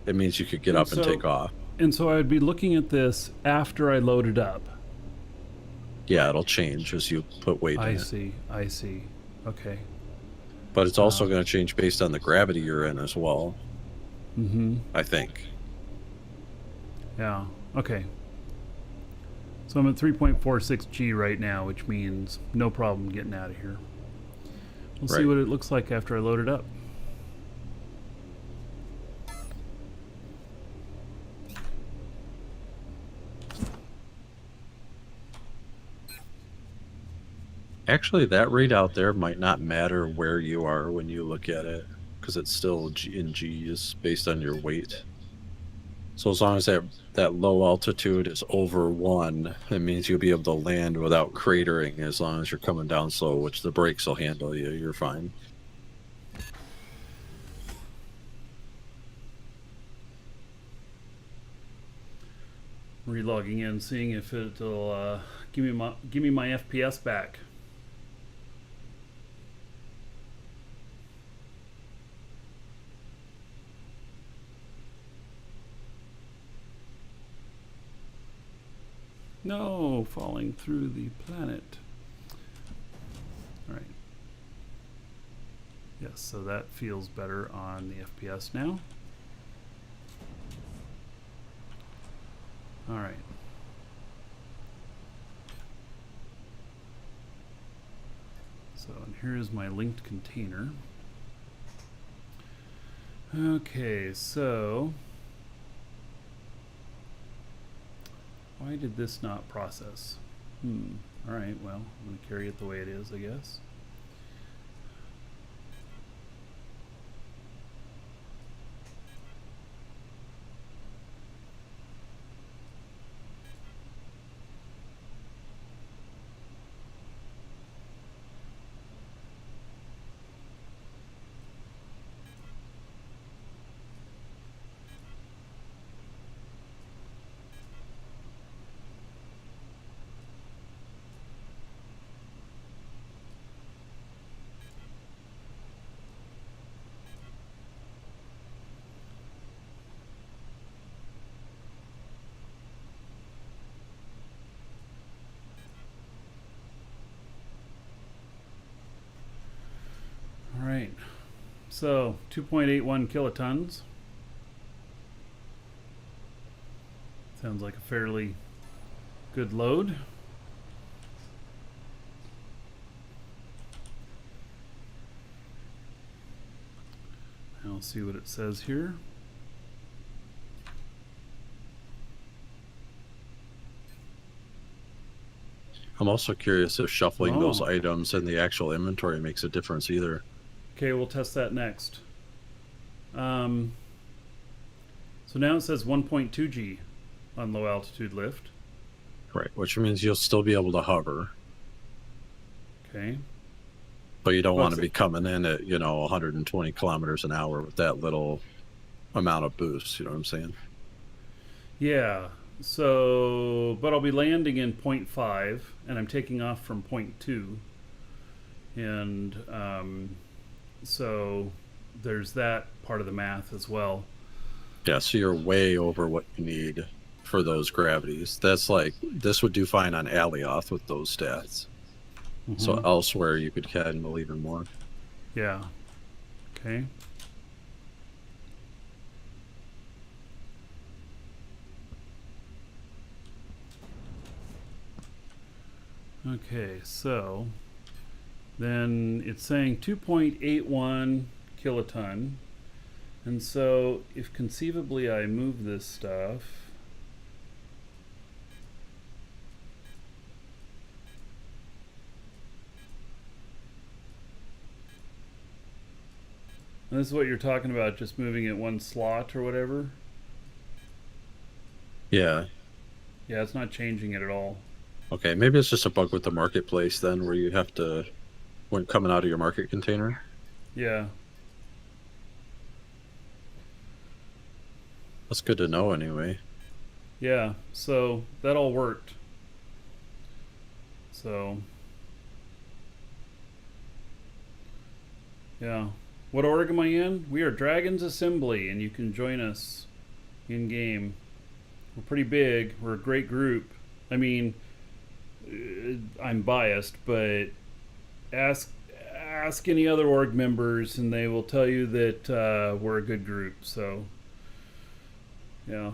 it means you could get up and take off. And so I would be looking at this after I load it up. Yeah, it'll change as you put weight in it. I see. Okay. But it's also going to change based on the gravity you're in as well. Mm-hmm. I think. Yeah. Okay. So I'm at 3.46 G right now, which means no problem getting out of here. We'll see what it looks like after I load it up. Actually, that readout there might not matter where you are when you look at it, because it's still in G's based on your weight. So as long as that low altitude is over 1, it means you'll be able to land without cratering as long as you're coming down slow, which the brakes will handle you. You're fine. Relogging in, seeing if it'll give me my FPS back. No, falling through the planet. All right. Yes, so that feels better on the FPS now. All right. So, and here is my linked container. Okay, so why did this not process? All right, well, I'm going to carry it the way it is, I guess. All right, so 2.81 kilotons. Sounds like a fairly good load. I'll see what it says here. I'm also curious if shuffling those Oh. items in the actual inventory makes a difference either. Okay, we'll test that next. So now it says 1.2 G on low altitude lift. Right, which means you'll still be able to hover, Okay. but you don't Well, want to be coming in at, 120 kilometers an hour with that little amount of boost. You know what I'm saying? Yeah. So, but I'll be landing in 0.5 and I'm taking off from 0.2. And so there's that part of the math as well. Yeah, so you're way over what you need for those gravities. That's like, this would do fine on Alioth with those stats. So Mhm. elsewhere you could handle even more. Yeah. Okay. Okay, so then it's saying 2.81 kiloton. And so if conceivably I move this stuff, and this is what you're talking about, just moving it one slot or whatever. Yeah. Yeah, it's not changing it at all. Okay, maybe it's just a bug with the marketplace then, where you have to, when coming out of your market container. Yeah. That's good to know anyway. Yeah, so that all worked. So, yeah. What org am I in? We are Dragon's Assembly, and you can join us in game. We're pretty big. We're a great group. I mean, I'm biased, but ask any other org members, and they will tell you that we're a good group. So, yeah.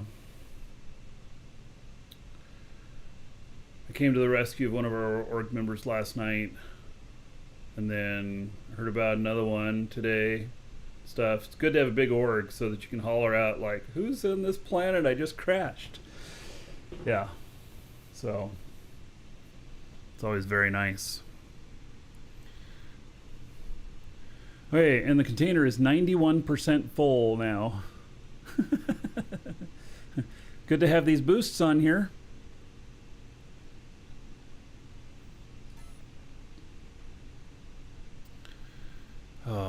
I came to the rescue of one of our org members last night, and then heard about another one today. Stuff. It's good to have a big org so that you can holler out like, "Who's in this planet? I just crashed." Yeah. So it's always very nice. Okay, and the container is 91% full now. Good to have these boosts on here.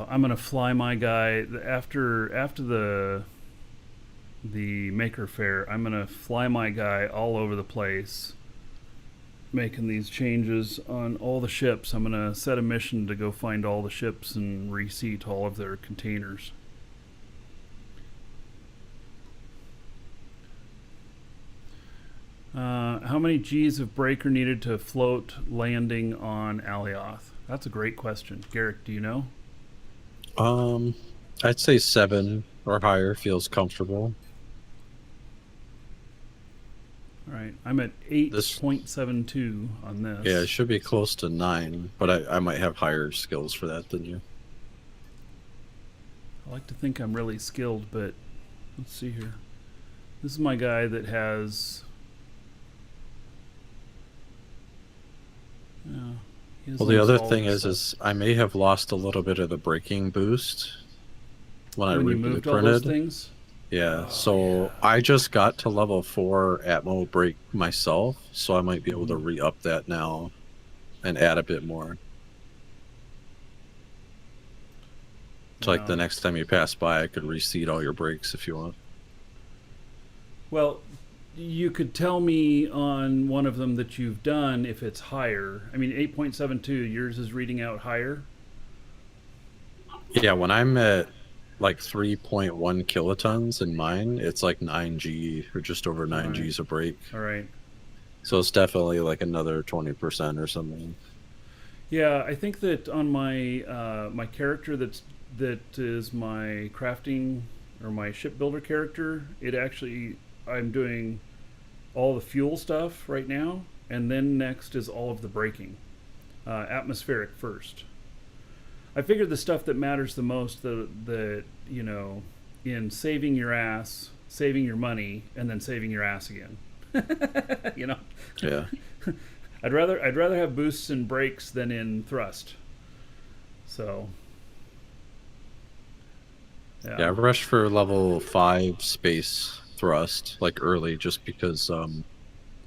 I'm gonna fly my guy after the the Maker Faire, I'm gonna fly my guy all over the place, making these changes on all the ships. I'm gonna set a mission to go find all the ships and reseat all of their containers. How many G's of break are needed to float landing on Alioth? That's a great question. Garrick, do you know? I'd say 7 or higher feels comfortable. All right, I'm at 8.72 on this. Yeah, it should be close to 9, but I might have higher skills for that than you. I like to think I'm really skilled, but let's see here. This is my guy that has... Yeah, he has Well, the almost other all thing this is stuff. I may have lost a little bit of the braking boost when I When you moved all those reblueprinted. things? Yeah, Oh, so yeah. I just got to level 4 Atmo brake myself, so I might be able to Mm-hmm. re-up that now and add a bit more. So like the Yeah. next time you pass by, I could reseat all your brakes if you want. Well, you could tell me on one of them that you've done if it's higher. I mean, 8.72, yours is reading out higher? Yeah, when I'm at like 3.1 kilotons in mine, it's like 9G or just over 9Gs a brake. All right. So it's definitely like another 20% or something. Yeah, I think that on my my character that is my crafting or my shipbuilder character, it actually I'm doing all the fuel stuff right now, and then next is all of the braking, atmospheric first. I figured the stuff that matters the most, the you know, in saving your ass, saving your money, and then saving your ass again. You know. Yeah. I'd rather have boosts in brakes than in thrust. So. Yeah, I rushed for level 5 space thrust, like early, just because it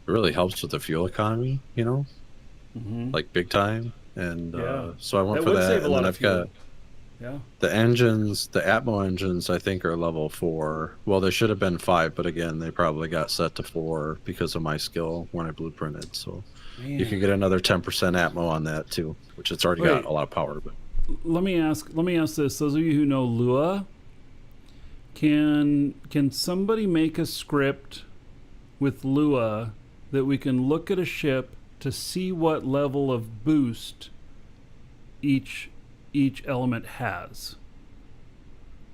really helps with the fuel economy, you know? Mm-hmm. Like big time. And Yeah. so I went That for would that. save a And lot then of I've fuel. got Yeah. the engines, the Atmo engines, I think are level 4. Well, they should have been 5, but again, they probably got set to 4 because of my skill when I blueprinted. So you can get another 10% Atmo on that too, which it's already Wait. got a lot of power. But Let me ask this. Those of you who know Lua, can somebody make a script with Lua that we can look at a ship to see what level of boost each element has?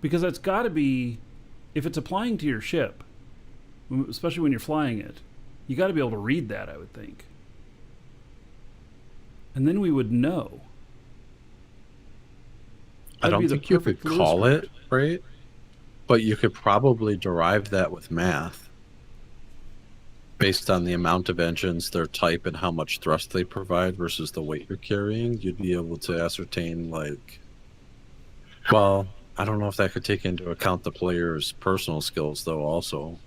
Because that's got to be, if it's applying to your ship, especially when you're flying it, you got to be able to read that, I would think. And then we would know. I That'd don't be the think you could perfect Lua call script. it, right? But you could probably derive that with math based on the amount of engines, their type, and how much thrust they provide versus the weight you're carrying. You'd be able to ascertain, like, well, I don't know if that could take into account the player's personal skills, though, also.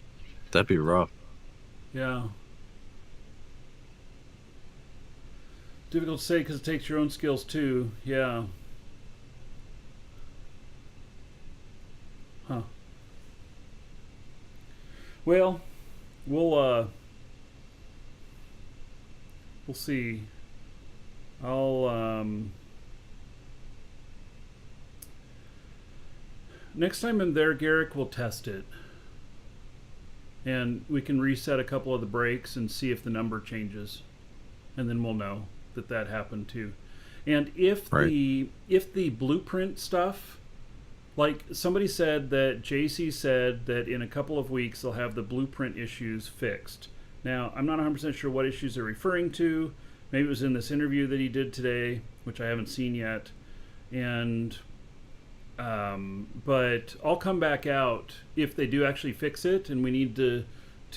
That'd be rough. Yeah. Difficult to say because it takes your own skills too. Yeah. Huh. Well, we'll see. I'll next time I'm there, Garrick, we'll test it. And we can reset a couple of the brakes and see if the number changes. And then we'll know that happened too. And if the blueprint stuff, like somebody said that JC said that in a couple of weeks they'll have the blueprint issues fixed. Now, I'm not 100% sure what issues they're referring to. Maybe it was in this interview that he did today, which I haven't seen yet. And but I'll come back out if they do actually fix it and we need to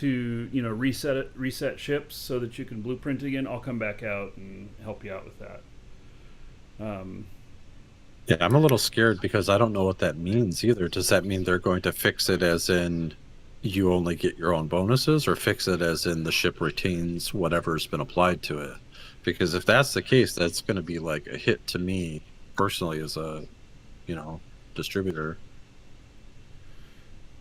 you know, reset ships so that you can blueprint it again. I'll come back out and help you out with that. Yeah, I'm a little scared because I don't know what that means either. Does that mean they're going to fix it as in you only get your own bonuses, or fix it as in the ship retains whatever's been applied to it? Because if that's the case, that's going to be like a hit to me personally as a, you know, distributor.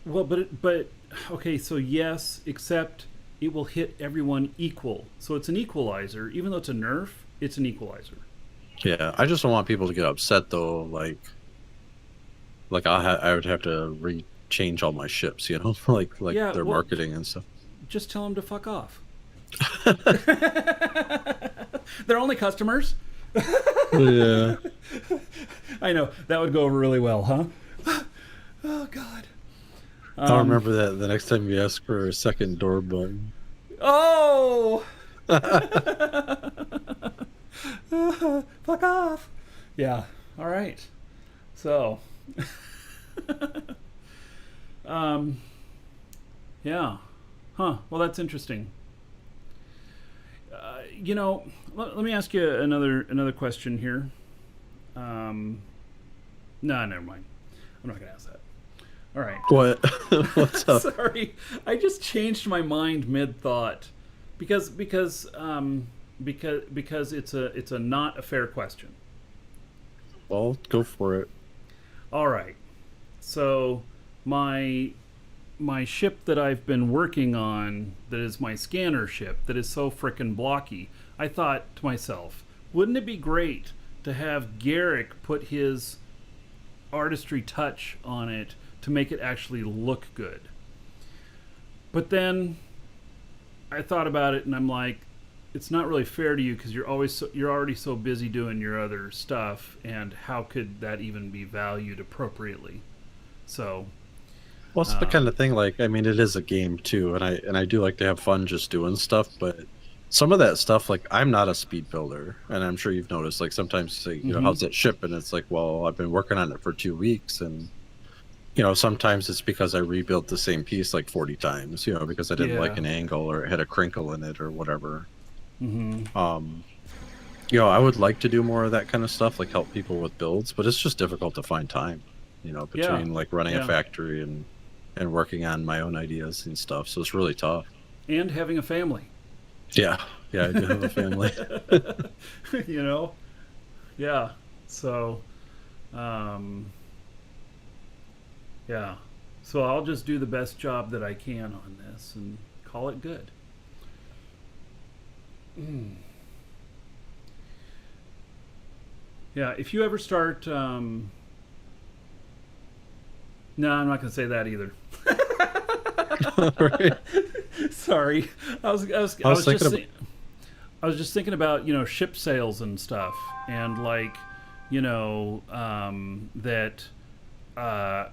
Well, but okay, so yes, except it will hit everyone equal. So it's an equalizer, even though it's a nerf. It's an equalizer. Yeah, I just don't want people to get upset though. Like I would have to change all my ships, you know, like Yeah, their well, marketing and stuff. just tell them to fuck off. They're only customers. Yeah. I know that would go over really well, huh? Oh God. I'll remember that the next time you ask for a second door button. Oh. Fuck off. Yeah. All right. So. Yeah. Huh. Well, that's interesting. You know, let me ask you another question here. No, never mind. I'm not gonna ask that. All right. What? What's up? Sorry, I just changed my mind mid thought because it's a not a fair question. Well, go for it. All right. So my ship that I've been working on, that is my scanner ship, that is so frickin' blocky, I thought to myself, wouldn't it be great to have Garrick put his artistry touch on it to make it actually look good? But then I thought about it and I'm like, it's not really fair to you because you're already so busy doing your other stuff, and how could that even be valued appropriately? So Well, it's the kind of thing, like, I mean, it is a game too, and I do like to have fun just doing stuff, but some of that stuff, like, I'm not a speed builder, and I'm sure you've noticed, like, sometimes you say, you know, how's that ship? And it's like, well, I've been working on it for 2 weeks, and, you know, sometimes it's because I rebuilt the same piece like 40 times, you know, because I didn't like an angle or it had a crinkle in it or whatever. You know, I would like to do more of that kind of stuff, like help people with builds, but it's just difficult to find time, you know, between like running a factory and working on my own ideas and stuff. So it's really tough. And having a family. Yeah, I do have a family. You know? Yeah. So, yeah. So I'll just do the best job that I can on this and call it good. Yeah, if you ever start... No, I'm not going to say that either. Right. Sorry, I was just thinking about, you know, ship sales and stuff, and like, you know, that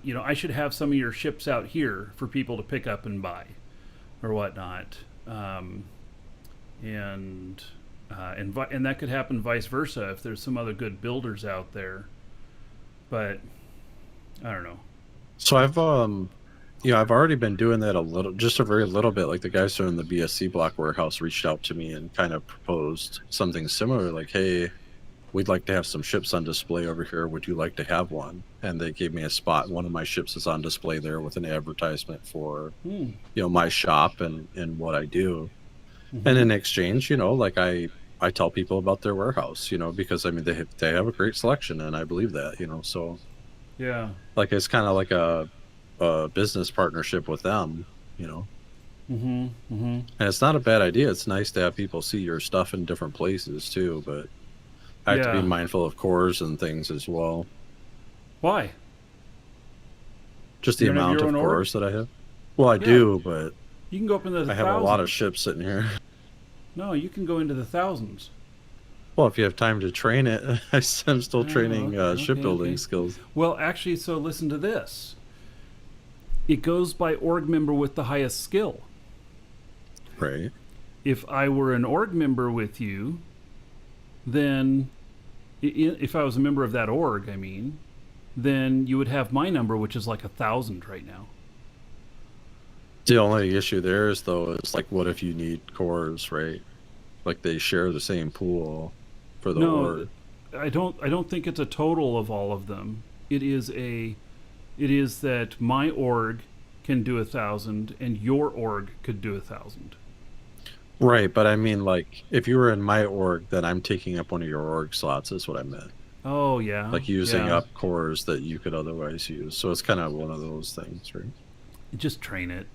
you know, I should have some of your ships out here for people to pick up and buy, or whatnot, and that could happen vice versa if there's some other good builders out there, but I don't know. So I've you know, I've already been doing that just a very little bit. Like the guys who are in the BSC block warehouse reached out to me and kind of proposed something similar, like, hey, we'd like to have some ships on display over here. Would you like to have one? And they gave me a spot. One of my ships is on display there with an advertisement for, you know, my shop and what I do. And in exchange, you know, like I tell people about their warehouse, you know, because I mean, they have a great selection, and I believe that, you know, so Yeah. like it's kind of like a business partnership with them, you know. And it's not a bad idea. It's nice to have people see your stuff in different places too, but I have to be mindful of cores and things as well. Why? Just the amount of cores that I have. Well, I do, but you can go up into the I have a lot of ships sitting here. No, you can go into the thousands. Well, if you have time to train it, I'm still training shipbuilding skills. Well, actually, so listen to this. It goes by org member with the highest skill. Right. If I were an org member with you, then if I was a member of that org, I mean, then you would have my number, which is like 1,000 right now. The only issue there is, though, is like, what if you need cores, right? Like they share the same pool for the org. I don't think it's a total of all of them. It is that my org can do 1,000 and your org could do 1,000. Right, but I mean, like, if you were in my org, then I'm taking up one of your org slots, is what I meant. Oh, yeah. Like using up cores that you could otherwise use. So it's kind of one of those things, right? Just train it.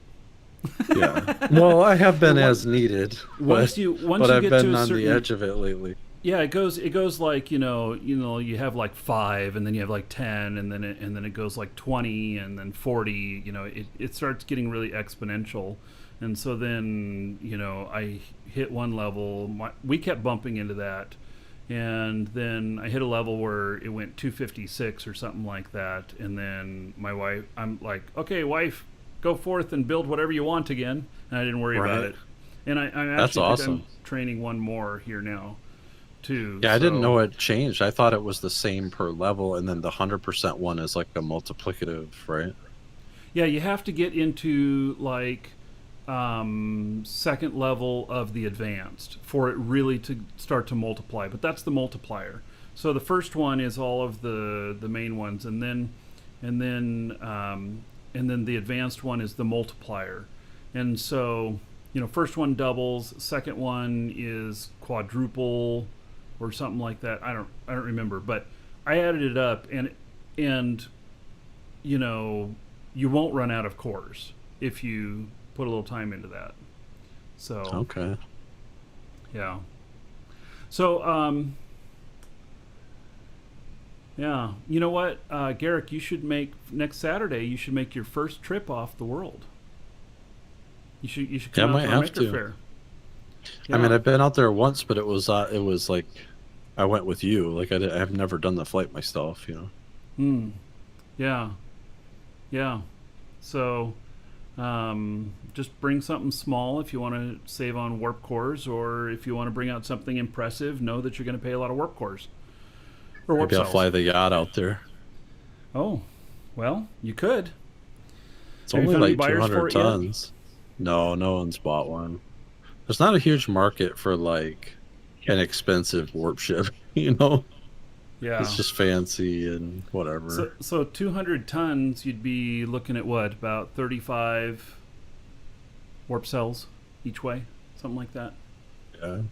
Yeah. Well, I have been as needed, Once but you but get I've been to a on the certain, edge of it lately. yeah, it goes like, you have like 5, and then you have like 10, and then it goes like 20, and then 40. It starts getting really exponential. And so then, I hit one level. We kept bumping into that, and then I hit a level where it went 256 or something like that. And then I'm like, okay, wife, go forth and build whatever you want again. And I didn't worry about Right. it. And I That's actually think I'm awesome. training one more here now too. Yeah, I didn't So know it changed. I thought it was the same per level, and then the 100% one is like a multiplicative, right? yeah, you have to get into like second level of the advanced for it really to start to multiply. But that's the multiplier. So the first one is all of the main ones, and then the advanced one is the multiplier. And so, first one doubles, second one is quadruple or something like that. I don't remember, but I added it up, and you won't run out of cores if you put a little time into that. So Okay. yeah. So yeah, you know what, Garrick, you should make next Saturday. You should make your first trip off the world. You should Yeah, I come out might to our have Maker to. Fair. I mean, Yeah. I've been out there once, but it was like I went with you. Like I've never done the flight myself, you know. Hmm. Yeah. Yeah. So, just bring something small if you want to save on warp cores, or if you want to bring out something impressive, know that you're going to pay a lot of warp cores or warp Maybe I'll cells. fly the yacht out there. Oh, well, you could. It's Have you only found any like buyers for 200 it yet? tons. No one's bought one. There's not a huge market for like an expensive warp ship, you know. Yeah. It's just fancy and whatever. So 200 tons, you'd be looking at what, about 35 warp cells each way, something like that. Yeah.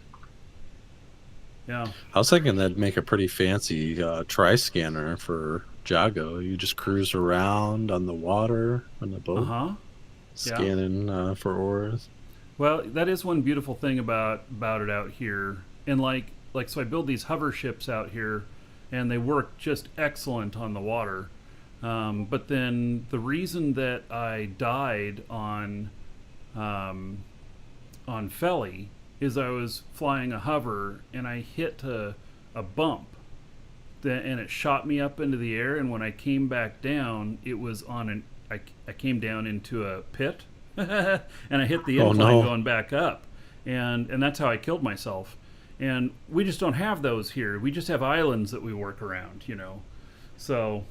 Yeah. I was thinking that'd make a pretty fancy tri-scanner for Jago. You just cruise around on the water on the Uh boat, huh. Yeah. scanning for ores. Well, that is one beautiful thing about it out here. And so I build these hover ships out here, and they work just excellent on the water. But then the reason that I died on Felly is I was flying a hover, and I hit a bump, and it shot me up into the air. And when I came back down, it was I came down into a pit, and I hit the Oh, incline no. going back up, and that's how I killed myself. And we just don't have those here. We just have islands that we work around, So,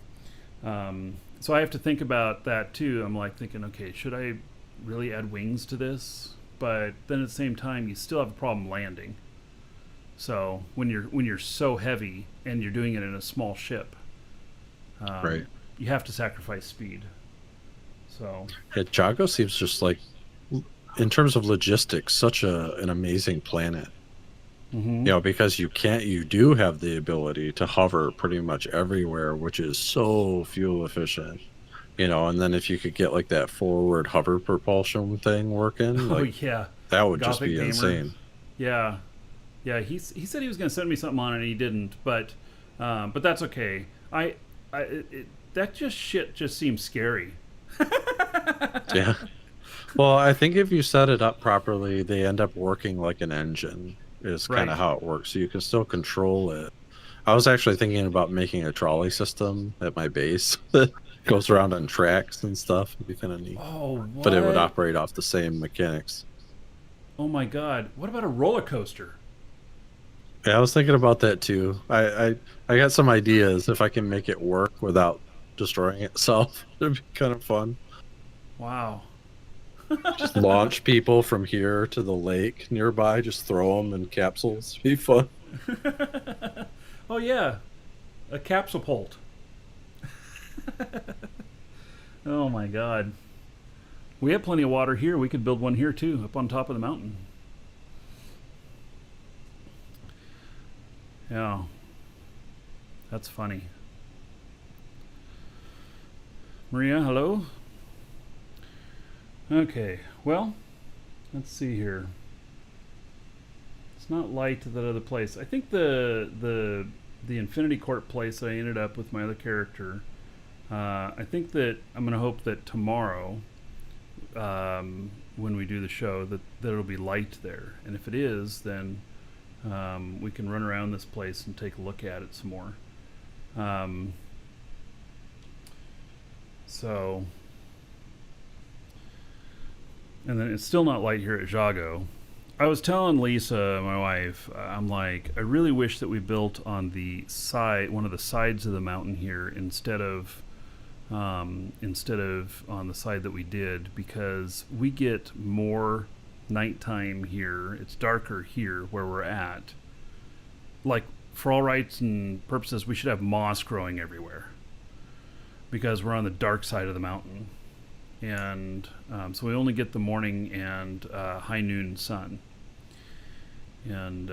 so I have to think about that too. I'm like thinking, okay, should I really add wings to this? But then at the same time, you still have a problem landing. So when you're so heavy and you're doing it in a small ship, Right. you have to sacrifice speed. So Yeah, Jago seems just like, in terms of logistics, such an amazing planet. mhm. You know, because you do have the ability to hover pretty much everywhere, which is so fuel efficient. You know, and then if you could get like that forward hover propulsion thing working, Oh like yeah, that would just Gothic be Gamer. insane. Yeah, yeah. He said he was going to send me something on it, and he didn't. But that's okay. That shit just seems scary. Yeah. Well, I think if you set it up properly, they end up working like an engine, is kind Right. of how it works. So you can still control it. I was actually thinking about making a trolley system at my base that goes around on tracks and stuff. It'd be kind of neat. Oh, what? But it would operate off the same mechanics. Oh my god! What about a roller coaster? Yeah, I was thinking about that too. I got some ideas if I can make it work without destroying itself. It'd be kind of fun. Wow. Just launch people from here to the lake nearby. Just throw them in capsules. Be fun. Oh yeah, a capsule. Oh my god. We have plenty of water here. We could build one here too, up on top of the mountain. Yeah. That's funny. Maria, hello? Okay, well, let's see here. It's not light to that other place. I think the Infinity Court place I ended up with my other character. I think that I'm gonna hope that tomorrow, when we do the show, that it'll be light there. And if it is, then we can run around this place and take a look at it some more. So, and then it's still not light here at Jago. I was telling Lisa, my wife, I'm like, I really wish that we built on the side, one of the sides of the mountain here, instead of on the side that we did, because we get more nighttime here. It's darker here where we're at. Like, for all rights and purposes, we should have moss growing everywhere, because we're on the dark side of the mountain. And so we only get the morning and high noon sun. And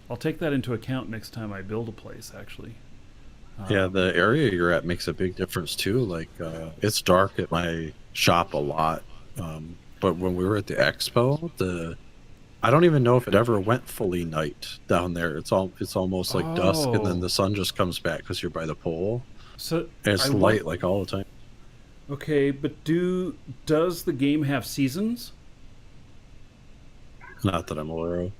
I'll take that into account next time I build a place, actually. Yeah, the area you're at makes a big difference too. Like, it's dark at my shop a lot. But when we were at the expo, I don't even know if it ever went fully night down there. It's almost like dusk, and then the sun just comes back because you're by the pole. So And it's light like all the time. Okay, but does the game have seasons? Not that I'm aware of.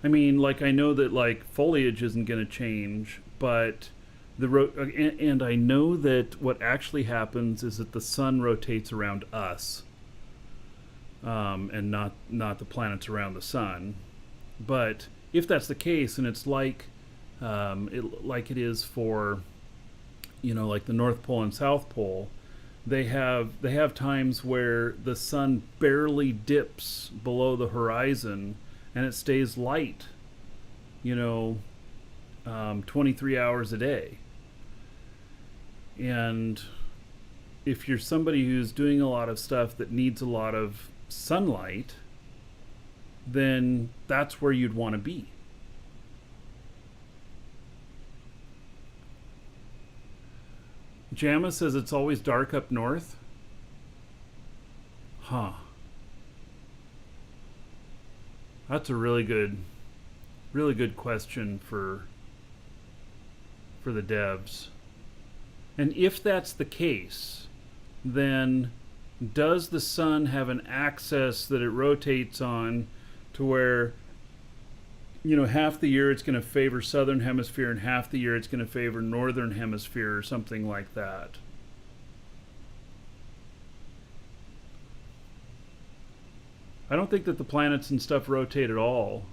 I mean, like, I know that like foliage isn't going to change, but and I know that what actually happens is that the sun rotates around us, and not the planets around the sun. But if that's the case, and it's like it is for, like the North Pole and South Pole, they have times where the sun barely dips below the horizon and it stays light, 23 hours a day. And if you're somebody who's doing a lot of stuff that needs a lot of sunlight, then that's where you'd want to be. Jamma says it's always dark up north. Huh. That's a really good question for the devs. And if that's the case, then does the sun have an axis that it rotates on to where, half the year it's going to favor southern hemisphere and half the year it's going to favor northern hemisphere or something like that? I don't think that the planets and stuff rotate at all.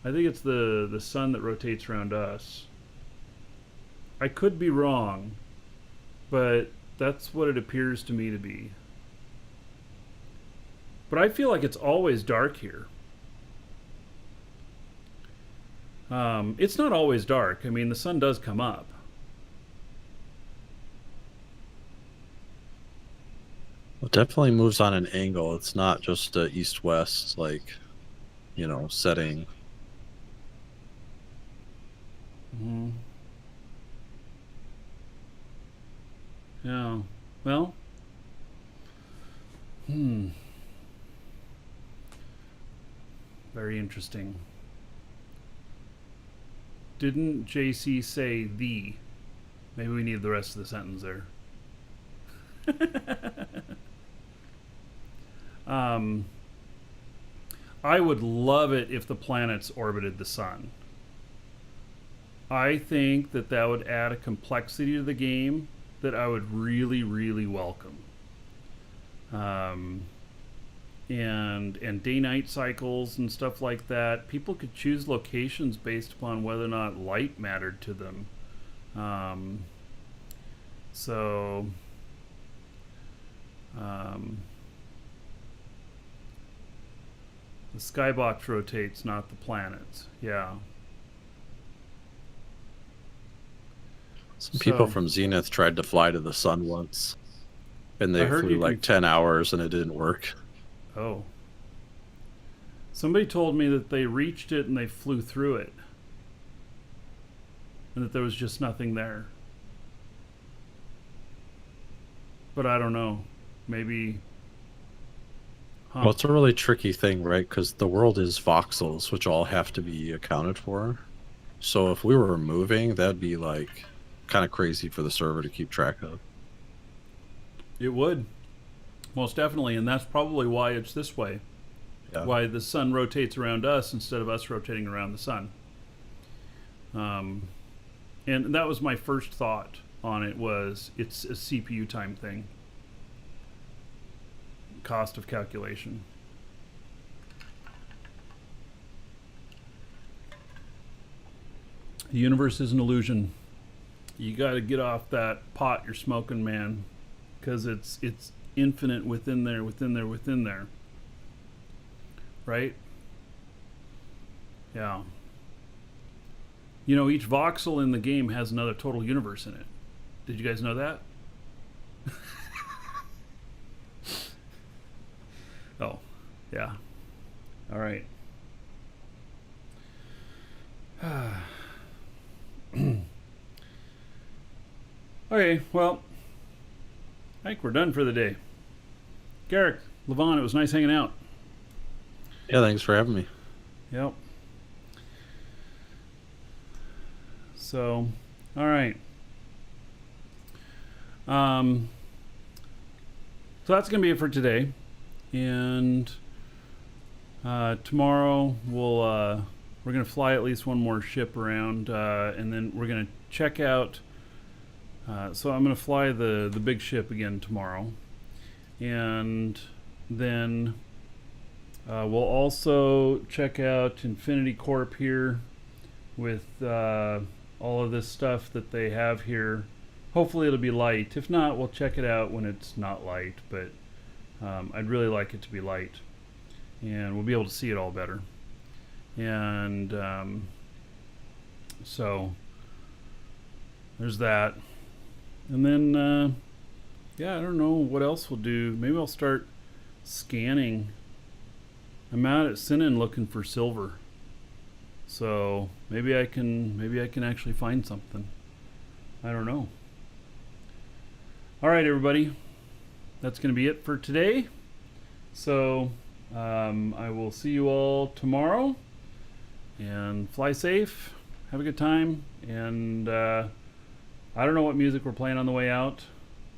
I think it's the sun that rotates around us. I could be wrong, but that's what it appears to me to be. But I feel like it's always dark here. It's not always dark. I mean, the sun does come up. It definitely moves on an angle. It's not just east-west, like, setting. Mm-hmm. Yeah. Well. Very interesting. Didn't JC say the? Maybe we need the rest of the sentence there. I would love it if the planets orbited the sun. I think that would add a complexity to the game that I would really, really welcome. And day-night cycles and stuff like that. People could choose locations based upon whether or not light mattered to them. The skybox rotates, not the planets. Yeah. Some people from Zenith tried to fly to the sun once, and they flew like 10 hours and it didn't work. Oh. Somebody told me that they reached it and they flew through it, and that there was just nothing there. But I don't know. Maybe Well, it's a really tricky thing, right? Because the world is voxels, which all have to be accounted for. So if we were moving, that'd be like kind of crazy for the server to keep track of. It would. Most definitely, and that's probably why it's this way. Yeah. Why the sun rotates around us instead of us rotating around the sun. And that was my first thought on it, was it's a CPU time thing. Cost of calculation. The universe is an illusion. You got to get off that pot you're smoking, man, because it's infinite within there, right? Yeah. You know, each voxel in the game has another total universe in it. Did you guys know that? Oh, yeah. All right. Okay, well, I think we're done for the day. Garrick, Levon, it was nice hanging out. Yeah, thanks for having me. Yep. So, all right. So that's going to be it for today. And tomorrow we're going to fly at least one more ship around, and then we're going to check out. So I'm going to fly the big ship again tomorrow, and then we'll also check out Infinity Corp here with all of this stuff that they have here. Hopefully it'll be light. If not, we'll check it out when it's not light, but I'd really like it to be light, and we'll be able to see it all better. And so there's that. And then yeah, I don't know what else we'll do. Maybe I'll start scanning. I'm out at Sinan looking for silver, so maybe I can actually find something. I don't know. All right, everybody, that's going to be it for today. So I will see you all tomorrow, and fly safe, have a good time, and I don't know what music we're playing on the way out.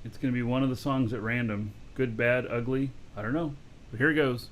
It's going to be one of the songs at random. Good, bad, ugly, I don't know, but here it goes.